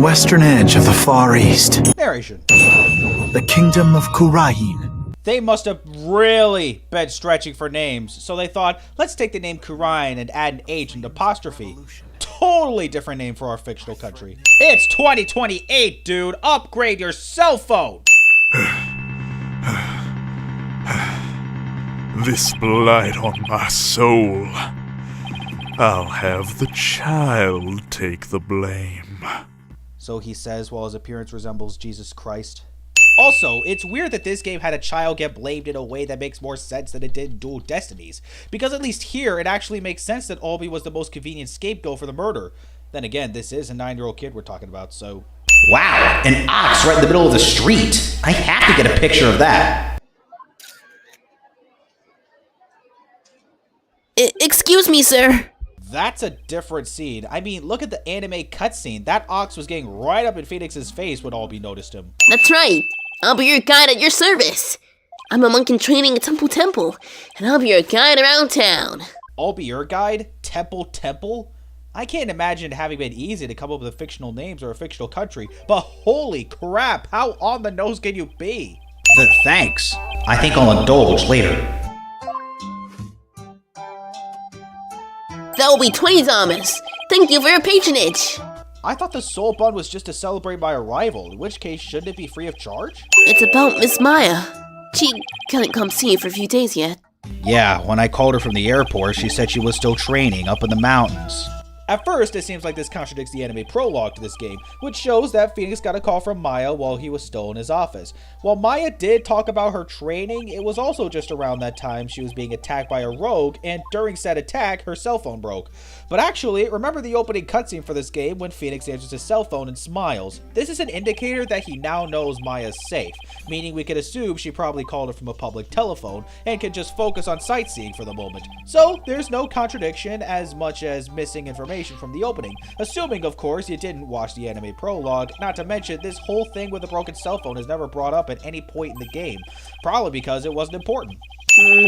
western edge of the Far East. Narration. The Kingdom of Kurain. They must have really been stretching for names, so they thought, let's take the name Kurain and add an H and apostrophe. Totally different name for our fictional country. It's 2028, dude. Upgrade your cell phone. This blight on my soul. I'll have the child take the blame. So he says while his appearance resembles Jesus Christ. Also, it's weird that this game had a child get blamed in a way that makes more sense than it did in Dual Destinies, because at least here it actually makes sense that Albie was the most convenient scapegoat for the murder. Then again, this is a 9-year-old kid we're talking about, so... Wow, an ox right in the middle of the street. I have to get a picture of that. Excuse me, sir. That's a different scene. I mean, look at the anime cutscene. That ox was getting right up in Phoenix's face when Albie noticed him. That's right. I'll be your guide at your service. I'm a monk in training at Temple, and I'll be your guide around town. I'll be your guide? Temple? I can't imagine it having been easy to come up with fictional names or a fictional country, but holy crap, how on the nose can you be? Thanks. I think I'll indulge later. That will be 20 Thomas. Thank you for your patronage. I thought the soul bun was just to celebrate my arrival, in which case shouldn't it be free of charge? It's about Miss Maya. She couldn't come see you for a few days yet. Yeah, when I called her from the airport, she said she was still training up in the mountains. At first, it seems like this contradicts the anime prologue to this game, which shows that Phoenix got a call from Maya while he was still in his office. While Maya did talk about her training, it was also just around that time she was being attacked by a rogue, and during said attack, her cell phone broke. But actually, remember the opening cutscene for this game when Phoenix answers his cell phone and smiles. This is an indicator that he now knows Maya's safe, meaning we could assume she probably called her from a public telephone and can just focus on sightseeing for the moment. So, there's no contradiction as much as missing information from the opening, assuming of course you didn't watch the anime prologue. Not to mention, this whole thing with the broken cell phone is never brought up at any point in the game, probably because it wasn't important.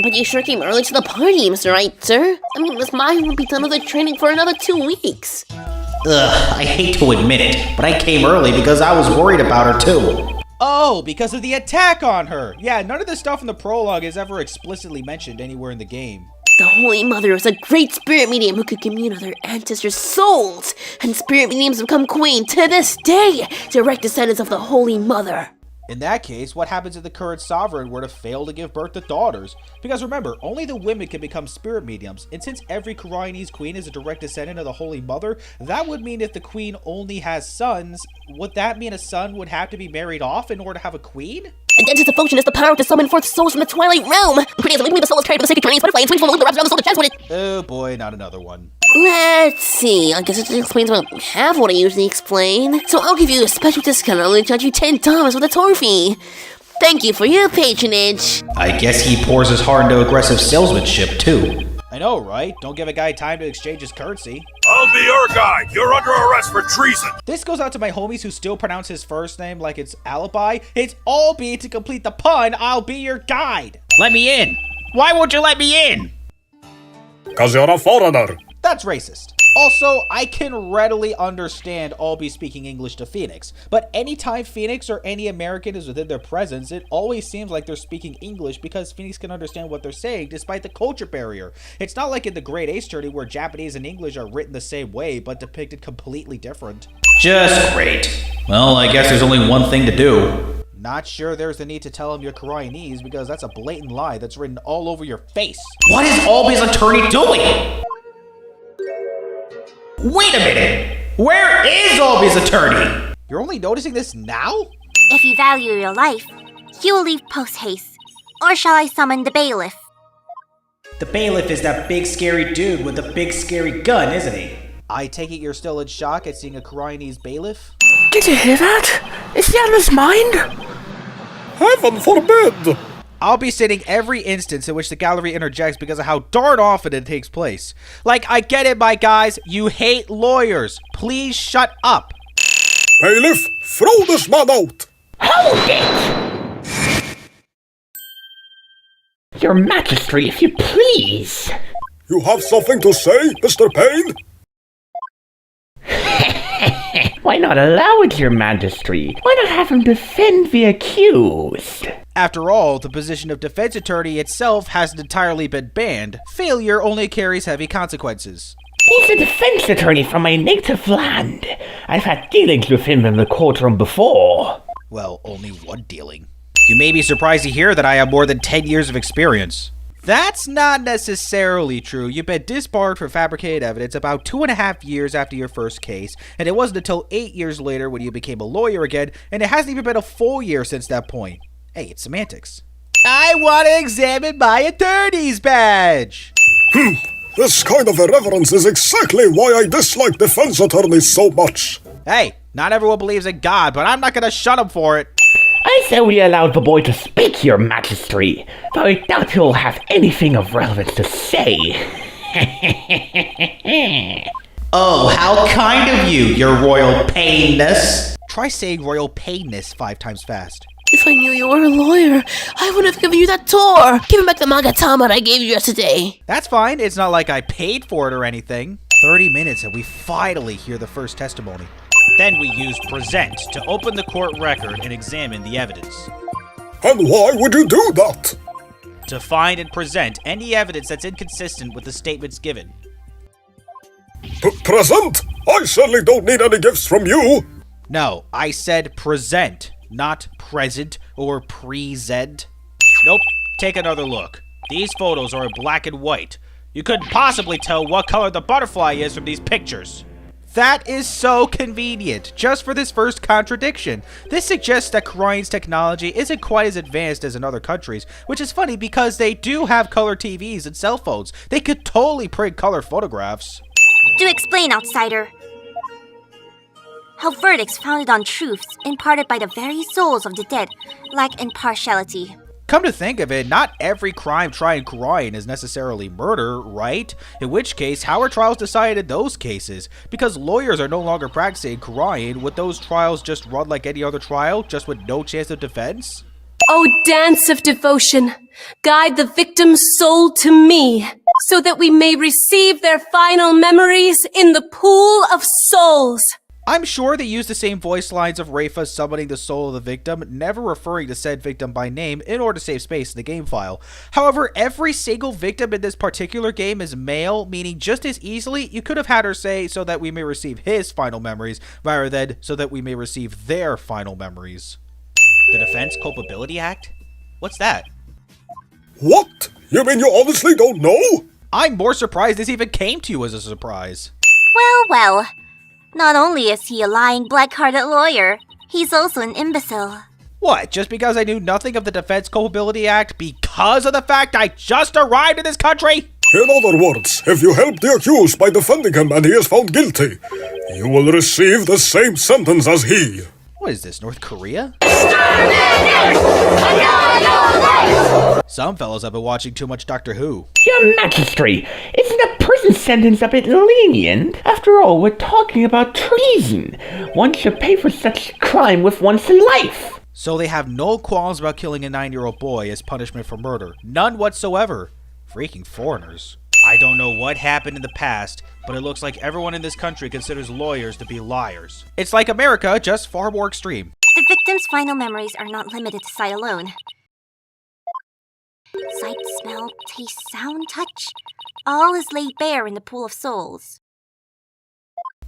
But you sure came early to the party, Mr. Wright, sir. I mean, Miss Maya won't be done with her training for another 2 weeks. Ugh, I hate to admit it, but I came early because I was worried about her too. Oh, because of the attack on her! Yeah, none of this stuff in the prologue is ever explicitly mentioned anywhere in the game. The Holy Mother is a great spirit medium who could commune with her ancestors' souls, and spirit mediums become queen to this day, direct descendants of the Holy Mother. In that case, what happens if the current sovereign were to fail to give birth to daughters? Because remember, only the women can become spirit mediums, and since every Kurainese queen is a direct descendant of the Holy Mother, that would mean if the queen only has sons, would that mean a son would have to be married off in order to have a queen? Identity devotion is the power to summon forth souls from the Twilight Realm. Pretty as the soul is carried by the sacred Chinese butterfly and swings from the loop that wraps around the soul to chest with it. Oh boy, not another one. Let's see, I guess it explains about half what I usually explain. So I'll give you a special discount. I'll charge you $10 with a tour fee. Thank you for your patronage. I guess he pours his heart into aggressive salesmanship too. I know, right? Don't give a guy time to exchange his currency. I'll be your guy. You're under arrest for treason. This goes out to my homies who still pronounce his first name like it's Alibi. It's Albie to complete the pun, I'll be your guide. Let me in. Why won't you let me in? 'Cause you're a foreigner. That's racist. Also, I can readily understand Albie speaking English to Phoenix, but anytime Phoenix or any American is within their presence, it always seems like they're speaking English because Phoenix can understand what they're saying despite the culture barrier. It's not like in the Great Ace Journey where Japanese and English are written the same way, but depicted completely different. Just great. Well, I guess there's only one thing to do. Not sure there's the need to tell him you're Kurainese because that's a blatant lie that's written all over your face. What is Albie's attorney doing? Wait a minute! Where is Albie's attorney? You're only noticing this now? If you value your life, you will leave post-haste. Or shall I summon the bailiff? The bailiff is that big scary dude with the big scary gun, isn't he? I take it you're still in shock at seeing a Kurainese bailiff? Did you hear that? Is he out of his mind? Heaven forbid! I'll be stating every instance in which the gallery interjects because of how darn often it takes place. Like, I get it, my guys. You hate lawyers. Please shut up. Bailiff, throw this man out! Hold it! Your Majesty, if you please. You have something to say, Mr. Payne? Why not allow it, your majesty? Why not have him defend the accused? After all, the position of defense attorney itself hasn't entirely been banned. Failure only carries heavy consequences. He's a defense attorney from my native land. I've had dealings with him in the courtroom before. Well, only one dealing. You may be surprised to hear that I have more than 10 years of experience. That's not necessarily true. You've been disbarred for fabricated evidence about 2.5 years after your first case, and it wasn't until 8 years later when you became a lawyer again, and it hasn't even been a full year since that point. Hey, it's semantics. I want to examine my attorney's badge! This kind of irreverence is exactly why I dislike defense attorneys so much. Hey, not everyone believes in God, but I'm not gonna shut him for it. I say we allowed the boy to speak, your majesty, though I doubt he'll have anything of relevance to say. Oh, how kind of you, your royal painness. Try saying royal painness 5 times fast. If I knew you were a lawyer, I would have given you that tour. Give me back the Magatama I gave you yesterday. That's fine, it's not like I paid for it or anything. 30 minutes and we finally hear the first testimony. Then we used present to open the court record and examine the evidence. And why would you do that? To find and present any evidence that's inconsistent with the statements given. Present? I certainly don't need any gifts from you. No, I said present, not present or present. Nope, take another look. These photos are in black and white. You couldn't possibly tell what color the butterfly is from these pictures. That is so convenient, just for this first contradiction. This suggests that Korean's technology isn't quite as advanced as in other countries, which is funny because they do have color TVs and cell phones. They could totally print color photographs. Do explain, outsider. How verdicts founded on truths imparted by the very souls of the dead lack impartiality. Come to think of it, not every crime tried in Korean is necessarily murder, right? In which case, how are trials decided in those cases? Because lawyers are no longer practicing Korean, would those trials just run like any other trial, just with no chance of defense? O dance of devotion, guide the victim's soul to me, so that we may receive their final memories in the pool of souls. I'm sure they use the same voice lines of Rafa summoning the soul of the victim, never referring to said victim by name in order to save space in the game file. However, every single victim in this particular game is male, meaning just as easily you could have had her say so that we may receive his final memories, rather than so that we may receive their final memories. The Defense Culpability Act? What's that? What? You mean you honestly don't know? I'm more surprised this even came to you as a surprise. Well. Not only is he a lying, black-hearted lawyer, he's also an imbecile. What, just because I knew nothing of the Defense Culpability Act because of the fact I just arrived in this country? In other words, if you help the accused by defending him and he is found guilty, you will receive the same sentence as he. What is this, North Korea? Some fellows have been watching too much Doctor Who. Your Majesty, isn't a prison sentence a bit lenient? After all, we're talking about treason. One should pay for such crime with one's life. So they have no qualms about killing a 9-year-old boy as punishment for murder. None whatsoever. Freaking foreigners. I don't know what happened in the past, but it looks like everyone in this country considers lawyers to be liars. It's like America, just far more extreme. The victim's final memories are not limited to sight alone. Sight, smell, taste, sound, touch. All is laid bare in the pool of souls.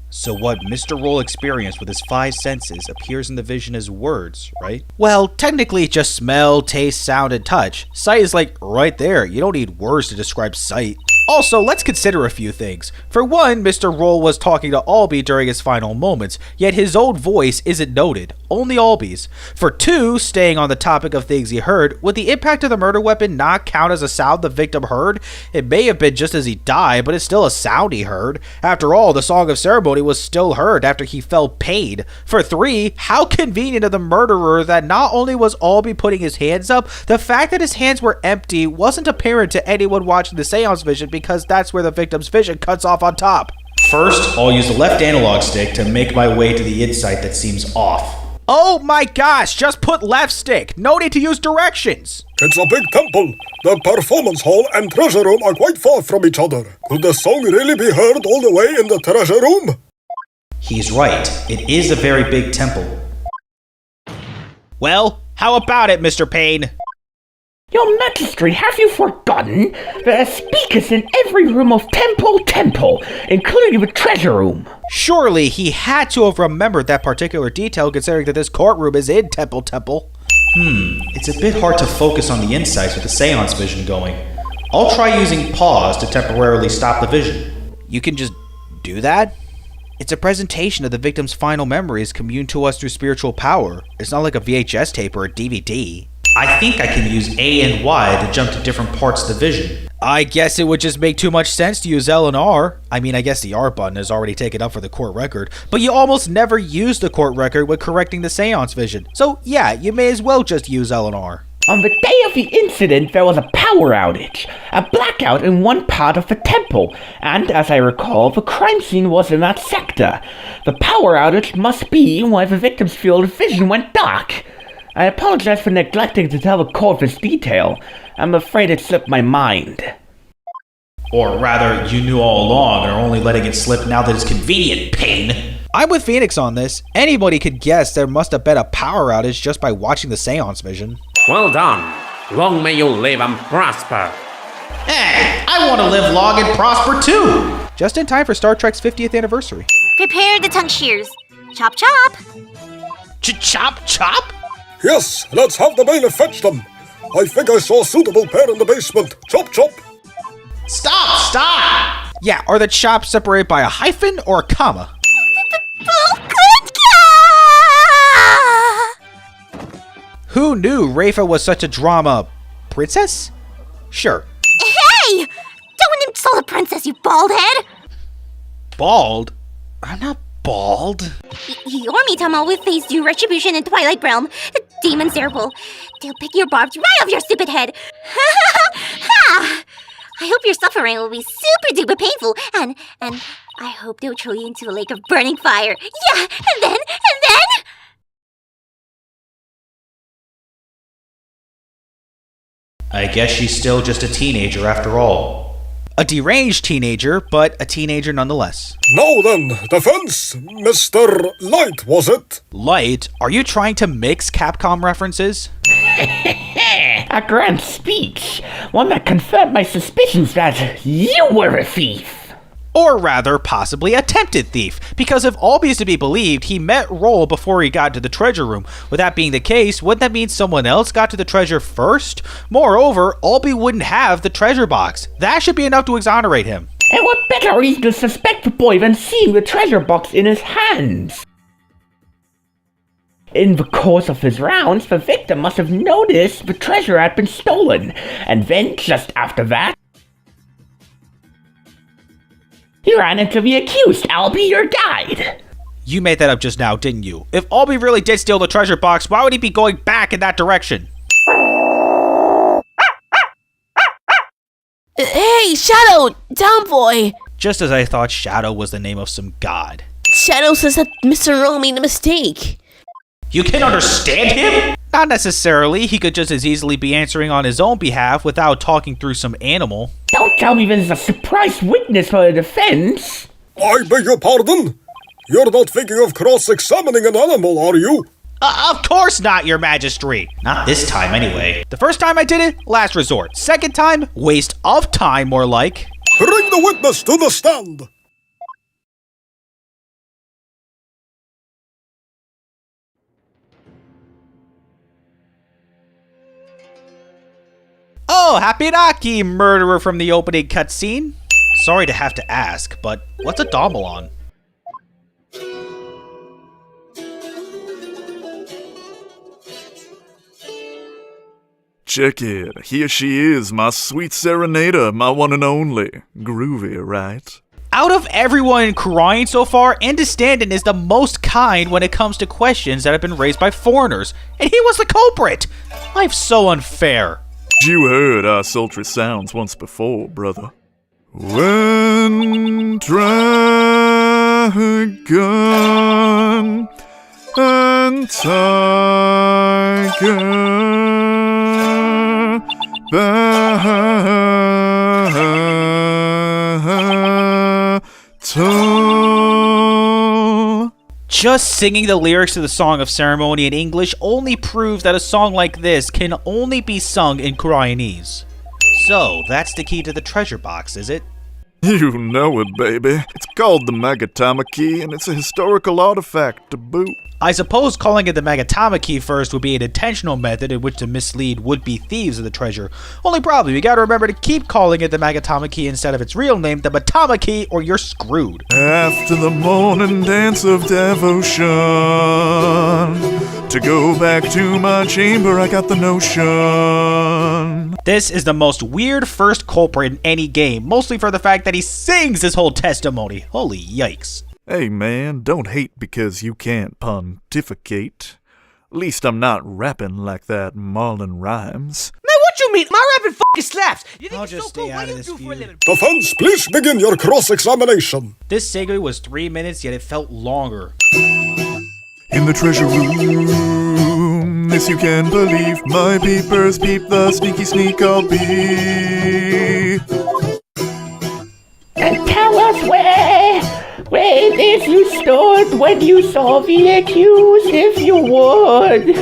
So what Mr. Roll experienced with his 5 senses appears in the vision as words, right? Well, technically it's just smell, taste, sound, and touch. Sight is like right there. You don't need words to describe sight. Also, let's consider a few things. For one, Mr. Roll was talking to Albie during his final moments, yet his own voice isn't noted, only Albie's. For two, staying on the topic of things he heard, would the impact of the murder weapon not count as a sound the victim heard? It may have been just as he died, but it's still a sound he heard. After all, the Song of Ceremony was still heard after he felt pain. For three, how convenient of the murderer that not only was Albie putting his hands up, the fact that his hands were empty wasn't apparent to anyone watching the seance vision because that's where the victim's vision cuts off on top. First, I'll use the left analog stick to make my way to the insight that seems off. Oh my gosh, just put left stick. No need to use directions. It's a big temple. The performance hall and treasure room are quite far from each other. Could the song really be heard all the way in the treasure room? He's right. It is a very big temple. Well, how about it, Mr. Payne? Your Majesty, have you forgotten? There are speakers in every room of Temple, including the treasure room. Surely he had to have remembered that particular detail, considering that this courtroom is in Temple. It's a bit hard to focus on the insights with the seance vision going. I'll try using pause to temporarily stop the vision. You can just do that? It's a presentation of the victim's final memories communed to us through spiritual power. It's not like a VHS tape or a DVD. I think I can use A and Y to jump to different parts of the vision. I guess it would just make too much sense to use L and R. I mean, I guess the R button is already taken up for the court record, but you almost never use the court record when correcting the seance vision. So yeah, you may as well just use L and R. On the day of the incident, there was a power outage, a blackout in one part of the temple, and as I recall, the crime scene was in that sector. The power outage must be why the victim's field of vision went dark. I apologize for neglecting to tell the court this detail. I'm afraid it slipped my mind. Or rather, you knew all along and are only letting it slip now that it's convenient, Payne. I'm with Phoenix on this. Anybody could guess there must have been a power outage just by watching the seance vision. Well done. Long may you live and prosper. Hey, I want to live long and prosper too. Just in time for Star Trek's 50th anniversary. Prepare the tongue shears. Chop chop. Chop? Yes, let's have the bailiff fetch them. I think I saw a suitable pair in the basement. Chop, chop. Stop! Yeah, are the chops separated by a hyphen or a comma? Who knew Rafa was such a drama princess? Sure. Hey! Don't insult a princess, you bald head! Bald? I'm not bald. Yormitama will face due retribution in Twilight Realm. The demons there will. They'll pick your barbs right off your stupid head. Ha! I hope your suffering will be super duper painful, and I hope they'll throw you into a lake of burning fire. Yeah, and then. I guess she's still just a teenager after all. A deranged teenager, but a teenager nonetheless. Now then, defense, Mr. Light, was it? Light? Are you trying to mix Capcom references? A grand speech, one that confirmed my suspicions that you were a thief. Or rather, possibly attempted thief, because if Albie is to be believed, he met Roll before he got to the treasure room. With that being the case, wouldn't that mean someone else got to the treasure first? Moreover, Albie wouldn't have the treasure box. That should be enough to exonerate him. And what better reason to suspect the boy than seeing the treasure box in his hands? In the course of his rounds, the victim must have noticed the treasure had been stolen, and then, just after that, he ran into the accused, Albie, your guide. You made that up just now, didn't you? If Albie really did steal the treasure box, why would he be going back in that direction? Hey, Shadow! Down, boy! Just as I thought Shadow was the name of some god. Shadow says that Mr. Roll made a mistake. You can understand him? Not necessarily. He could just as easily be answering on his own behalf without talking through some animal. Don't tell me there's a surprise witness for the defense. I beg your pardon? You're not thinking of cross-examining an animal, are you? Of course not, your majesty. Not this time, anyway. The first time I did it, last resort. Second time, waste of time, more like. Bring the witness to the stand. Oh, happy Naki, murderer from the opening cutscene. Sorry to have to ask, but what's a Dombalon? Check it. Here she is, my sweet serenader, my one and only. Groovy, right? Out of everyone crying so far, Andestandin is the most kind when it comes to questions that have been raised by foreigners, and he was the culprit. Life's so unfair. You heard our sultry sounds once before, brother. When dragon and tiger battle Just singing the lyrics to the Song of Ceremony in English only proves that a song like this can only be sung in Koreanese. So, that's the key to the treasure box, is it? You know it, baby. It's called the Magatama Key, and it's a historical artifact to boot. I suppose calling it the Magatama Key first would be an intentional method in which to mislead would-be thieves of the treasure. Only problem, you gotta remember to keep calling it the Magatama Key instead of its real name, the Matama Key, or you're screwed. After the morning dance of devotion, to go back to my chamber, I got the notion. This is the most weird first culprit in any game, mostly for the fact that he sings his whole testimony. Holy yikes. Hey man, don't hate because you can't pontificate. At least I'm not rapping like that Marlon Rhymes. Man, what you mean? My rapping fucking slaps. You think I'll it's just so cool? stay What out do of you this do for a feud. living? Defense, please begin your cross-examination. This segue was 3 minutes, yet it felt longer. In the treasure room, this you can believe, my peepers peep the sneaky sneak I'll be. And tell us where this you stored when you saw the accused, if you would.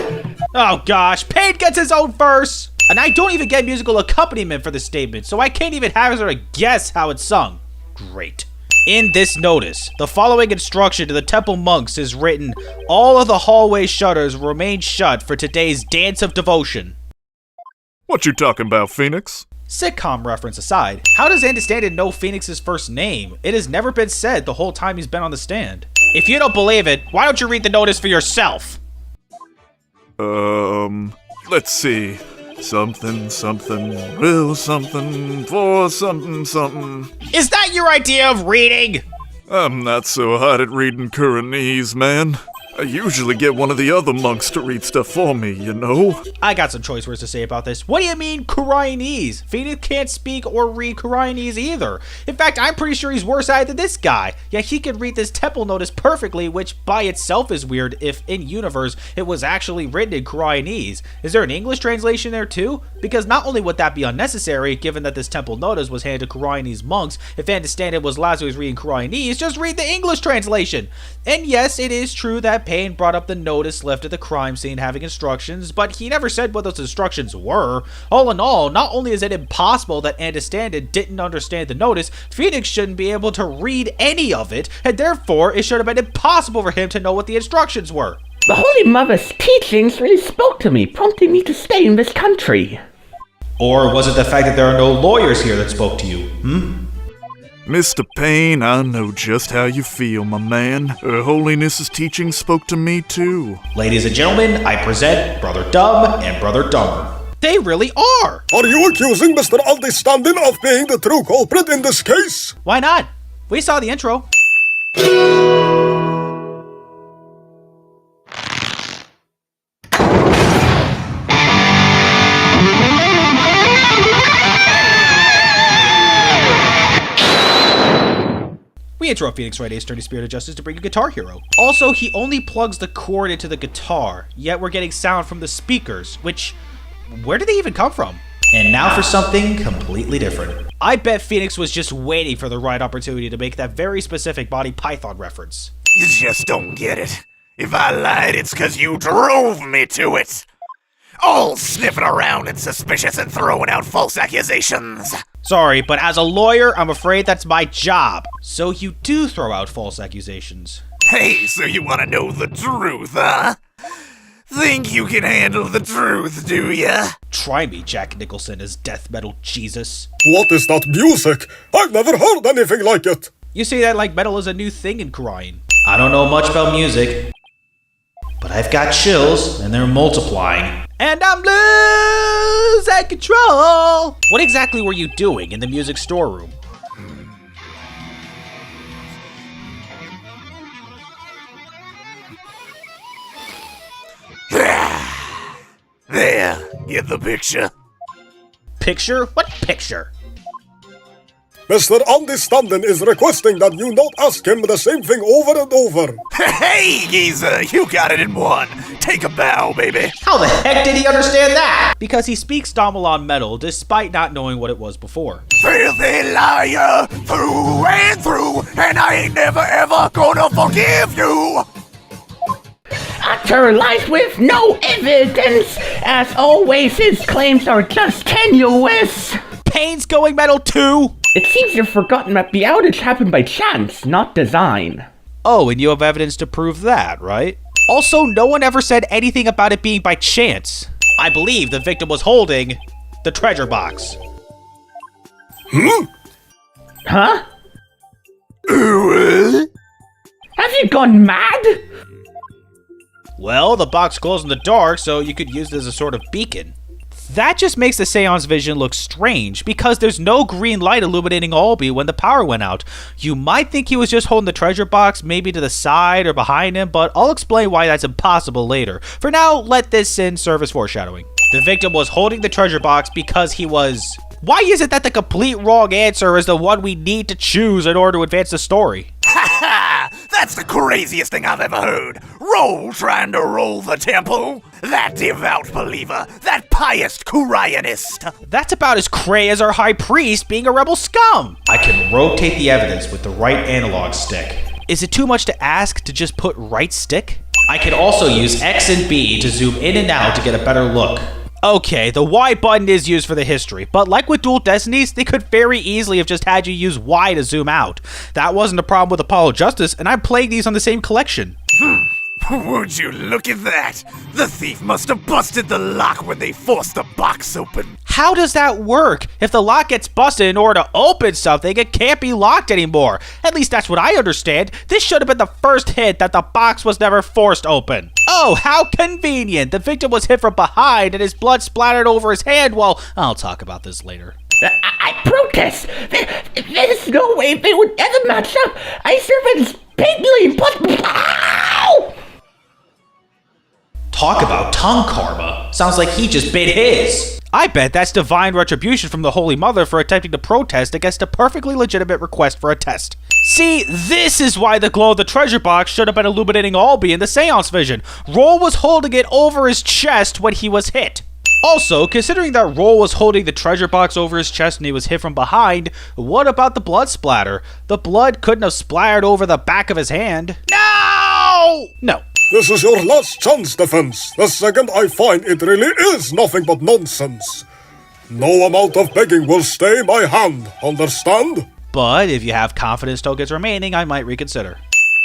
Oh gosh, Payne gets his own verse! And I don't even get musical accompaniment for the statement, so I can't even have her guess how it's sung. Great. In this notice, the following instruction to the temple monks is written, all of the hallway shutters remain shut for today's dance of devotion. What you talking about, Phoenix? Sitcom reference aside, how does Understanded know Phoenix's first name? It has never been said the whole time he's been on the stand. If you don't believe it, why don't you read the notice for yourself? Let's see. Something, real something, for something. Is that your idea of reading? I'm not so hot at reading Koreanese, man. I usually get one of the other monks to read stuff for me, you know? I got some choice words to say about this. What do you mean, Koreanese? Phoenix can't speak or read Koreanese either. In fact, I'm pretty sure he's worse at it than this guy. Yet he could read this temple notice perfectly, which by itself is weird if, in-universe, it was actually written in Koreanese. Is there an English translation there too? Because not only would that be unnecessary, given that this temple notice was handed to Koreanese monks, if Understanded was Lazarus reading Koreanese, just read the English translation. And yes, it is true that Payne brought up the notice left at the crime scene having instructions, but he never said what those instructions were. All in all, not only is it impossible that Understanded didn't understand the notice, Phoenix shouldn't be able to read any of it, and therefore it should have been impossible for him to know what the instructions were. The Holy Mother's teachings really spoke to me, prompting me to stay in this country. Or was it the fact that there are no lawyers here that spoke to you, Mr. Payne, I know just how you feel, my man. Her Holiness's teaching spoke to me too. Ladies and gentlemen, I present Brother Dumb and Brother Dumber. They really are! Are you accusing Mr. Understanding of being the true culprit in this case? Why not? We saw the intro. We interrupt Phoenix Wright, Attorney Spirit of Justice, to bring a Guitar Hero. Also, he only plugs the cord into the guitar, yet we're getting sound from the speakers, which, where did they even come from? And now for something completely different. I bet Phoenix was just waiting for the right opportunity to make that very specific Monty Python reference. You just don't get it. If I lied, it's 'cause you drove me to it. All sniffing around and suspicious and throwing out false accusations. Sorry, but as a lawyer, I'm afraid that's my job. So you do throw out false accusations. Hey, so you want to know the truth, huh? Think you can handle the truth, do ya? Try me, Jack Nicholson as death metal Jesus. What is that music? I've never heard anything like it. You say that like metal is a new thing in Korean. I don't know much about music, but I've got chills, and they're multiplying. And I'm losing control! What exactly were you doing in the music storeroom? There, get the picture? Picture? What picture? Mr. Understanding is requesting that you not ask him the same thing over and over. Hey, geezer, you got it in one. Take a bow, baby. How the heck did he understand that? Because he speaks Damalon metal despite not knowing what it was before. Filthy liar, through and through, and I ain't never ever gonna forgive you. author lies with no evidence. As always, his claims are just tenuous. Payne's going metal too? It seems you've forgotten that the outage happened by chance, not design. Oh, and you have evidence to prove that, right? Also, no one ever said anything about it being by chance. I believe the victim was holding the treasure box. Huh? Have you gone mad? Well, the box glows in the dark, so you could use it as a sort of beacon. That just makes the seance vision look strange, because there's no green light illuminating Albie when the power went out. You might think he was just holding the treasure box, maybe to the side or behind him, but I'll explain why that's impossible later. For now, let this scene serve as foreshadowing. The victim was holding the treasure box because he was... Why is it that the complete wrong answer is the one we need to choose in order to advance the story? That's the craziest thing I've ever heard. Roll trying to roll the temple. That devout believer. That pious Kuryanist. That's about as cray as our high priest being a rebel scum. I can rotate the evidence with the right analog stick. Is it too much to ask to just put right stick? I can also use X and B to zoom in and out to get a better look. Okay, the Y button is used for the history, but like with Dual Destinies, they could very easily have just had you use Y to zoom out. That wasn't a problem with Apollo Justice, and I'm playing these on the same collection. Would you look at that? The thief must have busted the lock when they forced the box open. How does that work? If the lock gets busted in order to open something, it can't be locked anymore. At least that's what I understand. This should have been the first hint that the box was never forced open. Oh, how convenient. The victim was hit from behind and his blood splattered over his hand. Well, I'll talk about this later. I protest! There's no way they would ever match up! I serve as bigly impossible! Ow! Talk about tongue karma. Sounds like he just bit his. I bet that's divine retribution from the Holy Mother for attempting to protest against a perfectly legitimate request for a test. See, this is why the glow of the treasure box should have been illuminating Albie in the seance vision. Roll was holding it over his chest when he was hit. Also, considering that Roll was holding the treasure box over his chest and he was hit from behind, what about the blood splatter? The blood couldn't have splattered over the back of his hand. No! No. This is your last chance, defense. The second I find it really is nothing but nonsense. No amount of begging will stay my hand, understand? But if you have confidence tokens remaining, I might reconsider.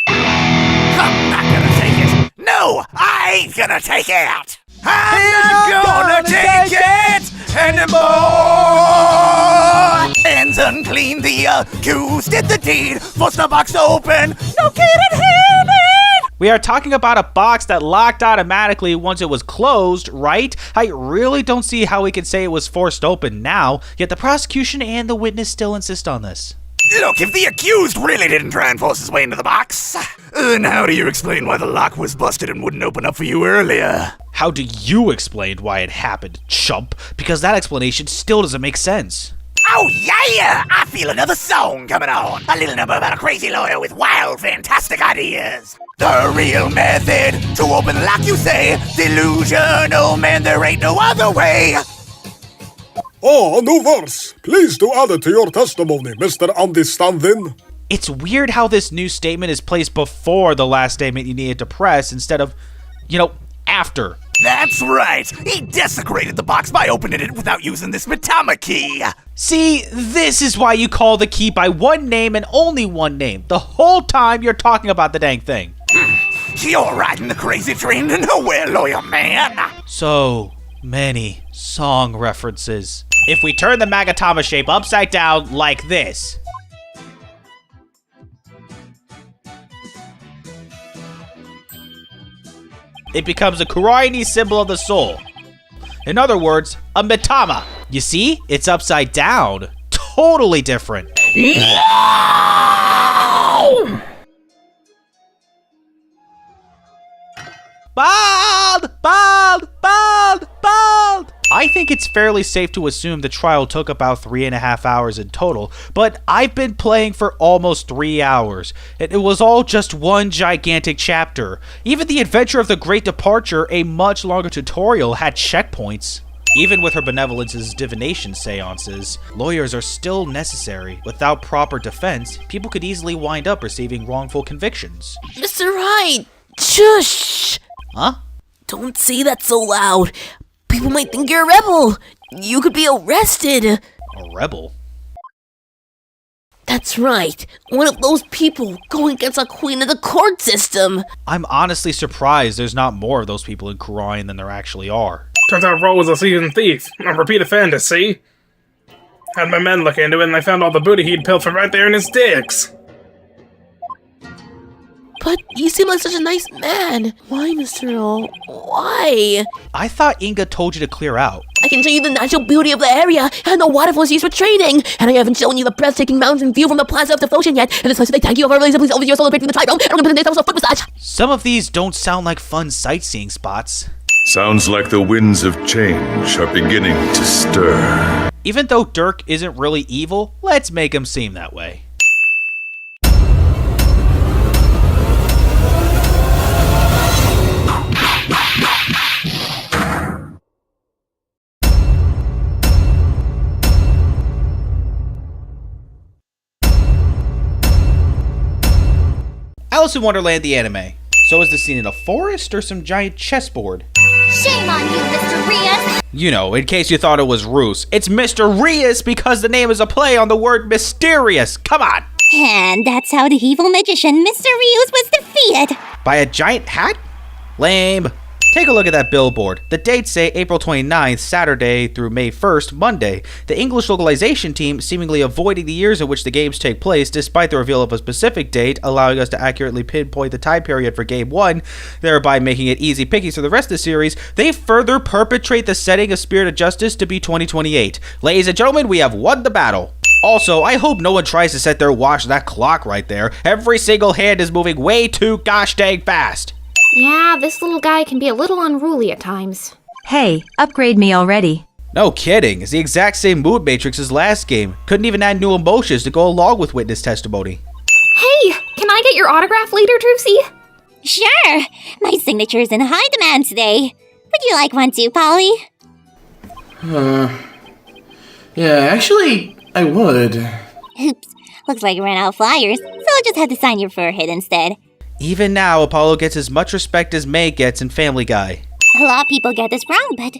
I'm not gonna take it. No, I ain't gonna take it. I'm not gonna take it anymore. Hands unclean, the accused did the deed. Forced the box open. No kidding him. We are talking about a box that locked automatically once it was closed, right? I really don't see how we can say it was forced open now, yet the prosecution and the witness still insist on this. Look, if the accused really didn't try and force his way into the box, then how do you explain why the lock was busted and wouldn't open up for you earlier? How do you explain why it happened, chump? Because that explanation still doesn't make sense. Oh yeah! I feel another song coming on. A little number about a crazy lawyer with wild, fantastic ideas. The real method to open the lock, you say? Delusional man, there ain't no other way. Oh, a new verse. Please do add it to your testimony, Mr. Understanding. It's weird how this new statement is placed before the last statement you needed to press instead of, after. That's right. He desecrated the box by opening it without using this Matama key. See, this is why you call the key by one name and only one name. The whole time you're talking about the dang thing. You're riding the crazy train to nowhere, lawyer man. So many song references. If we turn the Magatama shape upside down like this. It becomes a Kuraini symbol of the soul. In other words, a Mitama. You see? It's upside down. Totally different. No! Bald! Bald! Bald! Bald! I think it's fairly safe to assume the trial took about 3.5 hours in total, but I've been playing for almost 3 hours, and it was all just one gigantic chapter. Even the Adventure of the Great Departure, a much longer tutorial, had checkpoints. Even with her benevolence's divination seances, lawyers are still necessary. Without proper defense, people could easily wind up receiving wrongful convictions. Mr. Wright, shush! Huh? Don't say that so loud. People might think you're a rebel. You could be arrested. A rebel? That's right. One of those people going against a queen of the court system. I'm honestly surprised there's not more of those people in Khura'in than there actually are. Turns out Ro was a seasoned thief. A repeat offender, see? Had my men look into it and they found all the booty he'd pilfered right there in his digs. But you seem like such a nice man. Why, Mr. O? Why? I thought Inga told you to clear out. I can show you the natural beauty of the area and the waterfalls used for trading. And I haven't shown you the breathtaking mountain view from the Plaza of Devotion yet. And it's nice to thank you over your celebrating the tribal. And I'm going to put a foot massage. Some of these don't sound like fun sightseeing spots. Sounds like the winds of change are beginning to stir. Even though Dirk isn't really evil, let's make him seem that way. Alice in Wonderland the anime. So is the scene in a forest or some giant chessboard? Shame on you, Mr. Rias! You know, in case you thought it was Roos, it's Mr. Rias because the name is a play on the word mysterious. Come on! And that's how the evil magician Mr. Rios was defeated. By a giant hat? Lame. Take a look at that billboard. The dates say April 29th, Saturday through May 1st, Monday. The English localization team seemingly avoiding the years in which the games take place despite the reveal of a specific date, allowing us to accurately pinpoint the time period for Game 1, thereby making it easy pickings for the rest of the series. They further perpetrate the setting of Spirit of Justice to be 2028. Ladies and gentlemen, we have won the battle. Also, I hope no one tries to set their watch to that clock right there. Every single hand is moving way too gosh dang fast. Yeah, this little guy can be a little unruly at times. Hey, upgrade me already. No kidding, it's the exact same mood matrix as last game. Couldn't even add new emotions to go along with witness testimony. Hey, can I get your autograph later, Trucy? Sure, my signature is in high demand today. Would you like one too, Polly? Yeah, actually, I would. Oops, looks like I ran out of flyers, so I'll just have to sign your forehead instead. Even now, Apollo gets as much respect as May gets in Family Guy. A lot of people get this wrong, but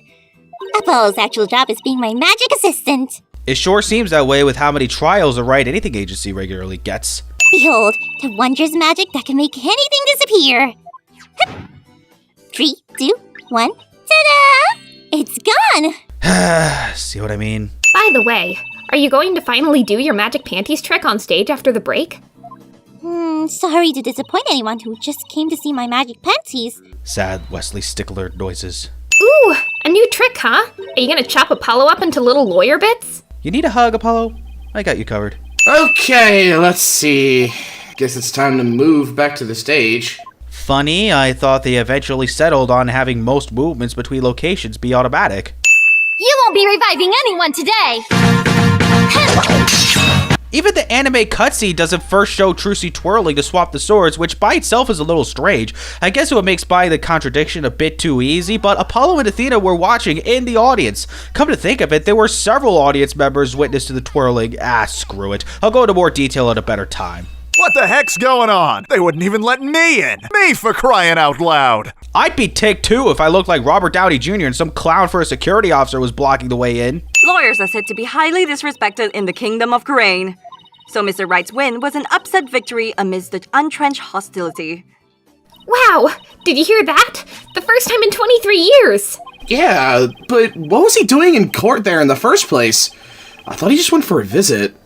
Apollo's actual job is being my magic assistant. It sure seems that way with how many trials the Write Anything agency regularly gets. Behold, the wondrous magic that can make anything disappear. 3, 2, 1, ta-da! It's gone! See what I mean? By the way, are you going to finally do your magic panties trick on stage after the break? Sorry to disappoint anyone who just came to see my magic panties. Sad Wesley Stickler noises. Ooh, a new trick, huh? Are you gonna chop Apollo up into little lawyer bits? You need a hug, Apollo? I got you covered. Okay, let's see. Guess it's time to move back to the stage. Funny, I thought they eventually settled on having most movements between locations be automatic. You won't be reviving anyone today! Even the anime cutscene doesn't first show Trucy twirling to swap the swords, which by itself is a little strange. I guess it makes buying the contradiction a bit too easy, but Apollo and Athena were watching in the audience. Come to think of it, there were several audience members witness to the twirling. Screw it. I'll go into more detail at a better time. What the heck's going on? They wouldn't even let me in. Me for crying out loud. I'd be ticked too if I looked like Robert Downey Jr. and some clown for a security officer was blocking the way in. Lawyers are said to be highly disrespected in the Kingdom of Khura'in. So Mr. Wright's win was an upset victory amidst the untrenched hostility. Wow, did you hear that? The first time in 23 years! Yeah, but what was he doing in court there in the first place? I thought he just went for a visit.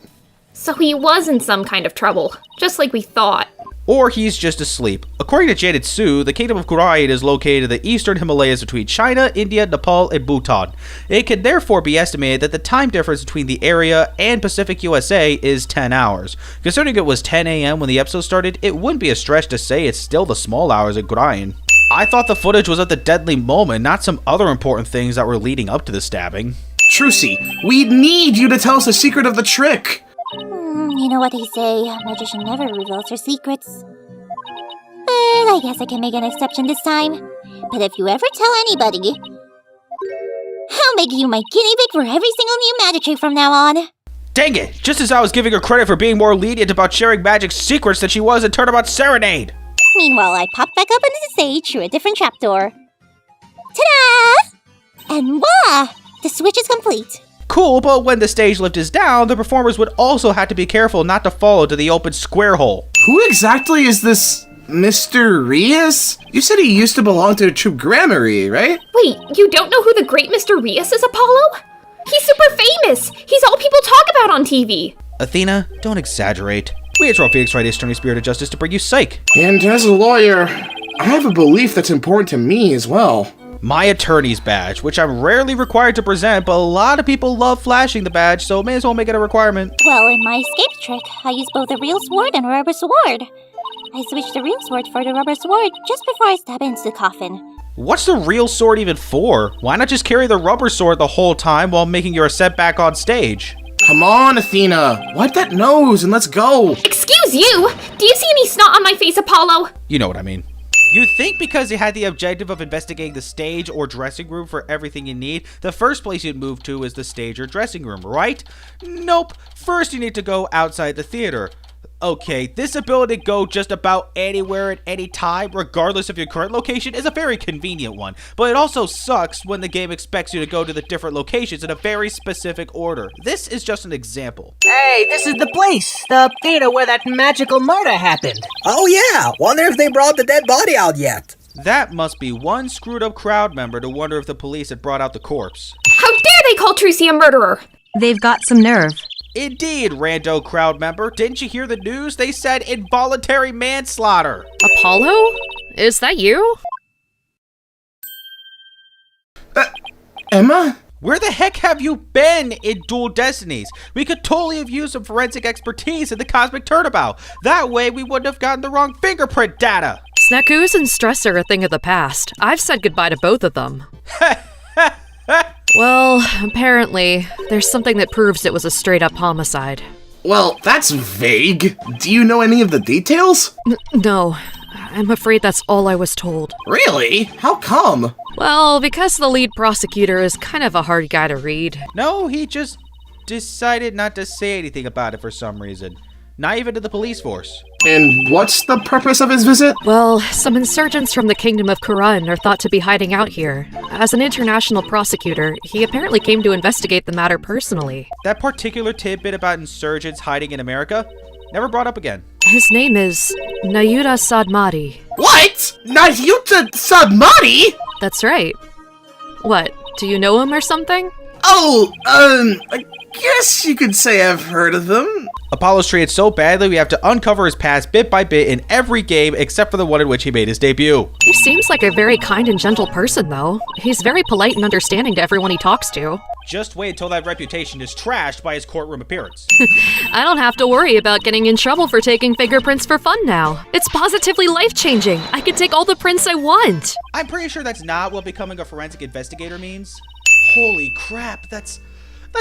So he was in some kind of trouble, just like we thought. Or he's just asleep. According to Jaded Sue, the Kingdom of Khura'in is located in the eastern Himalayas between China, India, Nepal, and Bhutan. It can therefore be estimated that the time difference between the area and Pacific USA is 10 hours. Considering it was 10 a.m. when the episode started, it wouldn't be a stretch to say it's still the small hours in Khura'in. I thought the footage was of the deadly moment, not some other important things that were leading up to the stabbing. Trucy, we need you to tell us the secret of the trick! You know what they say, a magician never reveals her secrets. But I guess I can make an exception this time. But if you ever tell anybody, I'll make you my guinea pig for every single new magic trick from now on. Dang it! Just as I was giving her credit for being more lenient about sharing magic secrets than she was in Turnabout Serenade! Meanwhile, I pop back up into the stage through a different trapdoor. Ta-da! And voila! The switch is complete. Cool, but when the stage lift is down, the performers would also have to be careful not to fall into the open square hole. Who exactly is this Mr. Rias? You said he used to belong to the troupe Gramarye, right? Wait, you don't know who the great Mr. Rias is, Apollo? He's super famous! He's all people talk about on TV! Athena, don't exaggerate. We at Phoenix Wright Attorney Spirit of Justice to bring you psych. And as a lawyer, I have a belief that's important to me as well. My attorney's badge, which I'm rarely required to present, but a lot of people love flashing the badge, so may as well make it a requirement. Well, in my escape trick, I use both a real sword and a rubber sword. I switched the real sword for the rubber sword just before I stab into the coffin. What's the real sword even for? Why not just carry the rubber sword the whole time while making your ascent back on stage? Come on, Athena! Wipe that nose and let's go! Excuse you! Do you see any snot on my face, Apollo? You know what I mean. You think because you had the objective of investigating the stage or dressing room for everything you need, the first place you'd move to is the stage or dressing room, right? Nope. First you need to go outside the theater. Okay, this ability to go just about anywhere at any time, regardless of your current location, is a very convenient one, but it also sucks when the game expects you to go to the different locations in a very specific order. This is just an example. Hey, this is the place, the theater where that magical murder happened. Oh yeah, wonder if they brought the dead body out yet. That must be one screwed up crowd member to wonder if the police had brought out the corpse. How dare they call Trucy a murderer? They've got some nerve. Indeed, rando crowd member. Didn't you hear the news? They said involuntary manslaughter. Apollo? Is that you? Emma? Where the heck have you been in Dual Destinies? We could totally have used some forensic expertise in the Cosmic Turnabout. That way we wouldn't have gotten the wrong fingerprint data. Snackoos and stress are a thing of the past. I've said goodbye to both of them. Well, apparently, there's something that proves it was a straight-up homicide. Well, that's vague. Do you know any of the details? No. I'm afraid that's all I was told. Really? How come? Well, because the lead prosecutor is kind of a hard guy to read. No, he just decided not to say anything about it for some reason. Not even to the police force. And what's the purpose of his visit? Well, some insurgents from the Kingdom of Khura'in are thought to be hiding out here. As an international prosecutor, he apparently came to investigate the matter personally. That particular tidbit about insurgents hiding in America? Never brought up again. His name is Nayuta Sadmati. What? Nayuta Sadmati? That's right. What, do you know him or something? Oh, I guess you could say I've heard of them. Apollo's treated so badly we have to uncover his past bit by bit in every game except for the one in which he made his debut. He seems like a very kind and gentle person, though. He's very polite and understanding to everyone he talks to. Just wait until that reputation is trashed by his courtroom appearance. I don't have to worry about getting in trouble for taking fingerprints for fun now. It's positively life-changing. I can take all the prints I want. I'm pretty sure that's not what becoming a forensic investigator means. Holy crap, that's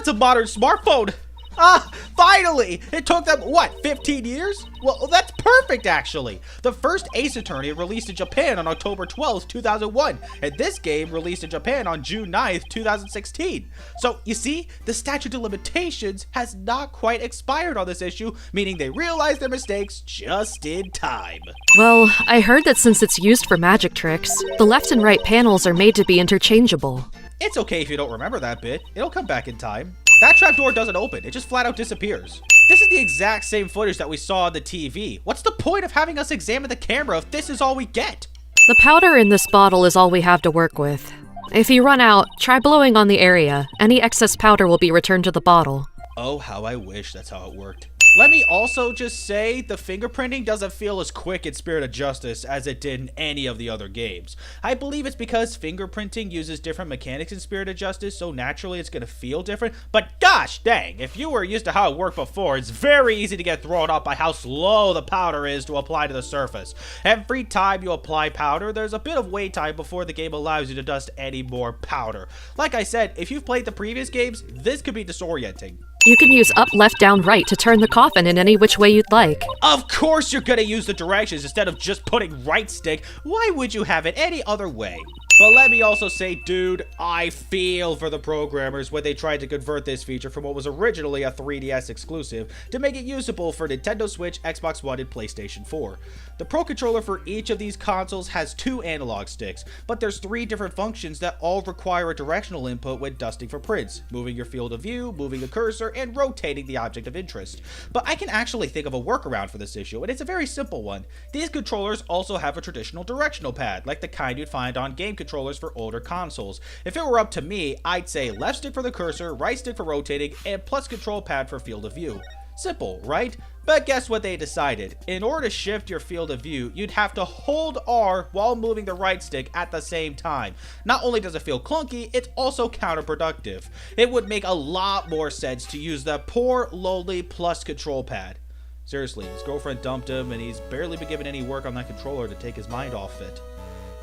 a modern smartphone. Ah, finally! It took them, what, 15 years? Well, that's perfect, actually. The first Ace Attorney released in Japan on October 12th, 2001, and this game released in Japan on June 9th, 2016. So, you see, the statute of limitations has not quite expired on this issue, meaning they realized their mistakes just in time. Well, I heard that since it's used for magic tricks, the left and right panels are made to be interchangeable. It's okay if you don't remember that bit. It'll come back in time. That trapdoor doesn't open. It just flat out disappears. This is the exact same footage that we saw on the TV. What's the point of having us examine the camera if this is all we get? The powder in this bottle is all we have to work with. If you run out, try blowing on the area. Any excess powder will be returned to the bottle. Oh, how I wish that's how it worked. Let me also just say the fingerprinting doesn't feel as quick in Spirit of Justice as it did in any of the other games. I believe it's because fingerprinting uses different mechanics in Spirit of Justice, so naturally it's going to feel different. But gosh dang, if you were used to how it worked before, it's very easy to get thrown off by how slow the powder is to apply to the surface. Every time you apply powder, there's a bit of wait time before the game allows you to dust any more powder. Like I said, if you've played the previous games, this could be disorienting. You can use up, left, down, right to turn the coffin in any which way you'd like. Of course you're gonna use the directions instead of just putting right stick. Why would you have it any other way? But let me also say, dude, I feel for the programmers when they tried to convert this feature from what was originally a 3DS exclusive to make it usable for Nintendo Switch, Xbox One, and PlayStation 4. The Pro Controller for each of these consoles has 2 analog sticks, but there's 3 different functions that all require a directional input when dusting for prints, moving your field of view, moving the cursor, and rotating the object of interest. But I can actually think of a workaround for this issue, and it's a very simple one. These controllers also have a traditional directional pad, like the kind you'd find on game controllers for older consoles. If it were up to me, I'd say left stick for the cursor, right stick for rotating, and plus control pad for field of view. Simple, right? But guess what they decided? In order to shift your field of view, you'd have to hold R while moving the right stick at the same time. Not only does it feel clunky, it's also counterproductive. It would make a lot more sense to use the poor, lowly plus control pad. Seriously, his girlfriend dumped him and he's barely been given any work on that controller to take his mind off it.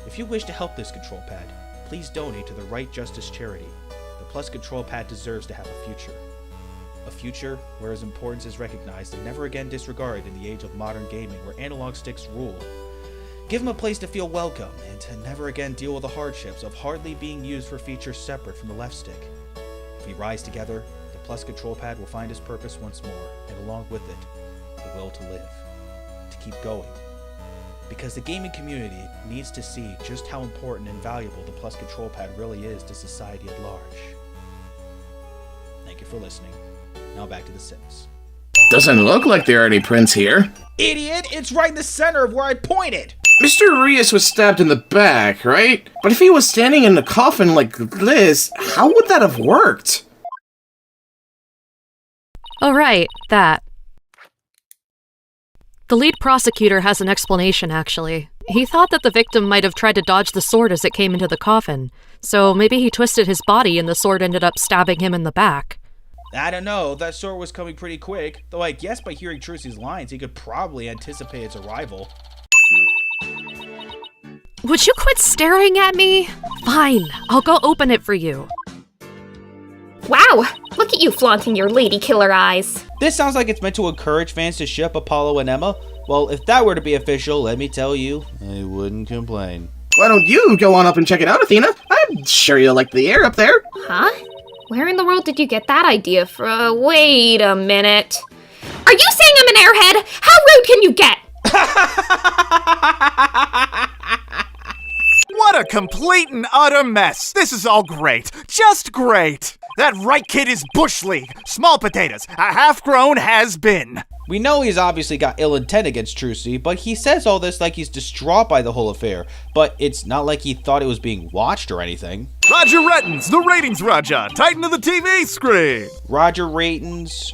If you wish to help this control pad, please donate to the Right Justice charity. The Plus control pad deserves to have a future. A future where its importance is recognized and never again disregarded in the age of modern gaming where analog sticks rule. Give him a place to feel welcome and to never again deal with the hardships of hardly being used for features separate from the left stick. If we rise together, the Plus control pad will find its purpose once more, and along with it, the will to live, to keep going. Because the gaming community needs to see just how important and valuable the Plus control pad really is to society at large. Thank you for listening. Now back to The Sims. Doesn't look like there are any prints here. Idiot! It's right in the center of where I pointed! Mr. Rios was stabbed in the back, right? But if he was standing in the coffin like this, how would that have worked? Oh right, that. The lead prosecutor has an explanation, actually. He thought that the victim might have tried to dodge the sword as it came into the coffin, so maybe he twisted his body and the sword ended up stabbing him in the back. I don't know, that sword was coming pretty quick, though I guess by hearing Trucy's lines, he could probably anticipate its arrival. Would you quit staring at me? Fine, I'll go open it for you. Wow, look at you flaunting your lady killer eyes. This sounds like it's meant to encourage fans to ship Apollo and Emma. Well, if that were to be official, let me tell you, I wouldn't complain. Why don't you go on up and check it out, Athena? I'm sure you'll like the air up there. Huh? Where in the world did you get that idea from? Wait a minute. Are you saying I'm an airhead? How rude can you get? What a complete and utter mess. This is all great. Just great. That right kid is Bush League. Small potatoes. A half-grown has-been. We know he's obviously got ill intent against Trucy, but he says all this like he's distraught by the whole affair. But it's not like he thought it was being watched or anything. Roger Rettins, the ratings Raja, Titan of the TV screen. Roger ratings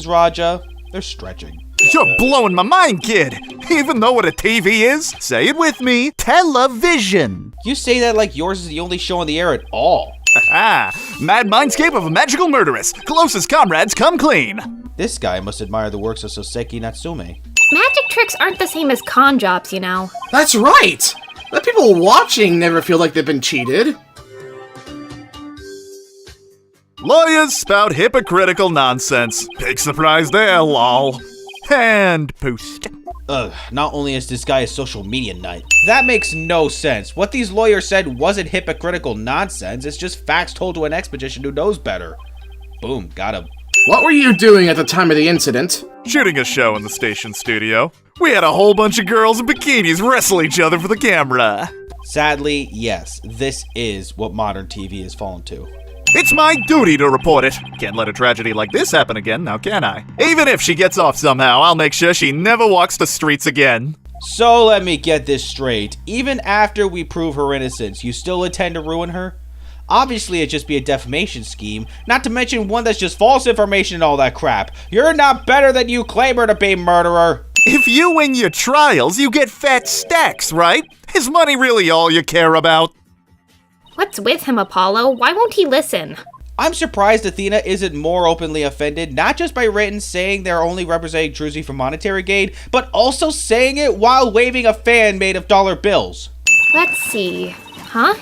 Raja, they're stretching. You're blowing my mind, kid. Even though what a TV is, say it with me, television. You say that like yours is the only show on the air at all. Ah, mad mindscape of a magical murderess. Closest comrades come clean. This guy must admire the works of Soseki Natsume. Magic tricks aren't the same as con jobs, you know. That's right! Let people watching never feel like they've been cheated. Lawyers spout hypocritical nonsense. Big surprise there, lol. And post. Ugh, not only is this guy a social media nut. That makes no sense. What these lawyers said wasn't hypocritical nonsense, it's just facts told to an expedition who knows better. Boom, got him. What were you doing at the time of the incident? Shooting a show in the station studio. We had a whole bunch of girls in bikinis wrestle each other for the camera. Sadly, yes, this is what modern TV has fallen to. It's my duty to report it. Can't let a tragedy like this happen again, now can I? Even if she gets off somehow, I'll make sure she never walks the streets again. So let me get this straight. Even after we prove her innocence, you still intend to ruin her? Obviously, it'd just be a defamation scheme, not to mention one that's just false information and all that crap. You're not better than you claim her to be, murderer. If you win your trials, you get fat stacks, right? Is money really all you care about? What's with him, Apollo? Why won't he listen? I'm surprised Athena isn't more openly offended, not just by Ritten saying they're only representing Trucy for monetary gain, but also saying it while waving a fan made of dollar bills. Let's see. Huh?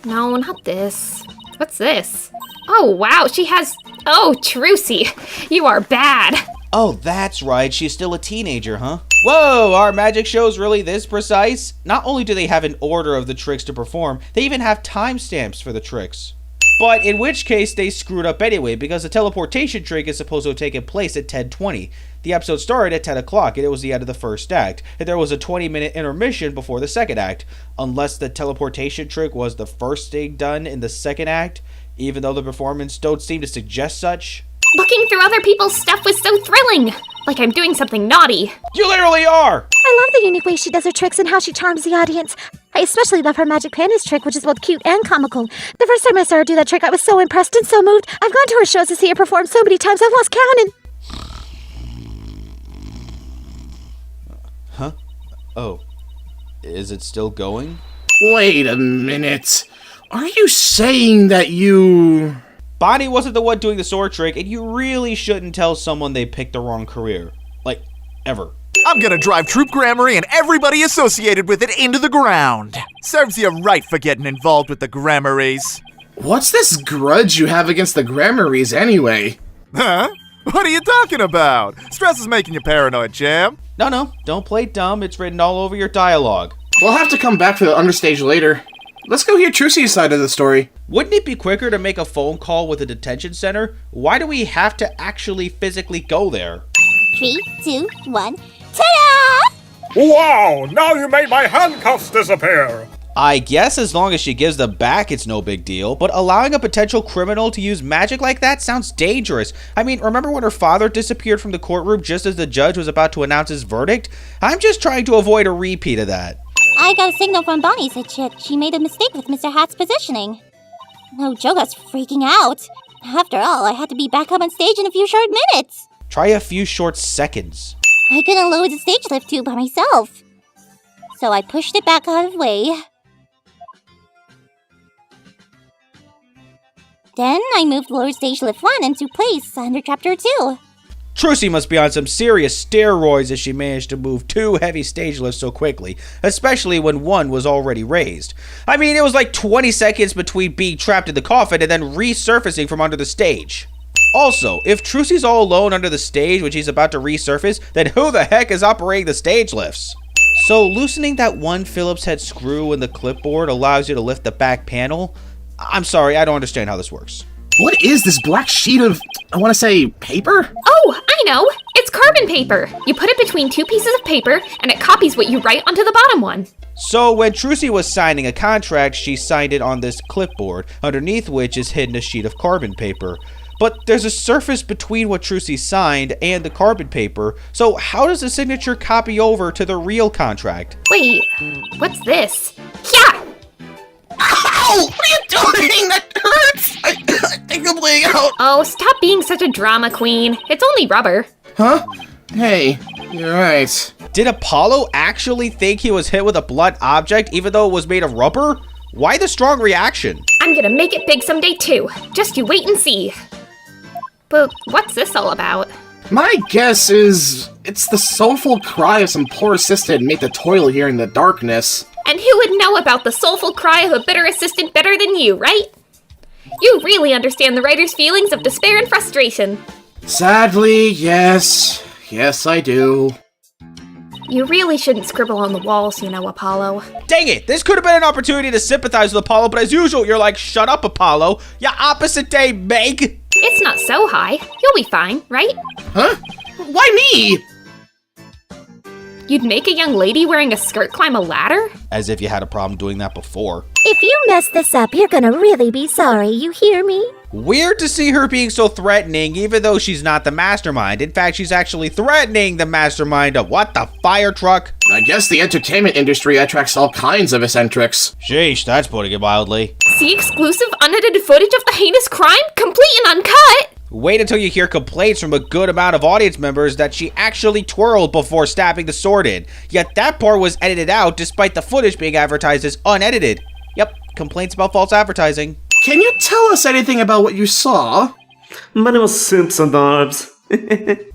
No, not this. What's this? Oh, wow, she has... Oh, Trucy, you are bad. Oh, that's right, she's still a teenager, huh? Whoa, are magic shows really this precise? Not only do they have an order of the tricks to perform, they even have timestamps for the tricks. But in which case they screwed up anyway, because the teleportation trick is supposed to have taken place at 10:20. The episode started at 10 o'clock and it was the end of the first act, and there was a 20-minute intermission before the second act, unless the teleportation trick was the first thing done in the second act, even though the performance don't seem to suggest such. Looking through other people's stuff was so thrilling! Like I'm doing something naughty. You literally are! I love the unique way she does her tricks and how she charms the audience. I especially love her magic panties trick, which is both cute and comical. The first time I saw her do that trick, I was so impressed and so moved. I've gone to her shows to see her perform so many times, I've lost count and... Huh? Oh. Is it still going? Wait a minute. Are you saying that you... Bonnie wasn't the one doing the sword trick, and you really shouldn't tell someone they picked the wrong career. Like, ever. I'm gonna drive Troop Grammary and everybody associated with it into the ground. Serves you right for getting involved with the Grammaries. What's this grudge you have against the Grammaries anyway? Huh? What are you talking about? Stress is making you paranoid, champ. No, don't play dumb. It's written all over your dialogue. We'll have to come back for the understage later. Let's go hear Trucy's side of the story. Wouldn't it be quicker to make a phone call with a detention center? Why do we have to actually physically go there? 3, 2, 1, ta-da! Wow, now you made my handcuffs disappear. I guess as long as she gives them back, it's no big deal, but allowing a potential criminal to use magic like that sounds dangerous. I mean, remember when her father disappeared from the courtroom just as the judge was about to announce his verdict? I'm just trying to avoid a repeat of that. I got a signal from Bonnie said she made a mistake with Mr. Hat's positioning. No joke, I was freaking out. After all, I had to be back up on stage in a few short minutes. Try a few short seconds. I couldn't lower the stage lift tube by myself. So I pushed it back out of the way. Then I moved lower stage lift 1 into place under trapdoor 2. Trucy must be on some serious steroids as she managed to move 2 heavy stage lifts so quickly, especially when one was already raised. I mean, it was like 20 seconds between being trapped in the coffin and then resurfacing from under the stage. Also, if Trucy's all alone under the stage when she's about to resurface, then who the heck is operating the stage lifts? So loosening that one Phillips head screw in the clipboard allows you to lift the back panel? I'm sorry, I don't understand how this works. What is this black sheet of, I want to say, paper? Oh, I know! It's carbon paper! You put it between 2 pieces of paper, and it copies what you write onto the bottom one. So when Trucy was signing a contract, she signed it on this clipboard, underneath which is hidden a sheet of carbon paper. But there's a surface between what Trucy signed and the carbon paper, so how does the signature copy over to the real contract? Wait, what's this? Yeah! Ow! What are you doing? That hurts! I think I'm bleeding out. Oh, stop being such a drama queen. It's only rubber. Huh? Hey, you're right. Did Apollo actually think he was hit with a blunt object even though it was made of rubber? Why the strong reaction? I'm gonna make it big someday too. Just you wait and see. But what's this all about? My guess is it's the soulful cry of some poor assistant made to toil here in the darkness. And who would know about the soulful cry of a bitter assistant better than you, right? You really understand the writer's feelings of despair and frustration. Sadly, yes. Yes, I do. You really shouldn't scribble on the walls, you know, Apollo. Dang it! This could have been an opportunity to sympathize with Apollo, but as usual, you're like, shut up, Apollo. Ya opposite day, Meg! It's not so high. You'll be fine, right? Huh? Why me? You'd make a young lady wearing a skirt climb a ladder? As if you had a problem doing that before. If you mess this up, you're gonna really be sorry, you hear me? Weird to see her being so threatening, even though she's not the mastermind. In fact, she's actually threatening the mastermind of what, the fire truck? I guess the entertainment industry attracts all kinds of eccentrics. Sheesh, that's putting it mildly. See exclusive unedited footage of the heinous crime, complete and uncut? Wait until you hear complaints from a good amount of audience members that she actually twirled before stabbing the sword in. Yet that part was edited out despite the footage being advertised as unedited. Yep, complaints about false advertising. Can you tell us anything about what you saw? Many more suits and knives.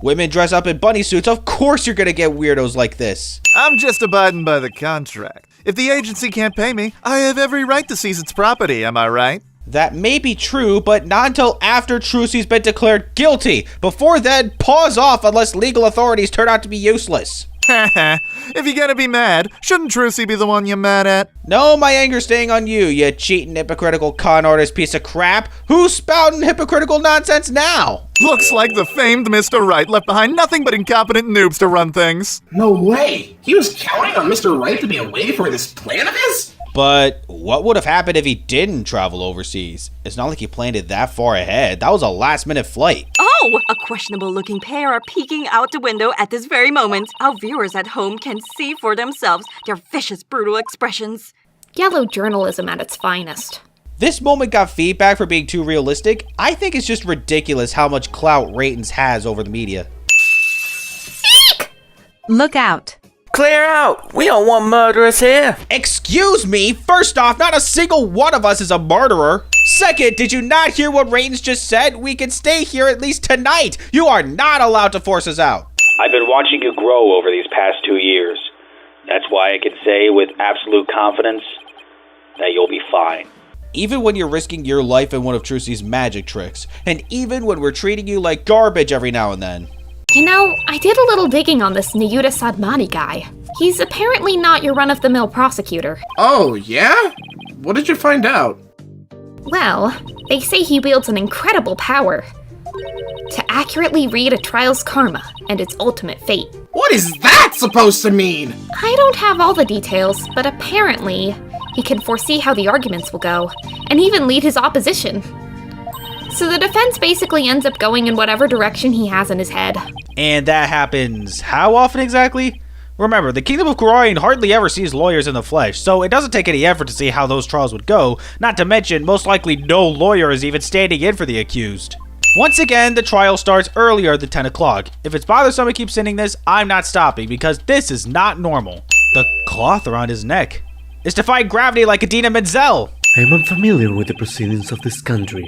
Women dress up in bunny suits, of course you're gonna get weirdos like this. I'm just abiding by the contract. If the agency can't pay me, I have every right to seize its property, am I right? That may be true, but not until after Trucy's been declared guilty. Before then, pause off unless legal authorities turn out to be useless. If you're gonna be mad, shouldn't Trucy be the one you're mad at? No, my anger's staying on you, you cheating, hypocritical con artist piece of crap. Who's spouting hypocritical nonsense now? Looks like the famed Mr. Wright left behind nothing but incompetent noobs to run things. No way! He was counting on Mr. Wright to be away for this plan of his? But what would have happened if he didn't travel overseas? It's not like he planned it that far ahead. That was a last-minute flight. Oh, a questionable-looking pair are peeking out the window at this very moment. Our viewers at home can see for themselves their vicious, brutal expressions. Yellow journalism at its finest. This moment got feedback for being too realistic. I think it's just ridiculous how much clout Ratings has over the media. Look out. Clear out! We don't want murderers here! Excuse me? First off, not a single one of us is a murderer. Second, did you not hear what Ratings just said? We can stay here at least tonight. You are not allowed to force us out. I've been watching you grow over these past 2 years. That's why I can say with absolute confidence that you'll be fine. Even when you're risking your life in one of Trucy's magic tricks, and even when we're treating you like garbage every now and then. You know, I did a little digging on this Nayuta Sadmani guy. He's apparently not your run-of-the-mill prosecutor. Oh, yeah? What did you find out? Well, they say he wields an incredible power to accurately read a trial's karma and its ultimate fate. What is that supposed to mean? I don't have all the details, but apparently he can foresee how the arguments will go, and even lead his opposition. So the defense basically ends up going in whatever direction he has in his head. And that happens how often exactly? Remember, the Kingdom of Khura'in hardly ever sees lawyers in the flesh, so it doesn't take any effort to see how those trials would go, not to mention, most likely no lawyer is even standing in for the accused. Once again, the trial starts earlier than 10 o'clock. If it's bothersome to keep sending this, I'm not stopping, because this is not normal. The cloth around his neck is defying gravity like Adina Menzel. I am unfamiliar with the proceedings of this country,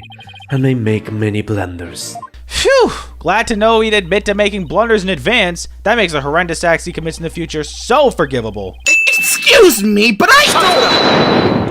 and may make many blunders. Phew! Glad to know he'd admit to making blunders in advance. That makes the horrendous acts he commits in the future so forgivable. Excuse me, but I...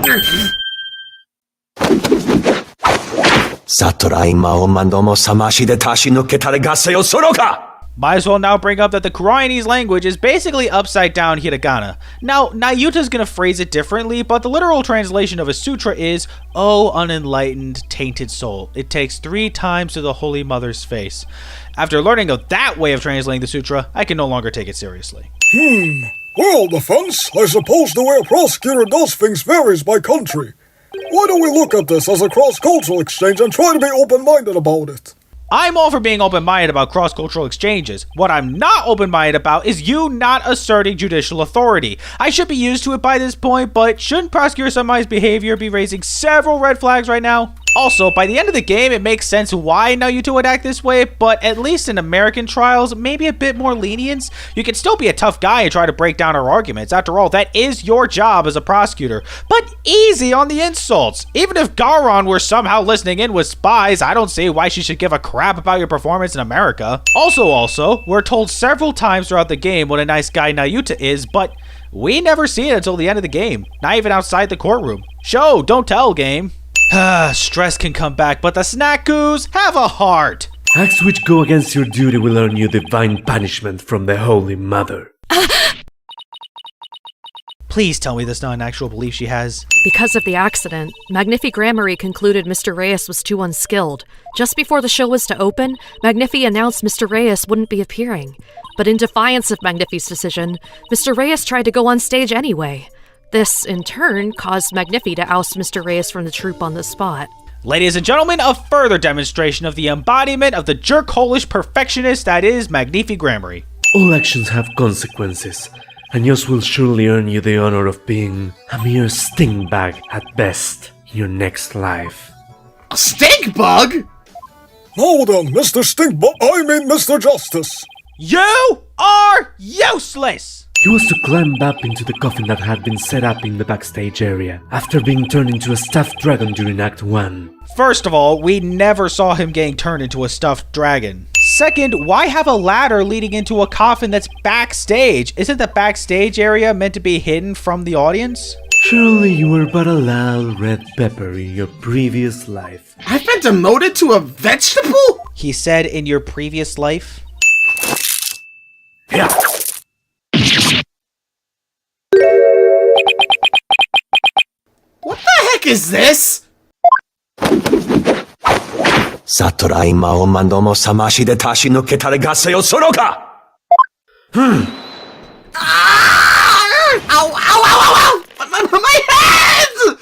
Might as well now bring up that the Khura'inese language is basically upside down hiragana. Now, Nayuta's gonna phrase it differently, but the literal translation of a sutra is, "O unenlightened, tainted soul, it takes 3 times to the Holy Mother's face." After learning of that way of translating the sutra, I can no longer take it seriously. Well, defense, I suppose the way a prosecutor does things varies by country. Why don't we look at this as a cross-cultural exchange and try to be open-minded about it? I'm all for being open-minded about cross-cultural exchanges. What I'm not open-minded about is you not asserting judicial authority. I should be used to it by this point, but shouldn't Prosecutor Samai's behavior be raising several red flags right now? Also, by the end of the game, it makes sense why Nayuta would act this way, but at least in American trials, maybe a bit more lenience. You can still be a tough guy and try to break down her arguments. After all, that is your job as a prosecutor. But easy on the insults. Even if Garon were somehow listening in with spies, I don't see why she should give a crap about your performance in America. Also, we're told several times throughout the game what a nice guy Nayuta is, but we never see it until the end of the game. Not even outside the courtroom. Show, don't tell, game. Stress can come back, but the snackoos have a heart. Acts which go against your duty will earn you divine punishment from the Holy Mother. Please tell me that's not an actual belief she has. Because of the accident, Magnifi Gramarye concluded Mr. Reyes was too unskilled. Just before the show was to open, Magnifi announced Mr. Reyes wouldn't be appearing. But in defiance of Magnifi's decision, Mr. Reyes tried to go on stage anyway. This, in turn, caused Magnifi to oust Mr. Reyes from the troupe on the spot. Ladies and gentlemen, a further demonstration of the embodiment of the jerk-holish perfectionist that is Magnifi Gramarye. All actions have consequences, and yours will surely earn you the honor of being a mere stink bag at best in your next life. A stink bug? Now then, Mr. Stinkbug, I mean Mr. Justice. You are useless! He was to climb up into the coffin that had been set up in the backstage area, after being turned into a stuffed dragon during Act 1. First of all, we never saw him getting turned into a stuffed dragon. Second, why have a ladder leading into a coffin that's backstage? Isn't the backstage area meant to be hidden from the audience? Surely you were but a loud red pepper in your previous life. I've been demoted to a vegetable? He said in your previous life? Yeah. heck is this? さとら今おまどもさましで足し抜けたれがせよそのか Ow, ow, ow, ow, ow! My head!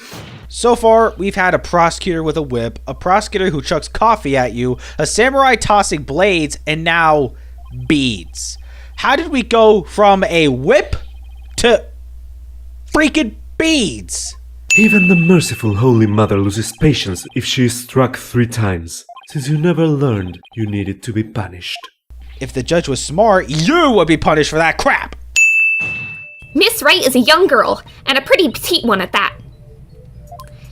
So far, we've had a prosecutor with a whip, a prosecutor who chucks coffee at you, a samurai tossing blades, and now beads. How did we go from a whip to freaking beads? Even the merciful Holy Mother loses patience if she is struck 3 times, since you never learned you needed to be punished. If the judge was smart, you would be punished for that crap! Miss Wright is a young girl, and a pretty petite one at that.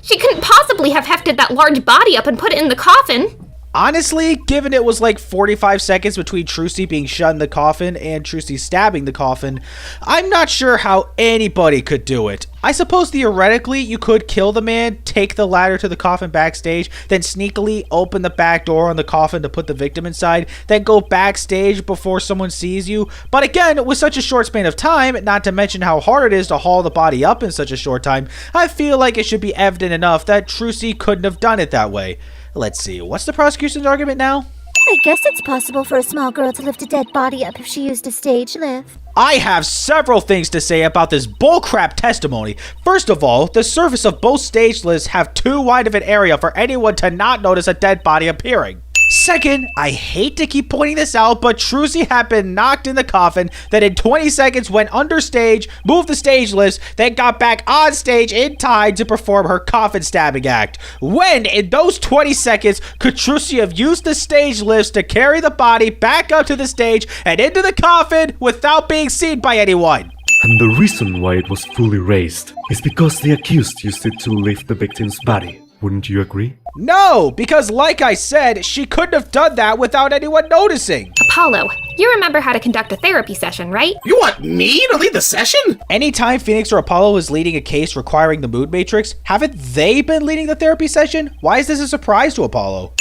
She couldn't possibly have hefted that large body up and put it in the coffin. Honestly, given it was like 45 seconds between Trucy being shut in the coffin and Trucy stabbing the coffin, I'm not sure how anybody could do it. I suppose theoretically you could kill the man, take the ladder to the coffin backstage, then sneakily open the back door on the coffin to put the victim inside, then go backstage before someone sees you. But again, with such a short span of time, not to mention how hard it is to haul the body up in such a short time, I feel like it should be evident enough that Trucy couldn't have done it that way. Let's see, what's the prosecution's argument now? I guess it's possible for a small girl to lift a dead body up if she used a stage lift. I have several things to say about this bullcrap testimony. First of all, the surface of both stage lifts have too wide of an area for anyone to not notice a dead body appearing. Second, I hate to keep pointing this out, but Trucy had been knocked in the coffin, then in 20 seconds went under stage, moved the stage lifts, then got back on stage in time to perform her coffin stabbing act. When, in those 20 seconds, could Trucy have used the stage lifts to carry the body back up to the stage and into the coffin without being seen by anyone? And the reason why it was fully raised is because the accused used it to lift the victim's body. Wouldn't you agree? No, because like I said, she couldn't have done that without anyone noticing. Apollo, you remember how to conduct a therapy session, right? You want me to lead the session? Anytime Phoenix or Apollo is leading a case requiring the mood matrix, haven't they been leading the therapy session? Why is this a surprise to Apollo?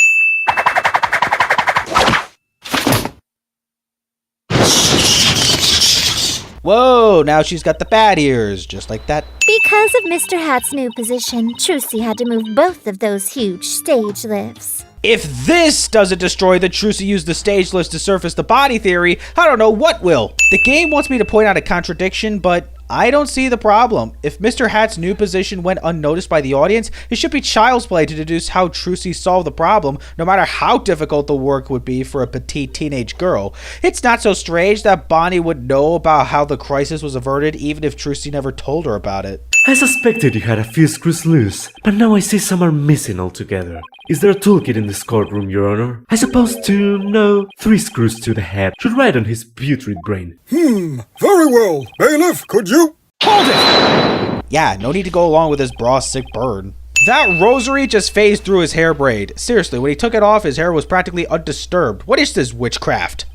Whoa, now she's got the bad ears, just like that. Because of Mr. Hat's new position, Trucy had to move both of those huge stage lifts. If this doesn't destroy the Trucy used the stage lifts to surface the body theory, I don't know what will. The game wants me to point out a contradiction, but I don't see the problem. If Mr. Hat's new position went unnoticed by the audience, it should be child's play to deduce how Trucy solved the problem, no matter how difficult the work would be for a petite teenage girl. It's not so strange that Bonnie would know about how the crisis was averted even if Trucy never told her about it. I suspected you had a few screws loose, but now I see some are missing altogether. Is there a toolkit in this courtroom, Your Honor? I suppose 3 screws to the head should ride on his putrid brain. Very well. Bailiff, could you? Hold it! Yeah, no need to go along with his braw's sick burn. That rosary just phased through his hair braid. Seriously, when he took it off, his hair was practically undisturbed. What is this witchcraft?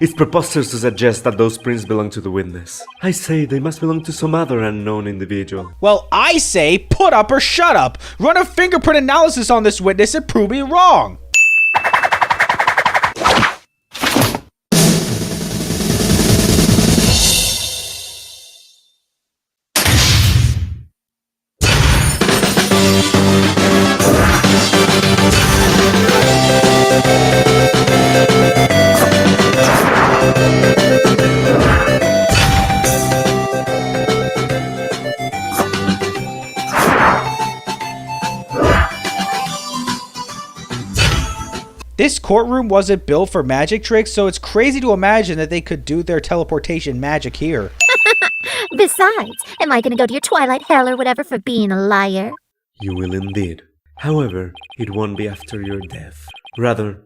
It's preposterous to suggest that those prints belong to the witness. I say they must belong to some other unknown individual. Well, I say put up or shut up. Run a fingerprint analysis on this witness and prove me wrong. This courtroom wasn't built for magic tricks, so it's crazy to imagine that they could do their teleportation magic here. Besides, am I gonna go to your twilight hell or whatever for being a liar? You will indeed. However, it won't be after your death. Rather,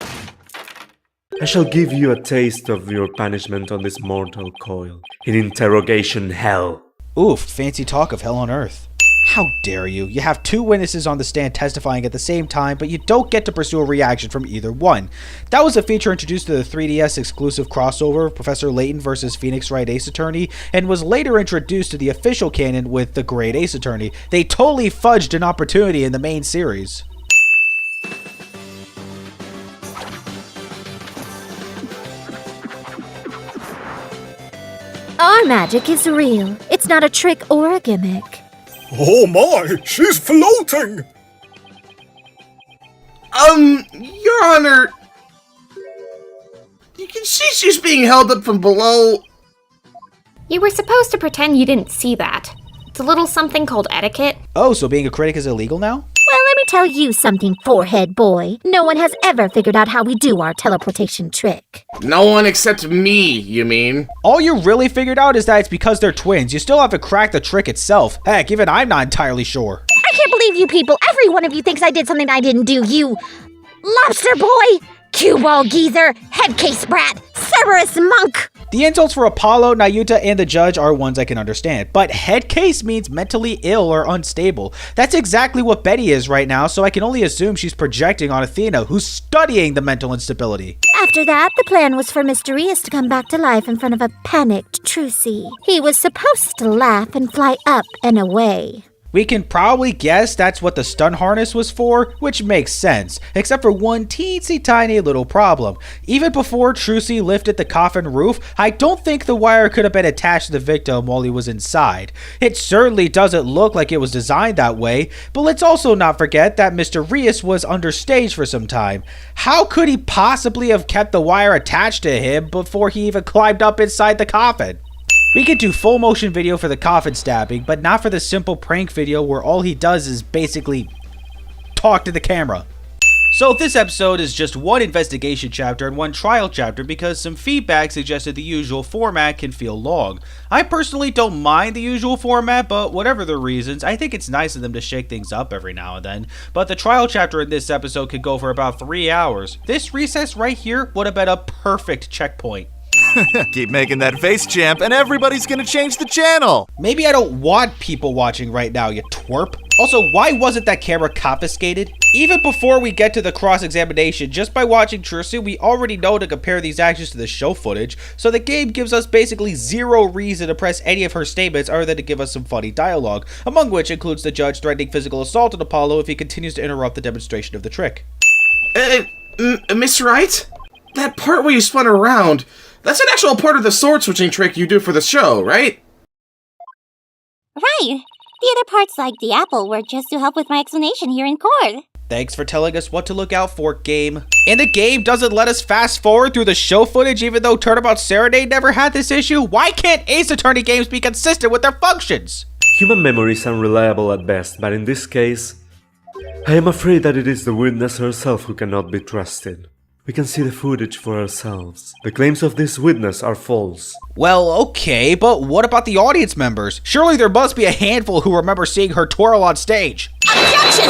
I shall give you a taste of your punishment on this mortal coil. In interrogation hell. Oof, fancy talk of hell on earth. How dare you? You have 2 witnesses on the stand testifying at the same time, but you don't get to pursue a reaction from either one. That was a feature introduced to the 3DS exclusive crossover, Professor Layton vs. Phoenix Wright Ace Attorney, and was later introduced to the official canon with the Great Ace Attorney. They totally fudged an opportunity in the main series. Our magic is real. It's not a trick or a gimmick. Oh my, she's floating! Your Honor... You can see she's being held up from below. You were supposed to pretend you didn't see that. It's a little something called etiquette. Oh, so being a critic is illegal now? Well, let me tell you something, forehead boy. No one has ever figured out how we do our teleportation trick. No one except me, you mean? All you really figured out is that it's because they're twins. You still haven't cracked the trick itself. Heck, even I'm not entirely sure. I can't believe you people. Every one of you thinks I did something I didn't do. You lobster boy, cue ball geezer, head case brat, Cerberus monk. The insults for Apollo, Nayuta, and the judge are ones I can understand, but head case means mentally ill or unstable. That's exactly what Betty is right now, so I can only assume she's projecting on Athena, who's studying the mental instability. After that, the plan was for Mr. Rias to come back to life in front of a panicked Trucy. He was supposed to laugh and fly up and away. We can probably guess that's what the stun harness was for, which makes sense, except for one teensy tiny little problem. Even before Trucy lifted the coffin roof, I don't think the wire could have been attached to the victim while he was inside. It certainly doesn't look like it was designed that way, but let's also not forget that Mr. Rias was understage for some time. How could he possibly have kept the wire attached to him before he even climbed up inside the coffin? We could do full motion video for the coffin stabbing, but not for the simple prank video where all he does is basically talk to the camera. So this episode is just one investigation chapter and one trial chapter because some feedback suggested the usual format can feel long. I personally don't mind the usual format, but whatever the reasons, I think it's nice of them to shake things up every now and then. But the trial chapter in this episode could go for about 3 hours. This recess right here would have been a perfect checkpoint. Keep making that face, champ, and everybody's gonna change the channel! Maybe I don't want people watching right now, you twerp. Also, why wasn't that camera confiscated? Even before we get to the cross-examination, just by watching Trucy, we already know to compare these actions to the show footage, so the game gives us basically zero reason to press any of her statements other than to give us some funny dialogue, among which includes the judge threatening physical assault on Apollo if he continues to interrupt the demonstration of the trick. Miss Wright? That part where you spun around, that's an actual part of the sword switching trick you do for the show, right? Right. The other parts, like the apple, were just to help with my explanation here in court. Thanks for telling us what to look out for, game. And the game doesn't let us fast forward through the show footage even though Turnabout Serenade never had this issue? Why can't Ace Attorney games be consistent with their functions? Human memory is unreliable at best, but in this case, I am afraid that it is the witness herself who cannot be trusted. We can see the footage for ourselves. The claims of this witness are false. Well, okay, but what about the audience members? Surely there must be a handful who remember seeing her twirl on stage. Objection!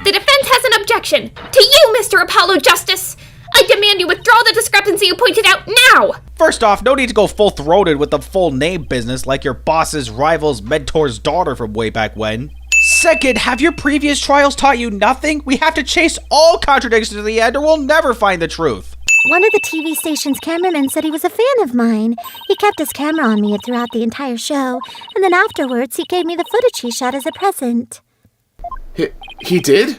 The defense has an objection. To you, Mr. Apollo Justice! I demand you withdraw the discrepancy you pointed out now! First off, no need to go full-throated with the full name business like your boss's rival's mentor's daughter from way back when. Second, have your previous trials taught you nothing? We have to chase all contradictions to the end or we'll never find the truth. One of the TV station's cameramen said he was a fan of mine. He kept his camera on me throughout the entire show, and then afterwards he gave me the footage he shot as a present. He did?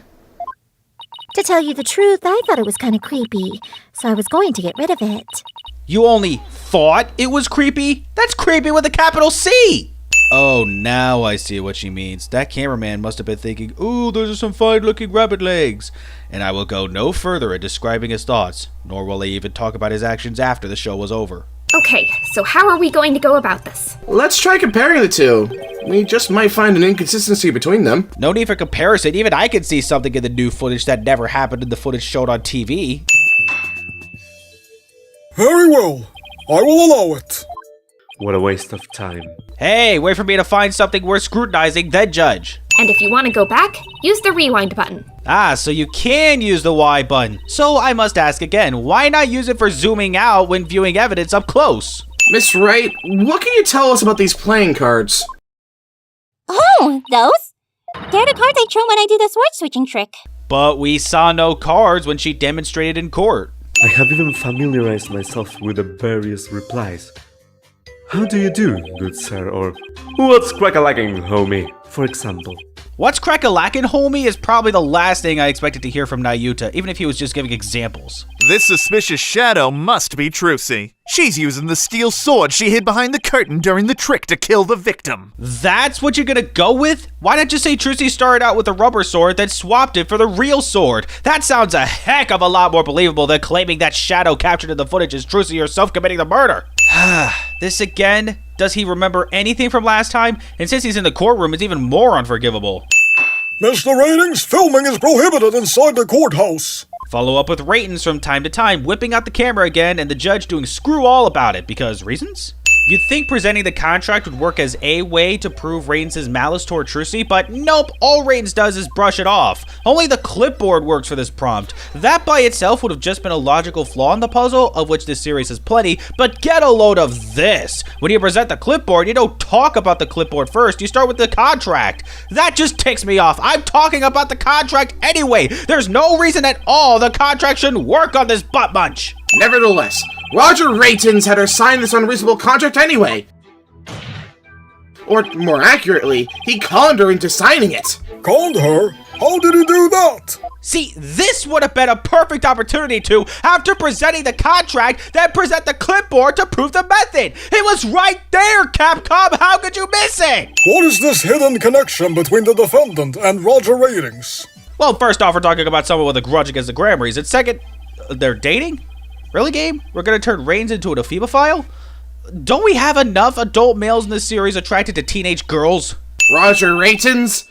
To tell you the truth, I thought it was kind of creepy, so I was going to get rid of it. You only thought it was creepy? That's creepy with a capital C! Oh, now I see what she means. That cameraman must have been thinking, ooh, those are some fine-looking rabbit legs. And I will go no further in describing his thoughts, nor will I even talk about his actions after the show was over. Okay, so how are we going to go about this? Let's try comparing the two. We just might find an inconsistency between them. No need for comparison. Even I can see something in the new footage that never happened in the footage showed on TV. Very well. I will allow it. What a waste of time. Hey, wait for me to find something worth scrutinizing, then judge. And if you want to go back, use the rewind button. Ah, so you can use the Y button. So I must ask again, why not use it for zooming out when viewing evidence up close? Miss Wright, what can you tell us about these playing cards? Oh, those? They're the cards I throw when I do the sword switching trick. But we saw no cards when she demonstrated in court. I have even familiarized myself with the various replies. How do you do, good sir, or what's crack-a-lacking, homie, for example. What's crack-a-lackin', homie, is probably the last thing I expected to hear from Nayuta, even if he was just giving examples. This suspicious shadow must be Trucy. She's using the steel sword she hid behind the curtain during the trick to kill the victim. That's what you're gonna go with? Why not just say Trucy started out with a rubber sword, then swapped it for the real sword? That sounds a heck of a lot more believable than claiming that shadow captured in the footage is Trucy herself committing the murder. This again? Does he remember anything from last time? And since he's in the courtroom, it's even more unforgivable. Mr. Ratings, filming is prohibited inside the courthouse. Follow up with Ratings from time to time, whipping out the camera again, and the judge doing screw all about it, because reasons? You'd think presenting the contract would work as a way to prove Ratings' malice toward Trucy, but nope, all Ratings does is brush it off. Only the clipboard works for this prompt. That by itself would have just been a logical flaw in the puzzle, of which this series has plenty, but get a load of this. When you present the clipboard, you don't talk about the clipboard first, you start with the contract. That just ticks me off. I'm talking about the contract anyway. There's no reason at all the contract shouldn't work on this butt munch. Nevertheless, Roger Ratings had her sign this unreasonable contract anyway. Or, more accurately, he conned her into signing it. Conned her? How did he do that? See, this would have been a perfect opportunity to, after presenting the contract, then present the clipboard to prove the method. It was right there, Capcom. How could you miss it? What is this hidden connection between the defendant and Roger Ratings? Well, first off, we're talking about someone with a grudge against the Grammys, and second, they're dating? Really, game? We're gonna turn Rains into an ephemophile? Don't we have enough adult males in this series attracted to teenage girls? Roger Ratings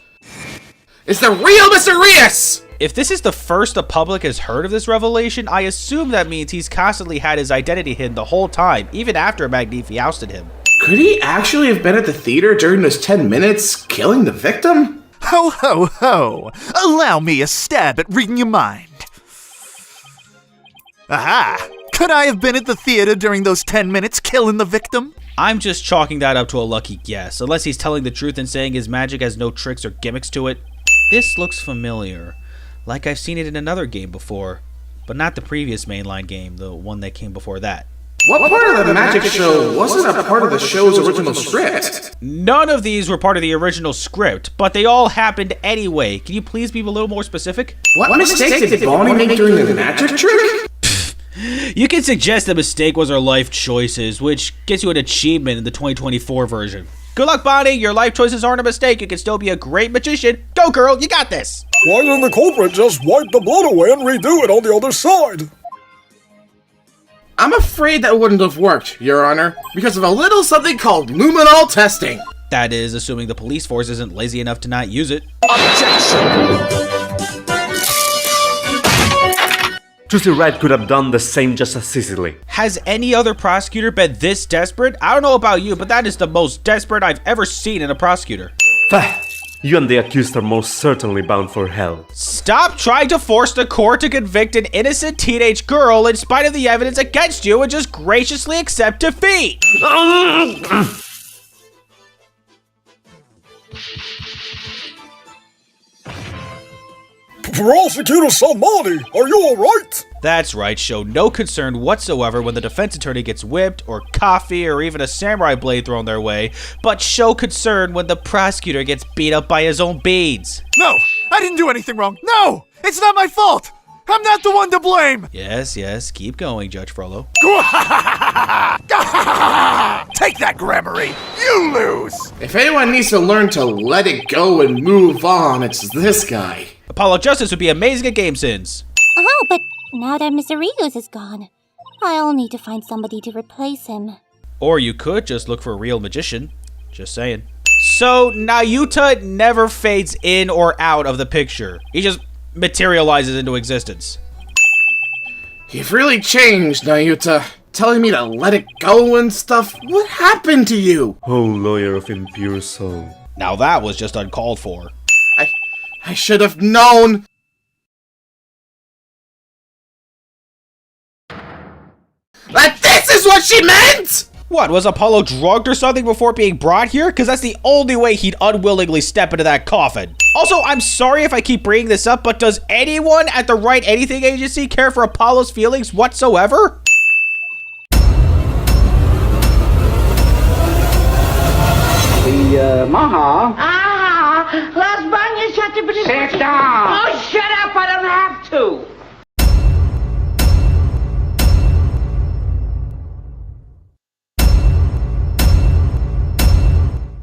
is the real Mr. Rias! If this is the first the public has heard of this revelation, I assume that means he's constantly had his identity hidden the whole time, even after Magnifi ousted him. Could he actually have been at the theater during those 10 minutes, killing the victim? Ho ho ho! Allow me a stab at reading your mind. Aha! Could I have been at the theater during those 10 minutes killing the victim? I'm just chalking that up to a lucky guess, unless he's telling the truth and saying his magic has no tricks or gimmicks to it. This looks familiar, like I've seen it in another game before, but not the previous mainline game, the one that came before that. What part of the magic show wasn't a part of the show's original script? None of these were part of the original script, but they all happened anyway. Can you please be a little more specific? What mistake did Bonnie make during the magic trick? You can suggest the mistake was our life choices, which gets you an achievement in the 2024 version. Good luck, Bonnie. Your life choices aren't a mistake. You can still be a great magician. Go, girl. You got this. Why didn't the culprit just wipe the blood away and redo it on the other side? I'm afraid that wouldn't have worked, Your Honor, because of a little something called luminol testing. That is, assuming the police force isn't lazy enough to not use it. Objection! Trucy Wright could have done the same just as easily. Has any other prosecutor been this desperate? I don't know about you, but that is the most desperate I've ever seen in a prosecutor. You and the accused are most certainly bound for hell. Stop trying to force the court to convict an innocent teenage girl in spite of the evidence against you and just graciously accept defeat! Prosecutor Salmani, are you alright? That's right, show no concern whatsoever when the defense attorney gets whipped, or coffee, or even a samurai blade thrown their way, but show concern when the prosecutor gets beat up by his own beads. No, I didn't do anything wrong. No, it's not my fault. I'm not the one to blame. Yes, keep going, Judge Frollo. Take that, Grammary. You lose. If anyone needs to learn to let it go and move on, it's this guy. Apollo Justice would be amazing at CinemaSins. Oh, but now that Mr. Rios is gone, I'll need to find somebody to replace him. Or you could just look for a real magician. Just saying. So, Nayuta never fades in or out of the picture. He just materializes into existence. You've really changed, Nayuta. Telling me to let it go and stuff. What happened to you? Oh, lawyer of impure soul. Now that was just uncalled for. I should have known. That this is what she meant! What, was Apollo drugged or something before being brought here? Because that's the only way he'd unwillingly step into that coffin. Also, I'm sorry if I keep bringing this up, but does anyone at the Write Anything Agency care for Apollo's feelings whatsoever? Thì Má Họ Sit down! Oh, shut up! I don't have to!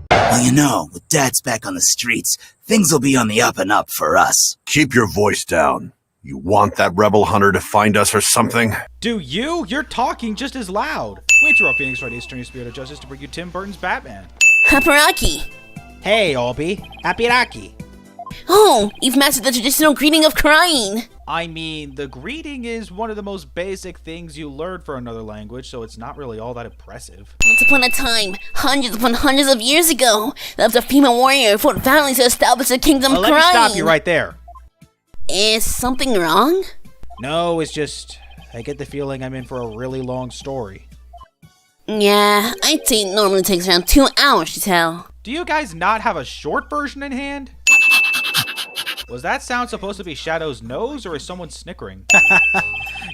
Well, you know, with Dad's back on the streets, things will be on the up and up for us. Keep your voice down. You want that rebel hunter to find us or something? Do you? You're talking just as loud. We interrupt Phoenix Wright, turning Spirit of Justice to bring you Tim Burton's Batman. Haparaki! Hey, Albie. Happy-raki. Oh, you've mastered the traditional greeting of crying. I mean, the greeting is one of the most basic things you learn for another language, so it's not really all that impressive. Once upon a time, hundreds upon hundreds of years ago, there was a female warrior who fought valiantly to establish the kingdom Let crying. me stop you right there. Is something wrong? No, it's just, I get the feeling I'm in for a really long story. Yeah, I'd say it normally takes around 2 hours to tell. Do you guys not have a short version in hand? Was that sound supposed to be Shadow's nose, or is someone snickering?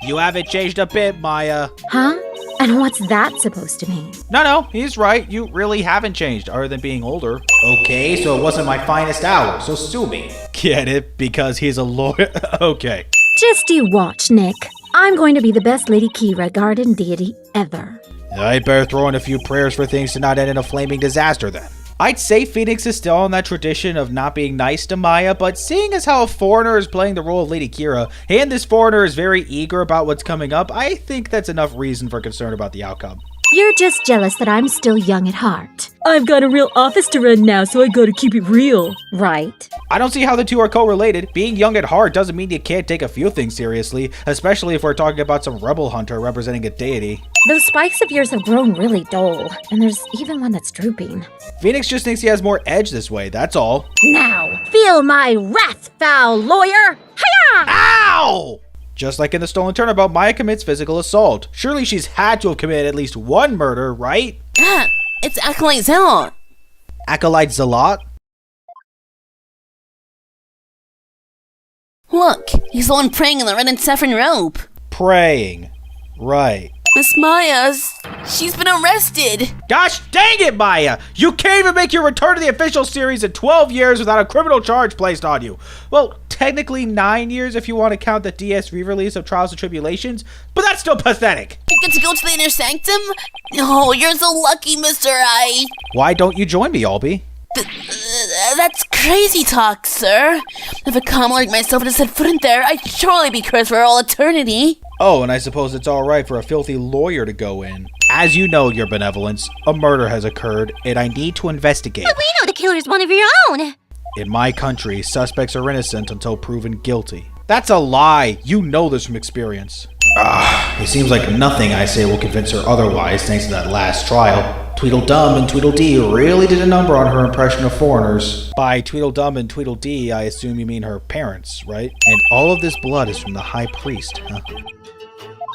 You haven't changed a bit, Maya. Huh? And what's that supposed to mean? No, he's right. You really haven't changed, other than being older. Okay, so it wasn't my finest hour, so sue me. Get it? Because he's a lawyer? Okay. Just you watch, Nick. I'm going to be the best Lady Kira garden deity ever. I better throw in a few prayers for things to not end in a flaming disaster then. I'd say Phoenix is still on that tradition of not being nice to Maya, but seeing as how a foreigner is playing the role of Lady Kira, and this foreigner is very eager about what's coming up, I think that's enough reason for concern about the outcome. You're just jealous that I'm still young at heart. I've got a real office to run now, so I gotta keep it real, right? I don't see how the two are correlated. Being young at heart doesn't mean you can't take a few things seriously, especially if we're talking about some rebel hunter representing a deity. Those spikes of yours have grown really dull, and there's even one that's drooping. Phoenix just thinks he has more edge this way, that's all. Now, feel my wrath, foul lawyer! Hiya! Ow! Just like in the stolen turnabout, Maya commits physical assault. Surely she's had to have committed at least one murder, right? Ah, it's Acolyte Zealot. Acolyte Zealot? Look, he's the one praying in the red and saffron robe. Praying. Right. Miss Maya's. She's been arrested. Gosh dang it, Maya! You can't even make your return to the official series in 12 years without a criminal charge placed on you. Well, technically 9 years if you want to count the DS re-release of Trials and Tribulations, but that's still pathetic. You get to go to the inner sanctum? Oh, you're so lucky, Mr. I. Why don't you join me, Albie? That's crazy talk, sir. If a common like myself had set foot in there, I'd surely be cursed for all eternity. Oh, and I suppose it's alright for a filthy lawyer to go in. As you know, Your Benevolence, a murder has occurred, and I need to investigate. But we know the killer's one of your own. In my country, suspects are innocent until proven guilty. That's a lie. You know this from experience. It seems like nothing I say will convince her otherwise thanks to that last trial. Tweedledum and Tweedledee really did a number on her impression of foreigners. By Tweedledum and Tweedledee, I assume you mean her parents, right? And all of this blood is from the High Priest, huh?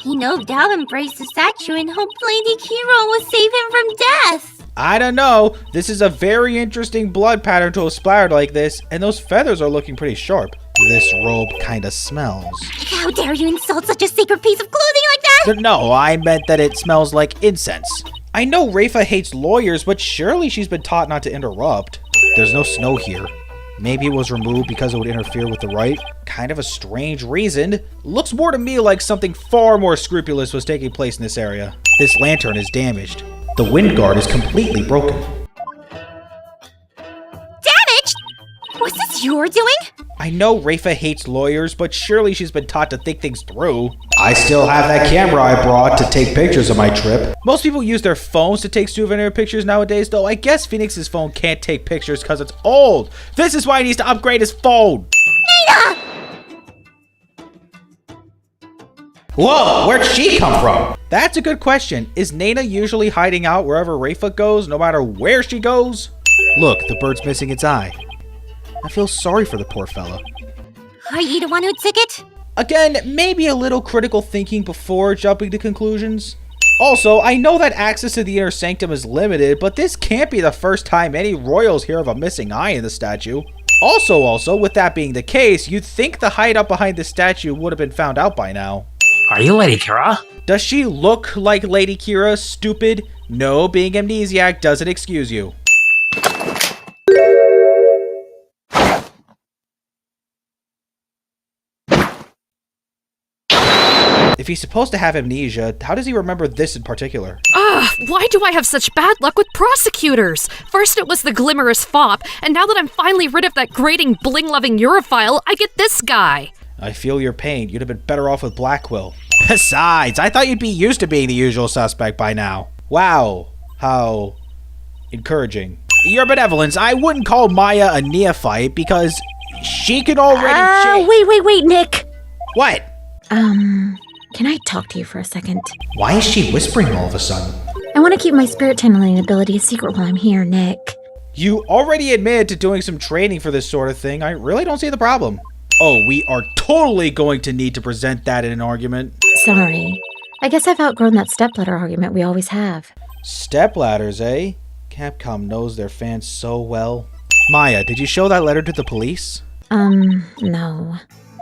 He no doubt embraced the statue and hoped Lady Kira would save him from death. I don't know. This is a very interesting blood pattern to have splattered like this, and those feathers are looking pretty sharp. This robe kinda smells. How dare you insult such a sacred piece of clothing like that? No, I meant that it smells like incense. I know Rafa hates lawyers, but surely she's been taught not to interrupt. There's no snow here. Maybe it was removed because it would interfere with the rite. Kind of a strange reason. Looks more to me like something far more scrupulous was taking place in this area. This lantern is damaged. The wind guard is completely broken. Damaged? Was this your doing? I know Rafa hates lawyers, but surely she's been taught to think things through. I still have that camera I brought to take pictures of my trip. Most people use their phones to take souvenir pictures nowadays, though I guess Phoenix's phone can't take pictures because it's old. This is why he needs to upgrade his phone. Nina! Whoa, where'd she come from? That's a good question. Is Nana usually hiding out wherever Rafa goes, no matter where she goes? Look, the bird's missing its eye. I feel sorry for the poor fella. Are you the one who took it? Again, maybe a little critical thinking before jumping to conclusions. Also, I know that access to the inner sanctum is limited, but this can't be the first time any royals hear of a missing eye in the statue. Also, with that being the case, you'd think the hideout behind the statue would have been found out by now. Are you Lady Kira? Does she look like Lady Kira, stupid? No, being amnesiac doesn't excuse you. If he's supposed to have amnesia, how does he remember this in particular? Why do I have such bad luck with prosecutors? First it was the glimmerous fop, and now that I'm finally rid of that grating bling-loving Europhile, I get this guy. I feel your pain. You'd have been better off with Blackwell. Besides, I thought you'd be used to being the usual suspect by now. Wow, how encouraging. Your benevolence, I wouldn't call Maya a neophyte because she could already Wait, Nick. What? Can I talk to you for a second? Why is she whispering all of a sudden? I want to keep my spirit channeling ability a secret while I'm here, Nick. You already admitted to doing some training for this sort of thing. I really don't see the problem. Oh, we are totally going to need to present that in an argument. Sorry. I guess I've outgrown that stepladder argument we always have. Stepladders, eh? Capcom knows their fans so well. Maya, did you show that letter to the police? No.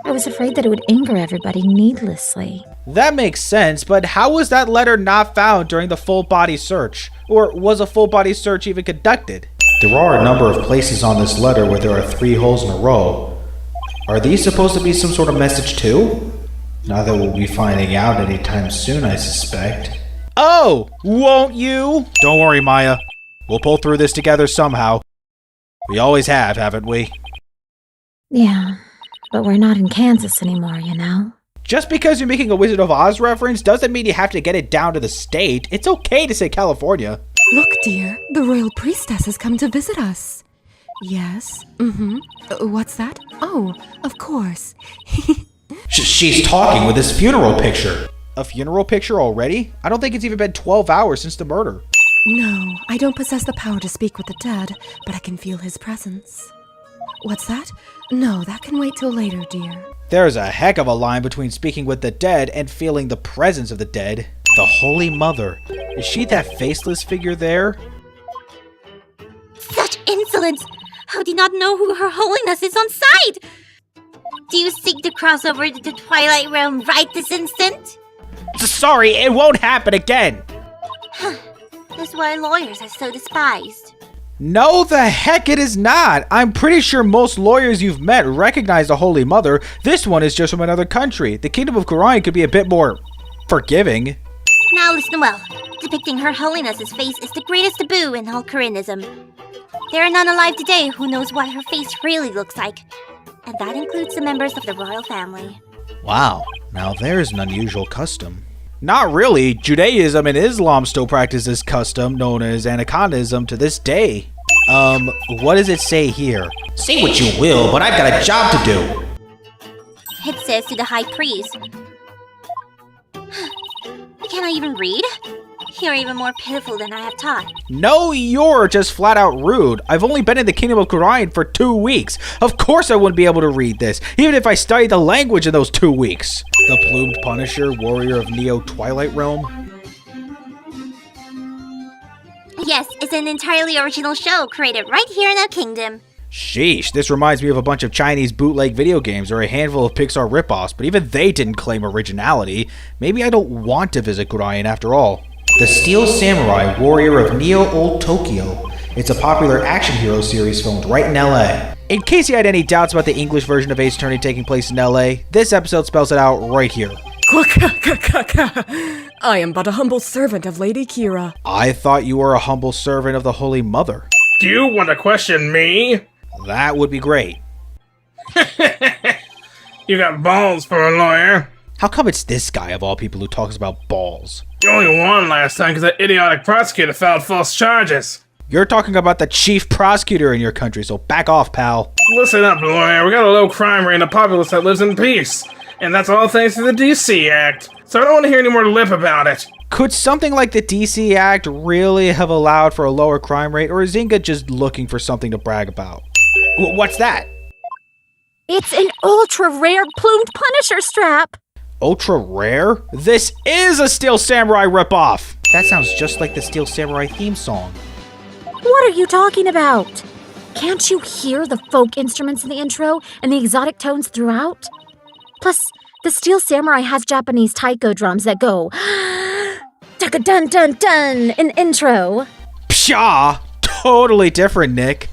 I was afraid that it would anger everybody needlessly. That makes sense, but how was that letter not found during the full body search? Or was a full body search even conducted? There are a number of places on this letter where there are 3 holes in a row. Are these supposed to be some sort of message too? Not that we'll be finding out anytime soon, I suspect. Oh, won't you? Don't worry, Maya. We'll pull through this together somehow. We always have, haven't we? Yeah, but we're not in Kansas anymore, you know? Just because you're making a Wizard of Oz reference doesn't mean you have to get it down to the state. It's okay to say California. Look, dear, the royal priestess has come to visit us. Yes, what's that? Oh, of course. She's talking with this funeral picture. A funeral picture already? I don't think it's even been 12 hours since the murder. No, I don't possess the power to speak with the dead, but I can feel his presence. What's that? No, that can wait till later, dear. There's a heck of a line between speaking with the dead and feeling the presence of the dead. The Holy Mother. Is she that faceless figure there? Such insolence! How do you not know who Her Holiness is on site? Do you seek to cross over to the Twilight Realm right this instant? Sorry, it won't happen again! That's why lawyers are so despised. No, the heck it is not! I'm pretty sure most lawyers you've met recognize the Holy Mother. This one is just from another country. The Kingdom of Khura'in could be a bit more forgiving. Now listen well. Depicting Her Holiness's face is the greatest taboo in all Koreanism. There are none alive today who knows what her face really looks like. And that includes the members of the royal family. Wow, now there's an unusual custom. Not really. Judaism and Islam still practice this custom, known as anacondaism, to this day. What does it say here? Say what you will, but I've got a job to do. It says to the high priest. Can I even read? You're even more pitiful than I have taught. No, you're just flat out rude. I've only been in the Kingdom of Khura'in for 2 weeks. Of course I wouldn't be able to read this, even if I studied the language in those 2 weeks. The Plumed Punisher, warrior of Neo-Twilight Realm? Yes, it's an entirely original show created right here in our kingdom. Sheesh, this reminds me of a bunch of Chinese bootleg video games or a handful of Pixar ripoffs, but even they didn't claim originality. Maybe I don't want to visit Khura'in after all. The Steel Samurai, warrior of Neo-Old Tokyo. It's a popular action hero series filmed right in LA. In case you had any doubts about the English version of Ace Attorney taking place in LA, this episode spells it out right here. I am but a humble servant of Lady Kira. I thought you were a humble servant of the Holy Mother. Do you want to question me? That would be great. You got balls for a lawyer. How come it's this guy of all people who talks about balls? You only won last time because that idiotic prosecutor filed false charges. You're talking about the chief prosecutor in your country, so back off, pal. Listen up, lawyer. We got a low crime rate and a populace that lives in peace. And that's all thanks to the DC Act. So I don't want to hear any more lip about it. Could something like the DC Act really have allowed for a lower crime rate, or is Zynga just looking for something to brag about? What's that? It's an ultra-rare plumed Punisher strap! Ultra rare? This is a Steel Samurai ripoff! That sounds just like the Steel Samurai theme song. What are you talking about? Can't you hear the folk instruments in the intro and the exotic tones throughout? Plus, the Steel Samurai has Japanese taiko drums that go dun-dun-dun in intro. Pshaw! Totally different, Nick.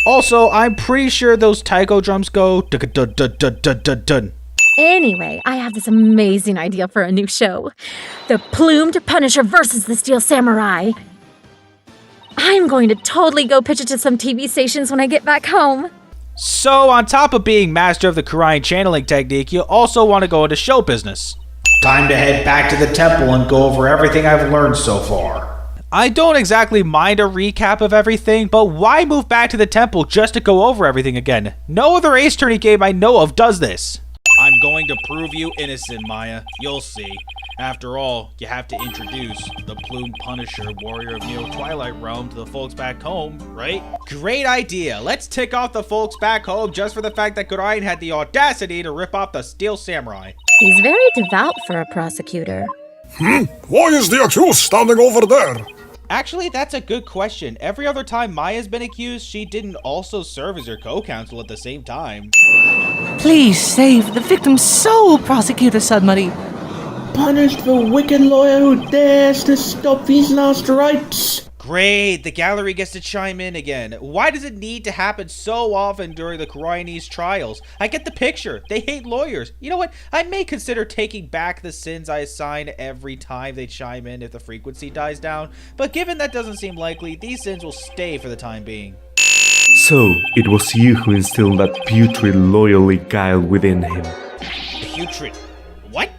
Also, I'm pretty sure those taiko drums go dun-dun-dun-dun-dun-dun. Anyway, I have this amazing idea for a new show. The Plumed Punisher versus the Steel Samurai. I'm going to totally go pitch it to some TV stations when I get back home. So, on top of being master of the Karayan channeling technique, you also want to go into show business. Time to head back to the temple and go over everything I've learned so far. I don't exactly mind a recap of everything, but why move back to the temple just to go over everything again? No other Ace Attorney game I know of does this. I'm going to prove you innocent, Maya. You'll see. After all, you have to introduce the Plumed Punisher, warrior of Neo-Twilight Realm, to the folks back home, right? Great idea. Let's tick off the folks back home just for the fact that Karayan had the audacity to rip off the Steel Samurai. He's very devout for a prosecutor. Why is the accused standing over there? Actually, that's a good question. Every other time Maya's been accused, she didn't also serve as her co-counsel at the same time. Please save the victim's soul, Prosecutor Sudmuddy. Punish the wicked lawyer who dares to stop these last rites. Great, the gallery gets to chime in again. Why does it need to happen so often during the Karayanese trials? I get the picture. They hate lawyers. You know what? I may consider taking back the sins I assign every time they chime in if the frequency dies down, but given that doesn't seem likely, these sins will stay for the time being. So, it was you who instilled that putrid loyalty guile within him. Putrid? What?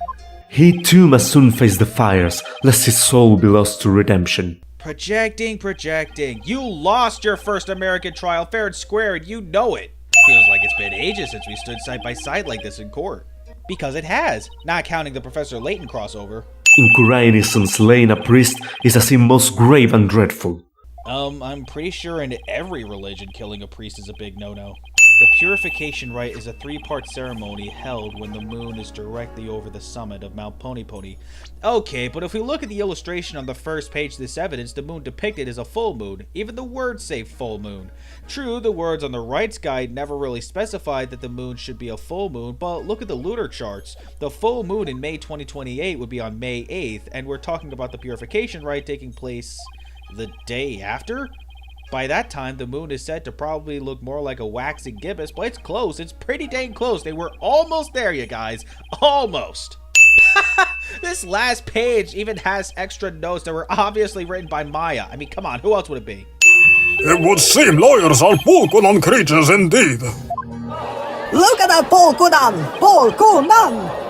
He too must soon face the fires, lest his soul be lost to redemption. Projecting. You lost your first American trial fair and square, and you know it. Feels like it's been ages since we stood side by side like this in court. Because it has, not counting the Professor Layton crossover. In Kurayanism, slaying a priest is a sin most grave and dreadful. I'm pretty sure in every religion killing a priest is a big no-no. The purification rite is a 3-part ceremony held when the moon is directly over the summit of Mount Poniponi. Okay, but if we look at the illustration on the first page of this evidence, the moon depicted is a full moon. Even the words say full moon. True, the words on the rites guide never really specified that the moon should be a full moon, but look at the lunar charts. The full moon in May 2028 would be on May 8th, and we're talking about the purification rite taking place the day after? By that time, the moon is said to probably look more like a waxing gibbous, but it's close. It's pretty dang close. They were almost there, you guys. Almost. This last page even has extra notes that were obviously written by Maya. I mean, come on, who else would it be? It would seem lawyers are Pulkunan creatures indeed. Look at that Pulkunan! Pulkunan!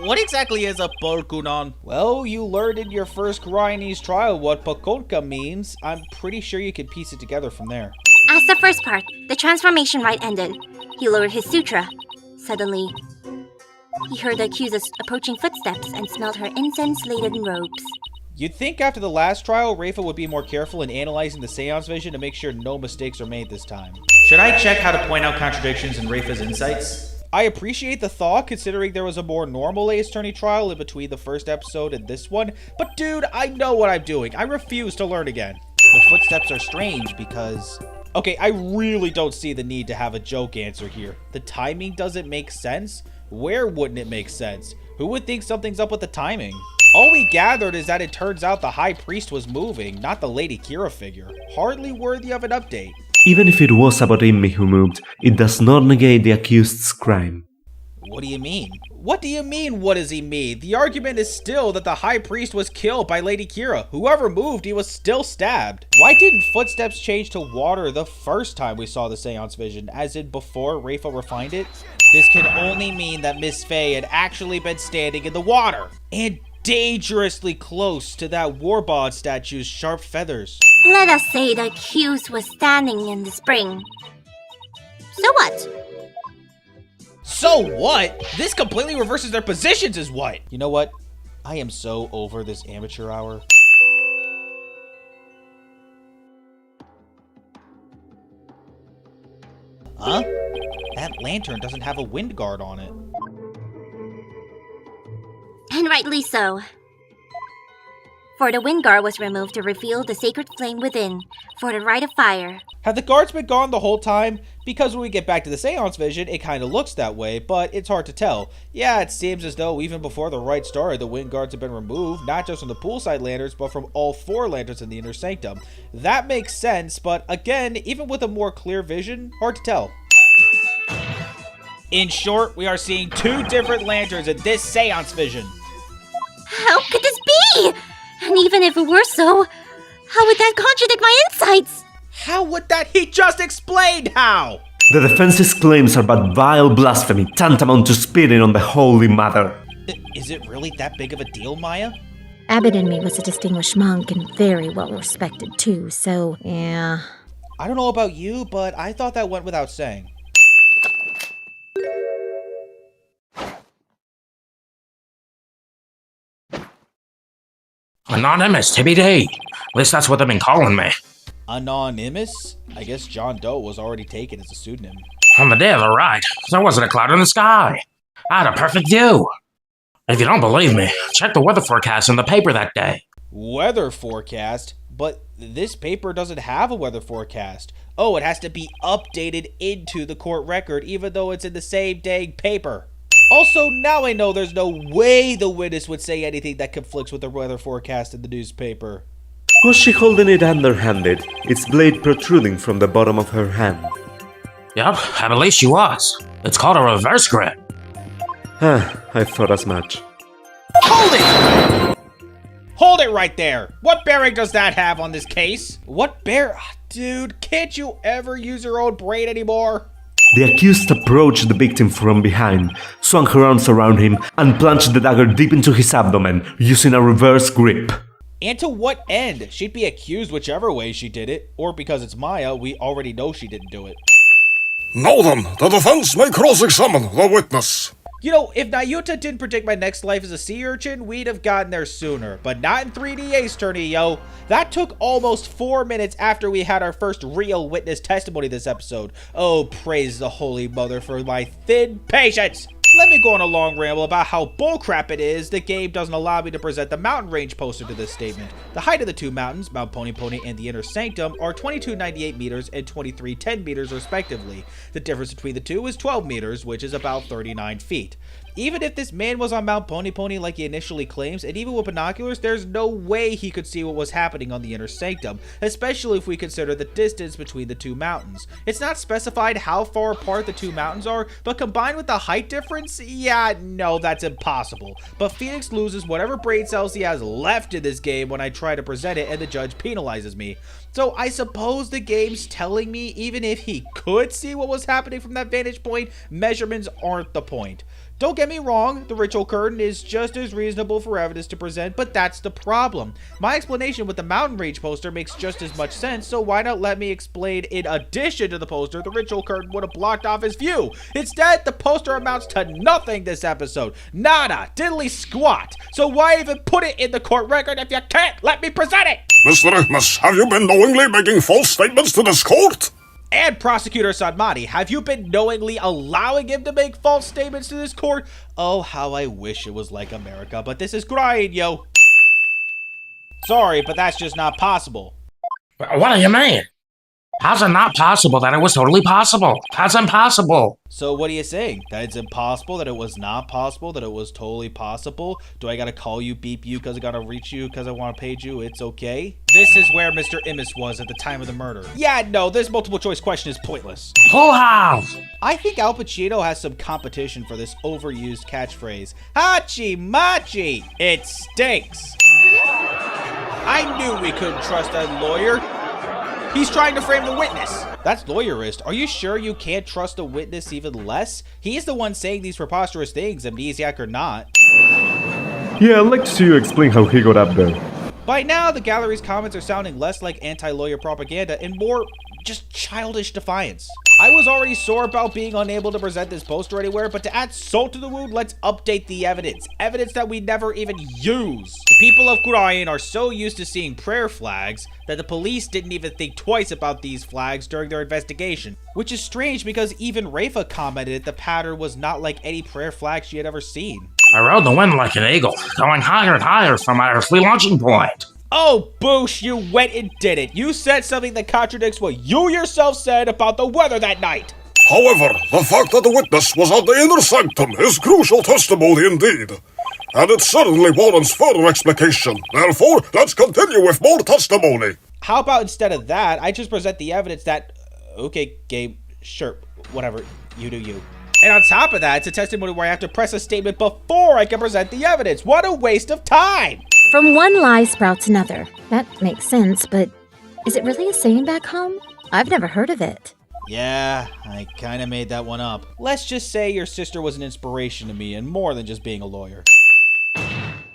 What exactly is a Pulkunan? Well, you learned in your first Karayanese trial what Pakonka means. I'm pretty sure you could piece it together from there. As the first part, the transformation rite ended. He lowered his sutra. Suddenly, he heard the accused's approaching footsteps and smelled her incense-laden robes. You'd think after the last trial, Rafa would be more careful in analyzing the seance vision to make sure no mistakes are made this time. Should I check how to point out contradictions in Rafa's insights? I appreciate the thought, considering there was a more normal Ace Attorney trial in between the first episode and this one, but dude, I know what I'm doing. I refuse to learn again. The footsteps are strange because... Okay, I really don't see the need to have a joke answer here. The timing doesn't make sense. Where wouldn't it make sense? Who would think something's up with the timing? All we gathered is that it turns out the High Priest was moving, not the Lady Kira figure. Hardly worthy of an update. Even if it was about Immi who moved, it does not negate the accused's crime. What do you mean? What do you mean, what does he mean? The argument is still that the High Priest was killed by Lady Kira. Whoever moved, he was still stabbed. Why didn't footsteps change to water the first time we saw the seance vision, as in before Rafa refined it? This can only mean that Miss Faye had actually been standing in the water. And dangerously close to that Warbod statue's sharp feathers. Let us say the accused was standing in the spring. So what? So what? This completely reverses their positions is what? You know what? I am so over this amateur hour. Huh? That lantern doesn't have a wind guard on it. And rightly so. For the wind guard was removed to reveal the sacred flame within, for the rite of fire. Have the guards been gone the whole time? Because when we get back to the seance vision, it kind of looks that way, but it's hard to tell. Yeah, it seems as though even before the rite started, the wind guards have been removed, not just from the poolside lanterns, but from all 4 lanterns in the inner sanctum. That makes sense, but again, even with a more clear vision, hard to tell. In short, we are seeing two different lanterns in this seance vision. How could this be? And even if it were so, how would that contradict my insights? How would that? He just explained how! The defense's claims are but vile blasphemy, tantamount to spitting on the Holy Mother. Is it really that big of a deal, Maya? Abbot in me was a distinguished monk and very well respected too, so yeah. I don't know about you, but I thought that went without saying. Anonymous, TBD. At least that's what they've been calling me. Anonymous? I guess John Doe was already taken as a pseudonym. On the day of the ride, there wasn't a cloud in the sky. I had a perfect view. If you don't believe me, check the weather forecast in the paper that day. Weather forecast? But this paper doesn't have a weather forecast. Oh, it has to be updated into the court record, even though it's in the same dang paper. Also, now I know there's no way the witness would say anything that conflicts with the weather forecast in the newspaper. Was she holding it underhanded, its blade protruding from the bottom of her hand? Yep, I believe she was. It's called a reverse grip. I thought as much. Hold it! Hold it right there! What bearing does that have on this case? What bear? Dude, can't you ever use your own brain anymore? The accused approached the victim from behind, swung her arms around him, and plunged the dagger deep into his abdomen, using a reverse grip. And to what end? She'd be accused whichever way she did it, or because it's Maya, we already know she didn't do it. Now then, the defense may cross-examine the witness. You know, if Nayuta didn't predict my next life as a sea urchin, we'd have gotten there sooner. But not in 3D Ace Attorney, yo. That took almost 4 minutes after we had our first real witness testimony this episode. Oh, praise the Holy Mother for my thin patience. Let me go on a long ramble about how bullcrap it is the game doesn't allow me to present the mountain range poster to this statement. The height of the two mountains, Mount Pony Pony and the Inner Sanctum, are 2298 meters and 2310 meters respectively. The difference between the two is 12 meters, which is about 39 feet. Even if this man was on Mount Pony Pony like he initially claims, and even with binoculars, there's no way he could see what was happening on the Inner Sanctum, especially if we consider the distance between the two mountains. It's not specified how far apart the two mountains are, but combined with the height difference, yeah, no, that's impossible. But Phoenix loses whatever brain cells he has left in this game when I try to present it and the judge penalizes me. So I suppose the game's telling me even if he could see what was happening from that vantage point, measurements aren't the point. Don't get me wrong, the ritual curtain is just as reasonable for evidence to present, but that's the problem. My explanation with the mountain range poster makes just as much sense, so why not let me explain in addition to the poster, the ritual curtain would have blocked off his view. Instead, the poster amounts to nothing this episode. Nada, diddly squat. So why even put it in the court record if you can't let me present it? Mr. Amos, have you been knowingly making false statements to this court? And Prosecutor Sadmati, have you been knowingly allowing him to make false statements to this court? Oh, how I wish it was like America, but this is grind, yo. Sorry, but that's just not possible. What do you mean? How's it not possible that it was totally possible? That's impossible. So what are you saying? That it's impossible? That it was not possible? That it was totally possible? Do I gotta call you, beep you, because I gotta reach you, because I want to page you? It's okay? This is where Mr. Immis was at the time of the murder. Yeah, no, this multiple choice question is pointless. Full house! I think Al Pacino has some competition for this overused catchphrase. Hachi machi! It stinks! I knew we couldn't trust that lawyer. He's trying to frame the witness. That's lawyerist. Are you sure you can't trust a witness even less? He's the one saying these preposterous things, amnesiac or not. Yeah, I'd like to see you explain how he got up there. By now, the gallery's comments are sounding less like anti-lawyer propaganda and more just childish defiance. I was already sore about being unable to present this poster anywhere, but to add salt to the wound, let's update the evidence. Evidence that we never even use. The people of Kurain are so used to seeing prayer flags that the police didn't even think twice about these flags during their investigation. Which is strange because even Rafa commented the pattern was not like any prayer flag she had ever seen. I rode the wind like an eagle, going higher and higher from my earthly launching point. Oh, Boosh, you went and did it. You said something that contradicts what you yourself said about the weather that night. However, the fact that the witness was at the Inner Sanctum is crucial testimony indeed. And it certainly warrants further explication. Therefore, let's continue with more testimony. How about instead of that, I just present the evidence that... Okay, Gabe, sure, whatever, you do you. And on top of that, it's a testimony where I have to press a statement before I can present the evidence. What a waste of time! From one lie sprouts another. That makes sense, but is it really a saying back home? I've never heard of it. Yeah, I kinda made that one up. Let's just say your sister was an inspiration to me and more than just being a lawyer.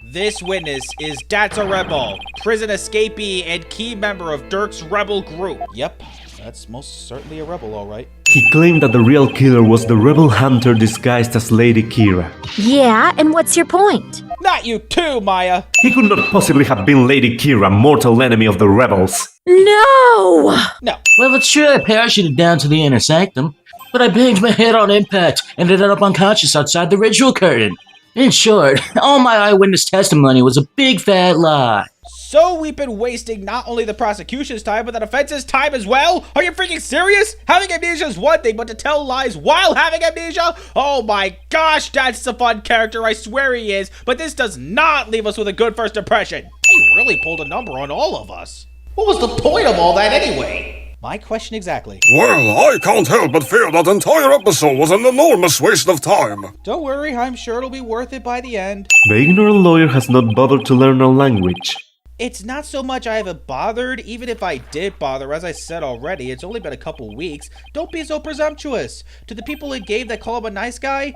This witness is That's a Rebel, prison escapee and key member of Dirk's rebel group. Yep, that's most certainly a rebel, alright. He claimed that the real killer was the rebel hunter disguised as Lady Kira. Yeah, and what's your point? Not you too, Maya! He could not possibly have been Lady Kira, mortal enemy of the rebels. No! No. Well, it's true I parachuted down to the inner sanctum, but I banged my head on impact and ended up unconscious outside the ritual curtain. In short, all my eyewitness testimony was a big fat lie. So we've been wasting not only the prosecution's time, but the defense's time as well? Are you freaking serious? Having amnesia is one thing, but to tell lies while having amnesia? Oh my gosh, that's a fun character, I swear he is, but this does not leave us with a good first impression. He really pulled a number on all of us. What was the point of all that anyway? My question exactly. Well, I can't help but feel that entire episode was an enormous waste of time. Don't worry, I'm sure it'll be worth it by the end. The ignorant lawyer has not bothered to learn our language. It's not so much I haven't bothered, even if I did bother, as I said already, it's only been a couple weeks. Don't be so presumptuous. To the people in game that call him a nice guy,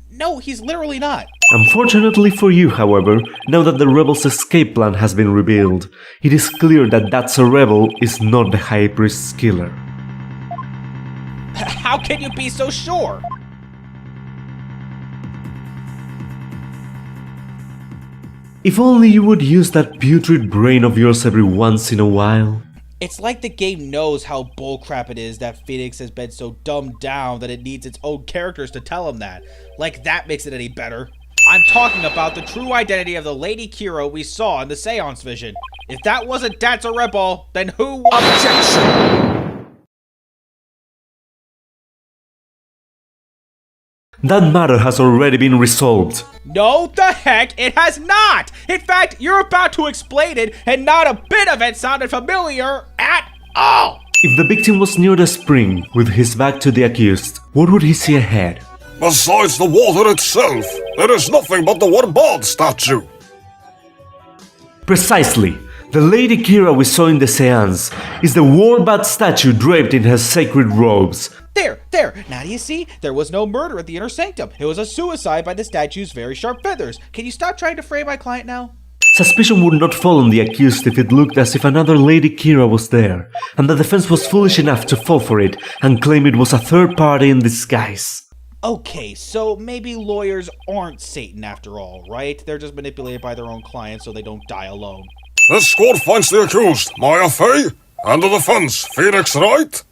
no, he's literally not. Unfortunately for you, however, now that the rebels' escape plan has been revealed, it is clear that That's a Rebel is not the High Priest's killer. How can you be so sure? If only you would use that putrid brain of yours every once in a while. It's like the game knows how bullcrap it is that Phoenix has been so dumbed down that it needs its own characters to tell him that. Like that makes it any better. I'm talking about the true identity of the Lady Kira we saw in the Seance vision. If that wasn't That's a Rebel, then who was— Objection! That matter has already been resolved. No, the heck it has not! In fact, you're about to explain it, and not a bit of it sounded familiar at all! If the victim was near the spring, with his back to the accused, what would he see ahead? Besides the water itself, there is nothing but the Warbad statue. Precisely. The Lady Kira we saw in the seance is the Warbad statue draped in her sacred robes. There! Now do you see? There was no murder at the inner sanctum. It was a suicide by the statue's very sharp feathers. Can you stop trying to frame my client now? Suspicion would not fall on the accused if it looked as if another Lady Kira was there, and the defense was foolish enough to fall for it and claim it was a third party in disguise. Okay, so maybe lawyers aren't Satan after all, right? They're just manipulated by their own clients so they don't die alone. This court finds the accused, Maya Fey, and the defense, Phoenix Wright,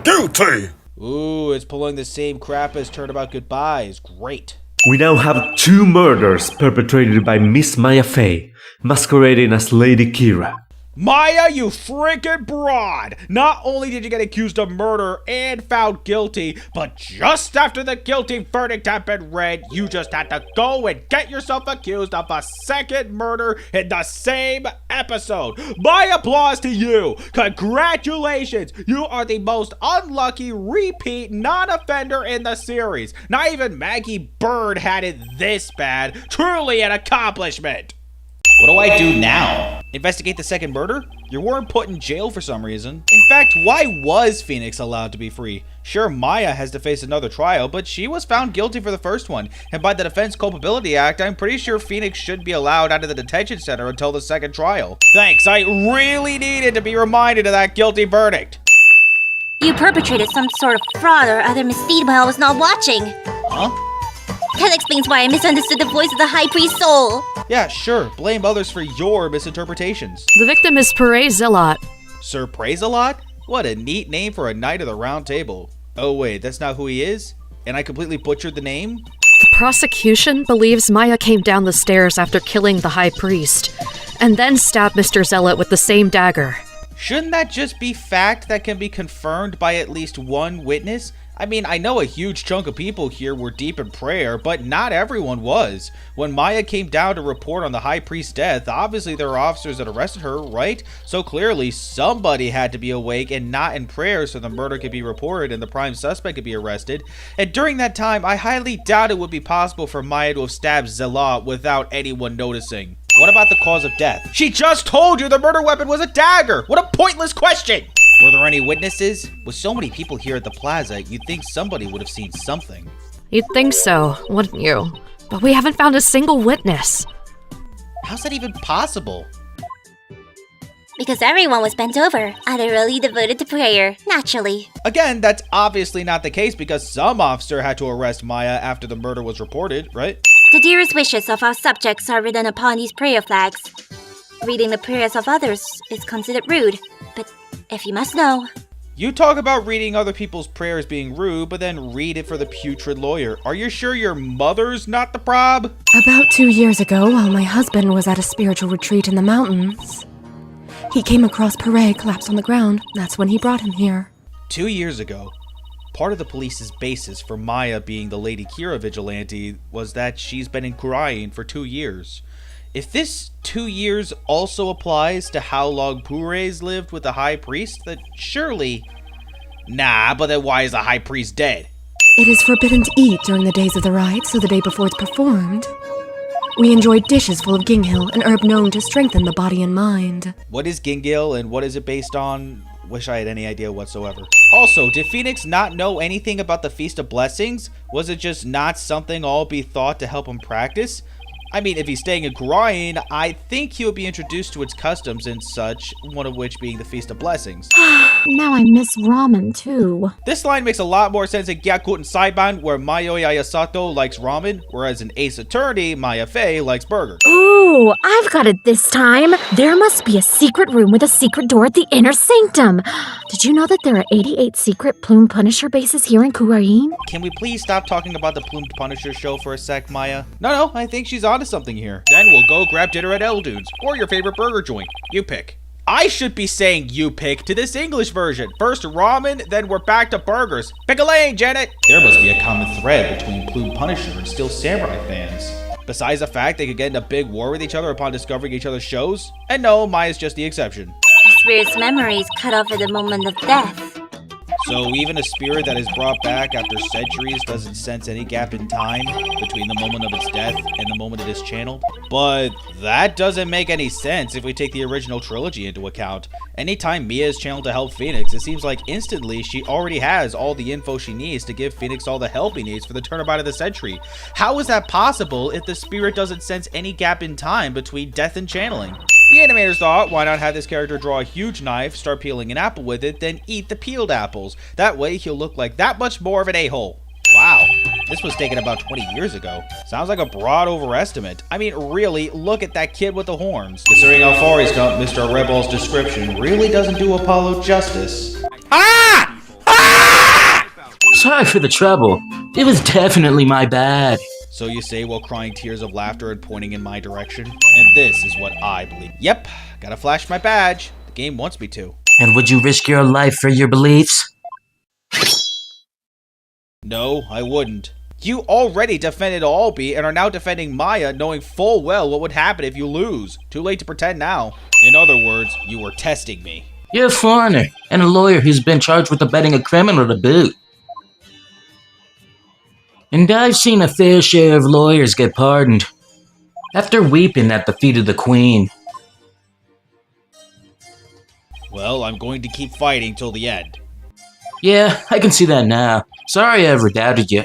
guilty! Ooh, it's pulling the same crap as Turnabout Goodbyes. Great. We now have 2 murders perpetrated by Miss Maya Fey, masquerading as Lady Kira. Maya, you freaking broad! Not only did you get accused of murder and found guilty, but just after the guilty verdict had been read, you just had to go and get yourself accused of a second murder in the same episode. My applause to you! Congratulations! You are the most unlucky repeat non-offender in the series. Not even Maggie Bird had it this bad. Truly an accomplishment! What do I do now? Investigate the second murder? You weren't put in jail for some reason. In fact, why was Phoenix allowed to be free? Sure, Maya has to face another trial, but she was found guilty for the first one. And by the Defense Culpability Act, I'm pretty sure Phoenix should be allowed out of the detention center until the second trial. Thanks, I really needed to be reminded of that guilty verdict. You perpetrated some sort of fraud or other misdeed while I was not watching. Huh? That explains why I misunderstood the voice of the High Priest's soul. Yeah, sure. Blame others for your misinterpretations. The victim is Pere Zealot. Sir Praise-a-Lot? What a neat name for a Knight of the Round Table. Oh wait, that's not who he is? And I completely butchered the name? The prosecution believes Maya came down the stairs after killing the High Priest, and then stabbed Mr. Zealot with the same dagger. Shouldn't that just be fact that can be confirmed by at least one witness? I mean, I know a huge chunk of people here were deep in prayer, but not everyone was. When Maya came down to report on the High Priest's death, obviously there were officers that arrested her, right? So clearly somebody had to be awake and not in prayer so the murder could be reported and the prime suspect could be arrested. And during that time, I highly doubt it would be possible for Maya to have stabbed Zela without anyone noticing. What about the cause of death? She just told you the murder weapon was a dagger! What a pointless question! Were there any witnesses? With so many people here at the plaza, you'd think somebody would have seen something. You'd think so, wouldn't you? But we haven't found a single witness. How's that even possible? Because everyone was bent over, utterly devoted to prayer, naturally. Again, that's obviously not the case because some officer had to arrest Maya after the murder was reported, right? The dearest wishes of our subjects are written upon these prayer flags. Reading the prayers of others is considered rude, but if you must know... You talk about reading other people's prayers being rude, but then read it for the putrid lawyer. Are you sure your mother's not the prob? About 2 years ago, while my husband was at a spiritual retreat in the mountains, he came across Pere collapsed on the ground. That's when he brought him here. 2 years ago, part of the police's basis for Maya being the Lady Kira vigilante was that she's been in crying for 2 years. If this 2 years also applies to how long Pure's lived with the High Priest, then surely... Nah, but then why is the High Priest dead? It is forbidden to eat during the days of the rite, so the day before it's performed. We enjoy dishes full of ginghil, an herb known to strengthen the body and mind. What is ginghil and what is it based on? Wish I had any idea whatsoever. Also, did Phoenix not know anything about the Feast of Blessings? Was it just not something all be thought to help him practice? I mean, if he's staying in Groin, I think he would be introduced to its customs and such, one of which being the Feast of Blessings. Now I miss ramen, too. This line makes a lot more sense in Gyakuten Saiban, where Mayo Yasato likes ramen, whereas in Ace Attorney, Maya Fei likes burger. Ooh, I've got it this time. There must be a secret room with a secret door at the inner sanctum. Did you know that there are 88 secret Plume Punisher bases here in Kurain? Can we please stop talking about the Plumed Punisher show for a sec, Maya? No, I think she's on something here. Then we'll go grab dinner at Eldune's, or your favorite burger joint. You pick. I should be saying you pick to this English version. First ramen, then we're back to burgers. Pick a lane, Janet! There must be a common thread between Plume Punisher and Steel Samurai fans. Besides the fact they could get in a big war with each other upon discovering each other's shows. And no, Maya's just the exception. A spirit's memory is cut off at the moment of death. So even a spirit that is brought back after centuries doesn't sense any gap in time between the moment of its death and the moment it is channeled? But that doesn't make any sense if we take the original trilogy into account. Anytime Mia is channeled to help Phoenix, it seems like instantly she already has all the info she needs to give Phoenix all the help he needs for the turnabout of the century. How is that possible if the spirit doesn't sense any gap in time between death and channeling? The animators thought, why not have this character draw a huge knife, start peeling an apple with it, then eat the peeled apples. That way he'll look like that much more of an a-hole. Wow, this was taken about 20 years ago. Sounds like a broad overestimate. I mean, really, look at that kid with the horns. Considering how far he's come, Mr. Rebel's description really doesn't do Apollo justice. Sorry for the trouble. It was definitely my bad. So you say while crying tears of laughter and pointing in my direction? And this is what I believe. Yep, gotta flash my badge. The game wants me to. And would you risk your life for your beliefs? No, I wouldn't. You already defended Albie and are now defending Maya, knowing full well what would happen if you lose. Too late to pretend now. In other words, you were testing me. You're a foreigner, and a lawyer who's been charged with abetting a criminal to boot. And I've seen a fair share of lawyers get pardoned after weeping at the feet of the Queen. Well, I'm going to keep fighting till the end. Yeah, I can see that now. Sorry I ever doubted you.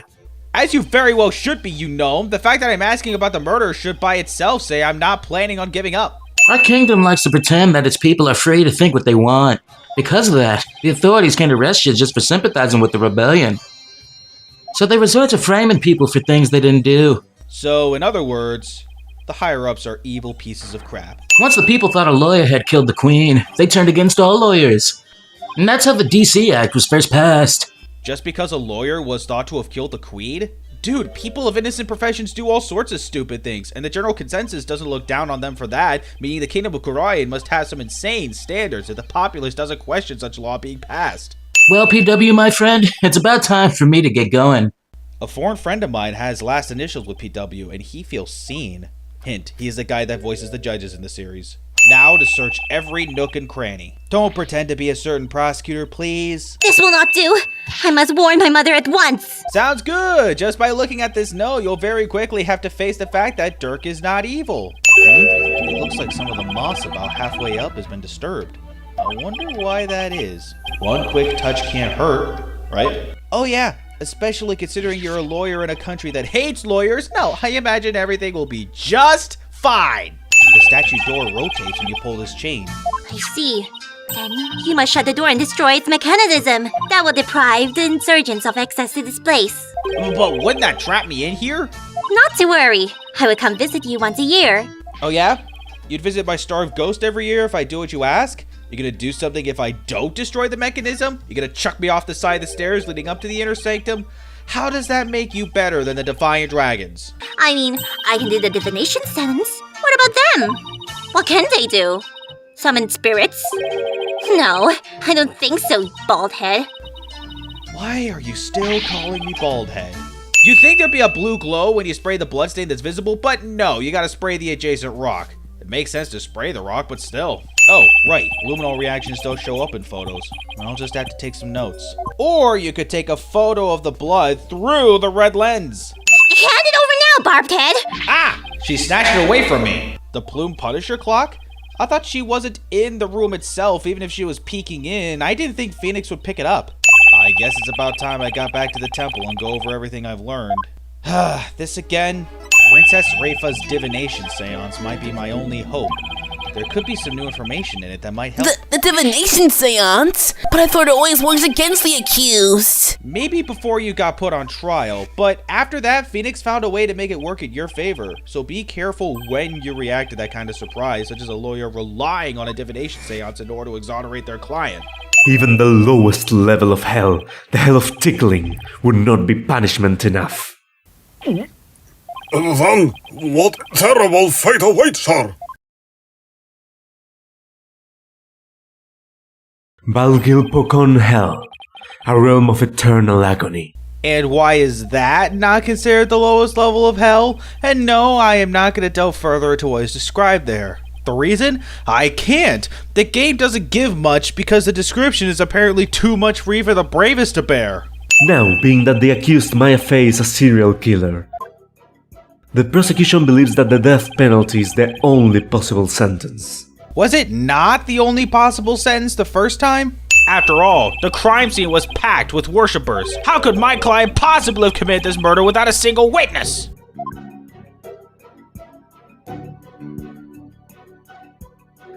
As you very well should be, you gnome. The fact that I'm asking about the murder should by itself say I'm not planning on giving up. Our kingdom likes to pretend that its people are free to think what they want. Because of that, the authorities can't arrest you just for sympathizing with the rebellion. So they resort to framing people for things they didn't do. So, in other words, the higher-ups are evil pieces of crap. Once the people thought a lawyer had killed the Queen, they turned against all lawyers. And that's how the DC Act was first passed. Just because a lawyer was thought to have killed the Queen? Dude, people of innocent professions do all sorts of stupid things, and the general consensus doesn't look down on them for that, meaning the Kingdom of Kurain must have some insane standards if the populace doesn't question such law being passed. Well, PW, my friend, it's about time for me to get going. A foreign friend of mine has last initials with PW, and he feels seen. Hint, he is the guy that voices the judges in the series. Now to search every nook and cranny. Don't pretend to be a certain prosecutor, please. This will not do. I must warn my mother at once. Sounds good. Just by looking at this note, you'll very quickly have to face the fact that Dirk is not evil. It looks like some of the moss about halfway up has been disturbed. I wonder why that is. One quick touch can't hurt, right? Oh yeah, especially considering you're a lawyer in a country that hates lawyers. No, I imagine everything will be just fine. The statue door rotates when you pull this chain. I see. Then you must shut the door and destroy its mechanism. That will deprive the insurgents of access to this place. But wouldn't that trap me in here? Not to worry. I would come visit you once a year. Oh yeah? You'd visit my starved ghost every year if I do what you ask? You're gonna do something if I don't destroy the mechanism? You're gonna chuck me off the side of the stairs leading up to the inner sanctum? How does that make you better than the Defiant Dragons? I mean, I can do the divination sentence. What about them? What can they do? Summon spirits? No, I don't think so, baldhead. Why are you still calling me baldhead? You think there'd be a blue glow when you spray the bloodstain that's visible, but no, you gotta spray the adjacent rock. It makes sense to spray the rock, but still. Oh, right, luminol reactions don't show up in photos. I'll just have to take some notes. Or you could take a photo of the blood through the red lens. Hand it over now, barbed head! Ah! She snatched it away from me. The Plume Punisher clock? I thought she wasn't in the room itself, even if she was peeking in. I didn't think Phoenix would pick it up. I guess it's about time I got back to the temple and go over everything I've learned. This again? Princess Rafa's divination seance might be my only hope. There could be some new information in it that might help. The divination seance? But I thought it always works against the accused. Maybe before you got put on trial, but after that, Phoenix found a way to make it work in your favor. So be careful when you react to that kind of surprise, such as a lawyer relying on a divination seance in order to exonerate their client. Even the lowest level of hell, the hell of tickling, would not be punishment enough. Then, what terrible fate awaits her? Balgil Pokon Hell, a realm of eternal agony. And why is that not considered the lowest level of hell? And no, I am not going to delve further into what is described there. The reason? I can't. The game doesn't give much because the description is apparently too much for even the bravest to bear. Now, being that the accused Maya Fey is a serial killer, the prosecution believes that the death penalty is the only possible sentence. Was it not the only possible sentence the first time? After all, the crime scene was packed with worshippers. How could my client possibly have committed this murder without a single witness?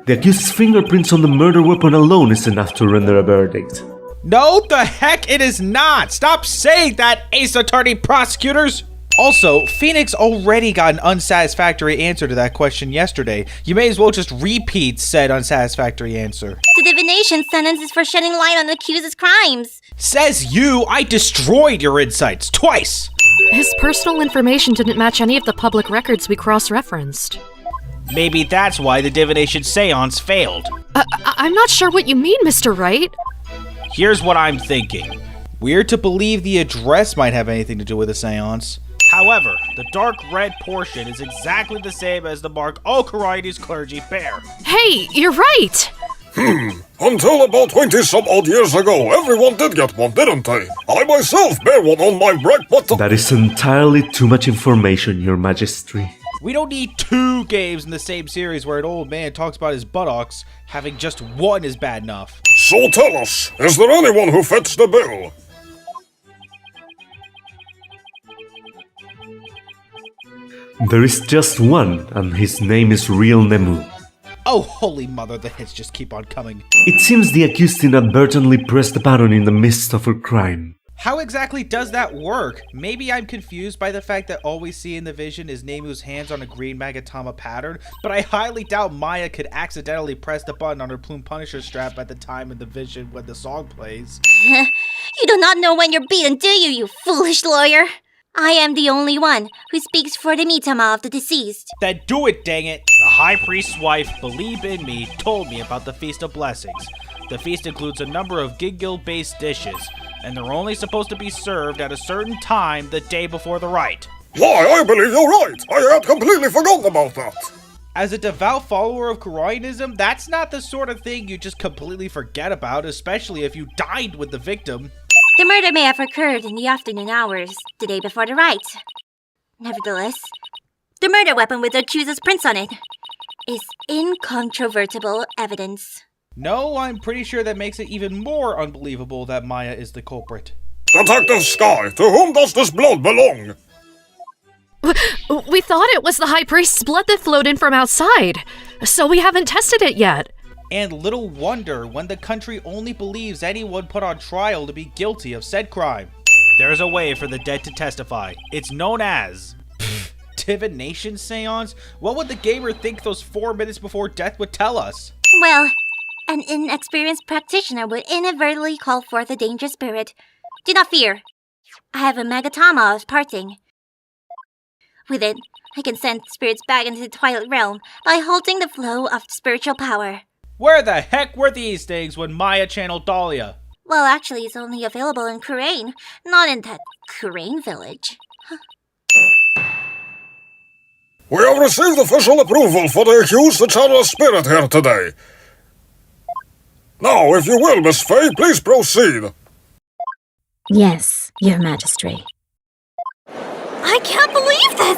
The accused's fingerprints on the murder weapon alone is enough to render a verdict. No, the heck it is not! Stop saying that, Ace Attorney prosecutors! Also, Phoenix already got an unsatisfactory answer to that question yesterday. You may as well just repeat said unsatisfactory answer. The divination sentence is for shedding light on the accused's crimes. Says you! I destroyed your insights twice! His personal information didn't match any of the public records we cross-referenced. Maybe that's why the divination seance failed. I'm not sure what you mean, Mr. Wright. Here's what I'm thinking. Weird to believe the address might have anything to do with the seance. However, the dark red portion is exactly the same as the mark Alcarides clergy bear. Hey, you're right! Until about 20-some-odd years ago, everyone did get one, didn't they? I myself bear one on my right button. That is entirely too much information, Your Majesty. We don't need two games in the same series where an old man talks about his buttocks. Having just one is bad enough. So tell us, is there anyone who fits the bill? There is just one, and his name is Real Nemu. Oh, holy mother, the hits just keep on coming. It seems the accused inadvertently pressed the button in the midst of her crime. How exactly does that work? Maybe I'm confused by the fact that all we see in the vision is Nemu's hands on a green Magatama pattern, but I highly doubt Maya could accidentally press the button on her Plume Punisher strap at the time in the vision when the song plays. You do not know when you're beaten, do you, you foolish lawyer? I am the only one who speaks for the Mitama of the deceased. Then do it, dang it! The High Priest's wife, Believe in Me, told me about the Feast of Blessings. The feast includes a number of Giggle-based dishes, and they're only supposed to be served at a certain time the day before the rite. Why, I believe you're right! I had completely forgotten about that! As a devout follower of Koreanism, that's not the sort of thing you just completely forget about, especially if you died with the victim. The murder may have occurred in the afternoon hours, the day before the rite. Nevertheless, the murder weapon with the accuser's prints on it is incontrovertible evidence. No, I'm pretty sure that makes it even more unbelievable that Maya is the culprit. Detective Sky, to whom does this blood belong? We thought it was the High Priest's blood that flowed in from outside, so we haven't tested it yet. And little wonder when the country only believes anyone put on trial to be guilty of said crime. There's a way for the dead to testify. It's known as divination seance? What would the gamer think those 4 minutes before death would tell us? Well, an inexperienced practitioner would inadvertently call forth a dangerous spirit. Do not fear. I have a Megatama of parting. With it, I can send spirits back into the Twilight Realm by halting the flow of spiritual power. Where the heck were these things when Maya channeled Dahlia? Well, actually, it's only available in Kurain, not in that Kurain village. We have received official approval for the accused to channel a spirit here today. Now, if you will, Miss Faye, please proceed. Yes, Your Majesty. I can't believe this!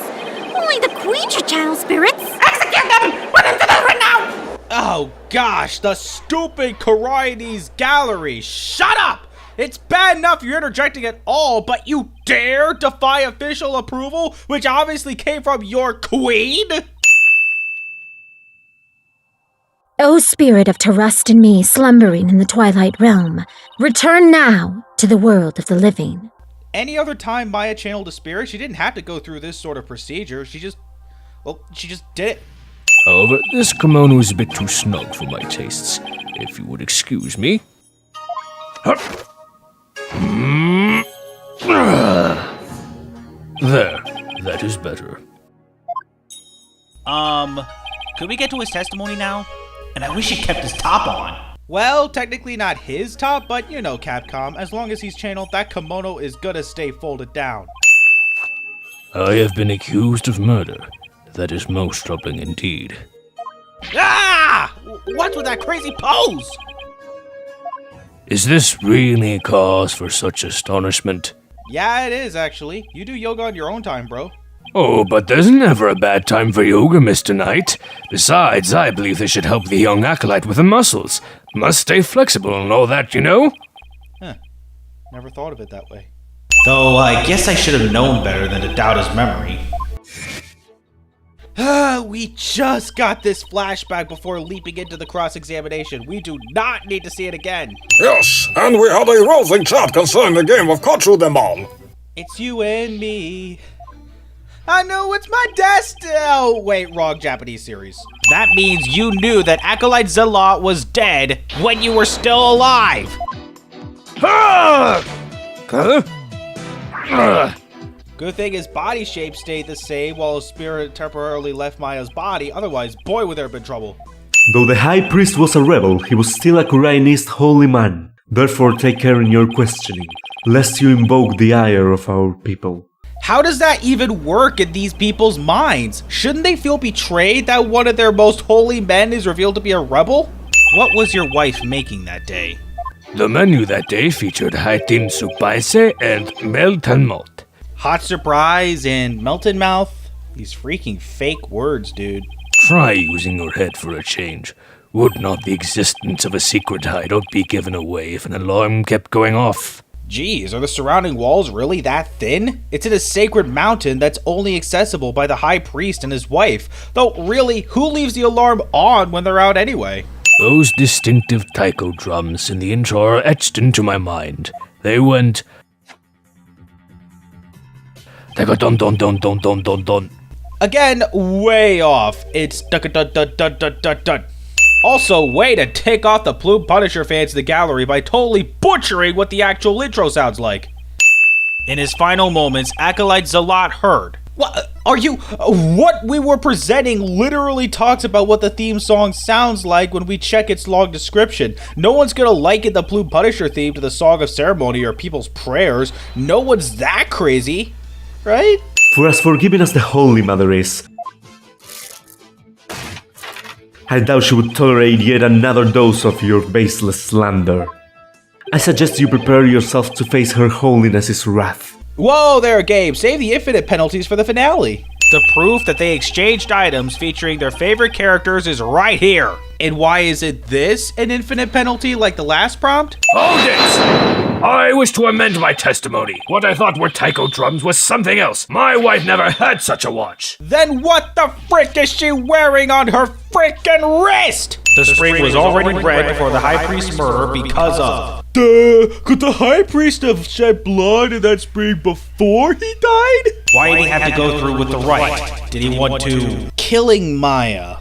Only the Queen should channel spirits! Execute them! Put them to death right now! Oh gosh, the stupid Koreanese gallery! Shut up! It's bad enough you're interjecting at all, but you dare defy official approval, which obviously came from your queen? O spirit of to rust in me, slumbering in the Twilight Realm, return now to the world of the living. Any other time Maya channeled a spirit, she didn't have to go through this sort of procedure. She just did it. However, this kimono is a bit too snug for my tastes, if you would excuse me. There, that is better. Could we get to his testimony now? And I wish he kept his top on. Well, technically not his top, but you know Capcom, as long as he's channeled, that kimono is gonna stay folded down. I have been accused of murder. That is most troubling indeed. Ah! What's with that crazy pose? Is this really cause for such astonishment? Yeah, it is actually. You do yoga on your own time, bro. Oh, but there's never a bad time for yoga, Mr. Knight. Besides, I believe they should help the young acolyte with the muscles. Must stay flexible and all that, you know? Huh. Never thought of it that way. Though I guess I should have known better than to doubt his memory. We just got this flashback before leaping into the cross-examination. We do not need to see it again. Yes, and we had a rousing chat concerning the game of Kachu them all. It's you and me. I know it's my destiny. Oh, wait, wrong Japanese series. That means you knew that Acolyte Zealot was dead when you were still alive. Good thing his body shape stayed the same while his spirit temporarily left Maya's body, otherwise, boy, would there have been trouble. Though the High Priest was a rebel, he was still a Koreanist holy man. Therefore, take care in your questioning, lest you invoke the ire of our people. How does that even work in these people's minds? Shouldn't they feel betrayed that one of their most holy men is revealed to be a rebel? What was your wife making that day? The menu that day featured haitin supaise and melton malt. Hot surprise and melted mouth? These freaking fake words, dude. Try using your head for a change. Would not the existence of a secret hideout be given away if an alarm kept going off? Geez, are the surrounding walls really that thin? It's in a sacred mountain that's only accessible by the High Priest and his wife. Though really, who leaves the alarm on when they're out anyway? Those distinctive taiko drums in the intro are etched into my mind. They went... Dun dun dun dun dun dun dun. Again, way off. It's dun dun dun dun dun dun dun. Also, way to take off the Plume Punisher fans in the gallery by totally butchering what the actual intro sounds like. In his final moments, Acolyte Zealot heard. What are you? What we were presenting literally talks about what the theme song sounds like when we check its long description. No one's gonna liken the Blue Punisher theme to the Song of Ceremony or People's Prayers. No one's that crazy, right? For as forgiving as the Holy Mother is, I doubt she would tolerate yet another dose of your baseless slander. I suggest you prepare yourself to face Her Holiness's wrath. Whoa there, Gabe! Save the infinite penalties for the finale! The proof that they exchanged items featuring their favorite characters is right here! And why is it this an infinite penalty like the last prompt? Hold it! I wish to amend my testimony. What I thought were taiko drums was something else. My wife never had such a watch. Then what the frick is she wearing on her frickin' wrist? The spring was already red before the High Priest's murder because of... Duh! Could the High Priest have shed blood in that spring before he died? Why did he have to go through with the rite? Did he want to... Killing Maya.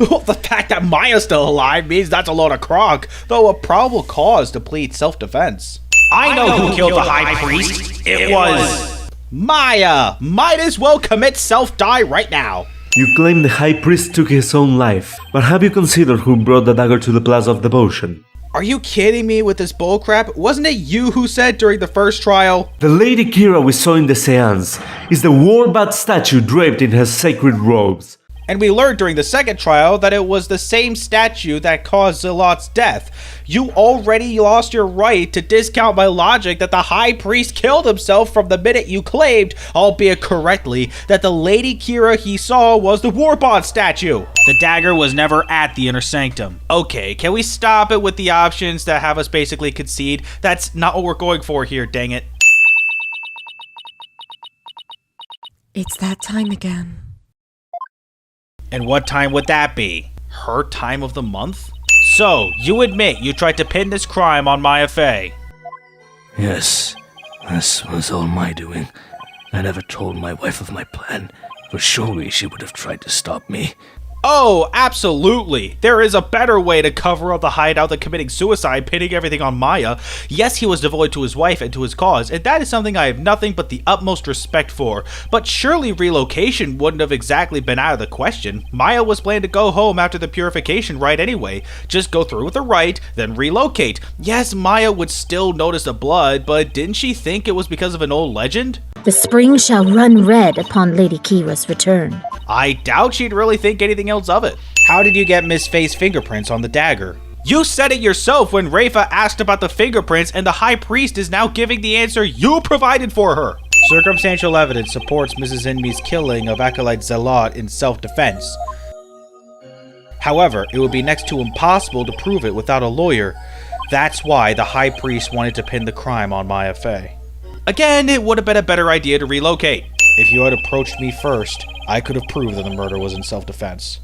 Well, the fact that Maya's still alive means that's a load of crock, though a probable cause to plead self-defense. I know who killed the High Priest. It was... Maya! Might as well commit self-die right now. You claim the High Priest took his own life, but have you considered who brought the dagger to the Plaza of Devotion? Are you kidding me with this bullcrap? Wasn't it you who said during the first trial? The Lady Kira we saw in the seance is the Warbat statue draped in her sacred robes. And we learned during the second trial that it was the same statue that caused Zealot's death. You already lost your right to discount my logic that the High Priest killed himself from the minute you claimed, albeit correctly, that the Lady Kira he saw was the Warbot statue. The dagger was never at the Inner Sanctum. Okay, can we stop it with the options that have us basically concede? That's not what we're going for here, dang it. It's that time again. And what time would that be? Her time of the month? So, you admit you tried to pin this crime on Maya Fey? Yes, this was all my doing. I never told my wife of my plan, for surely she would have tried to stop me. Oh, absolutely. There is a better way to cover up the hideout than committing suicide, pinning everything on Maya. Yes, he was devoted to his wife and to his cause, and that is something I have nothing but the utmost respect for. But surely relocation wouldn't have exactly been out of the question. Maya was planned to go home after the purification rite anyway. Just go through with the rite, then relocate. Yes, Maya would still notice the blood, but didn't she think it was because of an old legend? The spring shall run red upon Lady Kira's return. I doubt she'd really think anything else of it. How did you get Miss Faye's fingerprints on the dagger? You said it yourself when Rafa asked about the fingerprints, and the High Priest is now giving the answer you provided for her. Circumstantial evidence supports Mrs. Inme's killing of Acolyte Zealot in self-defense. However, it would be next to impossible to prove it without a lawyer. That's why the High Priest wanted to pin the crime on Maya Fey. Again, it would have been a better idea to relocate. If you had approached me first, I could have proved that the murder was in self-defense.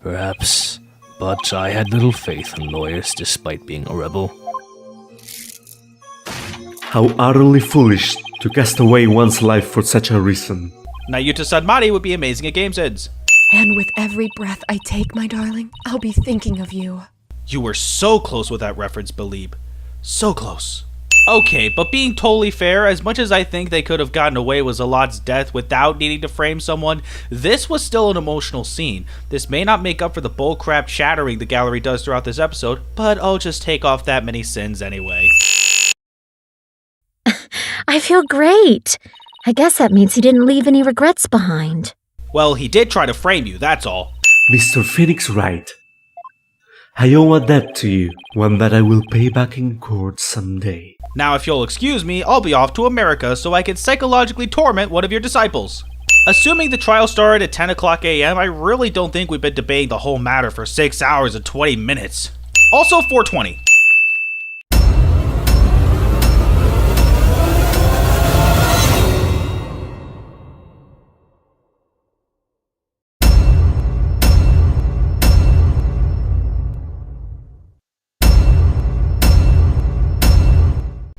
Perhaps, but I had little faith in lawyers despite being a rebel. How utterly foolish to cast away one's life for such a reason. Nayuta Sadmari would be amazing at CinemaSins. And with every breath I take, my darling, I'll be thinking of you. You were so close with that reference, Belieb. So close. Okay, but being totally fair, as much as I think they could have gotten away with Zealot's death without needing to frame someone, this was still an emotional scene. This may not make up for the bullcrap shattering the gallery does throughout this episode, but I'll just take off that many sins anyway. I feel great. I guess that means he didn't leave any regrets behind. Well, he did try to frame you, that's all. Mr. Phoenix Wright, I owe a debt to you, one that I will pay back in court someday. Now, if you'll excuse me, I'll be off to America so I can psychologically torment one of your disciples. Assuming the trial started at 10 o'clock a.m., I really don't think we've been debating the whole matter for 6 hours and 20 minutes. Also 420.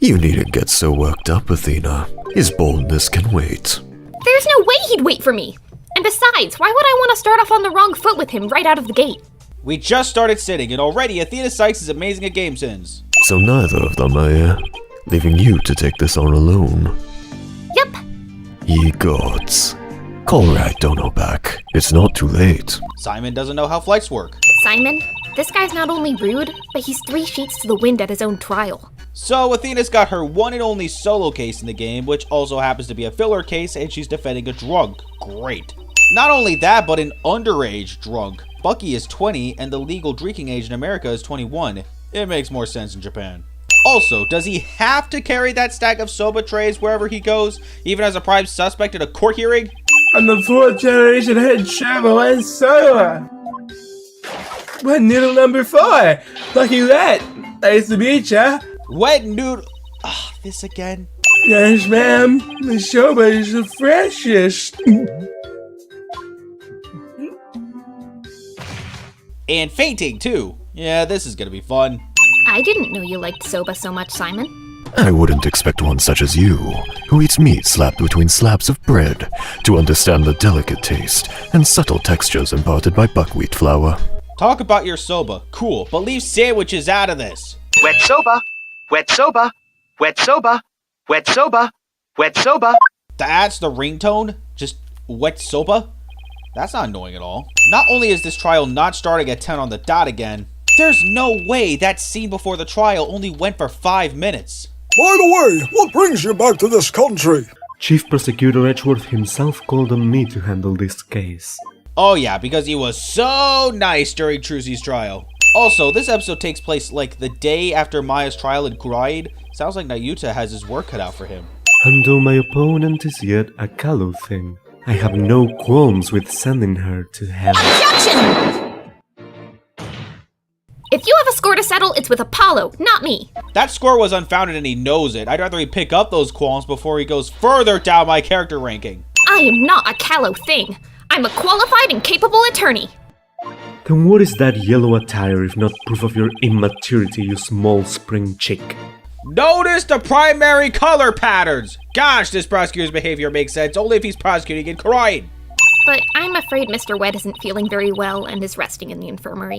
You needn't get so worked up, Athena. His boldness can wait. There's no way he'd wait for me. And besides, why would I want to start off on the wrong foot with him right out of the gate? We just started sitting, and already Athena Sykes is amazing at CinemaSins. So neither of them are here. leaving you to take this on alone. Yep. Ye gods. Call Rite Dono back. It's not too late. Simon doesn't know how flights work. Simon, this guy's not only rude, but he's 3 sheets to the wind at his own trial. So Athena's got her one and only solo case in the game, which also happens to be a filler case, and she's defending a drunk. Great. Not only that, but an underage drunk. Bucky is 20, and the legal drinking age in America is 21. It makes more sense in Japan. Also, does he have to carry that stack of soba trays wherever he goes, even as a prime suspect at a court hearing? I'm the 4th generation head travel and soda. Wet noodle number 4. Lucky that. Nice to meet ya. Wet noodle. This again? Yes, ma'am. The soba is the freshest. And fainting, too. Yeah, this is gonna be fun. I didn't know you liked soba so much, Simon. I wouldn't expect one such as you, who eats meat slapped between slabs of bread, to understand the delicate taste and subtle textures imparted by buckwheat flour. Talk about your soba. Cool, but leave sandwiches out of this. Wet soba, wet soba, wet soba, wet soba, wet soba. That's the ringtone? Just wet soba? That's not annoying at all. Not only is this trial not starting at 10 on the dot again, there's no way that scene before the trial only went for 5 minutes. By the way, what brings you back to this country? Chief Prosecutor Edgeworth himself called on me to handle this case. Oh yeah, because he was so nice during Trucy's trial. Also, this episode takes place like the day after Maya's trial in Kuraid. Sounds like Nayuta has his work cut out for him. And though my opponent is yet a callow thing, I have no qualms with sending her to hell. Objection! If you have a score to settle, it's with Apollo, not me. That score was unfounded and he knows it. I'd rather he pick up those qualms before he goes further down my character ranking. I am not a callow thing. I'm a qualified and capable attorney. Then what is that yellow attire if not proof of your immaturity, you small spring chick? Notice the primary color patterns! Gosh, this prosecutor's behavior makes sense only if he's prosecuting in Kuraid. But I'm afraid Mr. Wed isn't feeling very well and is resting in the infirmary.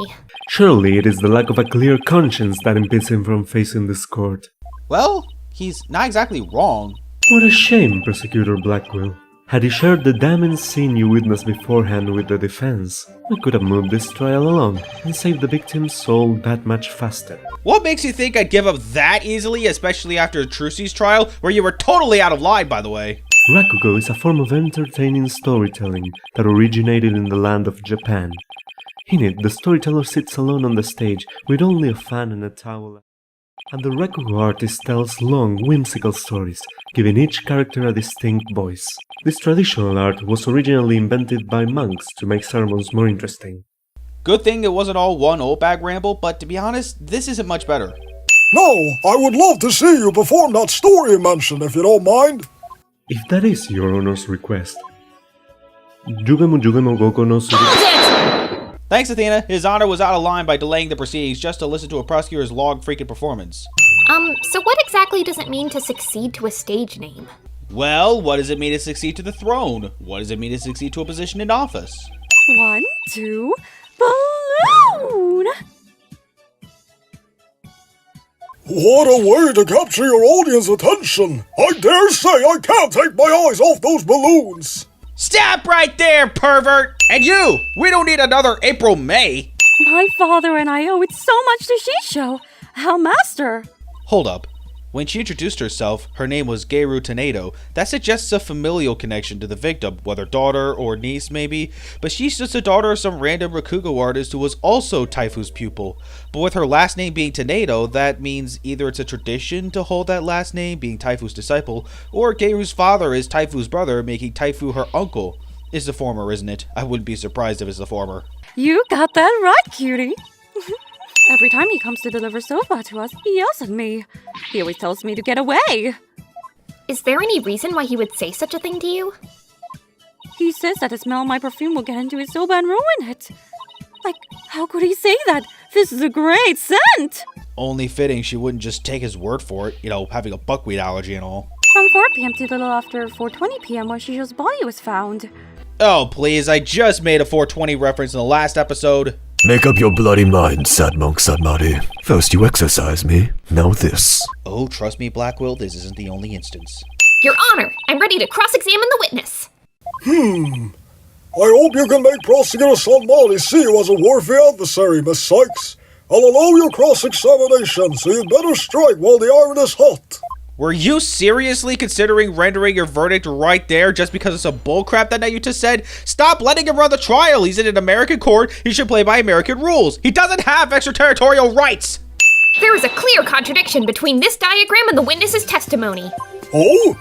Surely it is the lack of a clear conscience that impedes him from facing this court. Well, he's not exactly wrong. What a shame, Prosecutor Blackwell. Had he shared the damning scene you witnessed beforehand with the defense, we could have moved this trial along and saved the victim's soul that much faster. What makes you think I'd give up that easily, especially after Trucy's trial, where you were totally out of line, by the way? Rakugo is a form of entertaining storytelling that originated in the land of Japan. In it, the storyteller sits alone on the stage with only a fan and a towel. And the Rakugo artist tells long, whimsical stories, giving each character a distinct voice. This traditional art was originally invented by monks to make sermons more interesting. Good thing it wasn't all one old bag ramble, but to be honest, this isn't much better. No, I would love to see you perform that story you mentioned, if you don't mind. If that is your Honor's request. Yugemu Goko no Suru. Thanks, Athena. His Honor was out of line by delaying the proceedings just to listen to a prosecutor's log-freaking performance. So what exactly does it mean to succeed to a stage name? Well, what does it mean to succeed to the throne? What does it mean to succeed to a position in office? 1, 2, balloon! What a way to capture your audience attention! I dare say I can't take my eyes off those balloons! Stop right there, pervert! And you! We don't need another April May! My father and I owe it so much to Shisho, our master. Hold up. When she introduced herself, her name was Geiru Tornado. That suggests a familial connection to the victim, whether daughter or niece maybe, but she's just a daughter of some random Rakugo artist who was also Taifu's pupil. But with her last name being Tornado, that means either it's a tradition to hold that last name, being Taifu's disciple, or Geiru's father is Taifu's brother, making Taifu her uncle. It's the former, isn't it? I wouldn't be surprised if it's the former. You got that right, cutie. Every time he comes to deliver soba to us, he yells at me. He always tells me to get away. Is there any reason why he would say such a thing to you? He says that the smell of my perfume will get into his soba and ruin it. Like, how could he say that? This is a great scent! Only fitting she wouldn't just take his word for it, having a buckwheat allergy and all. From 4 p.m. to a little after 4:20 p.m. where Shisho's body was found. Oh, please, I just made a 420 reference in the last episode. Make up your bloody mind, sad monk Sadmari. First you exercise me, now this. Oh, trust me, Blackwell, this isn't the only instance. Your Honor, I'm ready to cross-examine the witness. I hope you can make Prosecutor Sadmari see you as a worthy adversary, Miss Sykes. I'll allow your cross-examination, so you'd better strike while the iron is hot. Were you seriously considering rendering your verdict right there just because of some bullcrap that Nayuta said? Stop letting him run the trial. He's in an American court. He should play by American rules. He doesn't have extraterritorial rights. There is a clear contradiction between this diagram and the witness's testimony. Oh?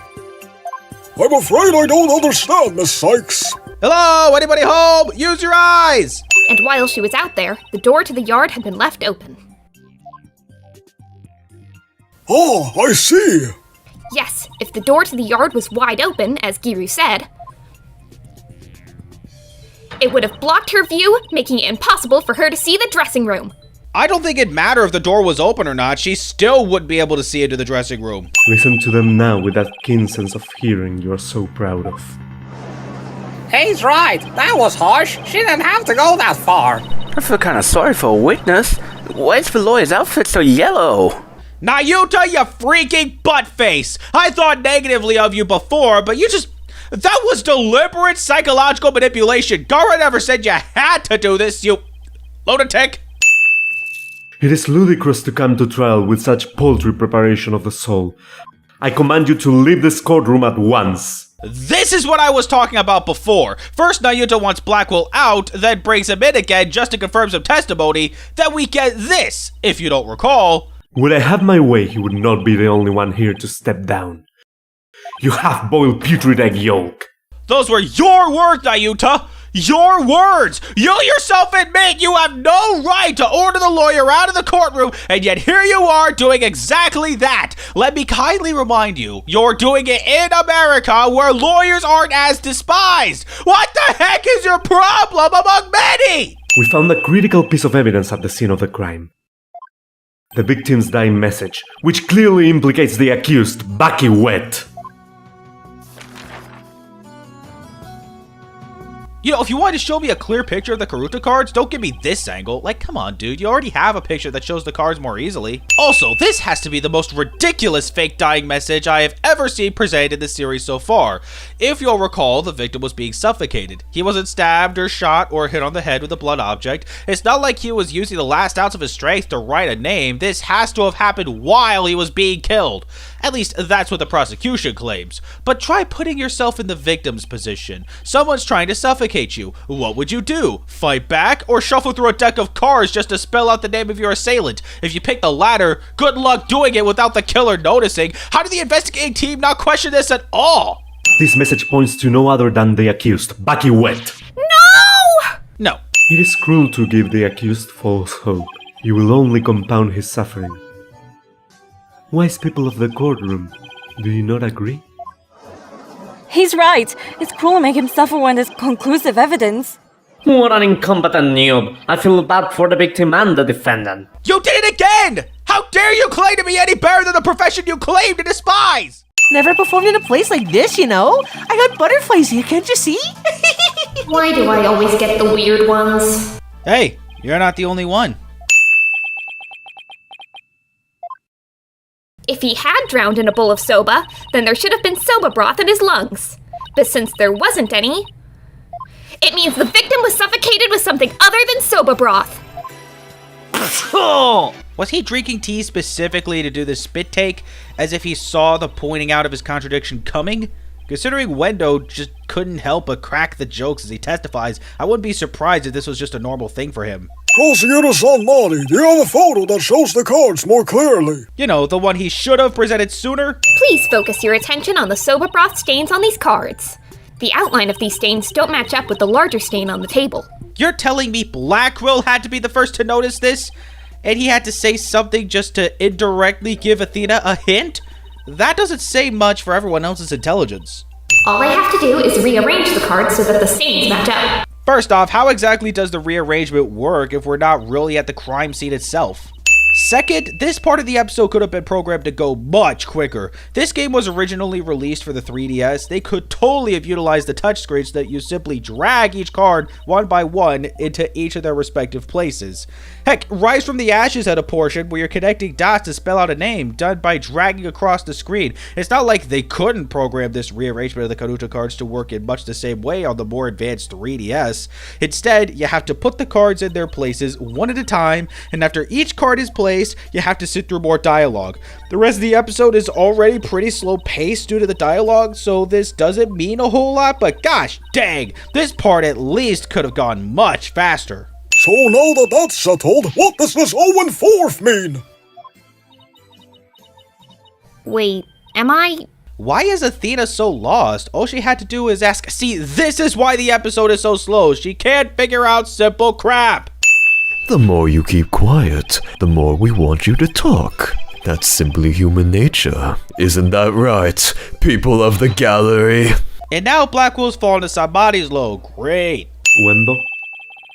I'm afraid I don't understand, Miss Sykes. Hello? Anybody home? Use your eyes! And while she was out there, the door to the yard had been left open. Oh, I see. Yes, if the door to the yard was wide open, as Giru said, it would have blocked her view, making it impossible for her to see the dressing room. I don't think it'd matter if the door was open or not. She still wouldn't be able to see into the dressing room. Listen to them now with that keen sense of hearing you are so proud of. He's right. That was harsh. She didn't have to go that far. I feel kind of sorry for a witness. Why's the lawyer's outfit so yellow? Nayuta, you freaking buttface! I thought negatively of you before, but you just... That was deliberate psychological manipulation. Gara never said you had to do this, you... lunatic. It is ludicrous to come to trial with such paltry preparation of the soul. I command you to leave this courtroom at once. This is what I was talking about before. First, Nayuta wants Blackwell out, then brings him in again just to confirm some testimony. Then we get this, if you don't recall. Would I have my way, he would not be the only one here to step down. You half-boiled putrid egg yolk. Those were your words, Nayuta! Your words! You yourself admit you have no right to order the lawyer out of the courtroom, and yet here you are doing exactly that. Let me kindly remind you, you're doing it in America where lawyers aren't as despised. What the heck is your problem among many? We found a critical piece of evidence at the scene of the crime. The victim's dying message, which clearly implicates the accused, Baki Wet. You know, if you wanted to show me a clear picture of the Karuta cards, don't give me this angle. Like, come on, dude. You already have a picture that shows the cards more easily. Also, this has to be the most ridiculous fake dying message I have ever seen presented in this series so far. If you'll recall, the victim was being suffocated. He wasn't stabbed or shot or hit on the head with a blunt object. It's not like he was using the last ounce of his strength to write a name. This has to have happened while he was being killed. At least, that's what the prosecution claims. But try putting yourself in the victim's position. Someone's trying to suffocate you. What would you do? Fight back or shuffle through a deck of cards just to spell out the name of your assailant? If you pick the latter, good luck doing it without the killer noticing. How did the investigating team not question this at all? This message points to no other than the accused, Baki Wet. No! No. It is cruel to give the accused false hope. You will only compound his suffering. Wise people of the courtroom, do you not agree? He's right. It's cruel to make him suffer when there's conclusive evidence. What an incompetent noob. I feel bad for the victim and the defendant. You did it again! How dare you claim to be any better than the profession you claim to despise! Never performed in a place like this, you know? I got butterflies here, can't you see? Why do I always get the weird ones? Hey, you're not the only one. If he had drowned in a bowl of soba, then there should have been soba broth in his lungs. But since there wasn't any, it means the victim was suffocated with something other than soba broth. Was he drinking tea specifically to do the spit take, as if he saw the pointing out of his contradiction coming? Considering Wendo just couldn't help but crack the jokes as he testifies, I wouldn't be surprised if this was just a normal thing for him. Prosecutor Sanmari, do you have a photo that shows the cards more clearly? You know, the one he should have presented sooner? Please focus your attention on the soba broth stains on these cards. The outline of these stains don't match up with the larger stain on the table. You're telling me Blackwell had to be the first to notice this? And he had to say something just to indirectly give Athena a hint? That doesn't say much for everyone else's intelligence. All I have to do is rearrange the cards so that the stains match up. First off, how exactly does the rearrangement work if we're not really at the crime scene itself? Second, this part of the episode could have been programmed to go much quicker. This game was originally released for the 3DS. They could totally have utilized the touchscreen so that you simply drag each card one by one into each of their respective places. Heck, Rise from the Ashes had a portion where you're connecting dots to spell out a name, done by dragging across the screen. It's not like they couldn't program this rearrangement of the Karuta cards to work in much the same way on the more advanced 3DS. Instead, you have to put the cards in their places one at a time, and after each card is placed, you have to sit through more dialogue. The rest of the episode is already pretty slow paced due to the dialogue, so this doesn't mean a whole lot, but gosh dang, this part at least could have gone much faster. So now that that's settled, what does this 0-4 mean? Wait, am I? Why is Athena so lost? All she had to do is ask. See, this is why the episode is so slow. She can't figure out simple crap. The more you keep quiet, the more we want you to talk. That's simply human nature. Isn't that right, people of the gallery? And now Blackwell's fallen to somebody's low. Great. Wendell,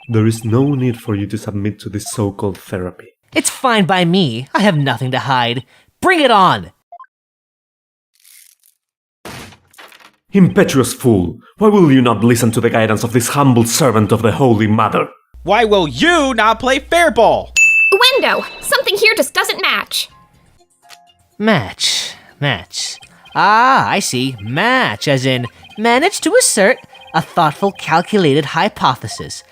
there is no need for you to submit to this so-called therapy. It's fine by me. I have nothing to hide. Bring it on! Impetuous fool! Why will you not listen to the guidance of this humble servant of the Holy Mother? Why will you not play fair ball? Window! Something here just doesn't match. Match. Ah, I see. Match, as in manage to assert a thoughtful, calculated hypothesis.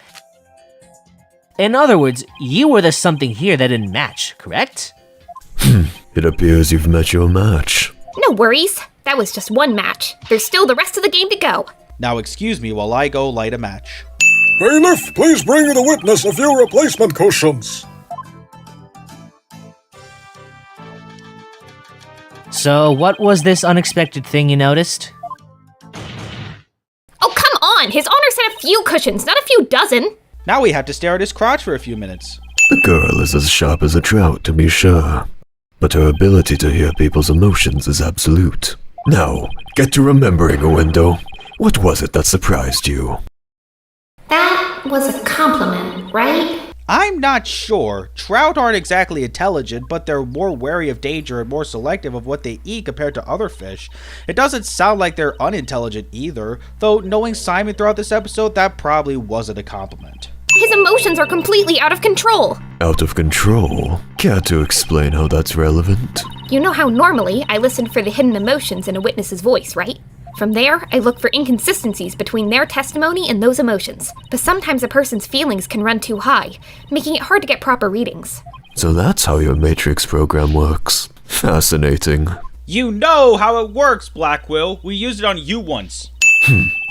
In other words, you were the something here that didn't match, correct? It appears you've met your match. No worries. That was just one match. There's still the rest of the game to go. Now excuse me while I go light a match. Bailiff, please bring the witness a few replacement cushions. So, what was this unexpected thing you noticed? Oh, come on! His honor said a few cushions, not a few dozen. Now we have to stare at his crotch for a few minutes. The girl is as sharp as a trout, to be sure. But her ability to hear people's emotions is absolute. Now, get to remembering, Owendo. What was it that surprised you? That was a compliment, right? I'm not sure. Trout aren't exactly intelligent, but they're more wary of danger and more selective of what they eat compared to other fish. It doesn't sound like they're unintelligent either, though knowing Simon throughout this episode, that probably wasn't a compliment. His emotions are completely out of control. Out of control? Care to explain how that's relevant? You know how normally I listen for the hidden emotions in a witness's voice, right? From there, I look for inconsistencies between their testimony and those emotions. But sometimes a person's feelings can run too high, making it hard to get proper readings. So that's how your Matrix program works. Fascinating. You know how it works, Blackwell. We used it on you once.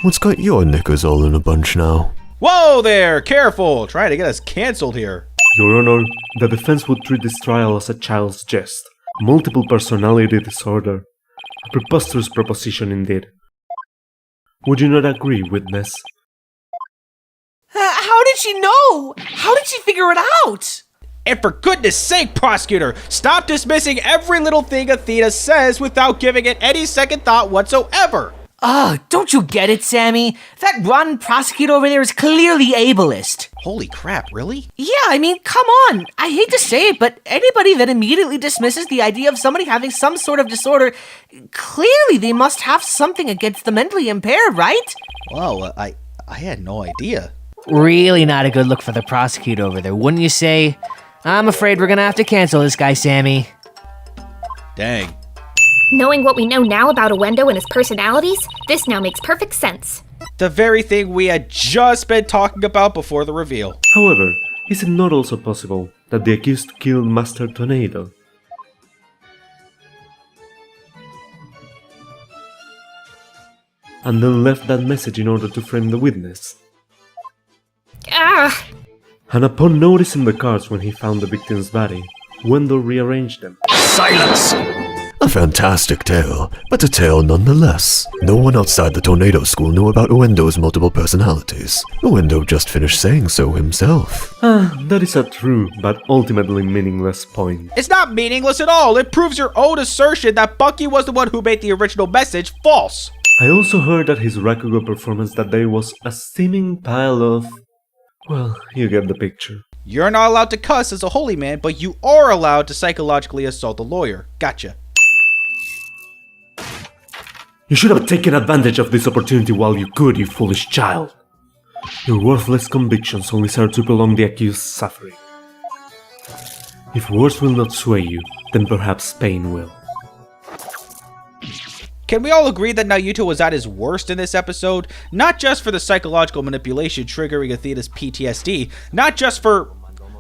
What's got your knickers all in a bunch now? Whoa there! Careful! Trying to get us cancelled here. Your Honor, the defense would treat this trial as a child's jest. Multiple personality disorder. A preposterous proposition indeed. Would you not agree, witness? How did she know? How did she figure it out? And for goodness sake, prosecutor, stop dismissing every little thing Athena says without giving it any second thought whatsoever. Ugh, don't you get it, Sammy? That rotten prosecutor over there is clearly ableist. Holy crap, really? Yeah, I mean, come on. I hate to say it, but anybody that immediately dismisses the idea of somebody having some sort of disorder, clearly they must have something against the mentally impaired, right? Well, I had no idea. Really not a good look for the prosecutor over there, wouldn't you say? I'm afraid we're gonna have to cancel this guy, Sammy. Dang. Knowing what we know now about Owendo and his personalities, this now makes perfect sense. The very thing we had just been talking about before the reveal. However, is it not also possible that the accused killed Master Tornado? And then left that message in order to frame the witness? Ah! And upon noticing the cards when he found the victim's body, Wendell rearranged them. Silence! A fantastic tale, but a tale nonetheless. No one outside the Tornado School knew about Owendo's multiple personalities. Owendo just finished saying so himself. That is a true, but ultimately meaningless point. It's not meaningless at all. It proves your own assertion that Bucky was the one who made the original message false. I also heard that his Rakugo performance that day was a steaming pile of... Well, you get the picture. You're not allowed to cuss as a holy man, but you are allowed to psychologically assault a lawyer. Gotcha. You should have taken advantage of this opportunity while you could, you foolish child. Your worthless convictions only serve to prolong the accused's suffering. If words will not sway you, then perhaps pain will. Can we all agree that Naruto was at his worst in this episode? Not just for the psychological manipulation triggering Athena's PTSD, not just for,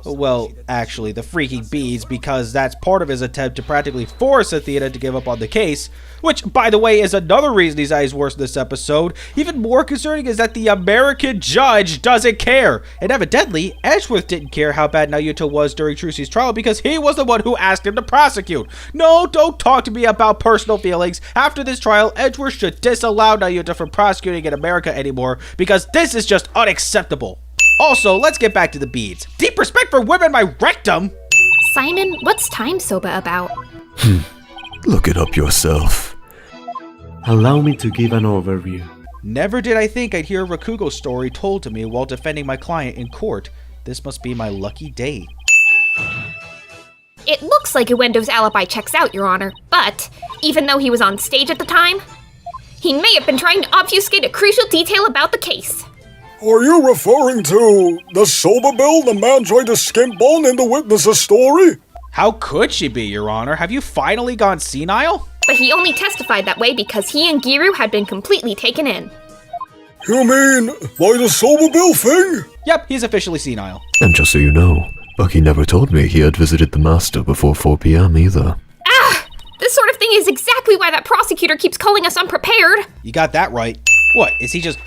well, actually, the freaking beads, because that's part of his attempt to practically force Athena to give up on the case, which, by the way, is another reason he's at his worst in this episode. Even more concerning is that the American judge doesn't care, and evidently, Edgeworth didn't care how bad Naruto was during Trucy's trial because he was the one who asked him to prosecute. No, don't talk to me about personal feelings. After this trial, Edgeworth should disallow Naruto from prosecuting in America anymore because this is just unacceptable. Also, let's get back to the beads. Deep respect for women, my rectum! Simon, what's Time Soba about? Look it up yourself. Allow me to give an overview. Never did I think I'd hear a Rakugo story told to me while defending my client in court. This must be my lucky day. It looks like Uendo's alibi checks out, Your Honor, but even though he was on stage at the time, he may have been trying to obfuscate a crucial detail about the case. Are you referring to the soba bill the man tried to skimp on in the witness's story? How could she be, Your Honor? Have you finally gone senile? But he only testified that way because he and Giru had been completely taken in. You mean by the soba bill thing? Yep, he's officially senile. And just so you know, Bucky never told me he had visited the master before 4 p.m. either. Ah! This sort of thing is exactly why that prosecutor keeps calling us unprepared. You got that right. What, is he just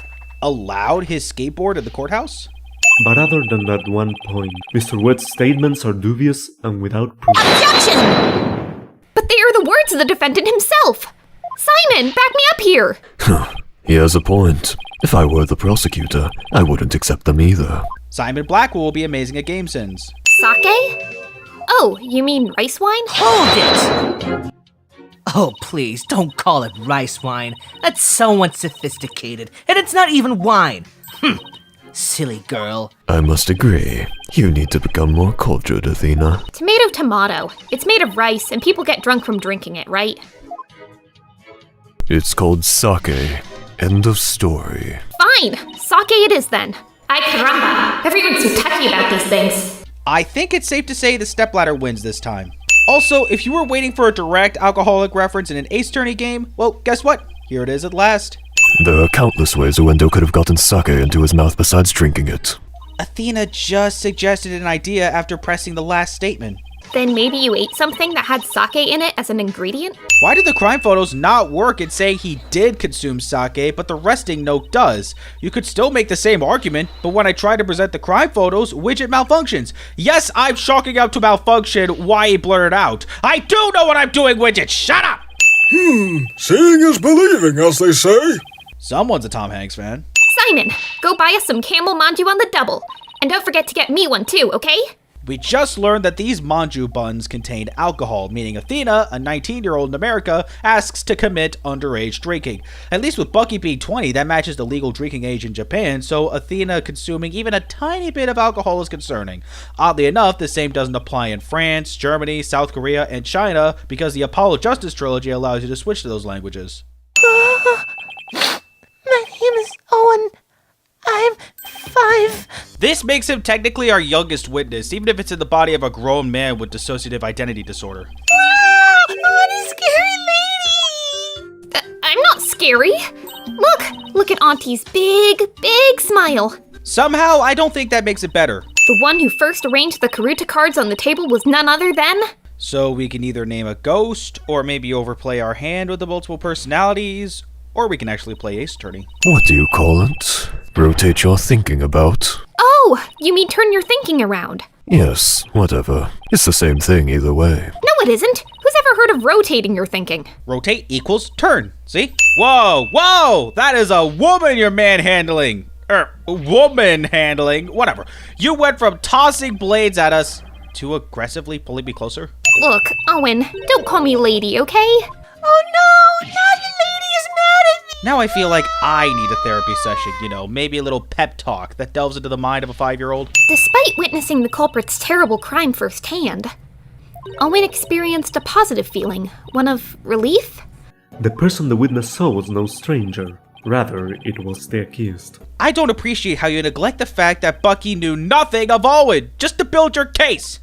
allowed his skateboard at the courthouse? But other than that one point, Mr. Wett's statements are dubious and without proof. Objection! But they are the words of the defendant himself. Simon, back me up here. He has a point. If I were the prosecutor, I wouldn't accept them either. Simon Blackwell will be amazing at GameSins. Sake? Oh, you mean rice wine? Hold it! Oh, please, don't call it rice wine. That's so unsophisticated, and it's not even wine. Silly girl. I must agree. You need to become more cultured, Athena. Tomato. It's made of rice, and people get drunk from drinking it, right? It's called sake. End of story. Fine! Sake it is then. Ay caramba! Everyone's so touchy about these things. I think it's safe to say the stepladder wins this time. Also, if you were waiting for a direct alcoholic reference in an Ace Attorney game, well, guess what? Here it is at last. There are countless ways Uendo could have gotten sake into his mouth besides drinking it. Athena just suggested an idea after pressing the last statement. Then maybe you ate something that had sake in it as an ingredient? Why did the crime photos not work in saying he did consume sake, but the resting note does? You could still make the same argument, but when I try to present the crime photos, widget malfunctions. Yes, I'm chalking up to malfunction why he blurred out. I do know what I'm doing, widget! Shut up! Seeing is believing, as they say. Someone's a Tom Hanks fan. Simon, go buy us some Camel Manju on the double. And don't forget to get me one too, okay? We just learned that these manju buns contained alcohol, meaning Athena, a 19-year-old in America, asks to commit underage drinking. At least with Bucky being 20, that matches the legal drinking age in Japan, so Athena consuming even a tiny bit of alcohol is concerning. Oddly enough, the same doesn't apply in France, Germany, South Korea, and China, because the Apollo Justice trilogy allows you to switch to those languages. My name is Owen. I'm 5. This makes him technically our youngest witness, even if it's in the body of a grown man with dissociative identity disorder. Wow! What a scary lady! I'm not scary. Look at Auntie's big smile. Somehow, I don't think that makes it better. The one who first arranged the Karuta cards on the table was none other than... So we can either name a ghost, or maybe overplay our hand with the multiple personalities, or we can actually play Ace Attorney. What do you call it? Rotate your thinking about. Oh, you mean turn your thinking around? Yes, whatever. It's the same thing either way. No, it isn't. Who's ever heard of rotating your thinking? Rotate equals turn. See? Whoa! That is a woman you're manhandling. Woman handling. Whatever. You went from tossing blades at us to aggressively pulling me closer. Look, Owen, don't call me lady, okay? Oh no! Now the lady is mad at me! Now I feel like I need a therapy session, maybe a little pep talk that delves into the mind of a 5-year-old. Despite witnessing the culprit's terrible crime firsthand, Owen experienced a positive feeling, one of relief? The person the witness saw was no stranger. Rather, it was the accused. I don't appreciate how you neglect the fact that Bucky knew nothing of Owen, just to build your case.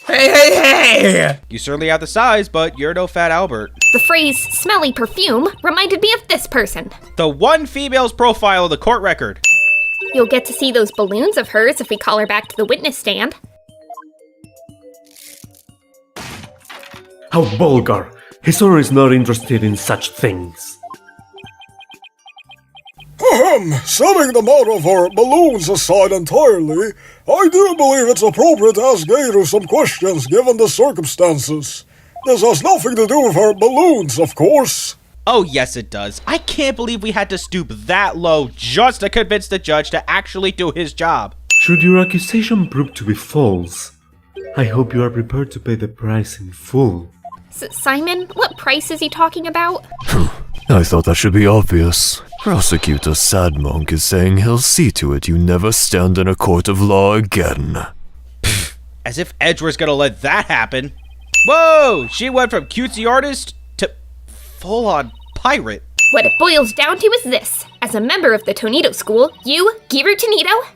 Hey! You certainly have the size, but you're no Fat Albert. The phrase smelly perfume reminded me of this person. The one female's profile of the court record. You'll get to see those balloons of hers if we call her back to the witness stand. How vulgar! His honor is not interested in such things. Setting the matter for balloons aside entirely, I do believe it's appropriate to ask Gator some questions given the circumstances. This has nothing to do with her balloons, of course. Oh yes it does. I can't believe we had to stoop that low just to convince the judge to actually do his job. Should your accusation prove to be false, I hope you are prepared to pay the price in full. Simon, what price is he talking about? I thought that should be obvious. Prosecutor Sadmonk is saying he'll see to it you never stand in a court of law again. As if Edgeworth's gonna let that happen. Whoa! She went from cutesy artist to full-on pirate. What it boils down to is this. As a member of the Tornado School, you, Giru Tornado,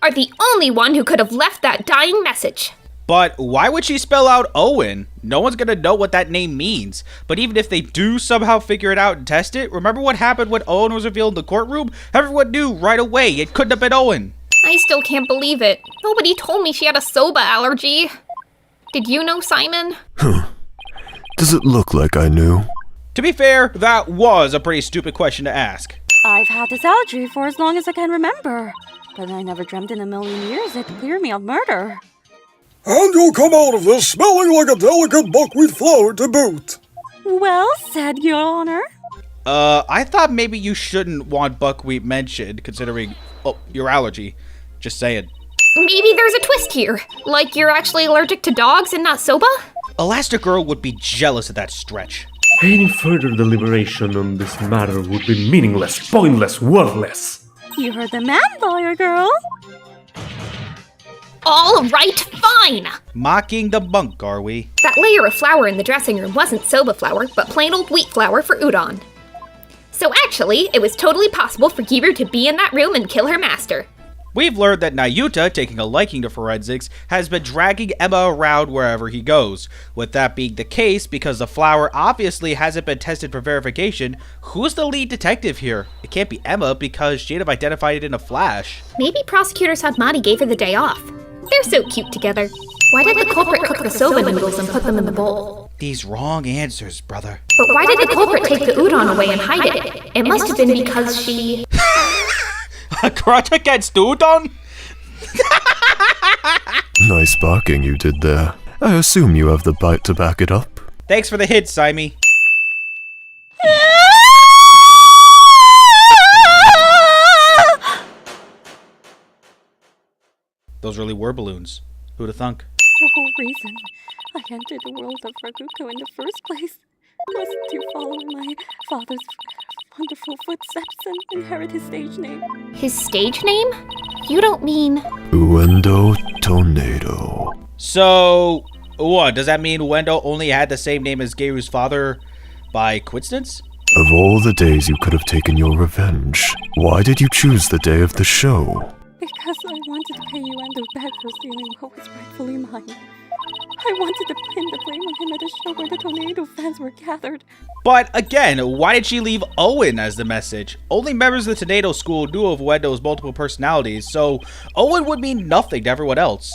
are the only one who could have left that dying message. But why would she spell out Owen? No one's gonna know what that name means. But even if they do somehow figure it out and test it, remember what happened when Owen was revealed in the courtroom? Everyone knew right away it couldn't have been Owen. I still can't believe it. Nobody told me she had a soba allergy. Did you know, Simon? Does it look like I knew? To be fair, that was a pretty stupid question to ask. I've had this allergy for as long as I can remember, but I never dreamt in a million years it'd clear me of murder. And you'll come out of this smelling like a delicate buckwheat flower to boot. Well said, Your Honor. I thought maybe you shouldn't want buckwheat mentioned, considering, your allergy. Just saying. Maybe there's a twist here. Like you're actually allergic to dogs and not soba? Elastigirl would be jealous of that stretch. Any further deliberation on this matter would be meaningless, pointless, worthless. You heard the man, lawyer girl. All right, fine! Mocking the monk, are we? That layer of flour in the dressing room wasn't soba flour, but plain old wheat flour for udon. So actually, it was totally possible for Giru to be in that room and kill her master. We've learned that Nayuta, taking a liking to forensics, has been dragging Emma around wherever he goes. With that being the case, because the flour obviously hasn't been tested for verification, who's the lead detective here? It can't be Emma because she'd have identified it in a flash. Maybe Prosecutor Sadmati gave her the day off. They're so cute together. Why did the culprit cook the soba noodles and put them in the bowl? These wrong answers, brother. But why did the culprit take the udon away and hide it? It must have been because she... A grudge against udon? Nice barking you did there. I assume you have the bite to back it up. Thanks for the hint, Simey. Those really were balloons. Who'd have thunk? The whole reason I entered the world of Raguko in the first place was to follow in my father's wonderful footsteps and inherit his stage name. His stage name? You don't mean... Uendo Tornado. So, what? Does that mean Wendo only had the same name as Giru's father by coincidence? Of all the days you could have taken your revenge, why did you choose the day of the show? Because I wanted to pay Uendo back for stealing what was rightfully mine. I wanted to pin the blame on him at a show where the Tornado fans were gathered. But again, why did she leave Owen as the message? Only members of the Tornado School knew of Wendo's multiple personalities, so Owen would mean nothing to everyone else.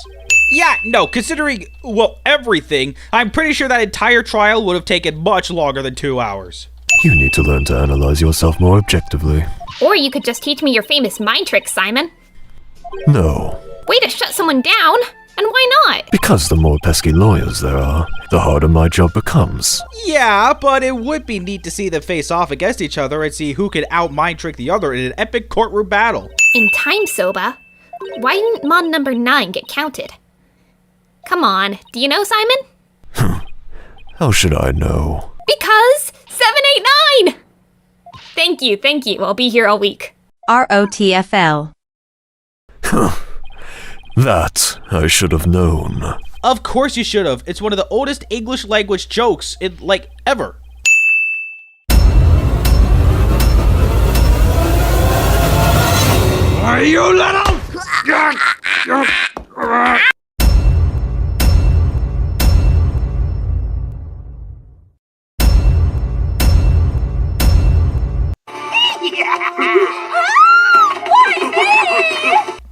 Yeah, no, considering, well, everything, I'm pretty sure that entire trial would have taken much longer than 2 hours. You need to learn to analyze yourself more objectively. Or you could just teach me your famous mind tricks, Simon. No. Way to shut someone down! And why not? Because the more pesky lawyers there are, the harder my job becomes. Yeah, but it would be neat to see them face off against each other and see who could out-mind trick the other in an epic courtroom battle. In time, Soba, why didn't Mon number 9 get counted? Come on, do you know, Simon? How should I know? Because 789! Thank you. I'll be here all week. ROTFL. That I should have known. Of course you should have. It's one of the oldest English language jokes in, ever. Are you little?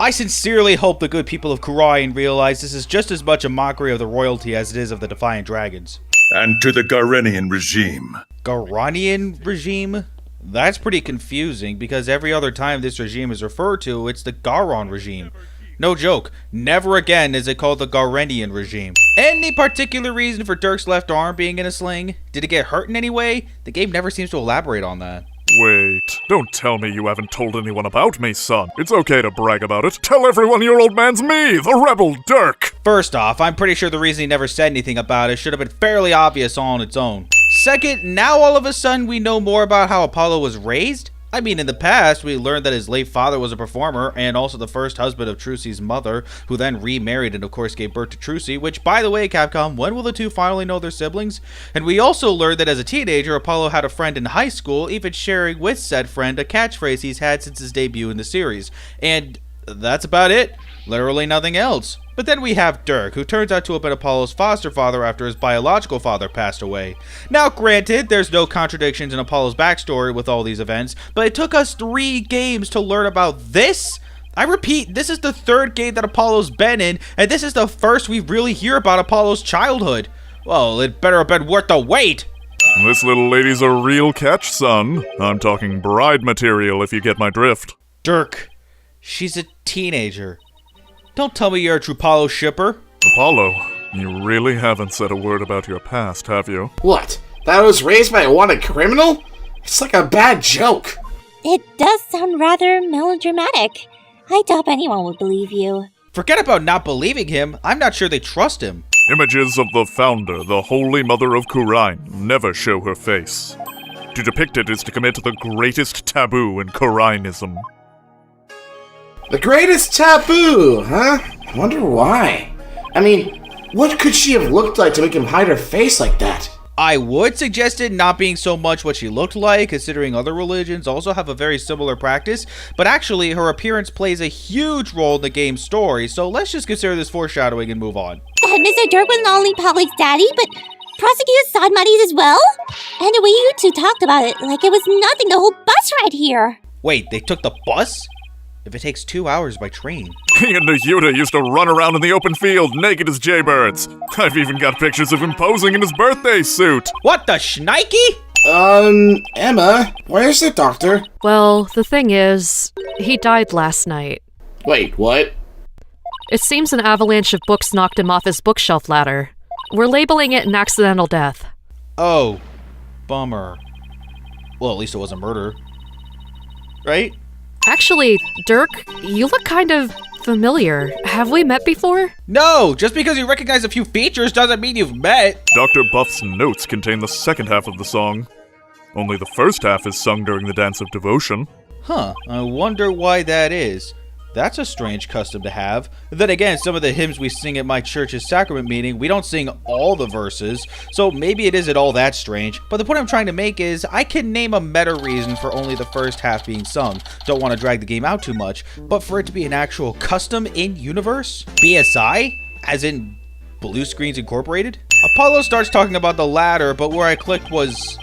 I sincerely hope the good people of Khura'in realize this is just as much a mockery of the royalty as it is of the Defiant Dragons. And to the Garenian regime. Garenian regime? That's pretty confusing, because every other time this regime is referred to, it's the Garon regime. No joke, never again is it called the Garenian regime. Any particular reason for Dirk's left arm being in a sling? Did it get hurt in any way? The game never seems to elaborate on that. Wait, don't tell me you haven't told anyone about me, son. It's okay to brag about it. Tell everyone your old man's me, the rebel Dirk! First off, I'm pretty sure the reason he never said anything about it should have been fairly obvious all on its own. Second, now all of a sudden we know more about how Apollo was raised? I mean, in the past, we learned that his late father was a performer and also the first husband of Trucy's mother, who then remarried and of course gave birth to Trucy, which, by the way, Capcom, when will the two finally know their siblings? And we also learned that as a teenager, Apollo had a friend in high school, even sharing with said friend a catchphrase he's had since his debut in the series. And that's about it. Literally nothing else. But then we have Dirk, who turns out to have been Apollo's foster father after his biological father passed away. Now granted, there's no contradictions in Apollo's backstory with all these events, but it took us 3 games to learn about this? I repeat, this is the 3rd game that Apollo's been in, and this is the first we really hear about Apollo's childhood. Well, it better have been worth the wait! This little lady's a real catch, son. I'm talking bride material, if you get my drift. Dirk, she's a teenager. Don't tell me you're a true Apollo shipper. Apollo, you really haven't said a word about your past, have you? What? That I was raised by a wanted criminal? It's like a bad joke. It does sound rather melodramatic. I doubt anyone would believe you. Forget about not believing him. I'm not sure they trust him. Images of the founder, the Holy Mother of Khura'in, never show her face. To depict it is to commit the greatest taboo in Khura'inism. The greatest taboo, huh? I wonder why. I mean, what could she have looked like to make him hide her face like that? I would suggest it not being so much what she looked like, considering other religions also have a very similar practice, but actually her appearance plays a huge role in the game's story, so let's just consider this foreshadowing and move on. Mr. Dirk was not only Polly's daddy, but prosecuted sod muddies as well? And the way you two talked about it, like it was nothing the whole bus ride here. Wait, they took the bus? If it takes 2 hours by train. He and Yuta used to run around in the open field naked as jaybirds. I've even got pictures of him posing in his birthday suit. What the shnikey? Emma, where's the doctor? Well, the thing is, he died last night. Wait, what? It seems an avalanche of books knocked him off his bookshelf ladder. We're labeling it an accidental death. Oh, bummer. Well, at least it wasn't murder. Right? Actually, Dirk, you look kind of familiar. Have we met before? No! Just because you recognize a few features doesn't mean you've met! Dr. Buff's notes contain the second half of the song. Only the first half is sung during the Dance of Devotion. Huh, I wonder why that is. That's a strange custom to have. Then again, some of the hymns we sing at my church's sacrament meeting, we don't sing all the verses, so maybe it isn't all that strange. But the point I'm trying to make is, I can name a meta reason for only the first half being sung. Don't want to drag the game out too much, but for it to be an actual custom in-universe? BSI? As in Blue Screens Incorporated? Apollo starts talking about the ladder, but where I clicked was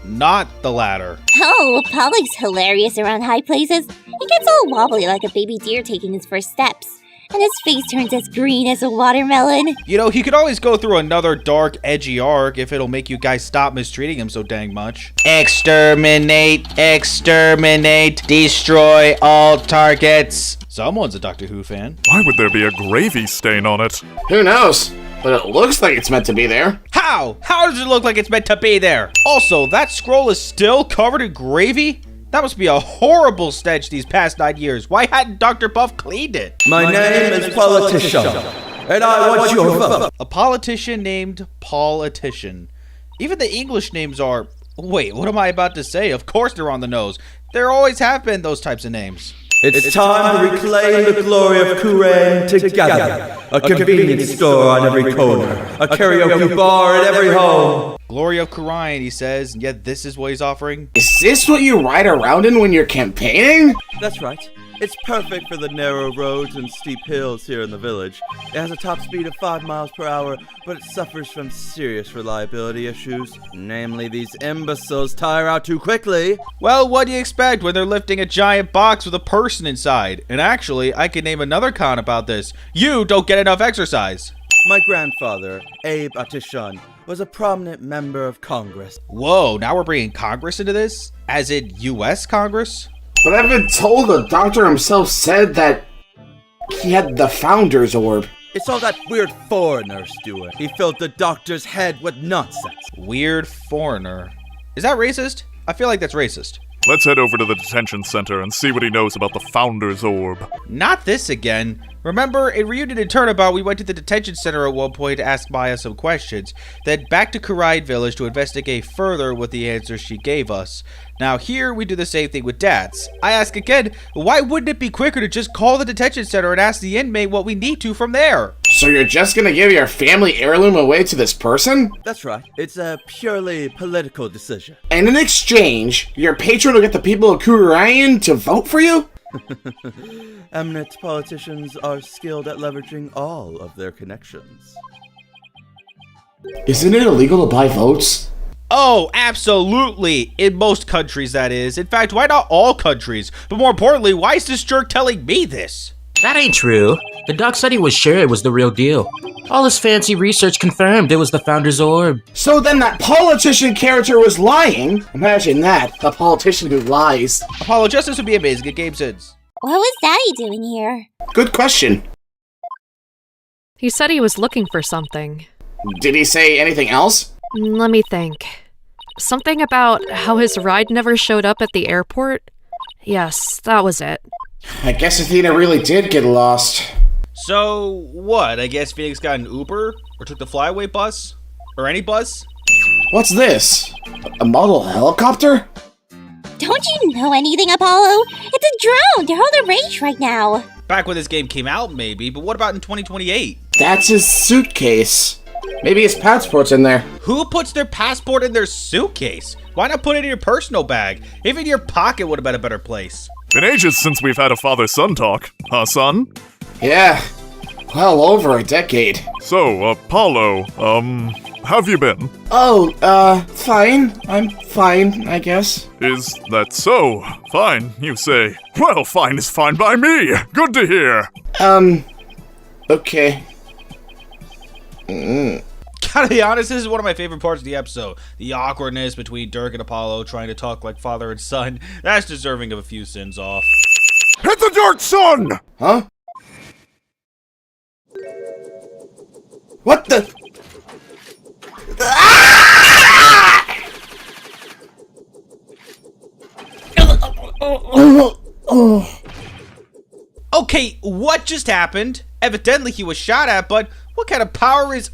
not the ladder. Oh, Polly's hilarious around high places. He gets all wobbly like a baby deer taking his first steps. And his face turns as green as a watermelon. You know, he could always go through another dark, edgy arc if it'll make you guys stop mistreating him so dang much. Exterminate, exterminate, destroy all targets. Someone's a Doctor Who fan. Why would there be a gravy stain on it? Who knows? But it looks like it's meant to be there. How? How does it look like it's meant to be there? Also, that scroll is still covered in gravy? That must be a horrible stench these past 9 years. Why hadn't Dr. Buff cleaned it? My name is Politician, and I want your vote. A politician named Politician. Even the English names are... Wait, what am I about to say? Of course they're on the nose. There always have been those types of names. It's time to reclaim the glory of Kurain together. A convenience store on every corner. A karaoke bar at every home. Glory of Kurain, he says, and yet this is what he's offering. Is this what you ride around in when you're campaigning? That's right. It's perfect for the narrow roads and steep hills here in the village. It has a top speed of 5 miles per hour, but it suffers from serious reliability issues. Namely, these imbeciles tire out too quickly. Well, what do you expect when they're lifting a giant box with a person inside? And actually, I can name another con about this. You don't get enough exercise. My grandfather, Abe Atishun, was a prominent member of Congress. Whoa, now we're bringing Congress into this? As in U.S. Congress? But I've been told the doctor himself said that he had the Founder's Orb. It's all that weird foreigner, Stuart. He filled the doctor's head with nonsense. Weird foreigner. Is that racist? I feel like that's racist. Let's head over to the detention center and see what he knows about the Founder's Orb. Not this again. Remember, in Reunion and Turnabout, we went to the detention center at one point to ask Maya some questions, then back to Kurain Village to investigate further with the answers she gave us. Now here, we do the same thing with Dads. I ask again, why wouldn't it be quicker to just call the detention center and ask the inmate what we need to from there? So you're just gonna give your family heirloom away to this person? That's right. It's a purely political decision. And in exchange, your patron will get the people of Kurain to vote for you? Eminent politicians are skilled at leveraging all of their connections. Isn't it illegal to buy votes? Oh, absolutely. In most countries, that is. In fact, why not all countries? But more importantly, why is this jerk telling me this? That ain't true. The doc said he was sure it was the real deal. All his fancy research confirmed it was the Founder's Orb. So then that politician character was lying? Imagine that, a politician who lies. Apollo Justice would be amazing at CinemaSins. What was Daddy doing here? Good question. He said he was looking for something. Did he say anything else? Let me think. Something about how his ride never showed up at the airport? Yes, that was it. I guess Athena really did get lost. So, what? I guess Phoenix got an Uber? Or took the flyaway bus? Or any bus? What's this? A model helicopter? Don't you know anything, Apollo? It's a drone! They're all the rage right now! Back when this game came out, maybe, but what about in 2028? That's his suitcase. Maybe his passport's in there. Who puts their passport in their suitcase? Why not put it in your personal bag? Even your pocket would have been a better place. Been ages since we've had a father-son talk, huh, son? Yeah, well over a decade. So, Apollo, how've you been? Oh, fine. I'm fine, I guess. Is that so? Fine, you say. Well, fine is fine by me. Good to hear. Okay. Gotta be honest, this is one of my favorite parts of the episode. The awkwardness between Dirk and Apollo trying to talk like father and son. That's deserving of a few sins off. Hit the dirt, son! Huh? What the? Okay, what just happened? Evidently he was shot at, but what kind of power is...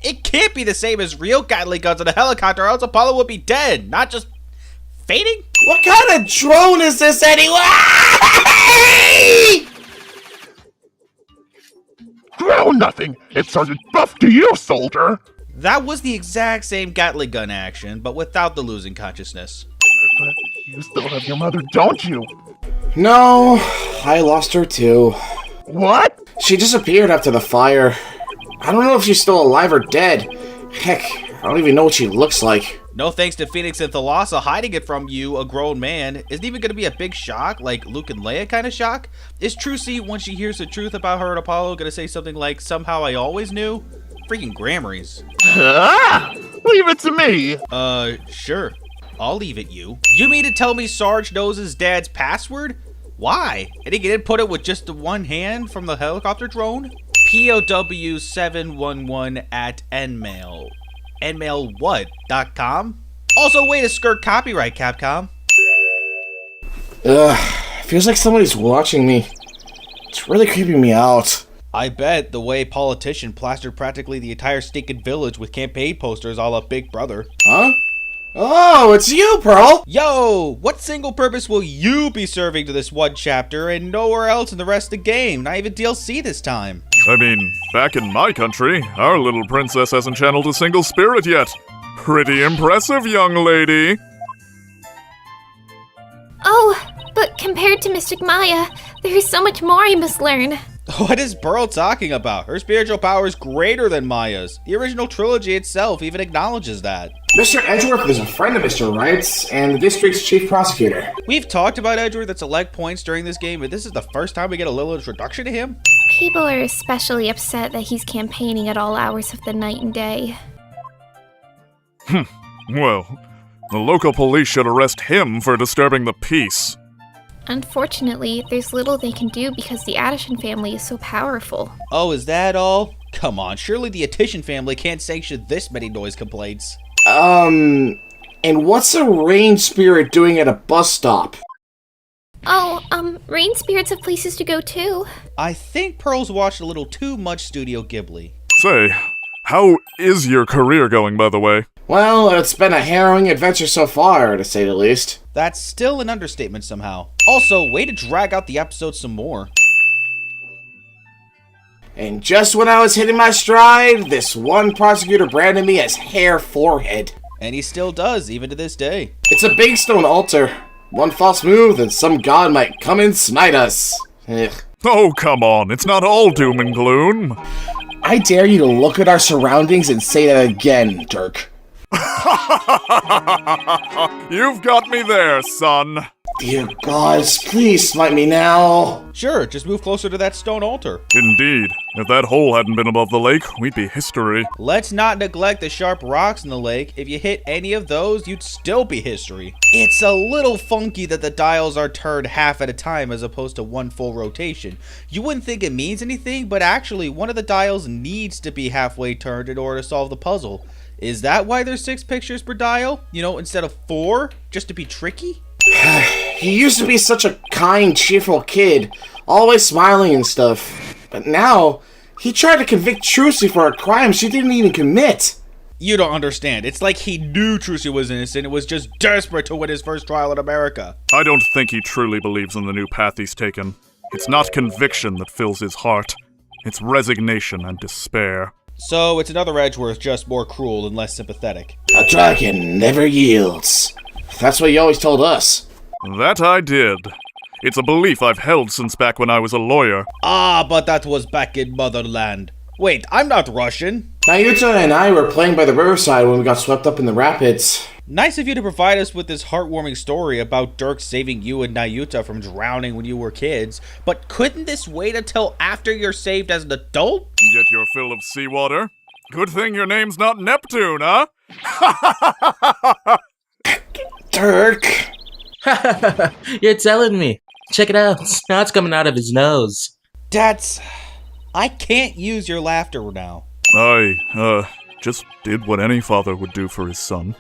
It can't be the same as real Gatling guns in a helicopter, or else Apollo would be dead, not just fainting? What kind of drone is this anyway? Grow nothing! It's Sergeant Buff to you, soldier! That was the exact same Gatling gun action, but without the losing consciousness. But you still have your mother, don't you? No, I lost her too. What? She disappeared after the fire. I don't know if she's still alive or dead. Heck, I don't even know what she looks like. No thanks to Phoenix and Thalassa hiding it from you, a grown man, isn't even going to be a big shock, like Luke and Leia kind of shock. Is Trucy, when she hears the truth about her and Apollo, going to say something like, somehow I always knew? Freaking Grammarys. Ah! Leave it to me! Sure. I'll leave it you. You mean to tell me Sarge knows his dad's password? Why? And he can input it with just the one hand from the helicopter drone? POW711 at nmail. nmailwhat.com? Also, way to skirt copyright, Capcom. Ugh, feels like somebody's watching me. It's really creeping me out. I bet the way politician plastered practically the entire stinking village with campaign posters a la Big Brother. Huh? Oh, it's you, Pearl! Yo, what single purpose will you be serving to this one chapter and nowhere else in the rest of the game? Not even DLC this time. I mean, back in my country, our little princess hasn't channeled a single spirit yet. Pretty impressive, young lady. Oh, but compared to Mystic Maya, there is so much more I must learn. What is Pearl talking about? Her spiritual power is greater than Maya's. The original trilogy itself even acknowledges that. Mr. Edgeworth is a friend of Mr. Wright's and the district's chief prosecutor. We've talked about Edgeworth at select points during this game, but this is the first time we get a little introduction to him? People are especially upset that he's campaigning at all hours of the night and day. Well, the local police should arrest him for disturbing the peace. Unfortunately, there's little they can do because the Addison family is so powerful. Oh, is that all? Come on, surely the Addison family can't sanction this many noise complaints. And what's a rain spirit doing at a bus stop? Oh, rain spirits have places to go too. I think Pearl's watched a little too much Studio Ghibli. Say, how is your career going, by the way? Well, it's been a harrowing adventure so far, to say the least. That's still an understatement somehow. Also, way to drag out the episode some more. And just when I was hitting my stride, this one prosecutor branded me as Hair Forehead. And he still does, even to this day. It's a big stone altar. One false move and some god might come and smite us. Ugh. Oh, come on, it's not all doom and gloom. I dare you to look at our surroundings and say that again, Dirk. You've got me there, son. Dear gods, please smite me now. Sure, just move closer to that stone altar. Indeed. If that hole hadn't been above the lake, we'd be history. Let's not neglect the sharp rocks in the lake. If you hit any of those, you'd still be history. It's a little funky that the dials are turned half at a time as opposed to one full rotation. You wouldn't think it means anything, but actually one of the dials needs to be halfway turned in order to solve the puzzle. Is that why there's 6 pictures per dial? You know, instead of 4? Just to be tricky? He used to be such a kind, cheerful kid, always smiling and stuff. But now, he tried to convict Trucy for a crime she didn't even commit. You don't understand. It's like he knew Trucy was innocent and was just desperate to win his first trial in America. I don't think he truly believes in the new path he's taken. It's not conviction that fills his heart. It's resignation and despair. So it's another Edgeworth, just more cruel and less sympathetic. A dragon never yields. That's what you always told us. That I did. It's a belief I've held since back when I was a lawyer. Ah, but that was back in Motherland. Wait, I'm not Russian. Nayuta and I were playing by the riverside when we got swept up in the rapids. Nice of you to provide us with this heartwarming story about Dirk saving you and Nayuta from drowning when you were kids, but couldn't this wait until after you're saved as an adult? Get your fill of seawater? Good thing your name's not Neptune, huh? Dirk! You're telling me. Check it out. Snot's coming out of his nose. I can't use your laughter now. I, just did what any father would do for his son.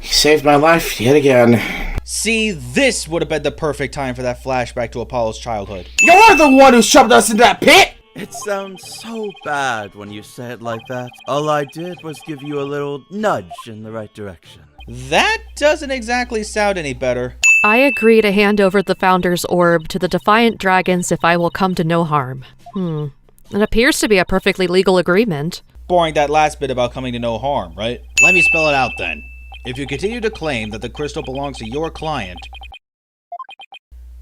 He saved my life yet again. See, this would have been the perfect time for that flashback to Apollo's childhood. You're the one who shoved us in that pit! It sounds so bad when you say it like that. All I did was give you a little nudge in the right direction. That doesn't exactly sound any better. I agree to hand over the Founder's Orb to the Defiant Dragons if I will come to no harm. It appears to be a perfectly legal agreement. Boring that last bit about coming to no harm, right? Let me spell it out then. If you continue to claim that the crystal belongs to your client,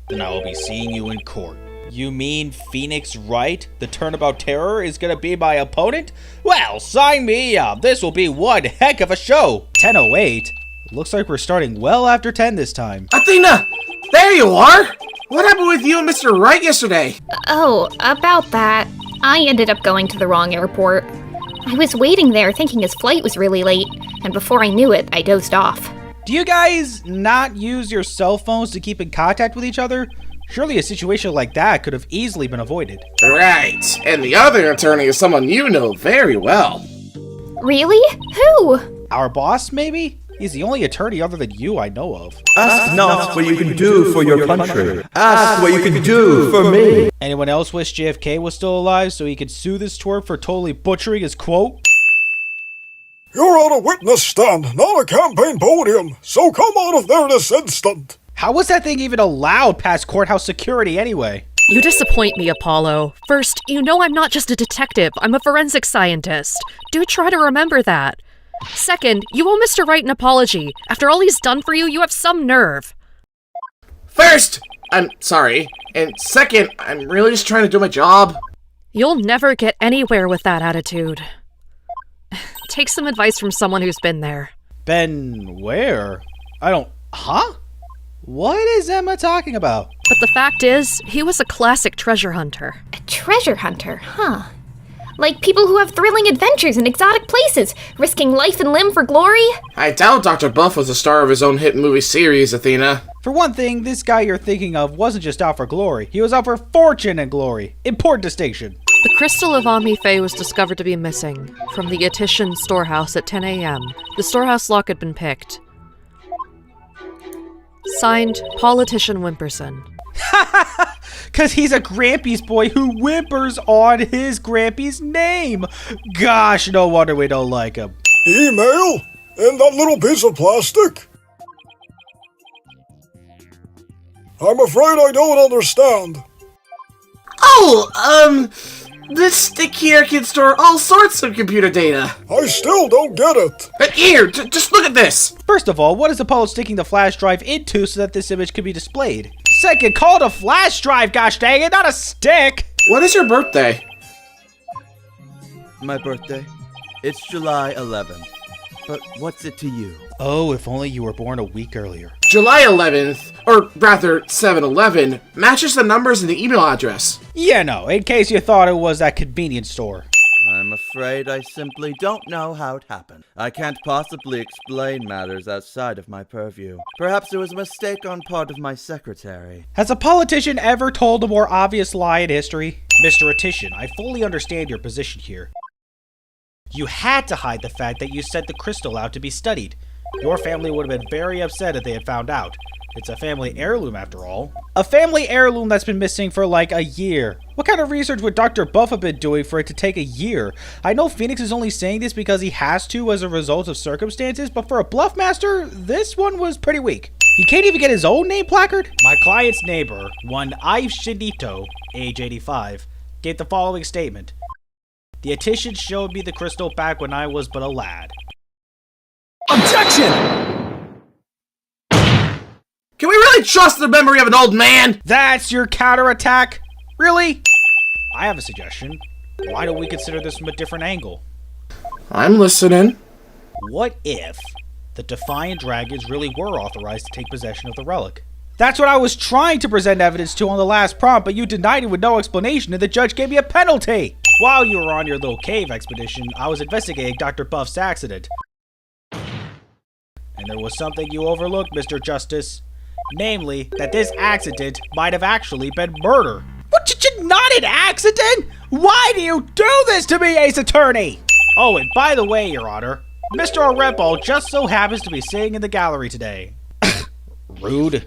then I will be seeing you in court. You mean Phoenix Wright, the Turnabout Terror, is gonna be my opponent? Well, sign me up. This will be one heck of a show. 10:08. Looks like we're starting well after 10 this time. Athena! There you are! What happened with you and Mr. Wright yesterday? Oh, about that. I ended up going to the wrong airport. I was waiting there thinking his flight was really late, and before I knew it, I dozed off. Do you guys not use your cell phones to keep in contact with each other? Surely a situation like that could have easily been avoided. Right, and the other attorney is someone you know very well. Really? Who? Our boss, maybe? He's the only attorney other than you I know of. Ask not what you can do for your country. Ask what you can do for me. Anyone else wish JFK was still alive so he could sue this twerp for totally butchering his quote? You're on a witness stand, not a campaign podium, so come out of there this instant. How was that thing even allowed past courthouse security anyway? You disappoint me, Apollo. First, you know I'm not just a detective, I'm a forensic scientist. Do try to remember that. Second, you owe Mr. Wright an apology. After all he's done for you, you have some nerve. First, I'm sorry. And second, I'm really just trying to do my job. You'll never get anywhere with that attitude. Take some advice from someone who's been there. Been where? Huh? What is Emma talking about? But the fact is, he was a classic treasure hunter. A treasure hunter, huh? Like people who have thrilling adventures in exotic places, risking life and limb for glory? I doubt Dr. Buff was the star of his own hit movie series, Athena. For one thing, this guy you're thinking of wasn't just out for glory. He was out for fortune and glory. Important distinction. The crystal of Ami-Fae was discovered to be missing from the Etitian storehouse at 10 a.m. The storehouse lock had been picked. Signed, Politician Wimperson. Cause he's a Grampy's boy who whimpers on his Grampy's name. Gosh, no wonder we don't like him. Email? In that little piece of plastic? I'm afraid I don't understand. Oh, this stick here can store all sorts of computer data. I still don't get it. But here, just look at this. First of all, what is Apollo sticking the flash drive into so that this image can be displayed? Second, call it a flash drive, gosh dang it, not a stick! What is your birthday? My birthday? It's July 11th. But what's it to you? Oh, if only you were born a week earlier. July 11th, or rather 7-11, matches the numbers in the email address. Yeah, no, in case you thought it was that convenience store. I'm afraid I simply don't know how it happened. I can't possibly explain matters outside of my purview. Perhaps there was a mistake on part of my secretary. Has a politician ever told a more obvious lie in history? Mr. Etitian, I fully understand your position here. You had to hide the fact that you sent the crystal out to be studied. Your family would have been very upset if they had found out. It's a family heirloom after all. A family heirloom that's been missing for like a year. What kind of research would Dr. Buff have been doing for it to take a year? I know Phoenix is only saying this because he has to as a result of circumstances, but for a bluff master, this one was pretty weak. He can't even get his own name placard? My client's neighbor, one Ive Shinito, age 85, gave the following statement. The Etitian showed me the crystal back when I was but a lad. Objection! Can we really trust the memory of an old man? That's your counterattack? Really? I have a suggestion. Why don't we consider this from a different angle? I'm listening. What if the Defiant Dragons really were authorized to take possession of the relic? That's what I was trying to present evidence to on the last prompt, but you denied it with no explanation and the judge gave me a penalty! While you were on your little cave expedition, I was investigating Dr. Buff's accident. And there was something you overlooked, Mr. Justice. Namely, that this accident might have actually been murder. What, not an accident? Why do you do this to me, Ace Attorney? Oh, and by the way, Your Honor, Mr. Arepo just so happens to be sitting in the gallery today. Rude.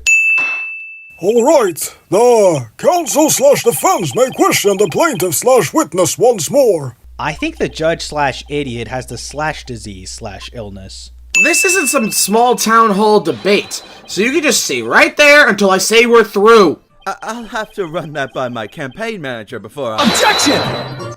Alright, the counsel/defense may question the plaintiff/witness once more. I think the judge/idiot has the /disease/illness. This isn't some small town hall debate, so you can just stay right there until I say we're through. I'll have to run that by my campaign manager before I— Objection!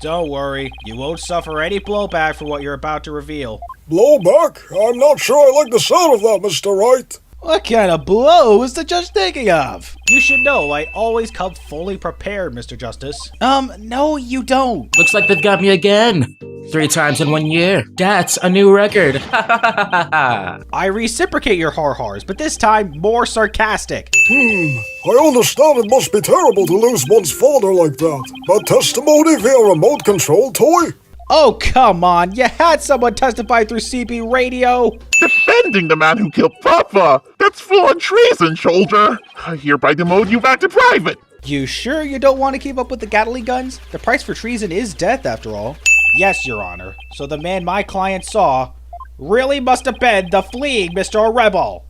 Don't worry, you won't suffer any blowback for what you're about to reveal. Blowback? I'm not sure I like the sound of that, Mr. Wright. What kind of blow is the judge thinking of? You should know I always come fully prepared, Mr. Justice. No you don't. Looks like they've got me again. 3 times in 1 year. That's a new record. I reciprocate your har-hars, but this time more sarcastic. I understand it must be terrible to lose one's father like that. But testimony via remote control toy? Oh, come on. You had someone testify through CB radio. Defending the man who killed Papa! That's full-on treason, soldier! I hereby demote you back to private! You sure you don't want to keep up with the Gatling guns? The price for treason is death, after all. Yes, Your Honor. So the man my client saw really must have been the fleeing Mr. Rebel.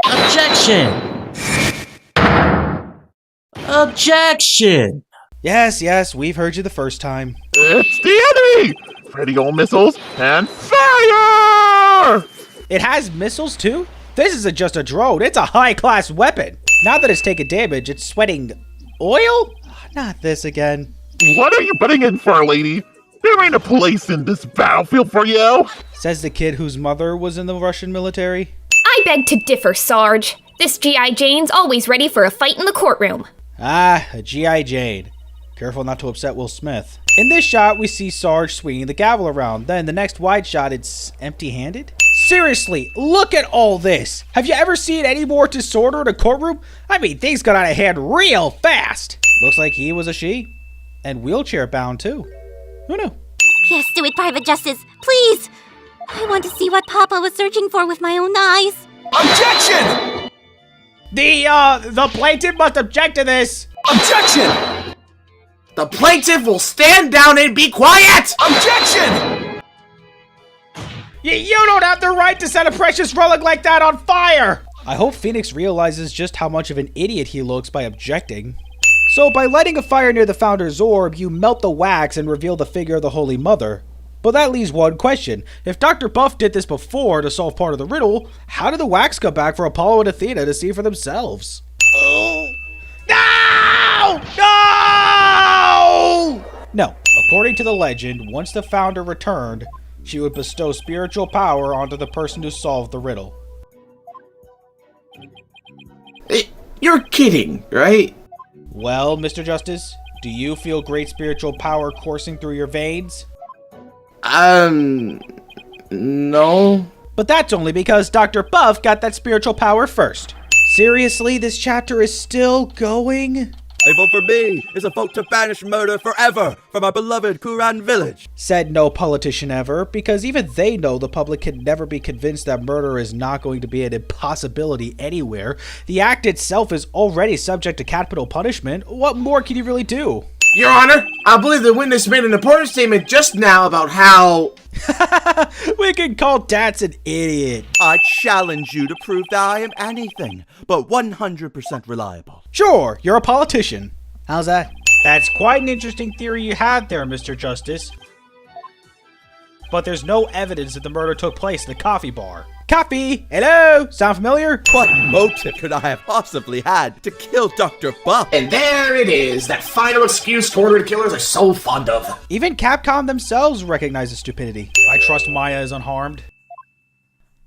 Objection! Objection! Yes, we've heard you the first time. It's the enemy! Radial missiles and fire! It has missiles too? This isn't just a drone, it's a high-class weapon. Now that it's taken damage, it's sweating oil? Not this again. What are you putting in for, lady? There ain't a place in this battlefield for you! Says the kid whose mother was in the Russian military. I beg to differ, Sarge. This G.I. Jane's always ready for a fight in the courtroom. Ah, a G.I. Jane. Careful not to upset Will Smith. In this shot, we see Sarge swinging the gavel around. Then the next wide shot, it's empty-handed? Seriously, look at all this! Have you ever seen any more disorder in a courtroom? I mean, things got out of hand real fast! Looks like he was a she. And wheelchair-bound, too. Who knew? Yes, do it, Private Justice. Please! I want to see what Papa was searching for with my own eyes. Objection! The plaintiff must object to this! Objection! The plaintiff will stand down and be quiet! Objection! You don't have the right to set a precious relic like that on fire! I hope Phoenix realizes just how much of an idiot he looks by objecting. So by lighting a fire near the Founder's orb, you melt the wax and reveal the figure of the Holy Mother. But that leaves one question. If Dr. Buff did this before to solve part of the riddle, how did the wax come back for Apollo and Athena to see for themselves? Oh. No! According to the legend, once the Founder returned, she would bestow spiritual power onto the person who solved the riddle. You're kidding, right? Well, Mr. Justice, do you feel great spiritual power coursing through your veins? No. But that's only because Dr. Buff got that spiritual power first. Seriously, this chapter is still going? A vote for B is a vote to banish murder forever from our beloved Kuran village. Said no politician ever, because even they know the public can never be convinced that murder is not going to be an impossibility anywhere. The act itself is already subject to capital punishment. What more can you really do? Your Honor, I believe the witness made an important statement just now about how... We can call Tats an idiot. I challenge you to prove that I am anything but 100% reliable. Sure, you're a politician. How's that? That's quite an interesting theory you have there, Mr. Justice. But there's no evidence that the murder took place in the coffee bar. Coffee! Hello? Sound familiar? What motive could I have possibly had to kill Dr. Buff? And there it is, that final excuse cornered killers are so fond of. Even Capcom themselves recognize the stupidity. I trust Maya is unharmed.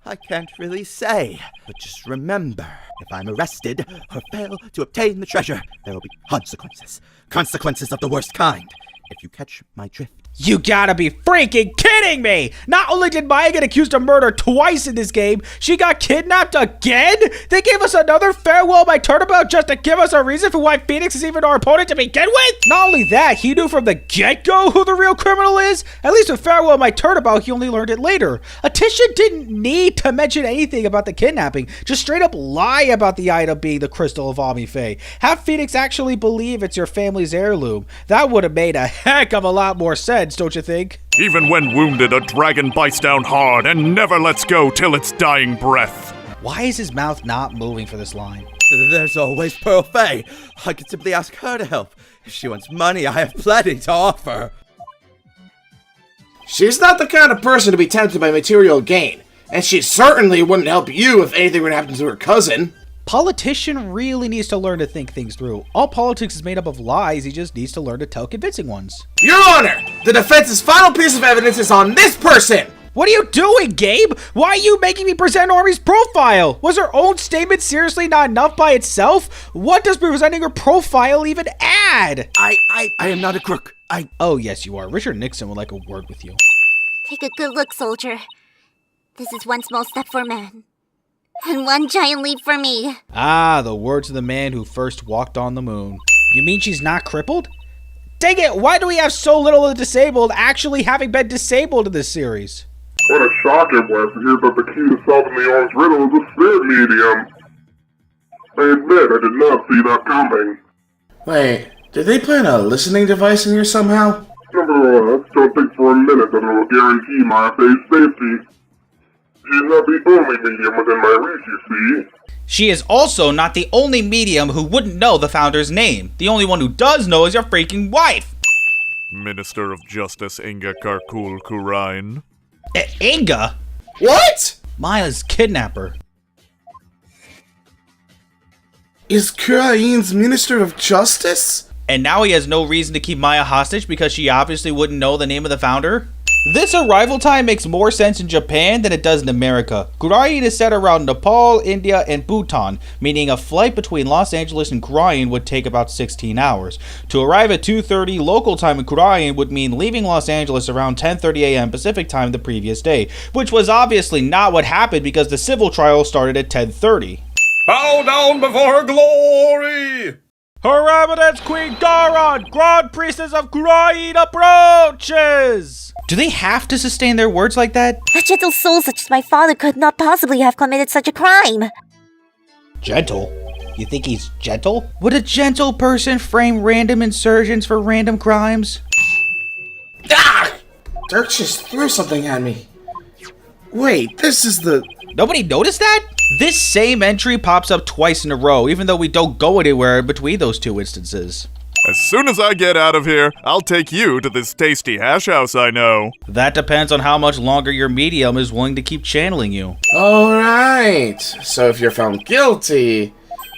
I can't really say, but just remember, if I'm arrested or fail to obtain the treasure, there will be consequences. Consequences of the worst kind. If you catch my drift. You gotta be freaking kidding me! Not only did Maya get accused of murder twice in this game, she got kidnapped again? They gave us another farewell by Turnabout just to give us a reason for why Phoenix is even our opponent to begin with? Not only that, he knew from the get-go who the real criminal is? At least with farewell by Turnabout, he only learned it later. Atisha didn't need to mention anything about the kidnapping, just straight up lie about the item being the crystal of Amife. Have Phoenix actually believe it's your family's heirloom. That would have made a heck of a lot more sense, don't you think? Even when wounded, a dragon bites down hard and never lets go till its dying breath. Why is his mouth not moving for this line? There's always Pearl Faye. I could simply ask her to help. If she wants money, I have plenty to offer. She's not the kind of person to be tempted by material gain, and she certainly wouldn't help you if anything were to happen to her cousin. Politician really needs to learn to think things through. All politics is made up of lies, he just needs to learn to tell convincing ones. Your Honor, the defense's final piece of evidence is on this person! What are you doing, Gabe? Why are you making me present Army's profile? Was her own statement seriously not enough by itself? What does presenting her profile even add? I am not a crook. Oh, yes, you are. Richard Nixon would like a word with you. Take a good look, soldier. This is one small step for man. And one giant leap for me. Ah, the words of the man who first walked on the moon. You mean she's not crippled? Dang it, why do we have so little of the disabled actually having been disabled in this series? What a shock it was to hear that the key to solving the arms riddle is a spirit medium. I admit I did not see that coming. Wait, did they plant a listening device in here somehow? Nevertheless, don't think for a minute that it will guarantee my face safety. She's not the only medium within my reach, you see. She is also not the only medium who wouldn't know the founder's name. The only one who does know is your freaking wife. Minister of Justice Inga Karkul Kurain. Inga? What? Maya's kidnapper. Is Kurain's Minister of Justice? And now he has no reason to keep Maya hostage because she obviously wouldn't know the name of the founder? This arrival time makes more sense in Japan than it does in America. Kurain is set around Nepal, India, and Bhutan, meaning a flight between Los Angeles and Kurain would take about 16 hours. To arrive at 2:30 local time in Kurain would mean leaving Los Angeles around 10:30 a.m. Pacific time the previous day, which was obviously not what happened because the civil trial started at 10:30. Bow down before her glory! Her Eminence Queen Garon, Grand Priestess of Kurain approaches! Do they have to sustain their words like that? A gentle soul such as my father could not possibly have committed such a crime. Gentle? You think he's gentle? Would a gentle person frame random insurgents for random crimes? Ah! Dirk just threw something at me. Wait, this is the... Nobody noticed that? This same entry pops up twice in a row, even though we don't go anywhere in between those two instances. As soon as I get out of here, I'll take you to this tasty hash house I know. That depends on how much longer your medium is willing to keep channeling you. Alright, so if you're found guilty,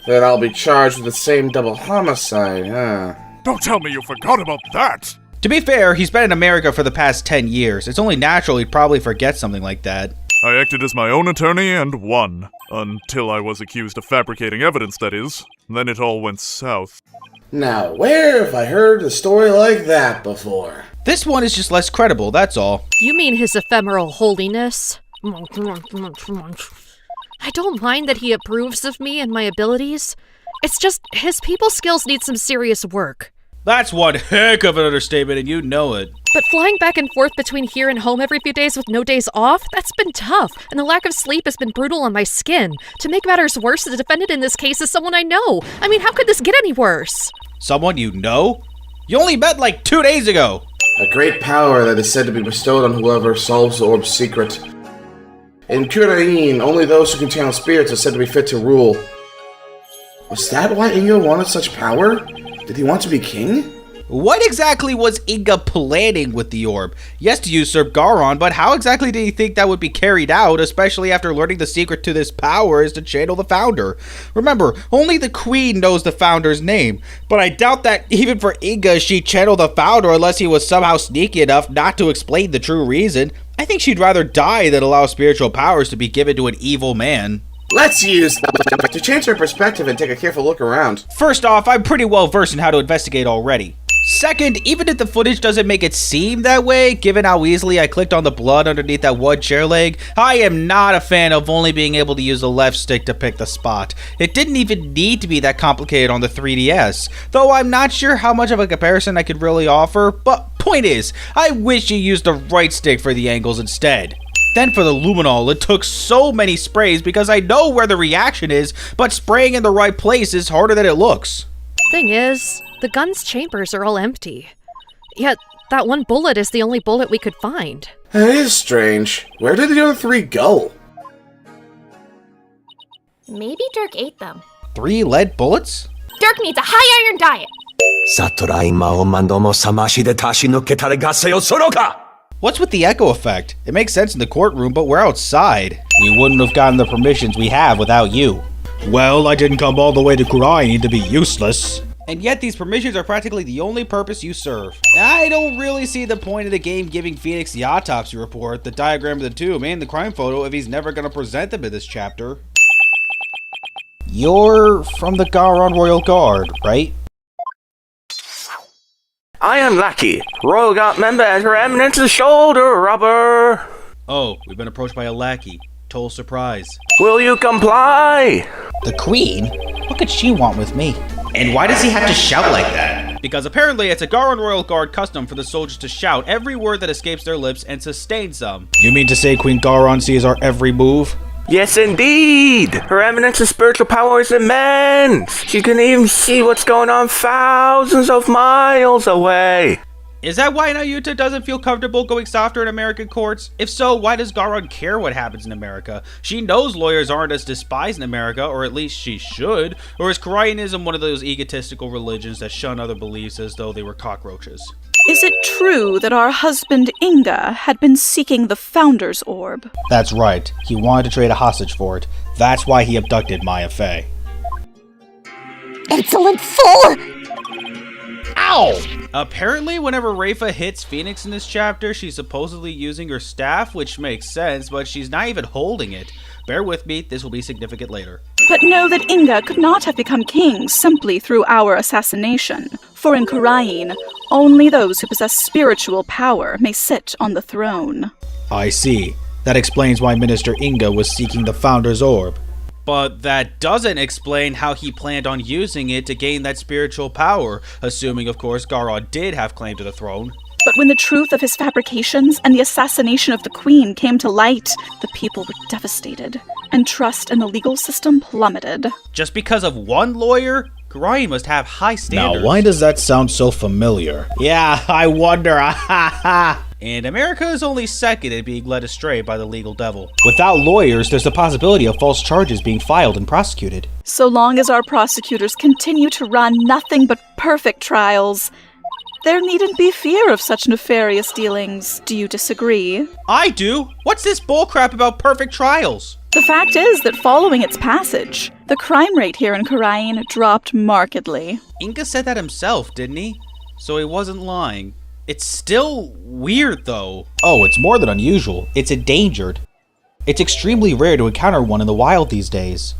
then I'll be charged with the same double homicide, huh? Don't tell me you forgot about that! To be fair, he's been in America for the past 10 years. It's only natural he'd probably forget something like that. I acted as my own attorney and won. Until I was accused of fabricating evidence, that is. Then it all went south. Now, where have I heard a story like that before? This one is just less credible, that's all. You mean his ephemeral holiness? I don't mind that he approves of me and my abilities. It's just his people skills need some serious work. That's one heck of an understatement, and you know it. But flying back and forth between here and home every few days with no days off, that's been tough, and the lack of sleep has been brutal on my skin. To make matters worse, the defendant in this case is someone I know. I mean, how could this get any worse? Someone you know? You only met like 2 days ago! A great power that is said to be bestowed on whoever solves the orb's secret. In Kurain, only those who can channel spirits are said to be fit to rule. Was that why Inga wanted such power? Did he want to be king? What exactly was Inga planning with the orb? Yes, to usurp Garon, but how exactly did he think that would be carried out, especially after learning the secret to this power is to channel the founder? Remember, only the queen knows the founder's name, but I doubt that even for Inga she'd channel the founder unless he was somehow sneaky enough not to explain the true reason. I think she'd rather die than allow spiritual powers to be given to an evil man. Let's use that to change her perspective and take a careful look around. First off, I'm pretty well versed in how to investigate already. Second, even if the footage doesn't make it seem that way, given how easily I clicked on the blood underneath that one chair leg, I am not a fan of only being able to use the left stick to pick the spot. It didn't even need to be that complicated on the 3DS, though I'm not sure how much of a comparison I could really offer, but point is, I wish you used the right stick for the angles instead. Then for the luminol, it took so many sprays because I know where the reaction is, but spraying in the right place is harder than it looks. Thing is, the gun's chambers are all empty. Yet, that one bullet is the only bullet we could find. That is strange. Where did the other 3 go? Maybe Dirk ate them. 3 lead bullets? Dirk needs a high iron diet! What's with the echo effect? It makes sense in the courtroom, but we're outside. We wouldn't have gotten the permissions we have without you. Well, I didn't come all the way to Kurain to be useless. And yet these permissions are practically the only purpose you serve. I don't really see the point of the game giving Phoenix the autopsy report, the diagram of the tomb, and the crime photo if he's never going to present them in this chapter. You're from the Garon Royal Guard, right? I am Lucky, Royal Guard member at Her Eminence's shoulder rubber. Oh, we've been approached by a lackey. Total surprise. Will you comply? The Queen? What could she want with me? And why does he have to shout like that? Because apparently it's a Garon Royal Guard custom for the soldiers to shout every word that escapes their lips and sustain some. You mean to say Queen Garon sees our every move? Yes, indeed! Her Eminence's spiritual power is immense! She can even see what's going on thousands of miles away! Is that why Nayuta doesn't feel comfortable going softer in American courts? If so, why does Garon care what happens in America? She knows lawyers aren't as despised in America, or at least she should. Or is Koraianism one of those egotistical religions that shun other beliefs as though they were cockroaches? Is it true that our husband Inga had been seeking the Founder's Orb? That's right. He wanted to trade a hostage for it. That's why he abducted Maya Fey. Insolent fool! Ow! Apparently, whenever Rafa hits Phoenix in this chapter, she's supposedly using her staff, which makes sense, but she's not even holding it. Bear with me, this will be significant later. But know that Inga could not have become king simply through our assassination. For in Kurain, only those who possess spiritual power may sit on the throne. I see. That explains why Minister Inga was seeking the Founder's Orb. But that doesn't explain how he planned on using it to gain that spiritual power, assuming, of course, Garon did have claim to the throne. But when the truth of his fabrications and the assassination of the Queen came to light, the people were devastated, and trust in the legal system plummeted. Just because of one lawyer? Garon must have high standards. Now, why does that sound so familiar? Yeah, I wonder. And America is only second in being led astray by the legal devil. Without lawyers, there's the possibility of false charges being filed and prosecuted. So long as our prosecutors continue to run nothing but perfect trials, there needn't be fear of such nefarious dealings. Do you disagree? I do! What's this bullcrap about perfect trials? The fact is that following its passage, the crime rate here in Kurain dropped markedly. Inga said that himself, didn't he? So he wasn't lying. It's still weird, though. Oh, it's more than unusual. It's endangered. It's extremely rare to encounter one in the wild these days.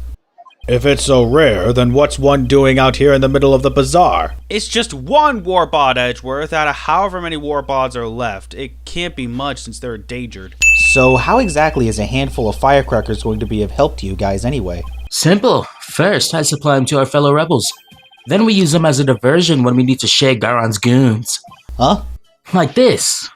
If it's so rare, then what's one doing out here in the middle of the bazaar? It's just one warbod, Edgeworth, out of however many warbods are left. It can't be much since they're endangered. So how exactly is a handful of firecrackers going to be of help to you guys anyway? Simple. First, I supply them to our fellow rebels. Then we use them as a diversion when we need to shake Garon's goons. Huh? Like this.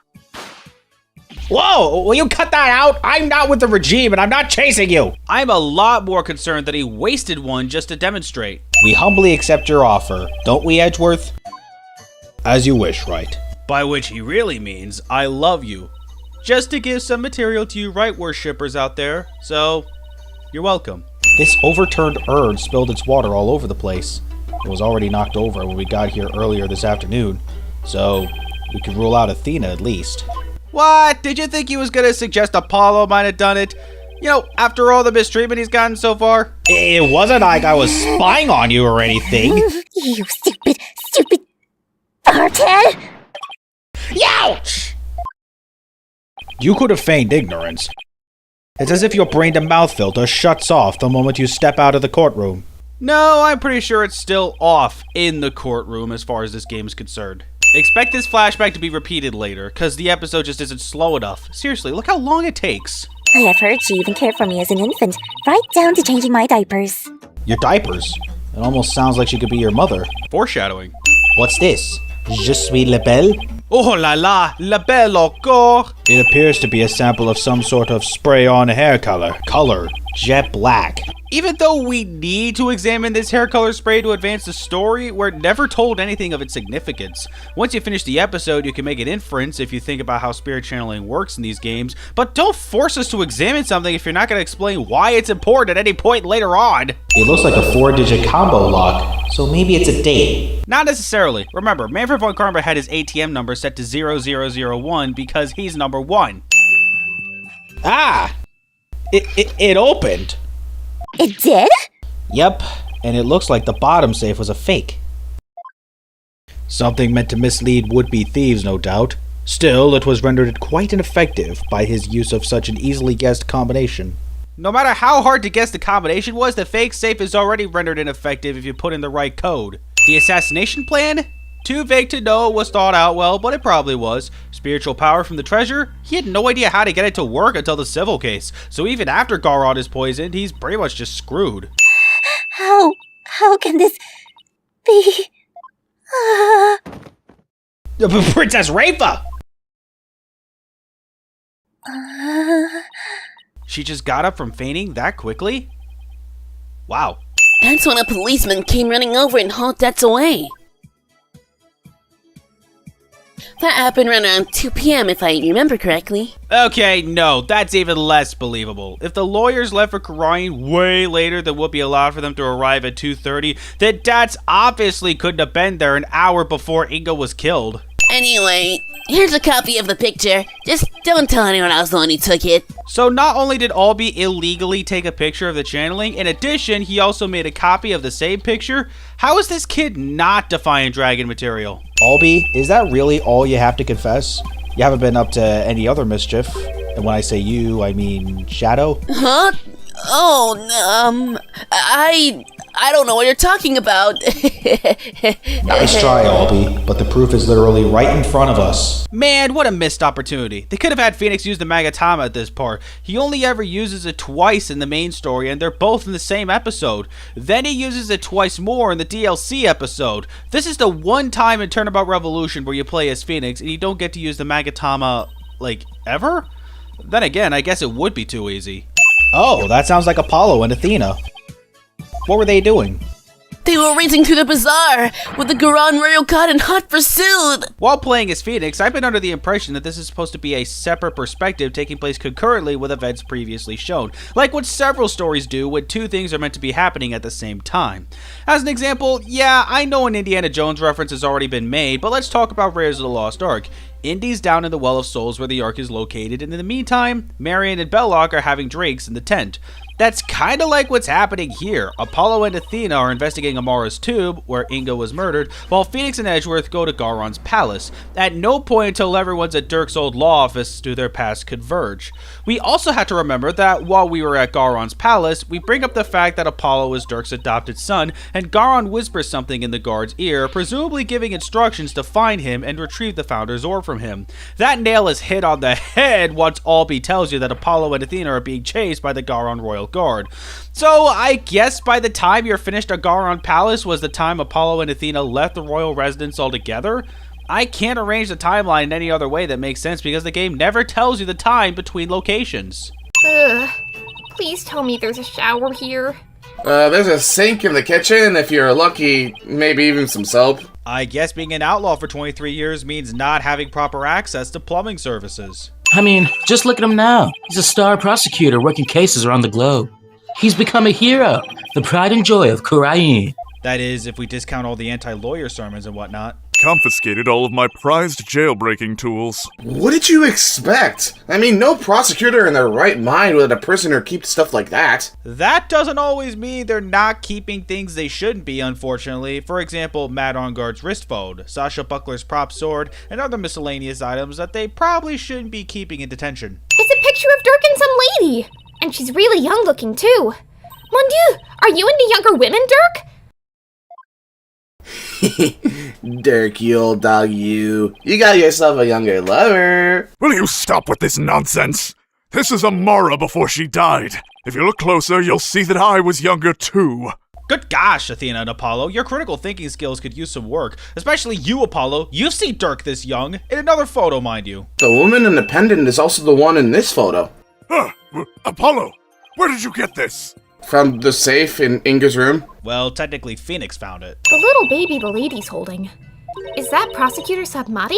Whoa! Will you cut that out? I'm not with the regime and I'm not chasing you! I'm a lot more concerned that he wasted one just to demonstrate. We humbly accept your offer, don't we, Edgeworth? As you wish, Wright. By which he really means, I love you. Just to give some material to you Wright worshippers out there, so you're welcome. This overturned urn spilled its water all over the place. It was already knocked over when we got here earlier this afternoon, so we could rule out Athena at least. What? Did you think he was gonna suggest Apollo might have done it? You know, after all the mistreatment he's gotten so far? It wasn't like I was spying on you or anything. You stupid farthead! Youch! You could have feigned ignorance. It's as if your brain-to-mouth filter shuts off the moment you step out of the courtroom. No, I'm pretty sure it's still off in the courtroom as far as this game is concerned. Expect this flashback to be repeated later, because the episode just isn't slow enough. Seriously, look how long it takes. I have heard she even cared for me as an infant, right down to changing my diapers. Your diapers? It almost sounds like she could be your mother. Foreshadowing. What's this? Je suis la belle? Oh la la, la belle encore! It appears to be a sample of some sort of spray-on hair color. Color, jet black. Even though we need to examine this hair color spray to advance the story, we're never told anything of its significance. Once you finish the episode, you can make an inference if you think about how spirit channeling works in these games, but don't force us to examine something if you're not going to explain why it's important at any point later on. It looks like a 4-digit combo lock, so maybe it's a date. Not necessarily. Remember, Manfred von Karma had his ATM number set to 0001 because he's number 1. Ah! It opened. It did? Yep, and it looks like the bottom safe was a fake. Something meant to mislead would-be thieves, no doubt. Still, it was rendered quite ineffective by his use of such an easily guessed combination. No matter how hard to guess the combination was, the fake safe is already rendered ineffective if you put in the right code. The assassination plan? Too vague to know it was thought out well, but it probably was. Spiritual power from the treasure? He had no idea how to get it to work until the civil case, so even after Garon is poisoned, he's pretty much just screwed. How can this be? Princess Rafa! She just got up from fainting that quickly? Wow. That's when a policeman came running over and hauled Debs away. That happened around 2 p.m. if I remember correctly. Okay, no, that's even less believable. If the lawyers left for Karain way later than would be allowed for them to arrive at 2:30, then Debs obviously couldn't have been there an hour before Inga was killed. Anyway, here's a copy of the picture. Just don't tell anyone else the one who took it. So not only did Albie illegally take a picture of the channeling, in addition, he also made a copy of the same picture? How is this kid not Defiant Dragon material? Albie, is that really all you have to confess? You haven't been up to any other mischief. And when I say you, I mean Shadow? Huh? Oh, I don't know what you're talking about. Nice try, Albie, but the proof is literally right in front of us. Man, what a missed opportunity. They could have had Phoenix use the Magatama at this part. He only ever uses it twice in the main story, and they're both in the same episode. Then he uses it twice more in the DLC episode. This is the one time in Turnabout Revolution where you play as Phoenix, and you don't get to use the Magatama, like, ever? Then again, I guess it would be too easy. Oh, that sounds like Apollo and Athena. What were they doing? They were racing through the bazaar with the Garan royal god in hot pursuit. While playing as Phoenix, I've been under the impression that this is supposed to be a separate perspective taking place concurrently with events previously shown, like what several stories do when two things are meant to be happening at the same time. As an example, yeah, I know an Indiana Jones reference has already been made, but let's talk about Raiders of the Lost Ark. Indy's down in the Well of Souls where the Ark is located, and in the meantime, Marion and Belloc are having drinks in the tent. That's kinda like what's happening here. Apollo and Athena are investigating Amara's tomb, where Inga was murdered, while Phoenix and Edgeworth go to Garon's palace. At no point until everyone's at Dirk's old law office do their paths converge. We also have to remember that while we were at Garon's palace, we bring up the fact that Apollo is Dirk's adopted son, and Garon whispers something in the guard's ear, presumably giving instructions to find him and retrieve the Founder's Orb from him. That nail is hit on the head once Albie tells you that Apollo and Athena are being chased by the Garon Royal Guard. So I guess by the time you're finished at Garon Palace was the time Apollo and Athena left the royal residence altogether? I can't arrange the timeline in any other way that makes sense because the game never tells you the time between locations. Ugh. Please tell me there's a shower here. There's a sink in the kitchen. If you're lucky, maybe even some soap. I guess being an outlaw for 23 years means not having proper access to plumbing services. I mean, just look at him now. He's a star prosecutor working cases around the globe. He's become a hero, the pride and joy of Kurain. That is, if we discount all the anti-lawyer sermons and whatnot. Confiscated all of my prized jailbreaking tools. What did you expect? I mean, no prosecutor in their right mind would let a prisoner keep stuff like that. That doesn't always mean they're not keeping things they shouldn't be, unfortunately. For example, Matt Onguard's wrist phone, Sasha Buckler's prop sword, and other miscellaneous items that they probably shouldn't be keeping in detention. It's a picture of Dirk and some lady! And she's really young looking too. Mon Dieu, are you into younger women, Dirk? Dirk, you old dog, you. You got yourself a younger lover. Will you stop with this nonsense? This is Amara before she died. If you look closer, you'll see that I was younger too. Good gosh, Athena and Apollo, your critical thinking skills could use some work. Especially you, Apollo. You see Dirk this young. In another photo, mind you. The woman in the pendant is also the one in this photo. Apollo, where did you get this? From the safe in Inga's room. Well, technically Phoenix found it. The little baby the lady's holding. Is that Prosecutor Sabmati?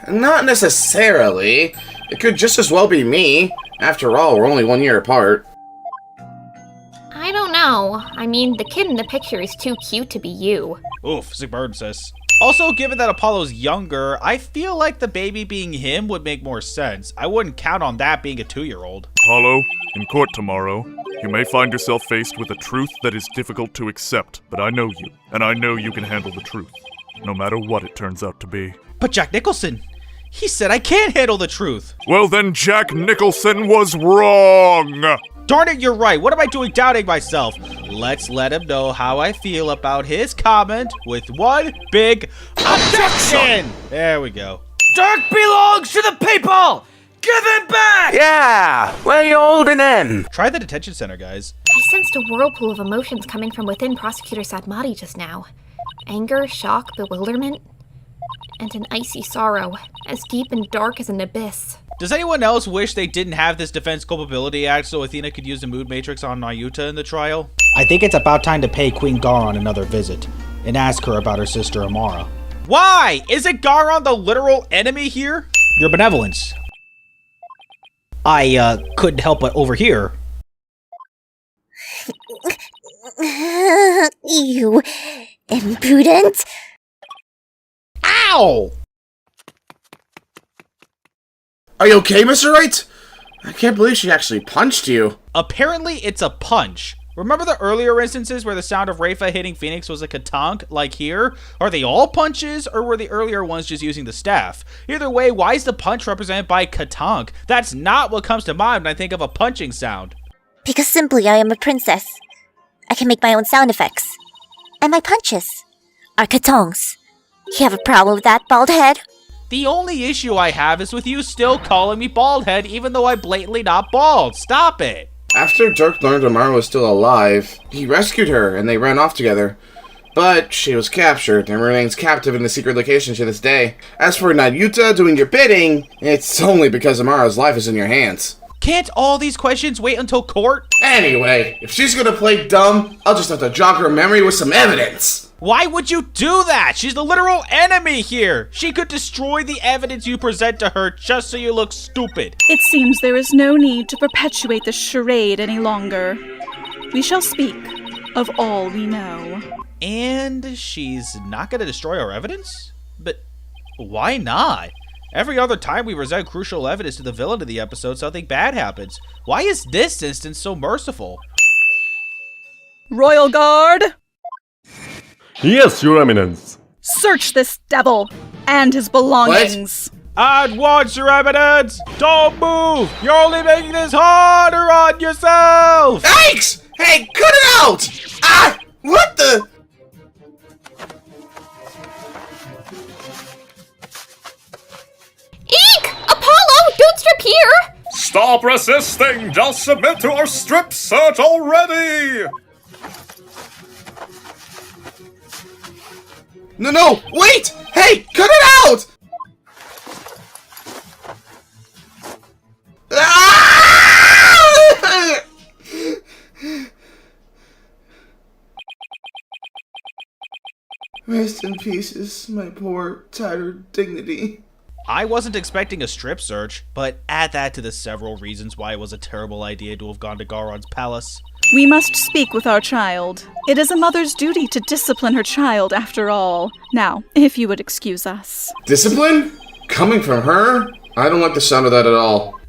Not necessarily. It could just as well be me. After all, we're only 1 year apart. I don't know. I mean, the kid in the picture is too cute to be you. Oof, sick burn, sis. Also, given that Apollo's younger, I feel like the baby being him would make more sense. I wouldn't count on that being a 2-year-old. Apollo, in court tomorrow, you may find yourself faced with a truth that is difficult to accept, but I know you, and I know you can handle the truth, no matter what it turns out to be. But Jack Nicholson, he said I can't handle the truth. Well then, Jack Nicholson was wrong! Darn it, you're right. What am I doing doubting myself? Let's let him know how I feel about his comment with one big objection! There we go. Dirk belongs to the people! Give him back! Yeah! Where you holding him? Try the detention center, guys. I sensed a whirlpool of emotions coming from within Prosecutor Sabmati just now. Anger, shock, bewilderment, and an icy sorrow, as deep and dark as an abyss. Does anyone else wish they didn't have this Defense Culpability Act so Athena could use the mood matrix on Nayuta in the trial? I think it's about time to pay Queen Garon another visit and ask her about her sister Amara. Why? Isn't Garon the literal enemy here? Your benevolence. I couldn't help but overhear. You impudent. Ow! Are you okay, Mr. Wright? I can't believe she actually punched you. Apparently it's a punch. Remember the earlier instances where the sound of Rafa hitting Phoenix was a katonk, like here? Are they all punches, or were the earlier ones just using the staff? Either way, why is the punch represented by katonk? That's not what comes to mind when I think of a punching sound. Because simply I am a princess. I can make my own sound effects. And my punches are katongs. You have a problem with that, bald head? The only issue I have is with you still calling me bald head even though I'm blatantly not bald. Stop it! After Dirk learned Amara was still alive, he rescued her and they ran off together. But she was captured and remains captive in a secret location to this day. As for Nayuta doing your bidding, it's only because Amara's life is in your hands. Can't all these questions wait until court? Anyway, if she's gonna play dumb, I'll just have to jog her memory with some evidence. Why would you do that? She's the literal enemy here. She could destroy the evidence you present to her just so you look stupid. It seems there is no need to perpetuate this charade any longer. We shall speak of all we know. And she's not going to destroy our evidence? But why not? Every other time we present crucial evidence to the villain of the episode, something bad happens. Why is this instance so merciful? Royal Guard! Yes, Your Eminence. Search this devil and his belongings. At once, Your Eminence! Don't move! You're only making this harder on yourself! Thanks! Hey, cut it out! Ah! What the? Eek! Apollo, don't strip here! Stop resisting! Just submit to our strip search already! No, wait! Hey, cut it out! Ah! Rest in pieces, my poor, tattered dignity. I wasn't expecting a strip search, but add that to the several reasons why it was a terrible idea to have gone to Garon's palace. We must speak with our child. It is a mother's duty to discipline her child, after all. Now, if you would excuse us. Discipline? Coming from her? I don't like the sound of that at all.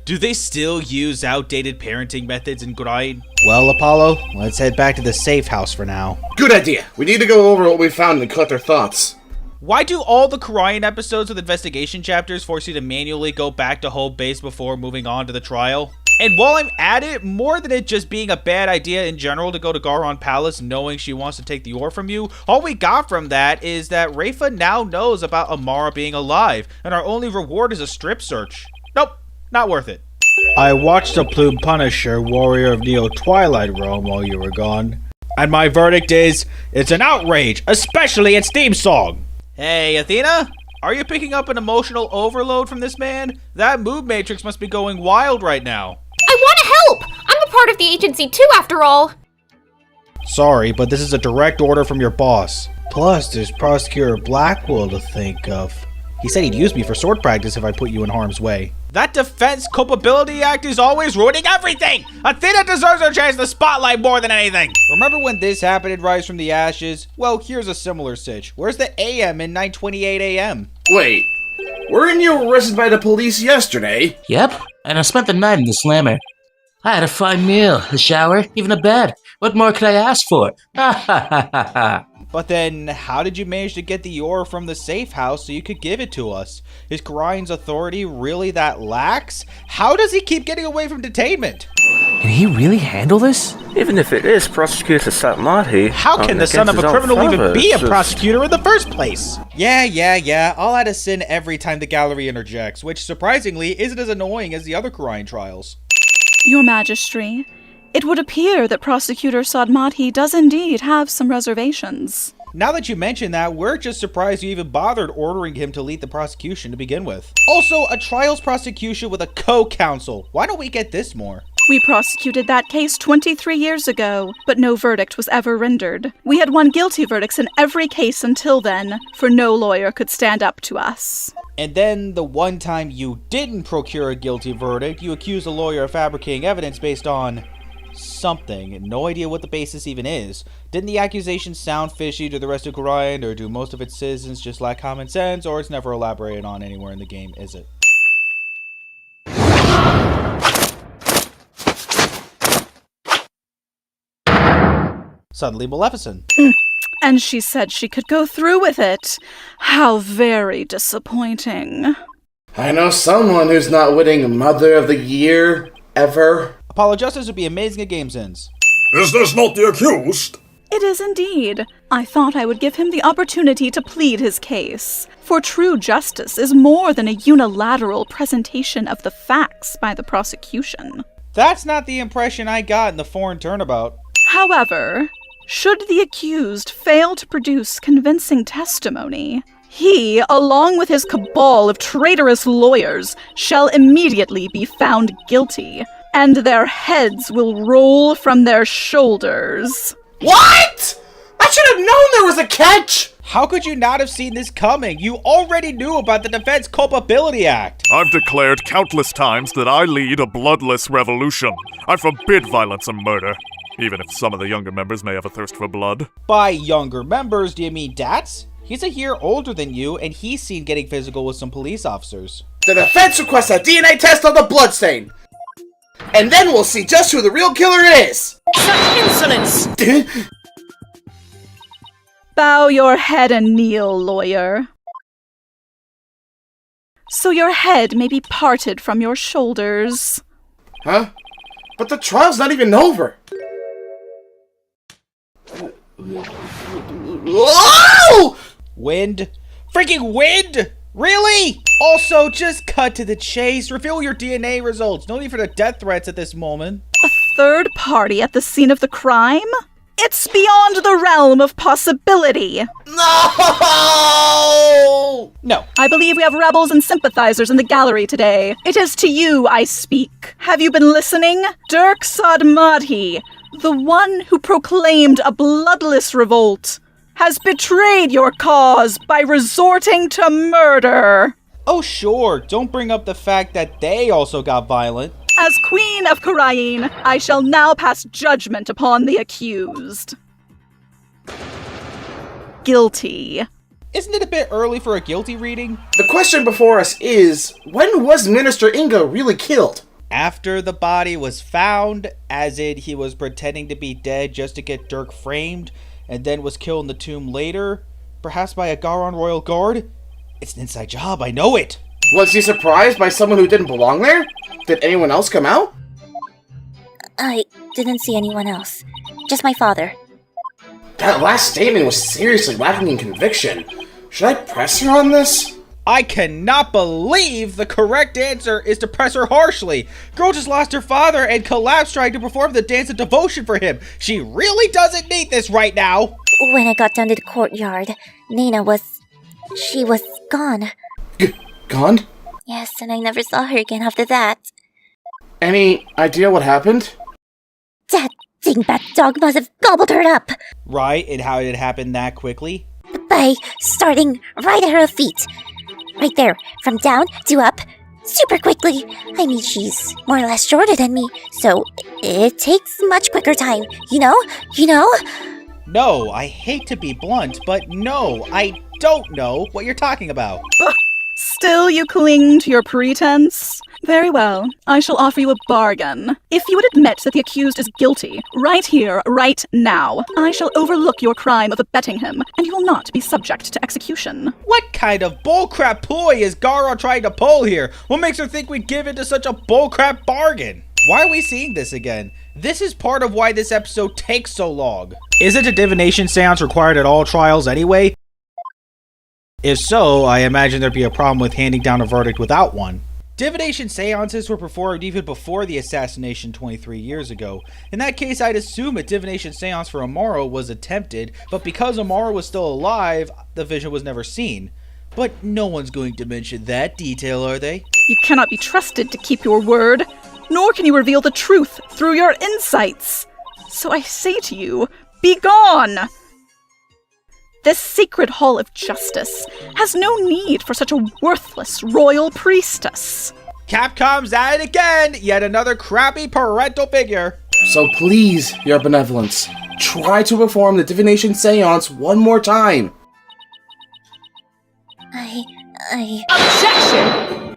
Do they still use outdated parenting methods in Grind? Well, Apollo, let's head back to the safe house for now. Good idea. We need to go over what we found and collect our thoughts. Why do all the Karayan episodes with investigation chapters force you to manually go back to home base before moving on to the trial? And while I'm at it, more than it just being a bad idea in general to go to Garon Palace knowing she wants to take the ore from you, all we got from that is that Rafa now knows about Amara being alive, and our only reward is a strip search. Nope, not worth it. I watched the Plume Punisher, Warrior of Neo Twilight Realm while you were gone. And my verdict is, it's an outrage, especially its theme song. Hey, Athena? Are you picking up an emotional overload from this man? That mood matrix must be going wild right now. I want to help! I'm a part of the agency too, after all! Sorry, but this is a direct order from your boss. Plus, there's Prosecutor Blackwell to think of. He said he'd use me for sword practice if I put you in harm's way. That Defense Culpability Act is always ruining everything! Athena deserves her chance in the spotlight more than anything! Remember when this happened in Rise from the Ashes? Well, here's a similar sitch. Where's the AM in 9:28 AM? Wait, weren't you arrested by the police yesterday? Yep, and I spent the night in the slammer. I had a fine meal, a shower, even a bed. What more could I ask for? Ha ha ha ha ha. But then, how did you manage to get the ore from the safe house so you could give it to us? Is Karayan's authority really that lax? How does he keep getting away from detainment? Can he really handle this? Even if it is Prosecutor Satmati. How can the son of a criminal even be a prosecutor in the first place? Yeah, I'll add a sin every time the gallery interjects, which surprisingly isn't as annoying as the other Karayan trials. Your Majesty, it would appear that Prosecutor Sadmati does indeed have some reservations. Now that you mention that, we're just surprised you even bothered ordering him to lead the prosecution to begin with. Also, a trials prosecution with a co-counsel. Why don't we get this more? We prosecuted that case 23 years ago, but no verdict was ever rendered. We had won guilty verdicts in every case until then, for no lawyer could stand up to us. And then, the one time you didn't procure a guilty verdict, you accused a lawyer of fabricating evidence based on something. No idea what the basis even is. Didn't the accusation sound fishy to the rest of Korean, or do most of its citizens just lack common sense, or it's never elaborated on anywhere in the game, is it? Suddenly Maleficent. And she said she could go through with it. How very disappointing. I know someone who's not winning Mother of the Year ever. Apollo Justice would be amazing at GameSins. Is this not the accused? It is indeed. I thought I would give him the opportunity to plead his case. For true justice is more than a unilateral presentation of the facts by the prosecution. That's not the impression I got in the Foreign Turnabout. However, should the accused fail to produce convincing testimony, he, along with his cabal of traitorous lawyers, shall immediately be found guilty, and their heads will roll from their shoulders. What? I should have known there was a catch! How could you not have seen this coming? You already knew about the Defense Culpability Act. I've declared countless times that I lead a bloodless revolution. I forbid violence and murder, even if some of the younger members may have a thirst for blood. By younger members, do you mean Dats? He's a year older than you, and he's seen getting physical with some police officers. The defense requests a DNA test on the bloodstain. And then we'll see just who the real killer is! Such insolence! Bow your head and kneel, lawyer. So your head may be parted from your shoulders. Huh? But the trial's not even over. Whoa! Wind? Freaking wind! Really? Also, just cut to the chase. Reveal your DNA results. No need for the death threats at this moment. A third party at the scene of the crime? It's beyond the realm of possibility. No! No. I believe we have rebels and sympathizers in the gallery today. It is to you I speak. Have you been listening? Dirk Sadmadhi, the one who proclaimed a bloodless revolt, has betrayed your cause by resorting to murder. Oh sure, don't bring up the fact that they also got violent. As Queen of Kurain, I shall now pass judgment upon the accused. Guilty. Isn't it a bit early for a guilty reading? The question before us is, when was Minister Inga really killed? After the body was found, as in he was pretending to be dead just to get Dirk framed, and then was killed in the tomb later, perhaps by a Garon Royal Guard? It's an inside job, I know it! Was he surprised by someone who didn't belong there? Did anyone else come out? I didn't see anyone else. Just my father. That last statement was seriously lacking in conviction. Should I press her on this? I cannot believe the correct answer is to press her harshly. Girl just lost her father and collapsed trying to perform the dance of devotion for him. She really doesn't need this right now. When I got down to the courtyard, she was gone. Gone? Yes, and I never saw her again after that. Any idea what happened? That dingbat dog must have gobbled her up. Right, and how did it happen that quickly? By starting right at her feet. Right there, from down to up, super quickly. I mean, she's more or less shorter than me, so it takes much quicker time, you know? No, I hate to be blunt, but no, I don't know what you're talking about. Still you cling to your pretense? Very well, I shall offer you a bargain. If you would admit that the accused is guilty, right here, right now, I shall overlook your crime of abetting him, and you will not be subject to execution. What kind of bullcrap ploy is Gara trying to pull here? What makes her think we'd give into such a bullcrap bargain? Why are we seeing this again? This is part of why this episode takes so long. Isn't a divination seance required at all trials anyway? If so, I imagine there'd be a problem with handing down a verdict without one. Divination seances were performed even before the assassination 23 years ago. In that case, I'd assume a divination seance for Amaro was attempted, but because Amaro was still alive, the vision was never seen. But no one's going to mention that detail, are they? You cannot be trusted to keep your word, nor can you reveal the truth through your insights. So I say to you, be gone! This sacred hall of justice has no need for such a worthless royal priestess. Capcom's at it again! Yet another crappy parental figure. So please, your benevolence, try to perform the divination seance one more time. Objection!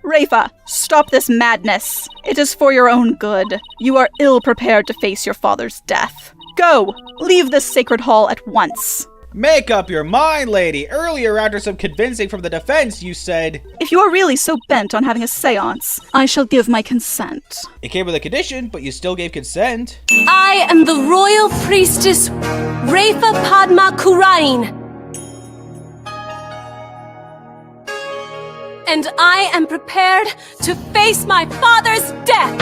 Rafa, stop this madness. It is for your own good. You are ill prepared to face your father's death. Go! Leave this sacred hall at once. Make up your mind, lady. Earlier, after some convincing from the defense, you said, if you are really so bent on having a seance, I shall give my consent. It came with a condition, but you still gave consent. I am the royal priestess Rafa Padma Kurain. And I am prepared to face my father's death!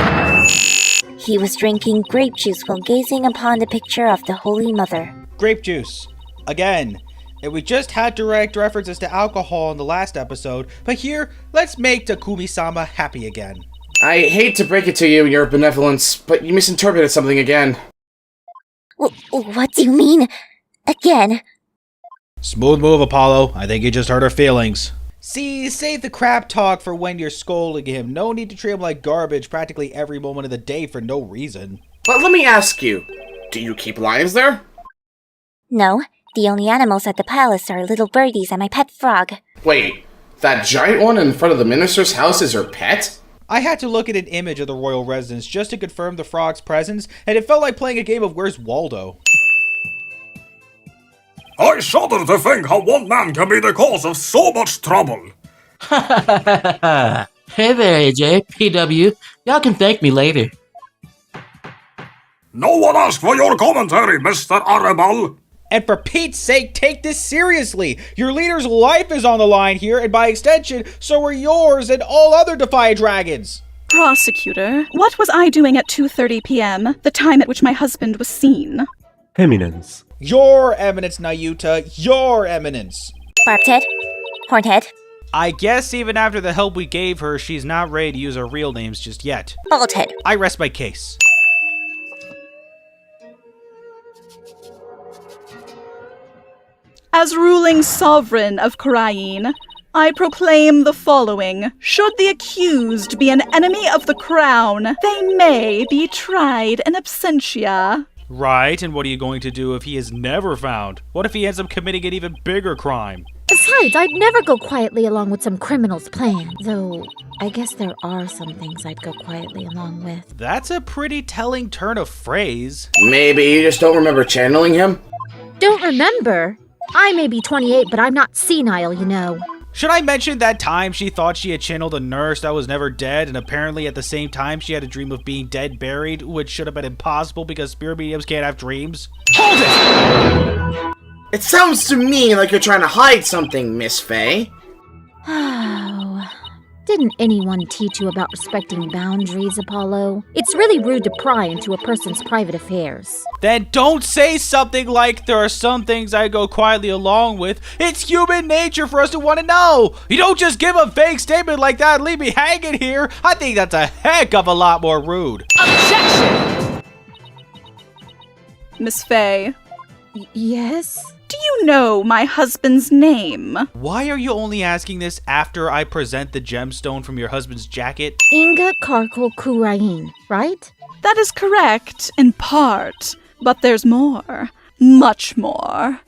He was drinking grape juice while gazing upon the picture of the Holy Mother. Grape juice. Again. And we just had direct references to alcohol in the last episode, but here, let's make Takumi-sama happy again. I hate to break it to you, your benevolence, but you misinterpreted something again. What do you mean? Again? Smooth move, Apollo. I think you just hurt her feelings. See, save the crap talk for when you're scolding him. No need to treat him like garbage practically every moment of the day for no reason. But let me ask you, do you keep lions there? No, the only animals at the palace are little birdies and my pet frog. Wait, that giant one in front of the minister's house is her pet? I had to look at an image of the royal residence just to confirm the frog's presence, and it felt like playing a game of Where's Waldo. I shudder to think how one man can be the cause of so much trouble. Hey there, AJ, PW. Y'all can thank me later. No one asked for your commentary, Mr. Arrebal. And for Pete's sake, take this seriously. Your leader's life is on the line here, and by extension, so are yours and all other Defy Dragons. Prosecutor, what was I doing at 2:30 p.m., the time at which my husband was seen? Eminence. Your Eminence, Nayuta. Your Eminence. Barbed head. Horned head. I guess even after the help we gave her, she's not ready to use her real names just yet. Bald head. I rest my case. As ruling sovereign of Kurain, I proclaim the following. Should the accused be an enemy of the crown, they may be tried in absentia. Right, and what are you going to do if he is never found? What if he ends up committing an even bigger crime? Besides, I'd never go quietly along with some criminal's plan. Though, I guess there are some things I'd go quietly along with. That's a pretty telling turn of phrase. Maybe you just don't remember channeling him? Don't remember? I may be 28, but I'm not senile, you know. Should I mention that time she thought she had channeled a nurse that was never dead, and apparently at the same time she had a dream of being dead buried, which should have been impossible because spirit mediums can't have dreams? Hold it! It sounds to me like you're trying to hide something, Miss Faye. Oh, didn't anyone teach you about respecting boundaries, Apollo? It's really rude to pry into a person's private affairs. Then don't say something like, there are some things I go quietly along with. It's human nature for us to want to know. You don't just give a vague statement like that and leave me hanging here. I think that's a heck of a lot more rude. Objection! Miss Faye. Yes? Do you know my husband's name? Why are you only asking this after I present the gemstone from your husband's jacket? Inga Karkul Kurain, right? That is correct, in part. But there's more. Much more.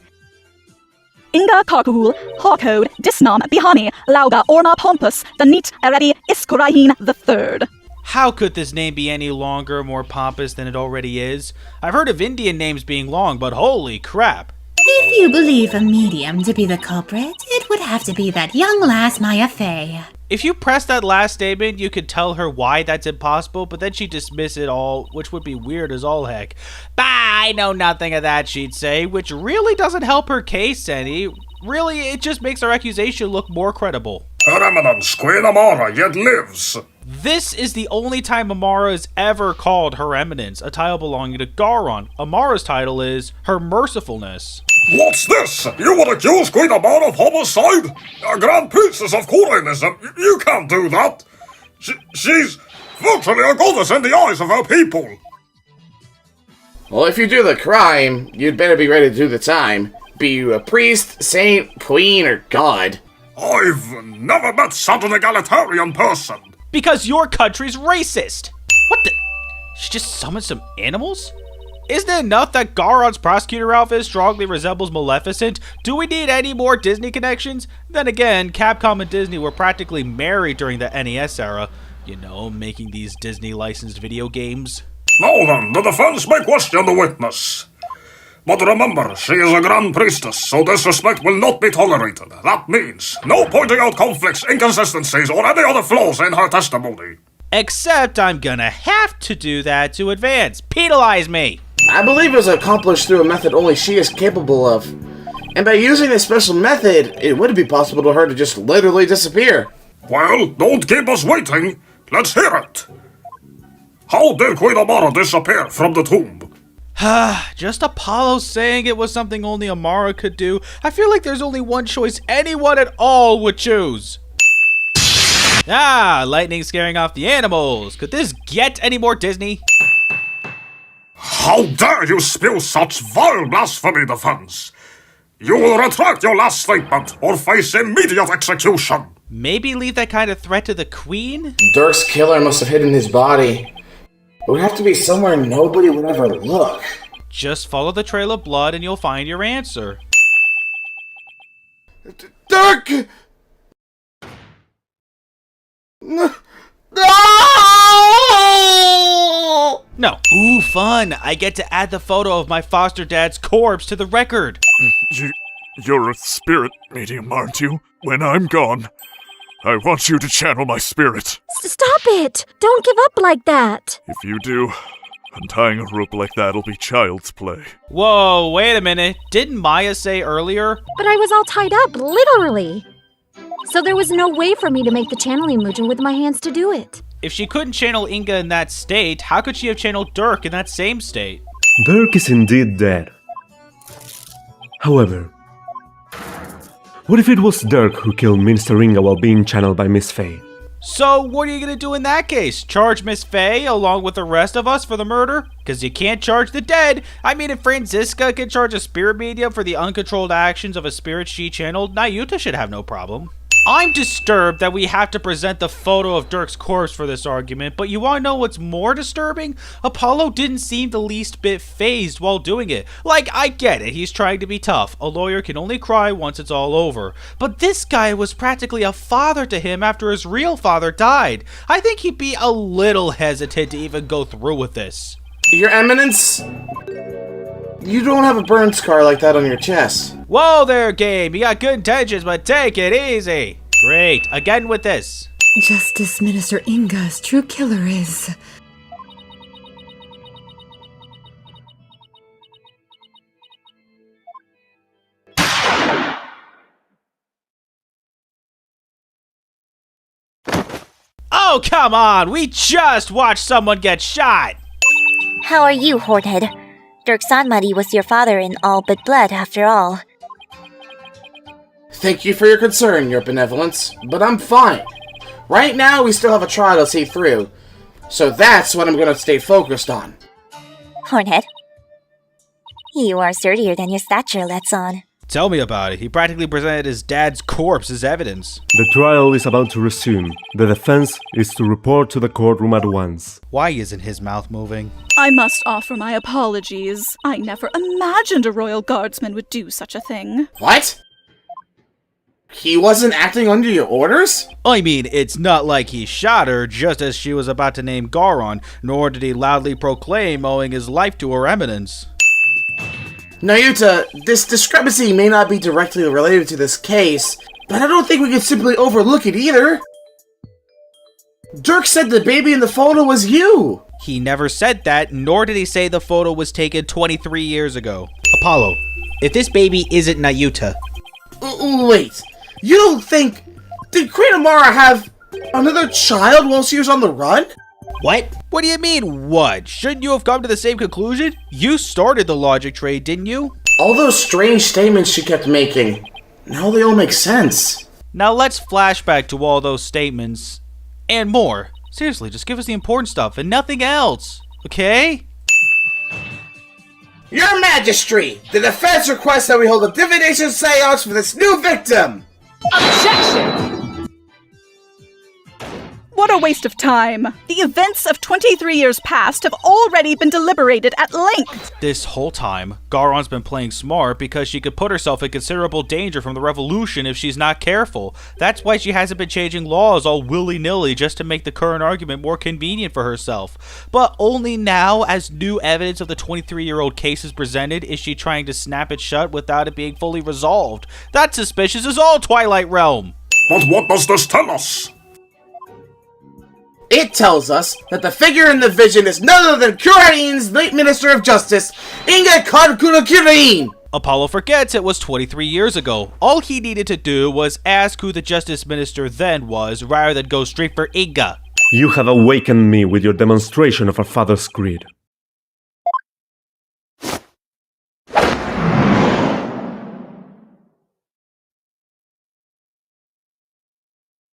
Inga Karkul, Hawkode, Disnam, Bihani, Lauga, Orma Pompus, Danit, Eredi, Iskurahin III. How could this name be any longer, more pompous than it already is? I've heard of Indian names being long, but holy crap. If you believe a medium to be the culprit, it would have to be that young lass Maya Faye. If you press that last statement, you could tell her why that's impossible, but then she'd dismiss it all, which would be weird as all heck. Bah, I know nothing of that, she'd say, which really doesn't help her case any. Really, it just makes our accusation look more credible. Her Eminence, Queen Amara, yet lives. This is the only time Amara is ever called Her Eminence, a title belonging to Garon. Amara's title is Her Mercifulness. What's this? You would accuse Queen Amara of homicide? A grand priestess of Koreanism? You can't do that. She's virtually a goddess in the eyes of her people. Well, if you do the crime, you'd better be ready to do the time. Be you a priest, saint, queen, or god. I've never met such an egalitarian person. Because your country's racist. What the? She just summoned some animals? Isn't it enough that Garon's prosecutor outfit strongly resembles Maleficent? Do we need any more Disney connections? Then again, Capcom and Disney were practically married during the NES era. You know, making these Disney-licensed video games. Now then, the defense may question the witness. But remember, she is a grand priestess, so disrespect will not be tolerated. That means no pointing out conflicts, inconsistencies, or any other flaws in her testimony. Except I'm gonna have to do that to advance. Penalize me! I believe it was accomplished through a method only she is capable of. And by using this special method, it would be possible for her to just literally disappear. Well, don't keep us waiting. Let's hear it. How did Queen Amara disappear from the tomb? Just Apollo saying it was something only Amara could do. I feel like there's only one choice anyone at all would choose. Lightning scaring off the animals. Could this get any more Disney? How dare you spew such vile blasphemy, defense? You will retract your last statement or face immediate execution. Maybe leave that kind of threat to the queen? Dirk's killer must have hidden his body. It would have to be somewhere nobody would ever look. Just follow the trail of blood and you'll find your answer. Dirk! No. Ooh, fun. I get to add the photo of my foster dad's corpse to the record. You're a spirit medium, aren't you? When I'm gone, I want you to channel my spirit. Stop it! Don't give up like that! If you do, untying a rope like that'll be child's play. Whoa, wait a minute. Didn't Maya say earlier? But I was all tied up, literally. So there was no way for me to make the channeling motion with my hands to do it. If she couldn't channel Inga in that state, how could she have channeled Dirk in that same state? Dirk is indeed dead. However, what if it was Dirk who killed Minister Inga while being channeled by Miss Faye? So, what are you gonna do in that case? Charge Miss Faye along with the rest of us for the murder? Because you can't charge the dead. I mean, if Franziska can charge a spirit medium for the uncontrolled actions of a spirit she channeled, Nayuta should have no problem. I'm disturbed that we have to present the photo of Dirk's corpse for this argument, but you wanna know what's more disturbing? Apollo didn't seem the least bit fazed while doing it. Like, I get it, he's trying to be tough. A lawyer can only cry once it's all over. But this guy was practically a father to him after his real father died. I think he'd be a little hesitant to even go through with this. Your Eminence? You don't have a burn scar like that on your chest. Whoa there, game. You got good intentions, but take it easy. Great. Again with this. Justice Minister Inga's true killer is... Oh, come on. We just watched someone get shot. How are you, Horthead? Dirk Sanmari was your father in all but blood, after all. Thank you for your concern, your benevolence, but I'm fine. Right now, we still have a trial to see through, so that's what I'm going to stay focused on. Hornhead, you are sturdier than your stature lets on. Tell me about it. He practically presented his dad's corpse as evidence. The trial is about to resume. The defense is to report to the courtroom at once. Why isn't his mouth moving? I must offer my apologies. I never imagined a royal guardsman would do such a thing. What? He wasn't acting under your orders? I mean, it's not like he shot her just as she was about to name Garon, nor did he loudly proclaim owing his life to her eminence. Nayuta, this discrepancy may not be directly related to this case, but I don't think we can simply overlook it either. Dirk said the baby in the photo was you! He never said that, nor did he say the photo was taken 23 years ago. Apollo, if this baby isn't Nayuta... Wait, you don't think... Did Queen Amara have another child while she was on the run? What? What do you mean, what? Shouldn't you have come to the same conclusion? You started the logic trade, didn't you? All those strange statements she kept making, now they all make sense. Now let's flash back to all those statements and more. Seriously, just give us the important stuff and nothing else, okay? Your Majesty, the defense requests that we hold a divination seance for this new victim! Objection! What a waste of time. The events of 23 years past have already been deliberated at length. This whole time, Garon's been playing smart because she could put herself in considerable danger from the revolution if she's not careful. That's why she hasn't been changing laws all willy-nilly just to make the current argument more convenient for herself. But only now, as new evidence of the 23-year-old case is presented, is she trying to snap it shut without it being fully resolved. That's suspicious as all Twilight Realm. But what does this tell us? It tells us that the figure in the vision is none other than Kurain's late Minister of Justice, Inga Kurain! Apollo forgets it was 23 years ago. All he needed to do was ask who the Justice Minister then was, rather than go straight for Inga. You have awakened me with your demonstration of our father's greed.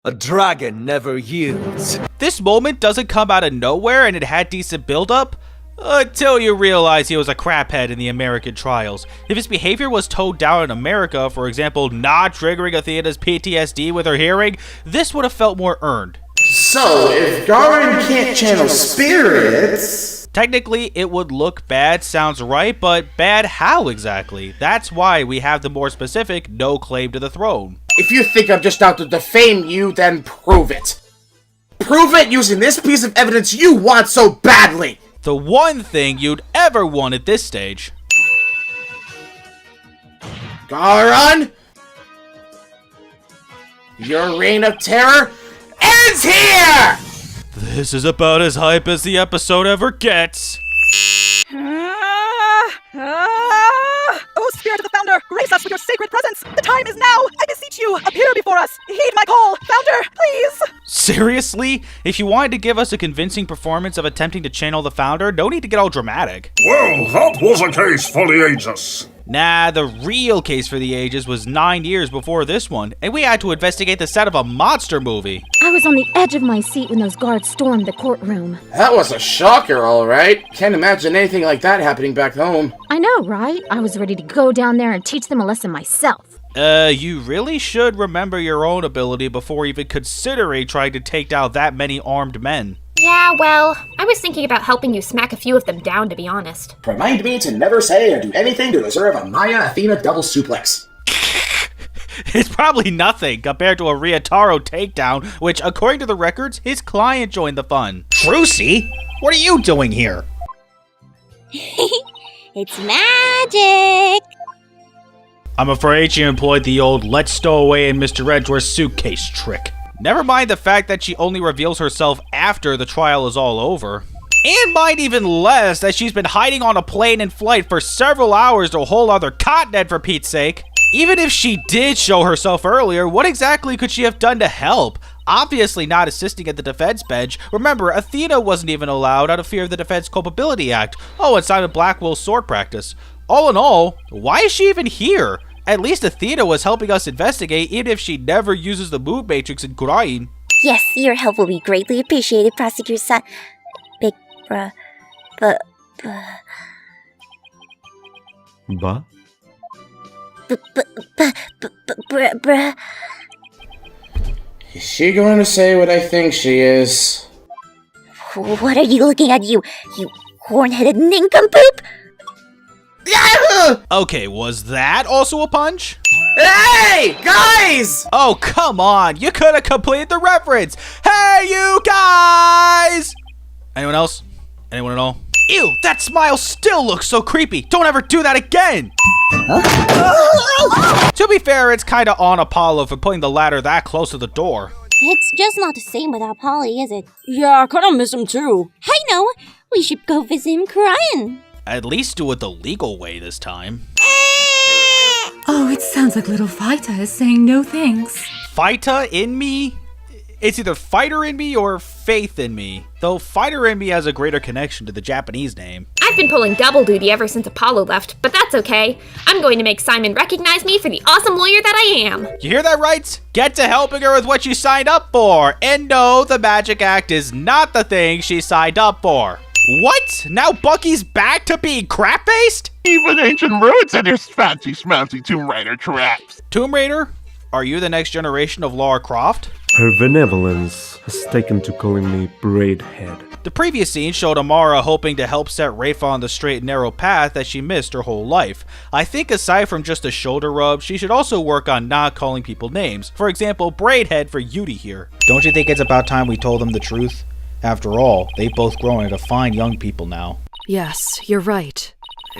A dragon never yields. This moment doesn't come out of nowhere and it had decent build-up until you realize he was a craphead in the American trials. If his behavior was toned down in America, for example, not triggering Athena's PTSD with her hearing, this would have felt more earned. So, if Garin can't channel spirits... Technically, it would look bad, sounds right, but bad how exactly? That's why we have the more specific no claim to the throne. If you think I'm just out to defame you, then prove it. Prove it using this piece of evidence you want so badly! The one thing you'd ever want at this stage. Garon! Your reign of terror ends here! This is about as hype as the episode ever gets. Oh, Spirit of the Founder, grace us with your sacred presence! The time is now! I beseech you, appear before us! Heed my call! Founder, please! Seriously? If you wanted to give us a convincing performance of attempting to channel the Founder, no need to get all dramatic. Well, that was a case for the ages. Nah, the real case for the ages was 9 years before this one, and we had to investigate the set of a monster movie. I was on the edge of my seat when those guards stormed the courtroom. That was a shocker, alright. Can't imagine anything like that happening back home. I know, right? I was ready to go down there and teach them a lesson myself. You really should remember your own ability before even considering trying to take down that many armed men. Yeah, well, I was thinking about helping you smack a few of them down, to be honest. Remind me to never say or do anything to deserve a Maya-Athena double suplex. It's probably nothing compared to a Ryotaro takedown, which, according to the records, his client joined the fun. Trucy? What are you doing here? It's magic! I'm afraid she employed the old let's stow away in Mr. Edgeworth's suitcase trick. Never mind the fact that she only reveals herself after the trial is all over. And mind even less that she's been hiding on a plane in flight for several hours to a whole other continent, for Pete's sake. Even if she did show herself earlier, what exactly could she have done to help? Obviously not assisting at the defense bench. Remember, Athena wasn't even allowed out of fear of the Defense Culpability Act. Oh, and Simon Blackwell's sword practice. All in all, why is she even here? At least Athena was helping us investigate, even if she never uses the mood matrix in Kurain. Yes, your help will be greatly appreciated, Prosecutor San... Big bruh... But... Ba? Bruh... Is she going to say what I think she is? What are you looking at, you horn-headed nincompoop? Okay, was that also a punch? Hey, guys! Oh, come on, you could have completed the reference! Hey, you guys! Anyone else? Anyone at all? Ew, that smile still looks so creepy. Don't ever do that again! To be fair, it's kinda on Apollo for putting the ladder that close to the door. It's just not the same without Polly, is it? Yeah, I kinda miss him too. I know! We should go visit him crying. At least do it the legal way this time. Oh, it sounds like little Vita is saying no thanks. Vita in me? It's either fighter in me or faith in me. Though fighter in me has a greater connection to the Japanese name. I've been pulling double duty ever since Apollo left, but that's okay. I'm going to make Simon recognize me for the awesome lawyer that I am. You hear that, Wrights? Get to helping her with what you signed up for. And no, the Magic Act is not the thing she signed up for. What? Now Bucky's back to being crap-based? Even ancient ruins and there's fancy schmancy Tomb Raider traps. Tomb Raider? Are you the next generation of Lara Croft? Her benevolence has taken to calling me Braidhead. The previous scene showed Amara hoping to help set Rafe on the straight and narrow path that she missed her whole life. I think aside from just a shoulder rub, she should also work on not calling people names. For example, Braidhead for Yudi here. Don't you think it's about time we told them the truth? After all, they've both grown into fine young people now. Yes, you're right.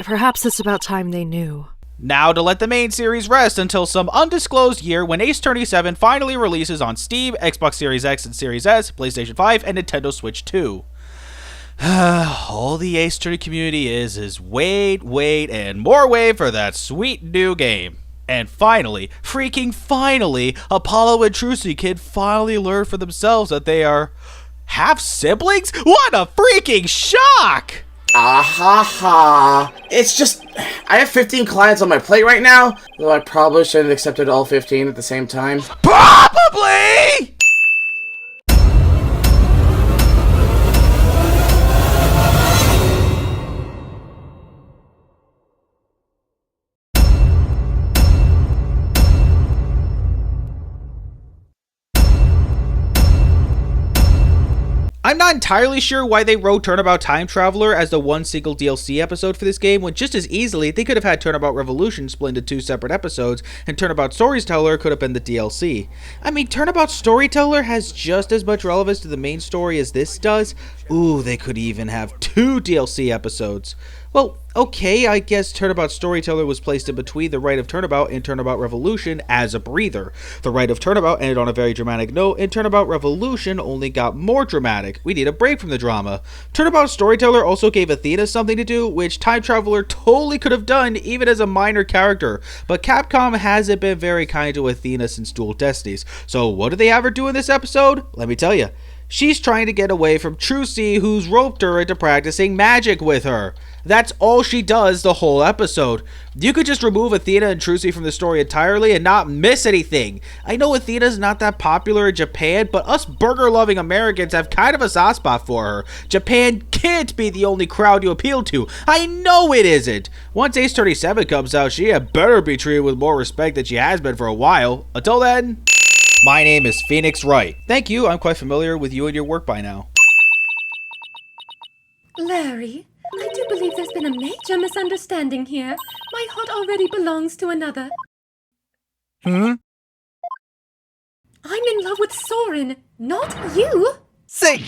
Perhaps it's about time they knew. Now to let the main series rest until some undisclosed year when Ace Attorney 7 finally releases on Steam, Xbox Series X and Series S, PlayStation 5, and Nintendo Switch 2. All the Ace Attorney community is wait, and more wait for that sweet new game. And finally, freaking finally, Apollo and Trucy Kid finally learn for themselves that they are half-siblings? What a freaking shock! It's just, I have 15 clients on my plate right now, though I probably shouldn't have accepted all 15 at the same time. Probably! I'm not entirely sure why they wrote Turnabout Time Traveler as the one single DLC episode for this game, when just as easily they could have had Turnabout Revolution split into 2 separate episodes, and Turnabout Storyteller could have been the DLC. I mean, Turnabout Storyteller has just as much relevance to the main story as this does. Ooh, they could even have 2 DLC episodes. Well, okay, I guess Turnabout Storyteller was placed in between the Rite of Turnabout and Turnabout Revolution as a breather. The Rite of Turnabout ended on a very dramatic note, and Turnabout Revolution only got more dramatic. We need a break from the drama. Turnabout Storyteller also gave Athena something to do, which Time Traveler totally could have done even as a minor character, but Capcom hasn't been very kind to Athena since Dual Destinies. So what do they have her do in this episode? Let me tell you. She's trying to get away from Trucy, who's roped her into practicing magic with her. That's all she does the whole episode. You could just remove Athena and Trucy from the story entirely and not miss anything. I know Athena's not that popular in Japan, but us burger-loving Americans have kind of a soft spot for her. Japan can't be the only crowd you appeal to. I know it isn't. Once Ace Attorney 7 comes out, she had better be treated with more respect than she has been for a while. Until then... My name is Phoenix Wright. Thank you, I'm quite familiar with you and your work by now. Larry, I do believe there's been a major misunderstanding here. My heart already belongs to another. Hmm? I'm in love with Soren, not you. Say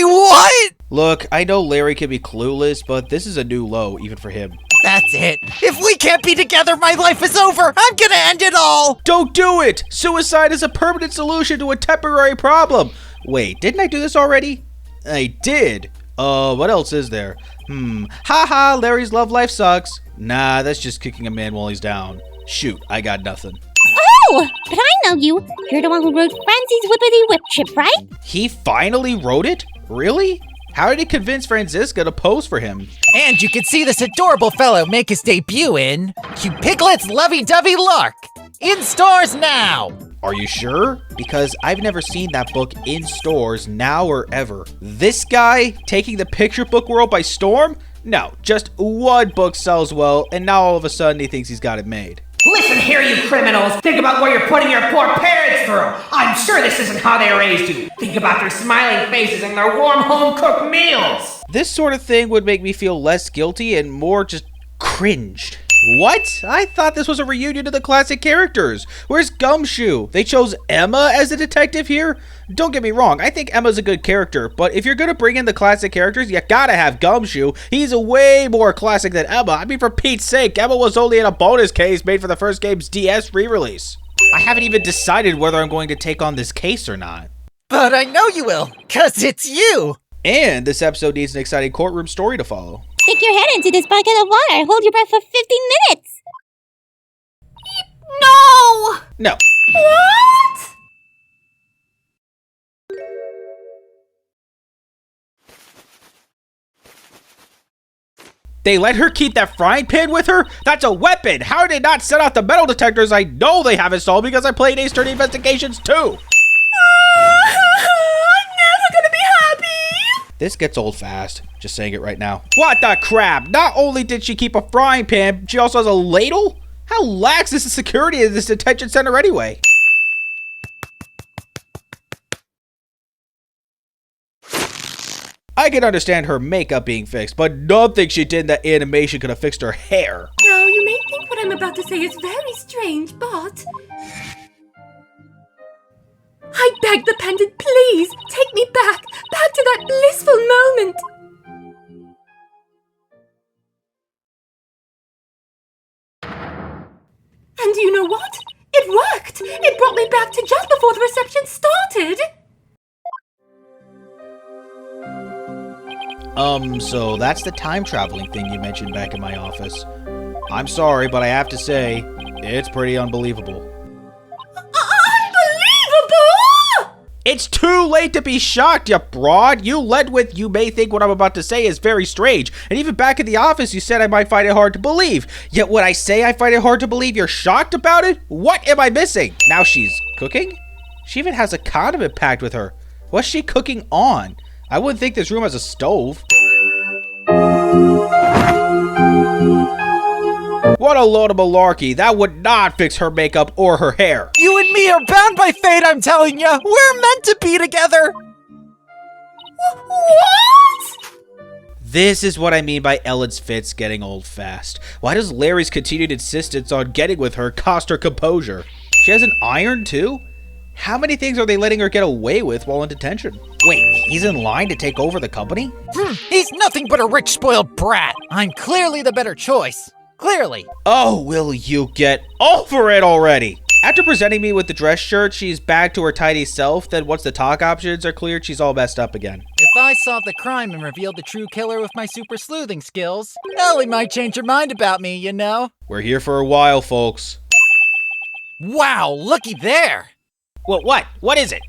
what? Look, I know Larry can be clueless, but this is a new low, even for him. That's it. If we can't be together, my life is over. I'm gonna end it all. Don't do it! Suicide is a permanent solution to a temporary problem. Wait, didn't I do this already? I did. What else is there? Haha, Larry's love life sucks. Nah, that's just kicking a man while he's down. Shoot, I got nothing. Oh, but I know you. You're the one who wrote Francie's Whippity Whip Chip, right? He finally wrote it? Really? How did he convince Franziska to pose for him? And you can see this adorable fellow make his debut in Cute Piglet's Lovey-Dovey Lark. In stores now. Are you sure? Because I've never seen that book in stores now or ever. This guy taking the picture book world by storm? No, just one book sells well, and now all of a sudden he thinks he's got it made. Listen here, you criminals! Think about what you're putting your poor parents through! I'm sure this isn't how they raised you! Think about their smiling faces and their warm home-cooked meals! This sort of thing would make me feel less guilty and more just cringed. What? I thought this was a reunion of the classic characters. Where's Gumshoe? They chose Emma as a detective here? Don't get me wrong, I think Emma's a good character, but if you're gonna bring in the classic characters, you gotta have Gumshoe. He's way more classic than Emma. I mean, for Pete's sake, Emma was only in a bonus case made for the first game's DS re-release. I haven't even decided whether I'm going to take on this case or not. But I know you will, 'cause it's you! And this episode needs an exciting courtroom story to follow. Stick your head into this bucket of water. Hold your breath for 15 minutes. No! No. What? They let her keep that frying pan with her? That's a weapon! How did they not set off the metal detectors? I know they have installed because I played Ace Attorney Investigations too! I'm never gonna be happy! This gets old fast. Just saying it right now. What the crap? Not only did she keep a frying pan, she also has a ladle? How lax is the security of this detention center anyway? I can understand her makeup being fixed, but nothing she did in that animation could have fixed her hair. Now, you may think what I'm about to say is very strange, but... I beg the pendant, please, take me back to that blissful moment. And you know what? It worked! It brought me back to just before the reception started! So that's the time traveling thing you mentioned back in my office. I'm sorry, but I have to say, it's pretty unbelievable. Unbelievable! It's too late to be shocked, you broad. You led with, you may think what I'm about to say is very strange. And even back in the office, you said I might find it hard to believe. Yet when I say I find it hard to believe you're shocked about it, what am I missing? Now she's cooking? She even has a condiment packed with her. What's she cooking on? I wouldn't think this room has a stove. What a load of malarkey. That would not fix her makeup or her hair. You and me are bound by fate, I'm telling ya! We're meant to be together! What? This is what I mean by Ellen's fits getting old fast. Why does Larry's continued insistence on getting with her cost her composure? She has an iron too? How many things are they letting her get away with while in detention? Wait, he's in line to take over the company? He's nothing but a rich, spoiled brat. I'm clearly the better choice. Clearly. Oh, will you get over it already? After presenting me with the dress shirt, she's back to her tidy self. Then once the talk options are cleared, she's all messed up again. If I solved the crime and revealed the true killer with my super sleuthing skills, Ellie might change her mind about me, you know? We're here for a while, folks. Wow, looky there. Well, what? What is it?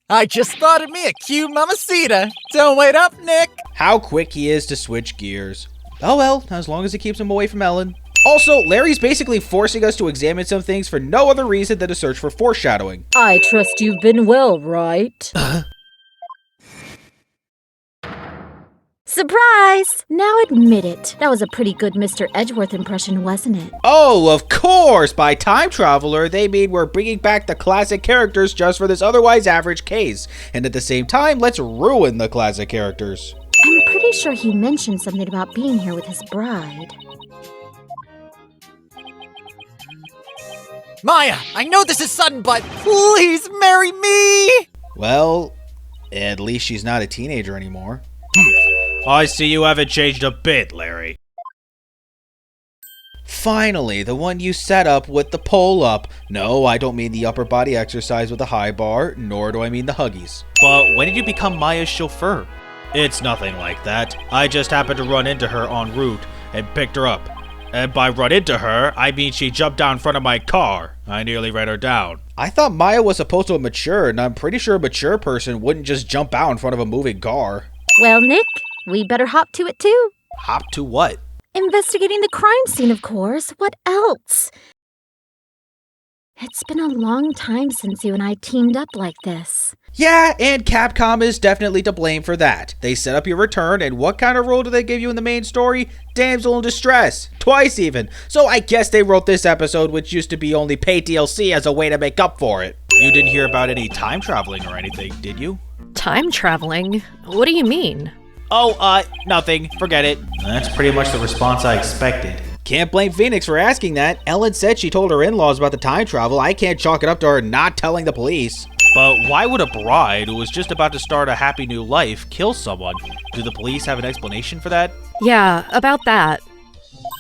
I just thought of me a cute mamacita. Don't wait up, Nick. How quick he is to switch gears. Oh well, as long as it keeps him away from Ellen. Also, Larry's basically forcing us to examine some things for no other reason than to search for foreshadowing. I trust you've been well, right? Surprise! Now admit it. That was a pretty good Mr. Edgeworth impression, wasn't it? Oh, of course! By time traveler, they mean we're bringing back the classic characters just for this otherwise average case. And at the same time, let's ruin the classic characters. I'm pretty sure he mentioned something about being here with his bride. Maya, I know this is sudden, but please marry me! Well, at least she's not a teenager anymore. I see you haven't changed a bit, Larry. Finally, the one you set up with the pole up. No, I don't mean the upper body exercise with a high bar, nor do I mean the huggies. But when did you become Maya's chauffeur? It's nothing like that. I just happened to run into her en route and picked her up. And by run into her, I mean she jumped down in front of my car. I nearly ran her down. I thought Maya was supposed to mature, and I'm pretty sure a mature person wouldn't just jump out in front of a moving car. Well, Nick, we better hop to it too. Hop to what? Investigating the crime scene, of course. What else? It's been a long time since you and I teamed up like this. Yeah, and Capcom is definitely to blame for that. They set up your return, and what kind of role do they give you in the main story? Damsel in distress. Twice even. So I guess they wrote this episode, which used to be only paid DLC, as a way to make up for it. You didn't hear about any time traveling or anything, did you? Time traveling? What do you mean? Oh, nothing. Forget it. That's pretty much the response I expected. Can't blame Phoenix for asking that. Ellen said she told her in-laws about the time travel. I can't chalk it up to her not telling the police. But why would a bride who was just about to start a happy new life kill someone? Do the police have an explanation for that? Yeah, about that.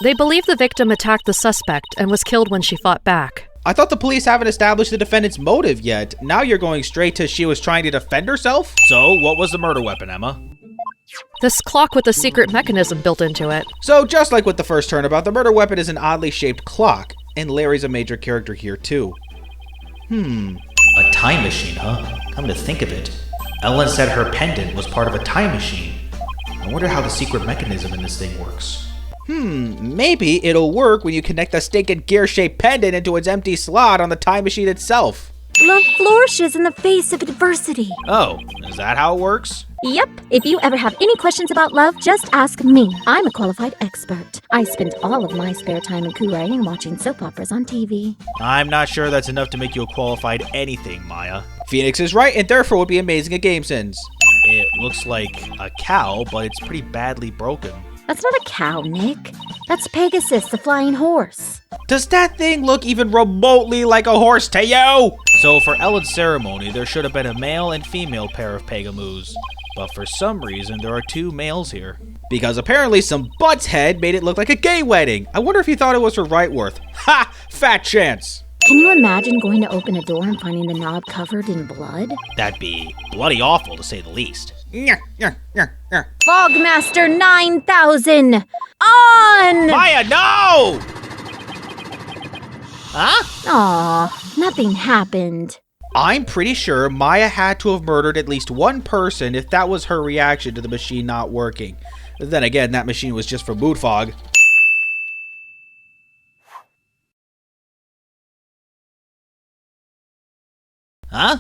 They believe the victim attacked the suspect and was killed when she fought back. I thought the police haven't established the defendant's motive yet. Now you're going straight to she was trying to defend herself? So, what was the murder weapon, Emma? This clock with a secret mechanism built into it. So, just like with the first turnabout, the murder weapon is an oddly shaped clock. And Larry's a major character here too. A time machine, huh? Come to think of it, Ellen said her pendant was part of a time machine. I wonder how the secret mechanism in this thing works. Maybe it'll work when you connect the stinking gear-shaped pendant into its empty slot on the time machine itself. Love flourishes in the face of adversity. Oh, is that how it works? Yep. If you ever have any questions about love, just ask me. I'm a qualified expert. I spent all of my spare time in Kool-Aid and watching soap operas on TV. I'm not sure that's enough to make you a qualified anything, Maya. Phoenix is right and therefore would be amazing at CinemaSins. It looks like a cow, but it's pretty badly broken. That's not a cow, Nick. That's Pegasus, the flying horse. Does that thing look even remotely like a horse to you? So for Ellen's ceremony, there should have been a male and female pair of Pegamoos. But for some reason, there are two males here. Because apparently some butts head made it look like a gay wedding. I wonder if he thought it was for Wrightworth. Ha! Fat chance! Can you imagine going to open a door and finding the knob covered in blood? That'd be bloody awful, to say the least. Fogmaster 9000! On! Maya, no! Huh? Aw, nothing happened. I'm pretty sure Maya had to have murdered at least one person if that was her reaction to the machine not working. Then again, that machine was just for mood fog. Huh?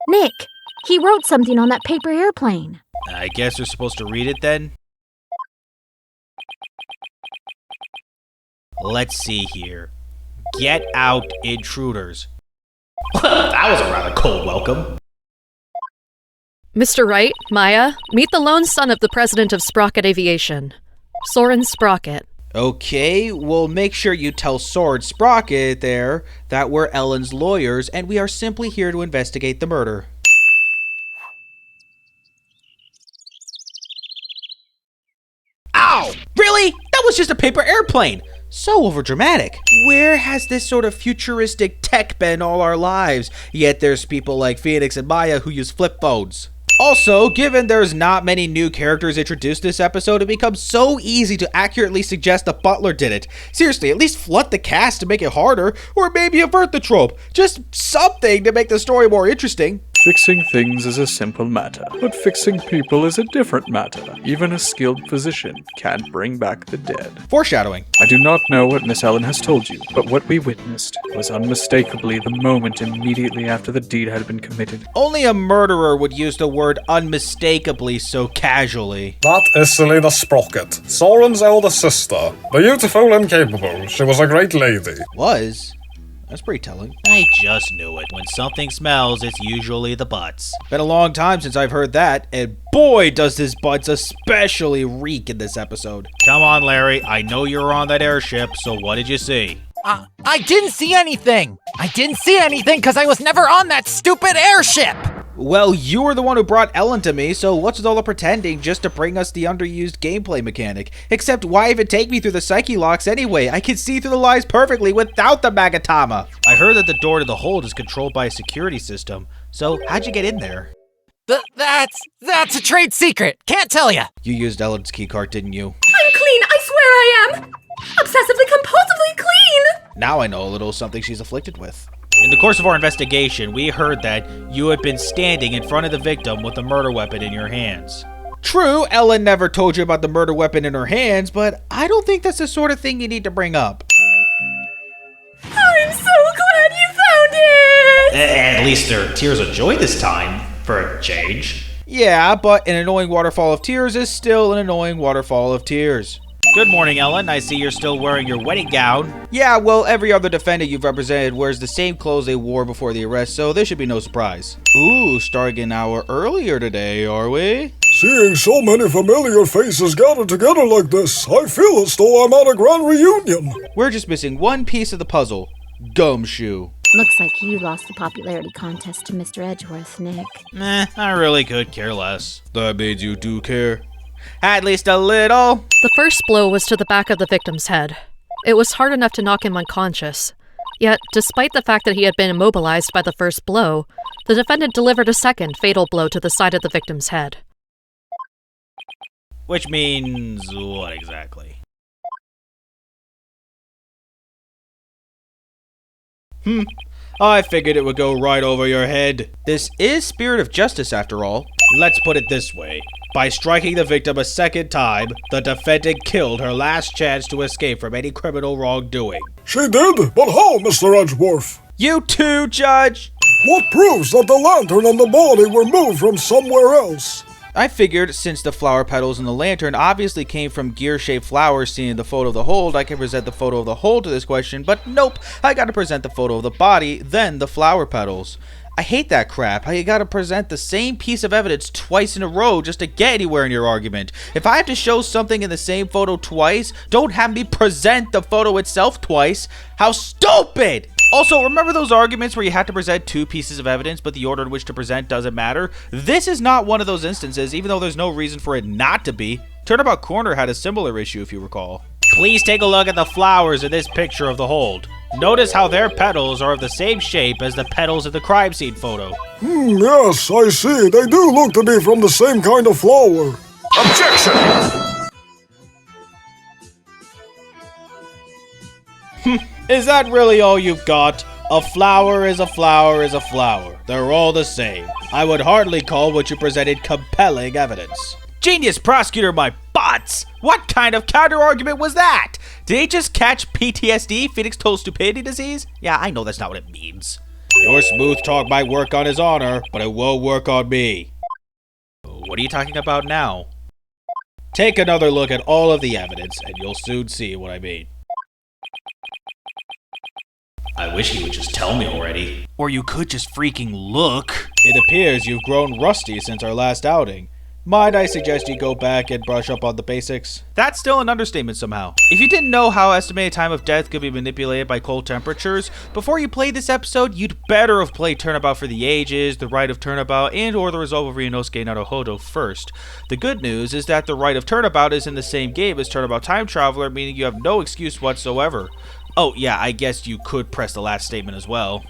Nick, he wrote something on that paper airplane. I guess you're supposed to read it then? Let's see here. Get out, intruders. That was a rather cold welcome. Mr. Wright, Maya, meet the lone son of the president of Sprocket Aviation, Soren Sprocket. Okay, well make sure you tell Sword Sprocket there that we're Ellen's lawyers and we are simply here to investigate the murder. Ow! Really? That was just a paper airplane! So overdramatic. Where has this sort of futuristic tech been all our lives? Yet there's people like Phoenix and Maya who use flip phones. Also, given there's not many new characters introduced this episode, it becomes so easy to accurately suggest the butler did it. Seriously, at least flood the cast to make it harder, or maybe avert the trope. Just something to make the story more interesting. Fixing things is a simple matter, but fixing people is a different matter. Even a skilled physician can't bring back the dead. Foreshadowing. I do not know what Miss Ellen has told you, but what we witnessed was unmistakably the moment immediately after the deed had been committed. Only a murderer would use the word unmistakably so casually. That is Selena Sprocket, Soren's elder sister. Beautiful and capable, she was a great lady. Was? That's pretty telling. I just knew it. When something smells, it's usually the butts. Been a long time since I've heard that, and boy does his butts especially reek in this episode. Come on, Larry. I know you were on that airship, so what did you see? I didn't see anything! I didn't see anything because I was never on that stupid airship! Well, you were the one who brought Ellen to me, so what's with all the pretending just to bring us the underused gameplay mechanic? Except why even take me through the psyche locks anyway? I can see through the lies perfectly without the Magatama. I heard that the door to the hold is controlled by a security system, so how'd you get in there? That's a trade secret. Can't tell ya. You used Ellen's keycard, didn't you? I'm clean, I swear I am! Obsessively compulsively clean! Now I know a little something she's afflicted with. In the course of our investigation, we heard that you had been standing in front of the victim with a murder weapon in your hands. True, Ellen never told you about the murder weapon in her hands, but I don't think that's the sort of thing you need to bring up. I'm so glad you found it! At least they're tears of joy this time, for a change. Yeah, but an annoying waterfall of tears is still an annoying waterfall of tears. Good morning, Ellen. I see you're still wearing your wedding gown. Yeah, well, every other defendant you've represented wears the same clothes they wore before the arrest, so this should be no surprise. Ooh, starting an hour earlier today, are we? Seeing so many familiar faces gathered together like this, I feel as though I'm at a grand reunion. We're just missing one piece of the puzzle. Gumshoe. Looks like you lost the popularity contest to Mr. Edgeworth, Nick. I really could care less. That means you do care. At least a little. The first blow was to the back of the victim's head. It was hard enough to knock him unconscious. Yet, despite the fact that he had been immobilized by the first blow, the defendant delivered a second fatal blow to the side of the victim's head. Which means what exactly? I figured it would go right over your head. This is Spirit of Justice after all. Let's put it this way. By striking the victim a second time, the defendant killed her last chance to escape from any criminal wrongdoing. She did? But how, Mr. Edgeworth? You too, Judge! What proves that the lantern and the body were moved from somewhere else? I figured since the flower petals in the lantern obviously came from gear-shaped flowers seen in the photo of the hold, I can present the photo of the hold to this question, but nope, I gotta present the photo of the body, then the flower petals. I hate that crap, how you gotta present the same piece of evidence twice in a row just to get anywhere in your argument. If I have to show something in the same photo twice, don't have me present the photo itself twice. How stupid! Also, remember those arguments where you have to present two pieces of evidence, but the order in which to present doesn't matter? This is not one of those instances, even though there's no reason for it not to be. Turnabout Corner had a similar issue, if you recall. Please take a look at the flowers in this picture of the hold. Notice how their petals are of the same shape as the petals in the crime scene photo. Yes, I see. They do look to be from the same kind of flower. Objection! Is that really all you've got? A flower is a flower is a flower. They're all the same. I would hardly call what you presented compelling evidence. Genius prosecutor, my butts! What kind of counter-argument was that? Did he just catch PTSD, Phoenix Total Stupidity Disease? Yeah, I know that's not what it means. Your smooth talk might work on his honor, but it won't work on me. What are you talking about now? Take another look at all of the evidence, and you'll soon see what I mean. I wish he would just tell me already. Or you could just freaking look. It appears you've grown rusty since our last outing. Might I suggest you go back and brush up on the basics? That's still an understatement somehow. If you didn't know how estimated time of death could be manipulated by cold temperatures, before you played this episode, you'd better have played Turnabout for the Ages, the Rite of Turnabout, and or the Resolve of Ryunosuke Naruhodo first. The good news is that the Rite of Turnabout is in the same game as Turnabout Time Traveler, meaning you have no excuse whatsoever. Oh yeah, I guess you could press the last statement as well.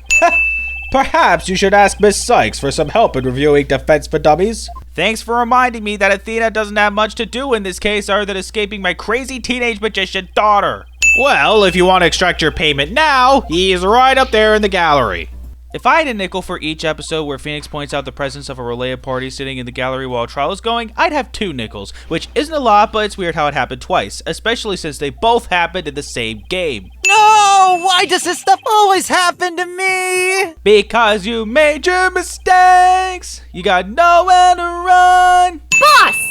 Perhaps you should ask Miss Sykes for some help in reviewing Defense for Dummies. Thanks for reminding me that Athena doesn't have much to do in this case other than escaping my crazy teenage magician daughter. Well, if you want to extract your payment now, he's right up there in the gallery. If I had a nickel for each episode where Phoenix points out the presence of a relay party sitting in the gallery while a trial is going, I'd have 2 nickels, which isn't a lot, but it's weird how it happened twice, especially since they both happened in the same game. No! Why does this stuff always happen to me? Because you made your mistakes! You got nowhere to run! Boss!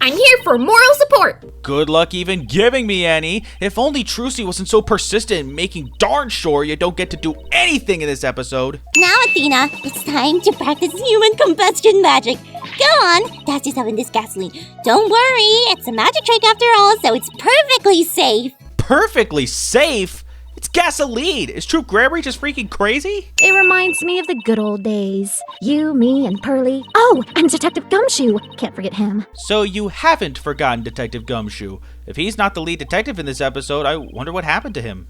I'm here for moral support! Good luck even giving me any. If only Trucy wasn't so persistent in making darn sure you don't get to do anything in this episode. Now, Athena, it's time to practice human combustion magic. Go on, douse yourself in this gasoline. Don't worry, it's a magic trick after all, so it's perfectly safe. Perfectly safe? It's gasoline! Is True Grammar just freaking crazy? It reminds me of the good old days. You, me, and Pearly. Oh, and Detective Gumshoe. Can't forget him. So you haven't forgotten Detective Gumshoe. If he's not the lead detective in this episode, I wonder what happened to him.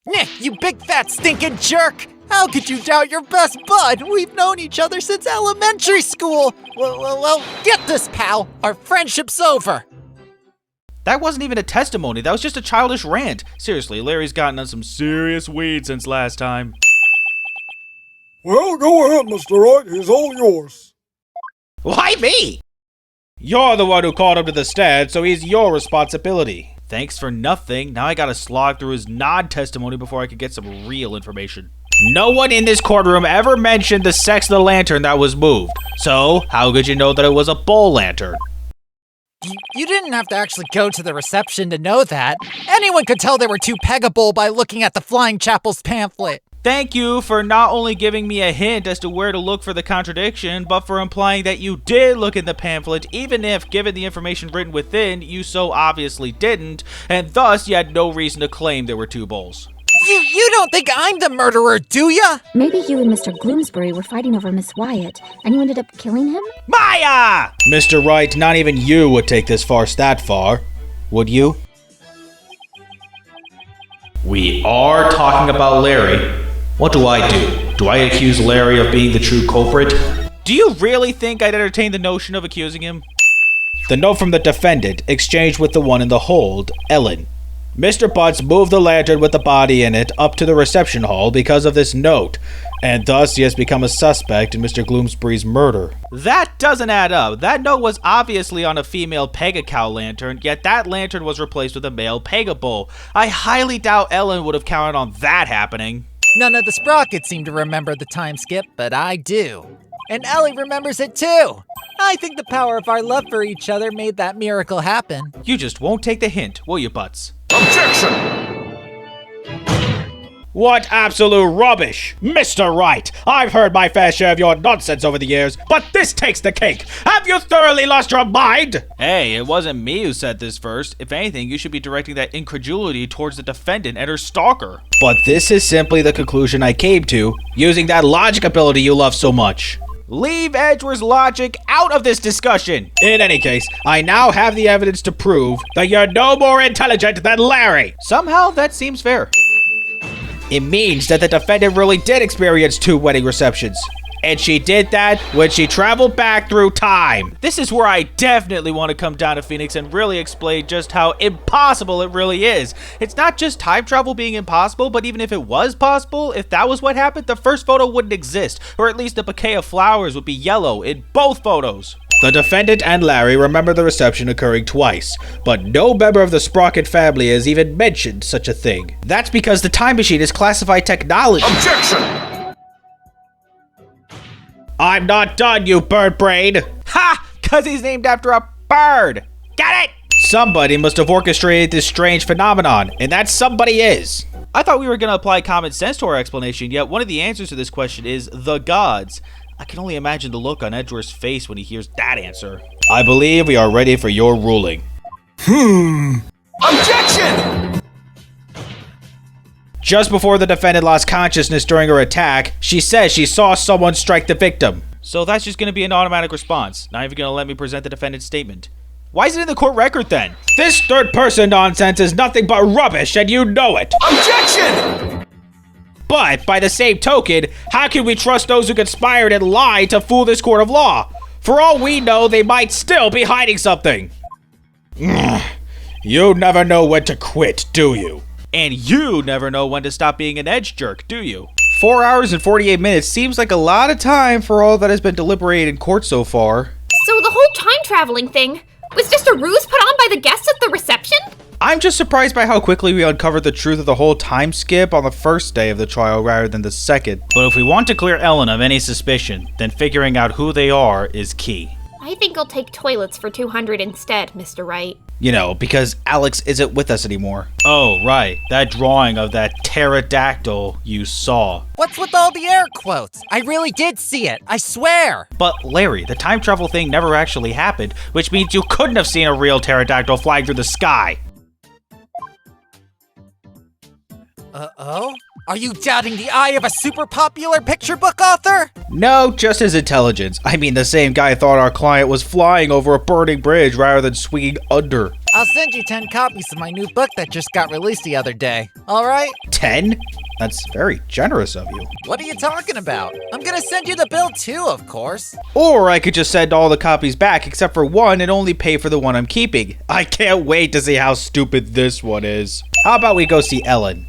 Nick, you big fat stinking jerk! How could you doubt your best bud? We've known each other since elementary school! Well, get this, pal! Our friendship's over! That wasn't even a testimony, that was just a childish rant. Seriously, Larry's gotten on some serious weed since last time. Well, go ahead, Mr. Wright, he's all yours. Why me? You're the one who called him to the stand, so he's your responsibility. Thanks for nothing, now I gotta slog through his non-testimony before I could get some real information. No one in this courtroom ever mentioned the sex of the lantern that was moved. So, how could you know that it was a bowl lantern? You didn't have to actually go to the reception to know that. Anyone could tell they were too peggable by looking at the Flying Chapel's pamphlet. Thank you for not only giving me a hint as to where to look for the contradiction, but for implying that you did look in the pamphlet, even if, given the information written within, you so obviously didn't, and thus you had no reason to claim there were 2 bowls. You don't think I'm the murderer, do ya? Maybe you and Mr. Gloomsbury were fighting over Miss Wyatt, and you ended up killing him? Maya! Mr. Wright, not even you would take this farce that far. Would you? We are talking about Larry. What do I do? Do I accuse Larry of being the true culprit? Do you really think I'd entertain the notion of accusing him? The note from the defendant, exchanged with the one in the hold, Ellen. Mr. Butts moved the lantern with the body in it up to the reception hall because of this note, and thus he has become a suspect in Mr. Gloomsbury's murder. That doesn't add up. That note was obviously on a female Pega-Cow lantern, yet that lantern was replaced with a male Pega-Bull. I highly doubt Ellen would have counted on that happening. None of the sprockets seem to remember the time skip, but I do. And Ellie remembers it too. I think the power of our love for each other made that miracle happen. You just won't take the hint, will you, Butts? Objection! What absolute rubbish! Mr. Wright, I've heard my fair share of your nonsense over the years, but this takes the cake! Have you thoroughly lost your mind? Hey, it wasn't me who said this first. If anything, you should be directing that incredulity towards the defendant and her stalker. But this is simply the conclusion I came to, using that logic ability you love so much. Leave Edgeworth's logic out of this discussion. In any case, I now have the evidence to prove that you're no more intelligent than Larry. Somehow, that seems fair. It means that the defendant really did experience 2 wedding receptions. And she did that when she traveled back through time. This is where I definitely want to come down to Phoenix and really explain just how impossible it really is. It's not just time travel being impossible, but even if it was possible, if that was what happened, the first photo wouldn't exist, or at least the bouquet of flowers would be yellow in both photos. The defendant and Larry remember the reception occurring twice, but no member of the Sprocket family has even mentioned such a thing. That's because the time machine is classified technology. Objection! I'm not done, you bird brain! Ha! Cause he's named after a bird! Get it? Somebody must have orchestrated this strange phenomenon, and that somebody is. I thought we were gonna apply common sense to our explanation, yet one of the answers to this question is the gods. I can only imagine the look on Edgeworth's face when he hears that answer. I believe we are ready for your ruling. Objection! Just before the defendant lost consciousness during her attack, she says she saw someone strike the victim. So that's just going to be an automatic response. Not even going to let me present the defendant's statement. Why is it in the court record then? This third-person nonsense is nothing but rubbish, and you know it. Objection! But, by the same token, how can we trust those who conspired and lied to fool this court of law? For all we know, they might still be hiding something. You never know when to quit, do you? And you never know when to stop being an edge jerk, do you? 4 hours and 48 minutes seems like a lot of time for all that has been deliberated in court so far. So the whole time traveling thing was just a ruse put on by the guests at the reception? I'm just surprised by how quickly we uncovered the truth of the whole time skip on the first day of the trial rather than the second. But if we want to clear Ellen of any suspicion, then figuring out who they are is key. I think I'll take toilets for 200 instead, Mr. Wright. You know, because Alex isn't with us anymore. Oh, right. That drawing of that pterodactyl you saw. What's with all the air quotes? I really did see it, I swear. But Larry, the time travel thing never actually happened, which means you couldn't have seen a real pterodactyl flying through the sky. Uh-oh? Are you doubting the eye of a super popular picture book author? No, just his intelligence. I mean, the same guy thought our client was flying over a burning bridge rather than swinging under. I'll send you 10 copies of my new book that just got released the other day, alright? 10? That's very generous of you. What are you talking about? I'm gonna send you the bill too, of course. Or I could just send all the copies back except for one and only pay for the one I'm keeping. I can't wait to see how stupid this one is. How about we go see Ellen?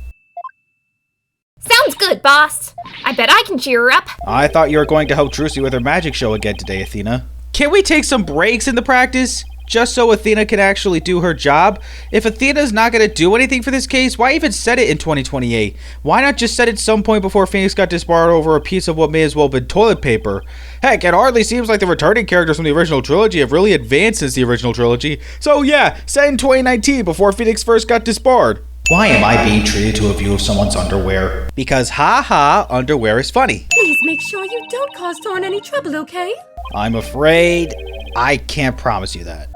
Sounds good, boss. I bet I can cheer her up. I thought you were going to help Drusy with her magic show again today, Athena. Can we take some breaks in the practice? Just so Athena can actually do her job? If Athena's not going to do anything for this case, why even set it in 2028? Why not just set it some point before Phoenix got disbarred over a piece of what may as well have been toilet paper? Heck, it hardly seems like the returning characters from the original trilogy have really advanced since the original trilogy. So yeah, set in 2019 before Phoenix first got disbarred. Why am I being treated to a view of someone's underwear? Because haha, underwear is funny. Please make sure you don't cause Thorn any trouble, okay? I'm afraid I can't promise you that.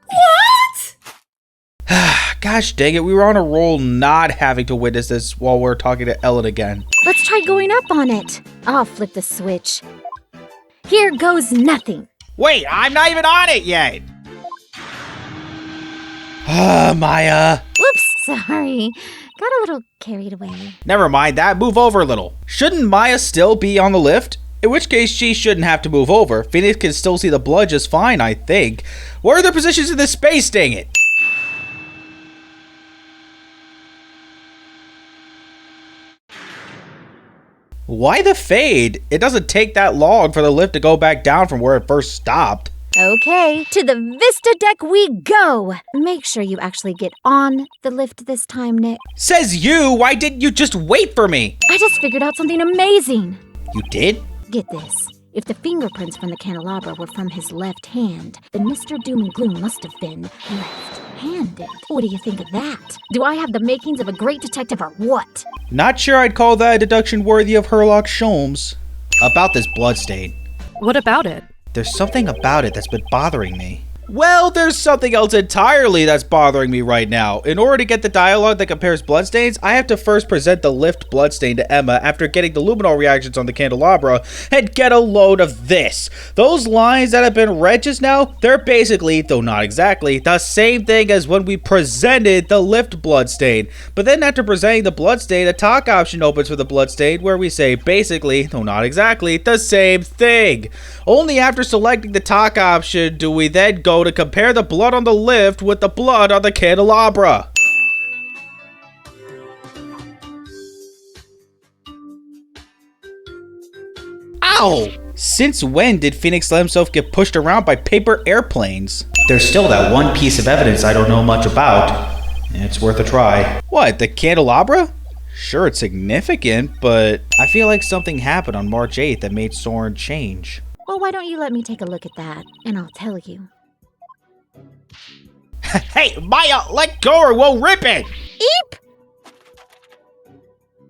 What? Gosh dang it, we were on a roll not having to witness this while we're talking to Ellen again. Let's try going up on it. I'll flip the switch. Here goes nothing. Wait, I'm not even on it yet. Maya. Whoops, sorry. Got a little carried away. Never mind that, move over a little. Shouldn't Maya still be on the lift? In which case, she shouldn't have to move over. Phoenix can still see the blood just fine, I think. Where are their positions in this space, dang it? Why the fade? It doesn't take that long for the lift to go back down from where it first stopped. Okay, to the Vista deck we go! Make sure you actually get on the lift this time, Nick. Says you! Why didn't you just wait for me? I just figured out something amazing! You did? Get this. If the fingerprints from the candelabra were from his left hand, then Mr. Doom and Gloom must have been left-handed. What do you think of that? Do I have the makings of a great detective or what? Not sure I'd call that a deduction worthy of Herlock Sholmes. About this bloodstain. What about it? There's something about it that's been bothering me. Well, there's something else entirely that's bothering me right now. In order to get the dialogue that compares bloodstains, I have to first present the lift bloodstain to Emma after getting the luminol reactions on the candelabra and get a load of this. Those lines that have been read just now, they're basically, though not exactly, the same thing as when we presented the lift bloodstain. But then after presenting the bloodstain, a talk option opens for the bloodstain where we say basically, though not exactly, the same thing. Only after selecting the talk option do we then go to compare the blood on the lift with the blood on the candelabra. Ow! Since when did Phoenix let himself get pushed around by paper airplanes? There's still that one piece of evidence I don't know much about. It's worth a try. What, the candelabra? Sure, it's significant, but I feel like something happened on March 8th that made Soren change. Well, why don't you let me take a look at that, and I'll tell you. Hey, Maya, let go or we'll rip it! Eep!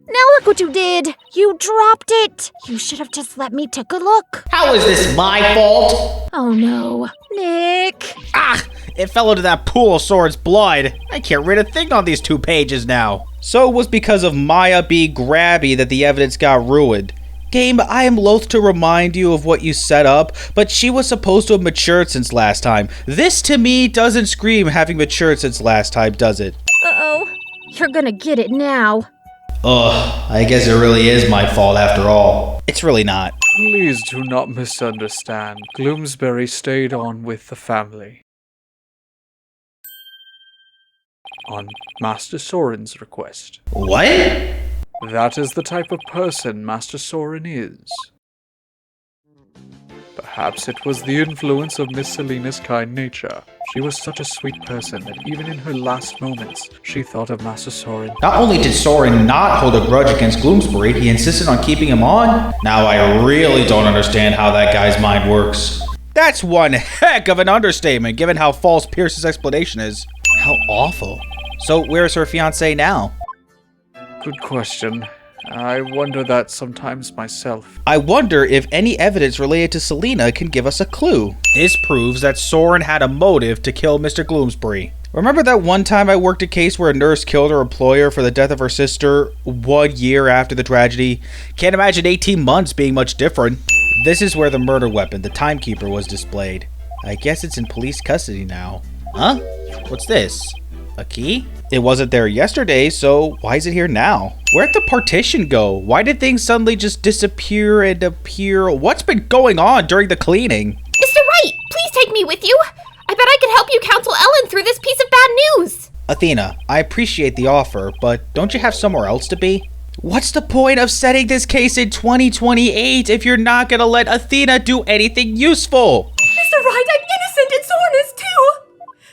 Now look what you did! You dropped it! You should have just let me take a look. How is this my fault? Oh no. Nick! Ah! It fell into that pool of Soren's blood. I can't read a thing on these 2 pages now. So it was because of Maya being grabby that the evidence got ruined. Game, I am loath to remind you of what you set up, but she was supposed to have matured since last time. This, to me, doesn't scream having matured since last time, does it? Uh-oh. You're gonna get it now. Ugh, I guess it really is my fault after all. It's really not. Please do not misunderstand. Gloomsbury stayed on with the family. On Master Soren's request. What? That is the type of person Master Soren is. Perhaps it was the influence of Miss Selena's kind nature. She was such a sweet person that even in her last moments, she thought of Master Soren. Not only did Soren not hold a grudge against Gloomsbury, he insisted on keeping him on. Now I really don't understand how that guy's mind works. That's one heck of an understatement, given how false Pierce's explanation is. How awful. So where's her fiancé now? Good question. I wonder that sometimes myself. I wonder if any evidence related to Selena can give us a clue. This proves that Soren had a motive to kill Mr. Gloomsbury. Remember that one time I worked a case where a nurse killed her employer for the death of her sister 1 year after the tragedy? Can't imagine 18 months being much different. This is where the murder weapon, the timekeeper, was displayed. I guess it's in police custody now. Huh? What's this? A key? It wasn't there yesterday, so why is it here now? Where'd the partition go? Why did things suddenly just disappear and appear? What's been going on during the cleaning? Mr. Wright, please take me with you. I bet I could help you counsel Ellen through this piece of bad news. Athena, I appreciate the offer, but don't you have somewhere else to be? What's the point of setting this case in 2028 if you're not gonna let Athena do anything useful? Mr. Wright, I'm innocent and Soren is too.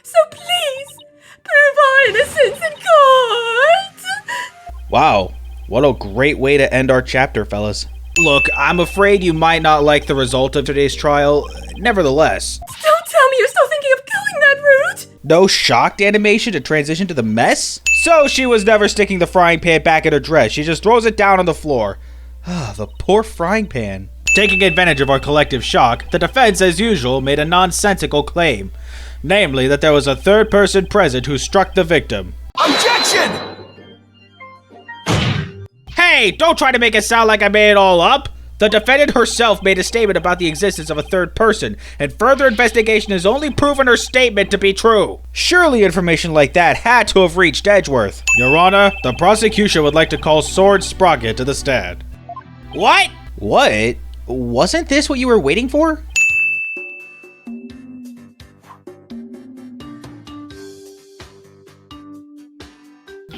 So please, prove our innocence in court. Wow, what a great way to end our chapter, fellas. Look, I'm afraid you might not like the result of today's trial. Nevertheless, Don't tell me you're still thinking of going that route. no shocked animation to transition to the mess? So she was never sticking the frying pan back in her dress. She just throws it down on the floor. The poor frying pan. Taking advantage of our collective shock, the defense, as usual, made a nonsensical claim. Namely, that there was a third person present who struck the victim. Objection! Hey, don't try to make it sound like I made it all up. The defendant herself made a statement about the existence of a third person, and further investigation has only proven her statement to be true. Surely information like that had to have reached Edgeworth. Your Honor, the prosecution would like to call Sword Sprocket to the stand. What? What? wasn't this what you were waiting for?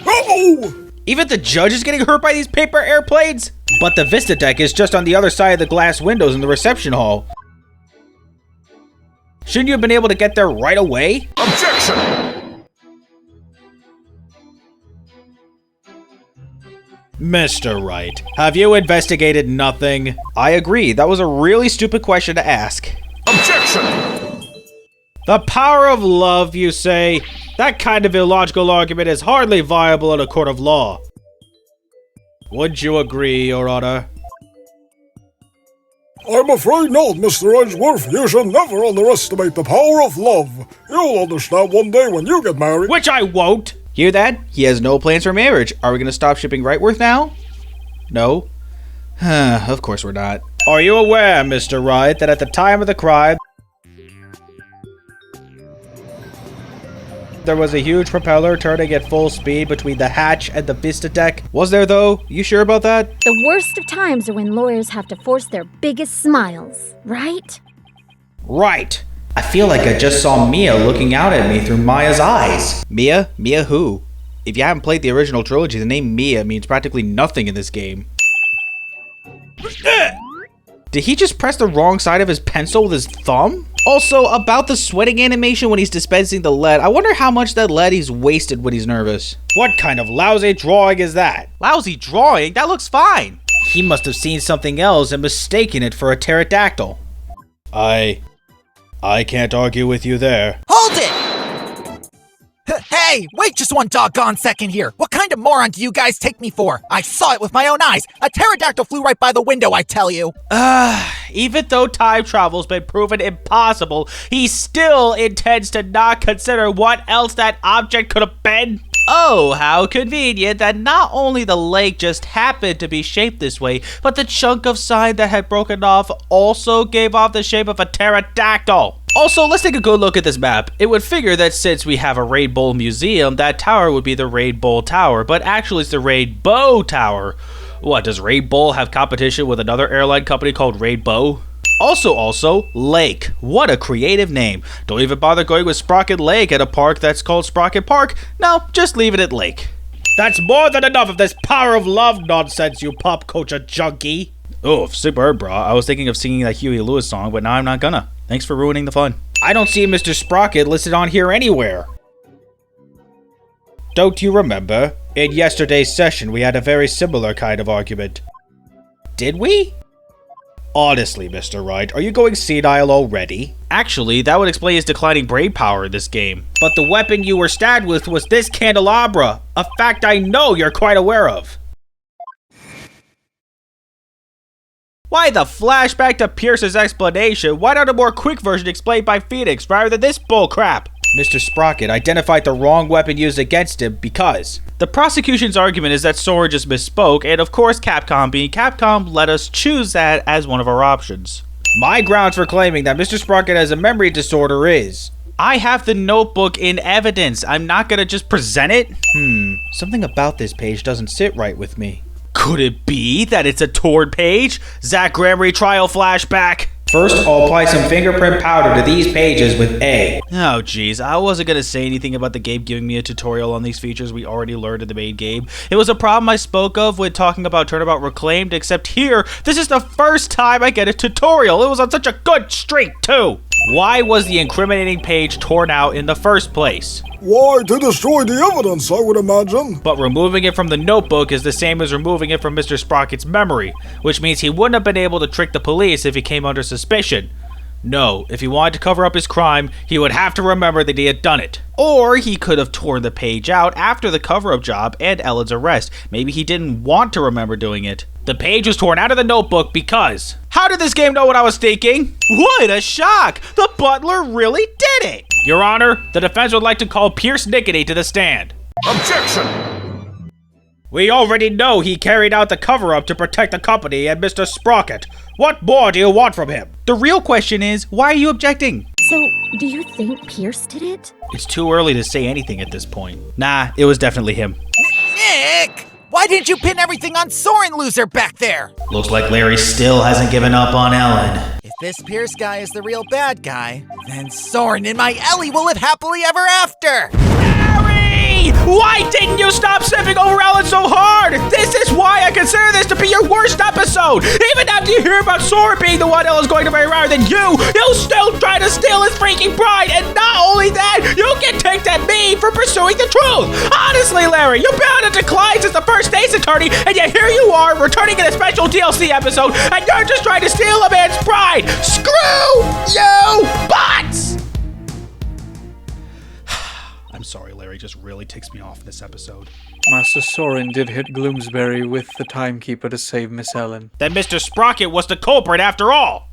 Oh! Even the judge is getting hurt by these paper airplanes? But the Vista deck is just on the other side of the glass windows in the reception hall. Shouldn't you have been able to get there right away? Objection! Mr. Wright, have you investigated nothing? I agree, that was a really stupid question to ask. Objection! The power of love, you say? That kind of illogical argument is hardly viable in a court of law. Would you agree, Your Honor? I'm afraid not, Mr. Edgeworth. You should never underestimate the power of love. You'll understand one day when you get married. Which I won't! Hear that? He has no plans for marriage. Are we gonna stop shipping Wrightworth now? No? Of course we're not. Are you aware, Mr. Wright, that at the time of the crime, there was a huge propeller turning at full speed between the hatch and the Vista deck? Was there though? You sure about that? The worst of times are when lawyers have to force their biggest smiles, right? Right. I feel like I just saw Mia looking out at me through Maya's eyes. Mia? Mia who? If you haven't played the original trilogy, the name Mia means practically nothing in this game. Did he just press the wrong side of his pencil with his thumb? Also, about the sweating animation when he's dispensing the lead, I wonder how much that lead he's wasted when he's nervous. What kind of lousy drawing is that? Lousy drawing? That looks fine. He must have seen something else and mistaken it for a pterodactyl. I can't argue with you there. Hold it! Hey, wait just one doggone second here. What kind of moron do you guys take me for? I saw it with my own eyes. A pterodactyl flew right by the window, I tell you. Even though time travel's been proven impossible, he still intends to not consider what else that object could have been. Oh, how convenient that not only the lake just happened to be shaped this way, but the chunk of side that had broken off also gave off the shape of a pterodactyl. Also, let's take a good look at this map. It would figure that since we have a Raid Bowl Museum, that tower would be the Raid Bowl Tower, but actually it's the Raid Bow Tower. What, does Raid Bowl have competition with another airline company called Raid Bow? Also, Lake. What a creative name. Don't even bother going with Sprocket Lake at a park that's called Sprocket Park. No, just leave it at Lake. That's more than enough of this power of love nonsense, you pop culture junkie. Oof, superb, bro. I was thinking of singing that Huey Lewis song, but now I'm not gonna. Thanks for ruining the fun. I don't see Mr. Sprocket listed on here anywhere. Don't you remember? In yesterday's session, we had a very similar kind of argument. Did we? Honestly, Mr. Wright, are you going senile already? Actually, that would explain his declining brain power in this game. But the weapon you were stabbed with was this candelabra, a fact I know you're quite aware of. Why the flashback to Pierce's explanation? Why not a more quick version explained by Phoenix rather than this bullcrap? Mr. Sprocket identified the wrong weapon used against him because the prosecution's argument is that Sora just misspoke, and of course Capcom being Capcom let us choose that as one of our options. My grounds for claiming that Mr. Sprocket has a memory disorder is I have the notebook in evidence. I'm not gonna just present it? Something about this page doesn't sit right with me. Could it be that it's a torn page? Zach Gramery trial flashback? First, I'll apply some fingerprint powder to these pages with A. Oh jeez, I wasn't gonna say anything about the game giving me a tutorial on these features we already learned in the main game. It was a problem I spoke of when talking about Turnabout Reclaimed, except here, this is the first time I get a tutorial. It was on such a good streak too. Why was the incriminating page torn out in the first place? Why, to destroy the evidence, I would imagine. But removing it from the notebook is the same as removing it from Mr. Sprocket's memory, which means he wouldn't have been able to trick the police if he came under suspicion. No, if he wanted to cover up his crime, he would have to remember that he had done it. Or he could have torn the page out after the cover-up job and Ellen's arrest. Maybe he didn't want to remember doing it. The page was torn out of the notebook because... How did this game know what I was thinking? What a shock! The butler really did it! Your Honor, the defense would like to call Pierce Nickety to the stand. Objection! We already know he carried out the cover-up to protect the company and Mr. Sprocket. What more do you want from him? The real question is, why are you objecting? So, do you think Pierce did it? It's too early to say anything at this point. Nah, it was definitely him. Nick! Why didn't you pin everything on Soren, loser, back there? Looks like Larry still hasn't given up on Ellen. If this Pierce guy is the real bad guy, then Soren and my Ellie will live happily ever after! Larry! Why didn't you stop sipping over Ellen so hard? This is why I consider this to be your worst episode! Even after you hear about Sora being the one Ellen's going to marry rather than you still try to steal his freaking bride, and not only that, you get ticked at me for pursuing the truth! Honestly, Larry, you've been on a decline since the first State's Attorney, and yet here you are, returning in a special DLC episode, and you're just trying to steal a man's bride! Screw you, butts! I'm sorry, Larry just really ticks me off in this episode. Master Soren did hit Gloomsbury with the timekeeper to save Miss Ellen. Then Mr. Sprocket was the culprit after all!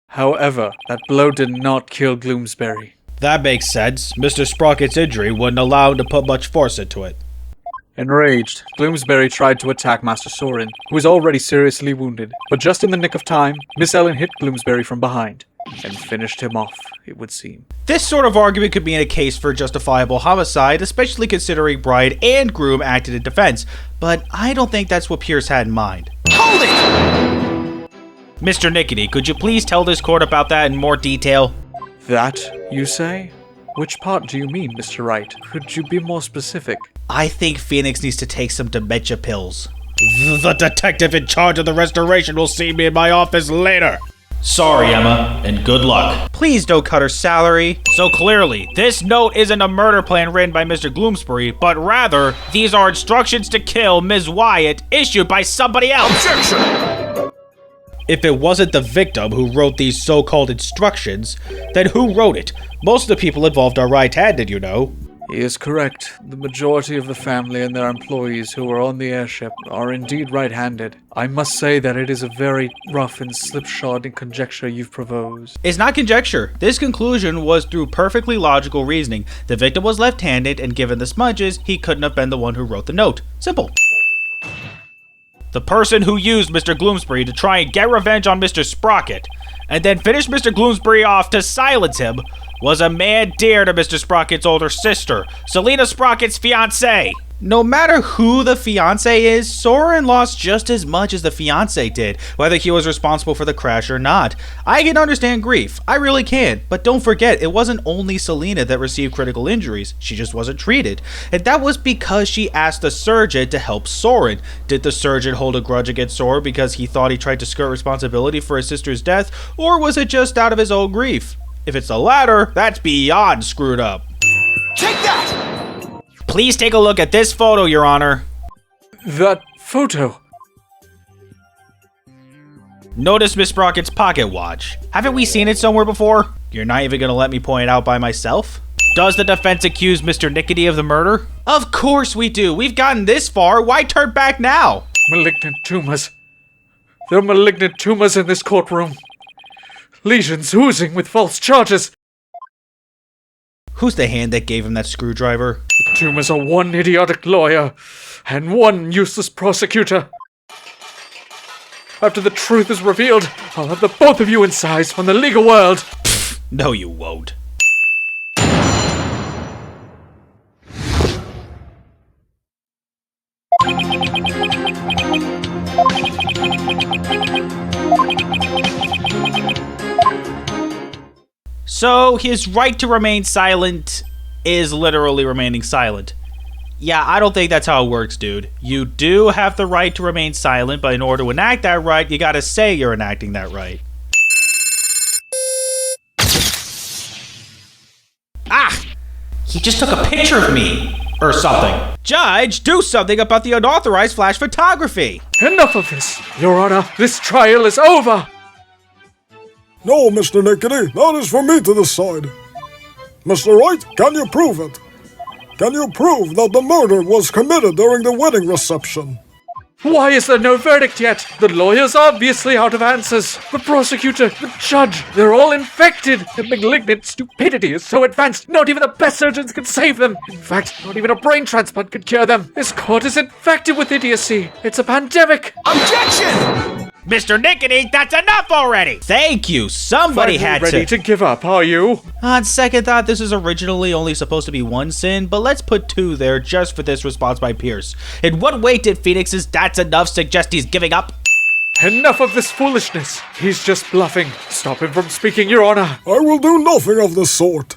However, that blow did not kill Gloomsbury. That makes sense. Mr. Sprocket's injury wouldn't allow him to put much force into it. Enraged, Gloomsbury tried to attack Master Soren, who was already seriously wounded. But just in the nick of time, Miss Ellen hit Gloomsbury from behind and finished him off, it would seem. This sort of argument could be in a case for justifiable homicide, especially considering bride and groom acted in defense, but I don't think that's what Pierce had in mind. Hold it! Mr. Nickety, could you please tell this court about that in more detail? That, you say? Which part do you mean, Mr. Wright? Could you be more specific? I think Phoenix needs to take some dementia pills. The detective in charge of the restoration will see me in my office later. Sorry, Emma, and good luck. Please don't cut her salary. So clearly, this note isn't a murder plan written by Mr. Gloomsbury, but rather, these are instructions to kill Ms. Wyatt issued by somebody else. Objection! If it wasn't the victim who wrote these so-called instructions, then who wrote it? Most of the people involved are right-handed, you know. He is correct. The majority of the family and their employees who were on the airship are indeed right-handed. I must say that it is a very rough and slipshod conjecture you've proposed. It's not conjecture. This conclusion was through perfectly logical reasoning. The victim was left-handed, and given the smudges, he couldn't have been the one who wrote the note. Simple. The person who used Mr. Gloomsbury to try and get revenge on Mr. Sprocket, and then finished Mr. Gloomsbury off to silence him, was a man dear to Mr. Sprocket's older sister, Selena Sprocket's fiancée. No matter who the fiancé is, Soren lost just as much as the fiancé did, whether he was responsible for the crash or not. I can understand grief, I really can, but don't forget, it wasn't only Selena that received critical injuries, she just wasn't treated. And that was because she asked the surgeon to help Soren. Did the surgeon hold a grudge against Soren because he thought he tried to skirt responsibility for his sister's death, or was it just out of his own grief? If it's the latter, that's beyond screwed up. Take that! Please take a look at this photo, Your Honor. That photo? Notice Miss Sprocket's pocket watch. Haven't we seen it somewhere before? You're not even gonna let me point it out by myself? Does the defense accuse Mr. Nickety of the murder? Of course we do. We've gotten this far. Why turn back now? Malignant tumors. There are malignant tumors in this courtroom. Lesions oozing with false charges. Who's the hand that gave him that screwdriver? The tumors are one idiotic lawyer and one useless prosecutor. After the truth is revealed, I'll have the both of you incised from the legal world. Pfft, no, you won't. So, his right to remain silent is literally remaining silent. Yeah, I don't think that's how it works, dude. You do have the right to remain silent, but in order to enact that right, you gotta say you're enacting that right. Ah! He just took a picture of me! Or something. Judge, do something about the unauthorized flash photography! Enough of this! Your Honor, this trial is over! No, Mr. Nickety, that is for me to decide. Mr. Wright, can you prove it? Can you prove that the murder was committed during the wedding reception? Why is there no verdict yet? The lawyer's obviously out of answers. The prosecutor, the judge, they're all infected. The malignant stupidity is so advanced, not even the best surgeons can save them. In fact, not even a brain transplant could cure them. This court is infected with idiocy. It's a pandemic. Objection! Mr. Nickety, that's enough already! Thank you, somebody had to... ready to give up, are you? On second thought, this is originally only supposed to be one sin, but let's put two there just for this response by Pierce. In what way did Phoenix's "that's enough" suggest he's giving up? Enough of this foolishness. He's just bluffing. Stop him from speaking, Your Honor. I will do nothing of the sort.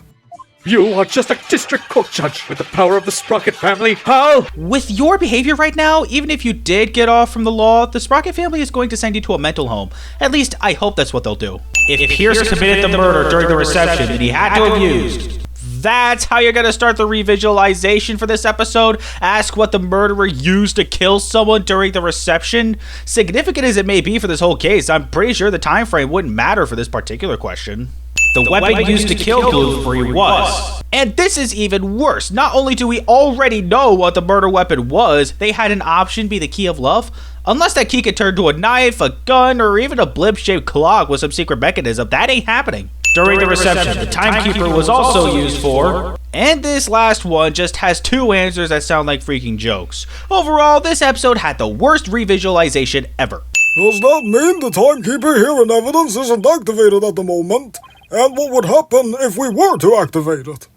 You are just a district court judge with the power of the Sprocket family, Hal! With your behavior right now, even if you did get off from the law, the Sprocket family is going to send you to a mental home. At least, I hope that's what they'll do. If Pierce committed the murder during the reception that he had to have used, that's how you're going to start the revisualization for this episode? Ask what the murderer used to kill someone during the reception? Significant as it may be for this whole case, I'm pretty sure the time frame wouldn't matter for this particular question. The weapon used to kill Gluten-Free was. And this is even worse. Not only do we already know what the murder weapon was, they had an option be the key of love. Unless that key could turn to a knife, a gun, or even a blimp-shaped clock with some secret mechanism, that ain't happening. During the reception, the timekeeper was also used for... And this last one just has two answers that sound like freaking jokes. Overall, this episode had the worst revisualization ever. Does that mean the timekeeper here in evidence isn't activated at the moment? And what would happen if we were to activate it?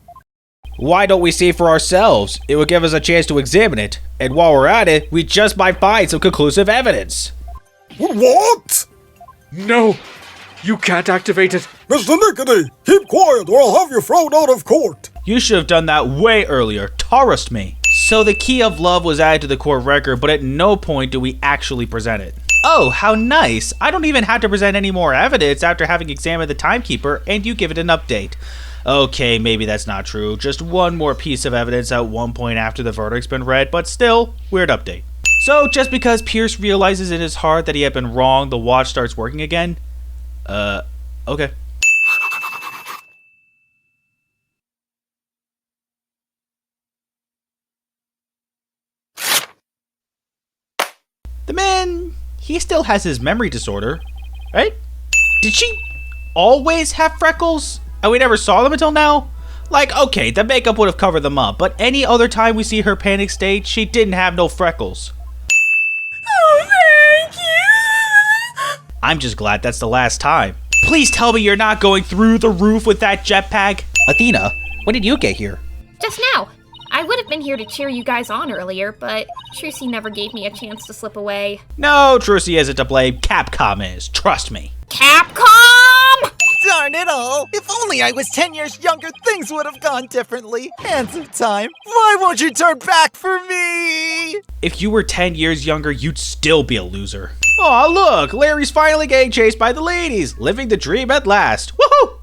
Why don't we see for ourselves? It would give us a chance to examine it. And while we're at it, we just might find some conclusive evidence. What? No, you can't activate it. Mr. Nickety, keep quiet or I'll have you thrown out of court. You should have done that way earlier. Trust me. So the key of love was added to the court record, but at no point do we actually present it. Oh, how nice. I don't even have to present any more evidence after having examined the timekeeper, and you give it an update. Okay, maybe that's not true. Just one more piece of evidence at one point after the verdict's been read, but still, weird update. So, just because Pierce realizes in his heart that he had been wrong, the watch starts working again? Okay. The man... he still has his memory disorder, right? Did she always have freckles? And we never saw them until now? Like, okay, the makeup would have covered them up, but any other time we see her panic state, she didn't have no freckles. Oh, thank you! I'm just glad that's the last time. Please tell me you're not going through the roof with that jetpack. Athena, when did you get here? Just now. I would have been here to cheer you guys on earlier, but Trucy never gave me a chance to slip away. No, Trucy isn't to blame. Capcom is. Trust me. Capcom! Darn it all! If only I was 10 years younger, things would have gone differently. Hands of time, why won't you turn back for me? If you were 10 years younger, you'd still be a loser. Aw, look! Larry's finally getting chased by the ladies! Living the dream at last! Woohoo!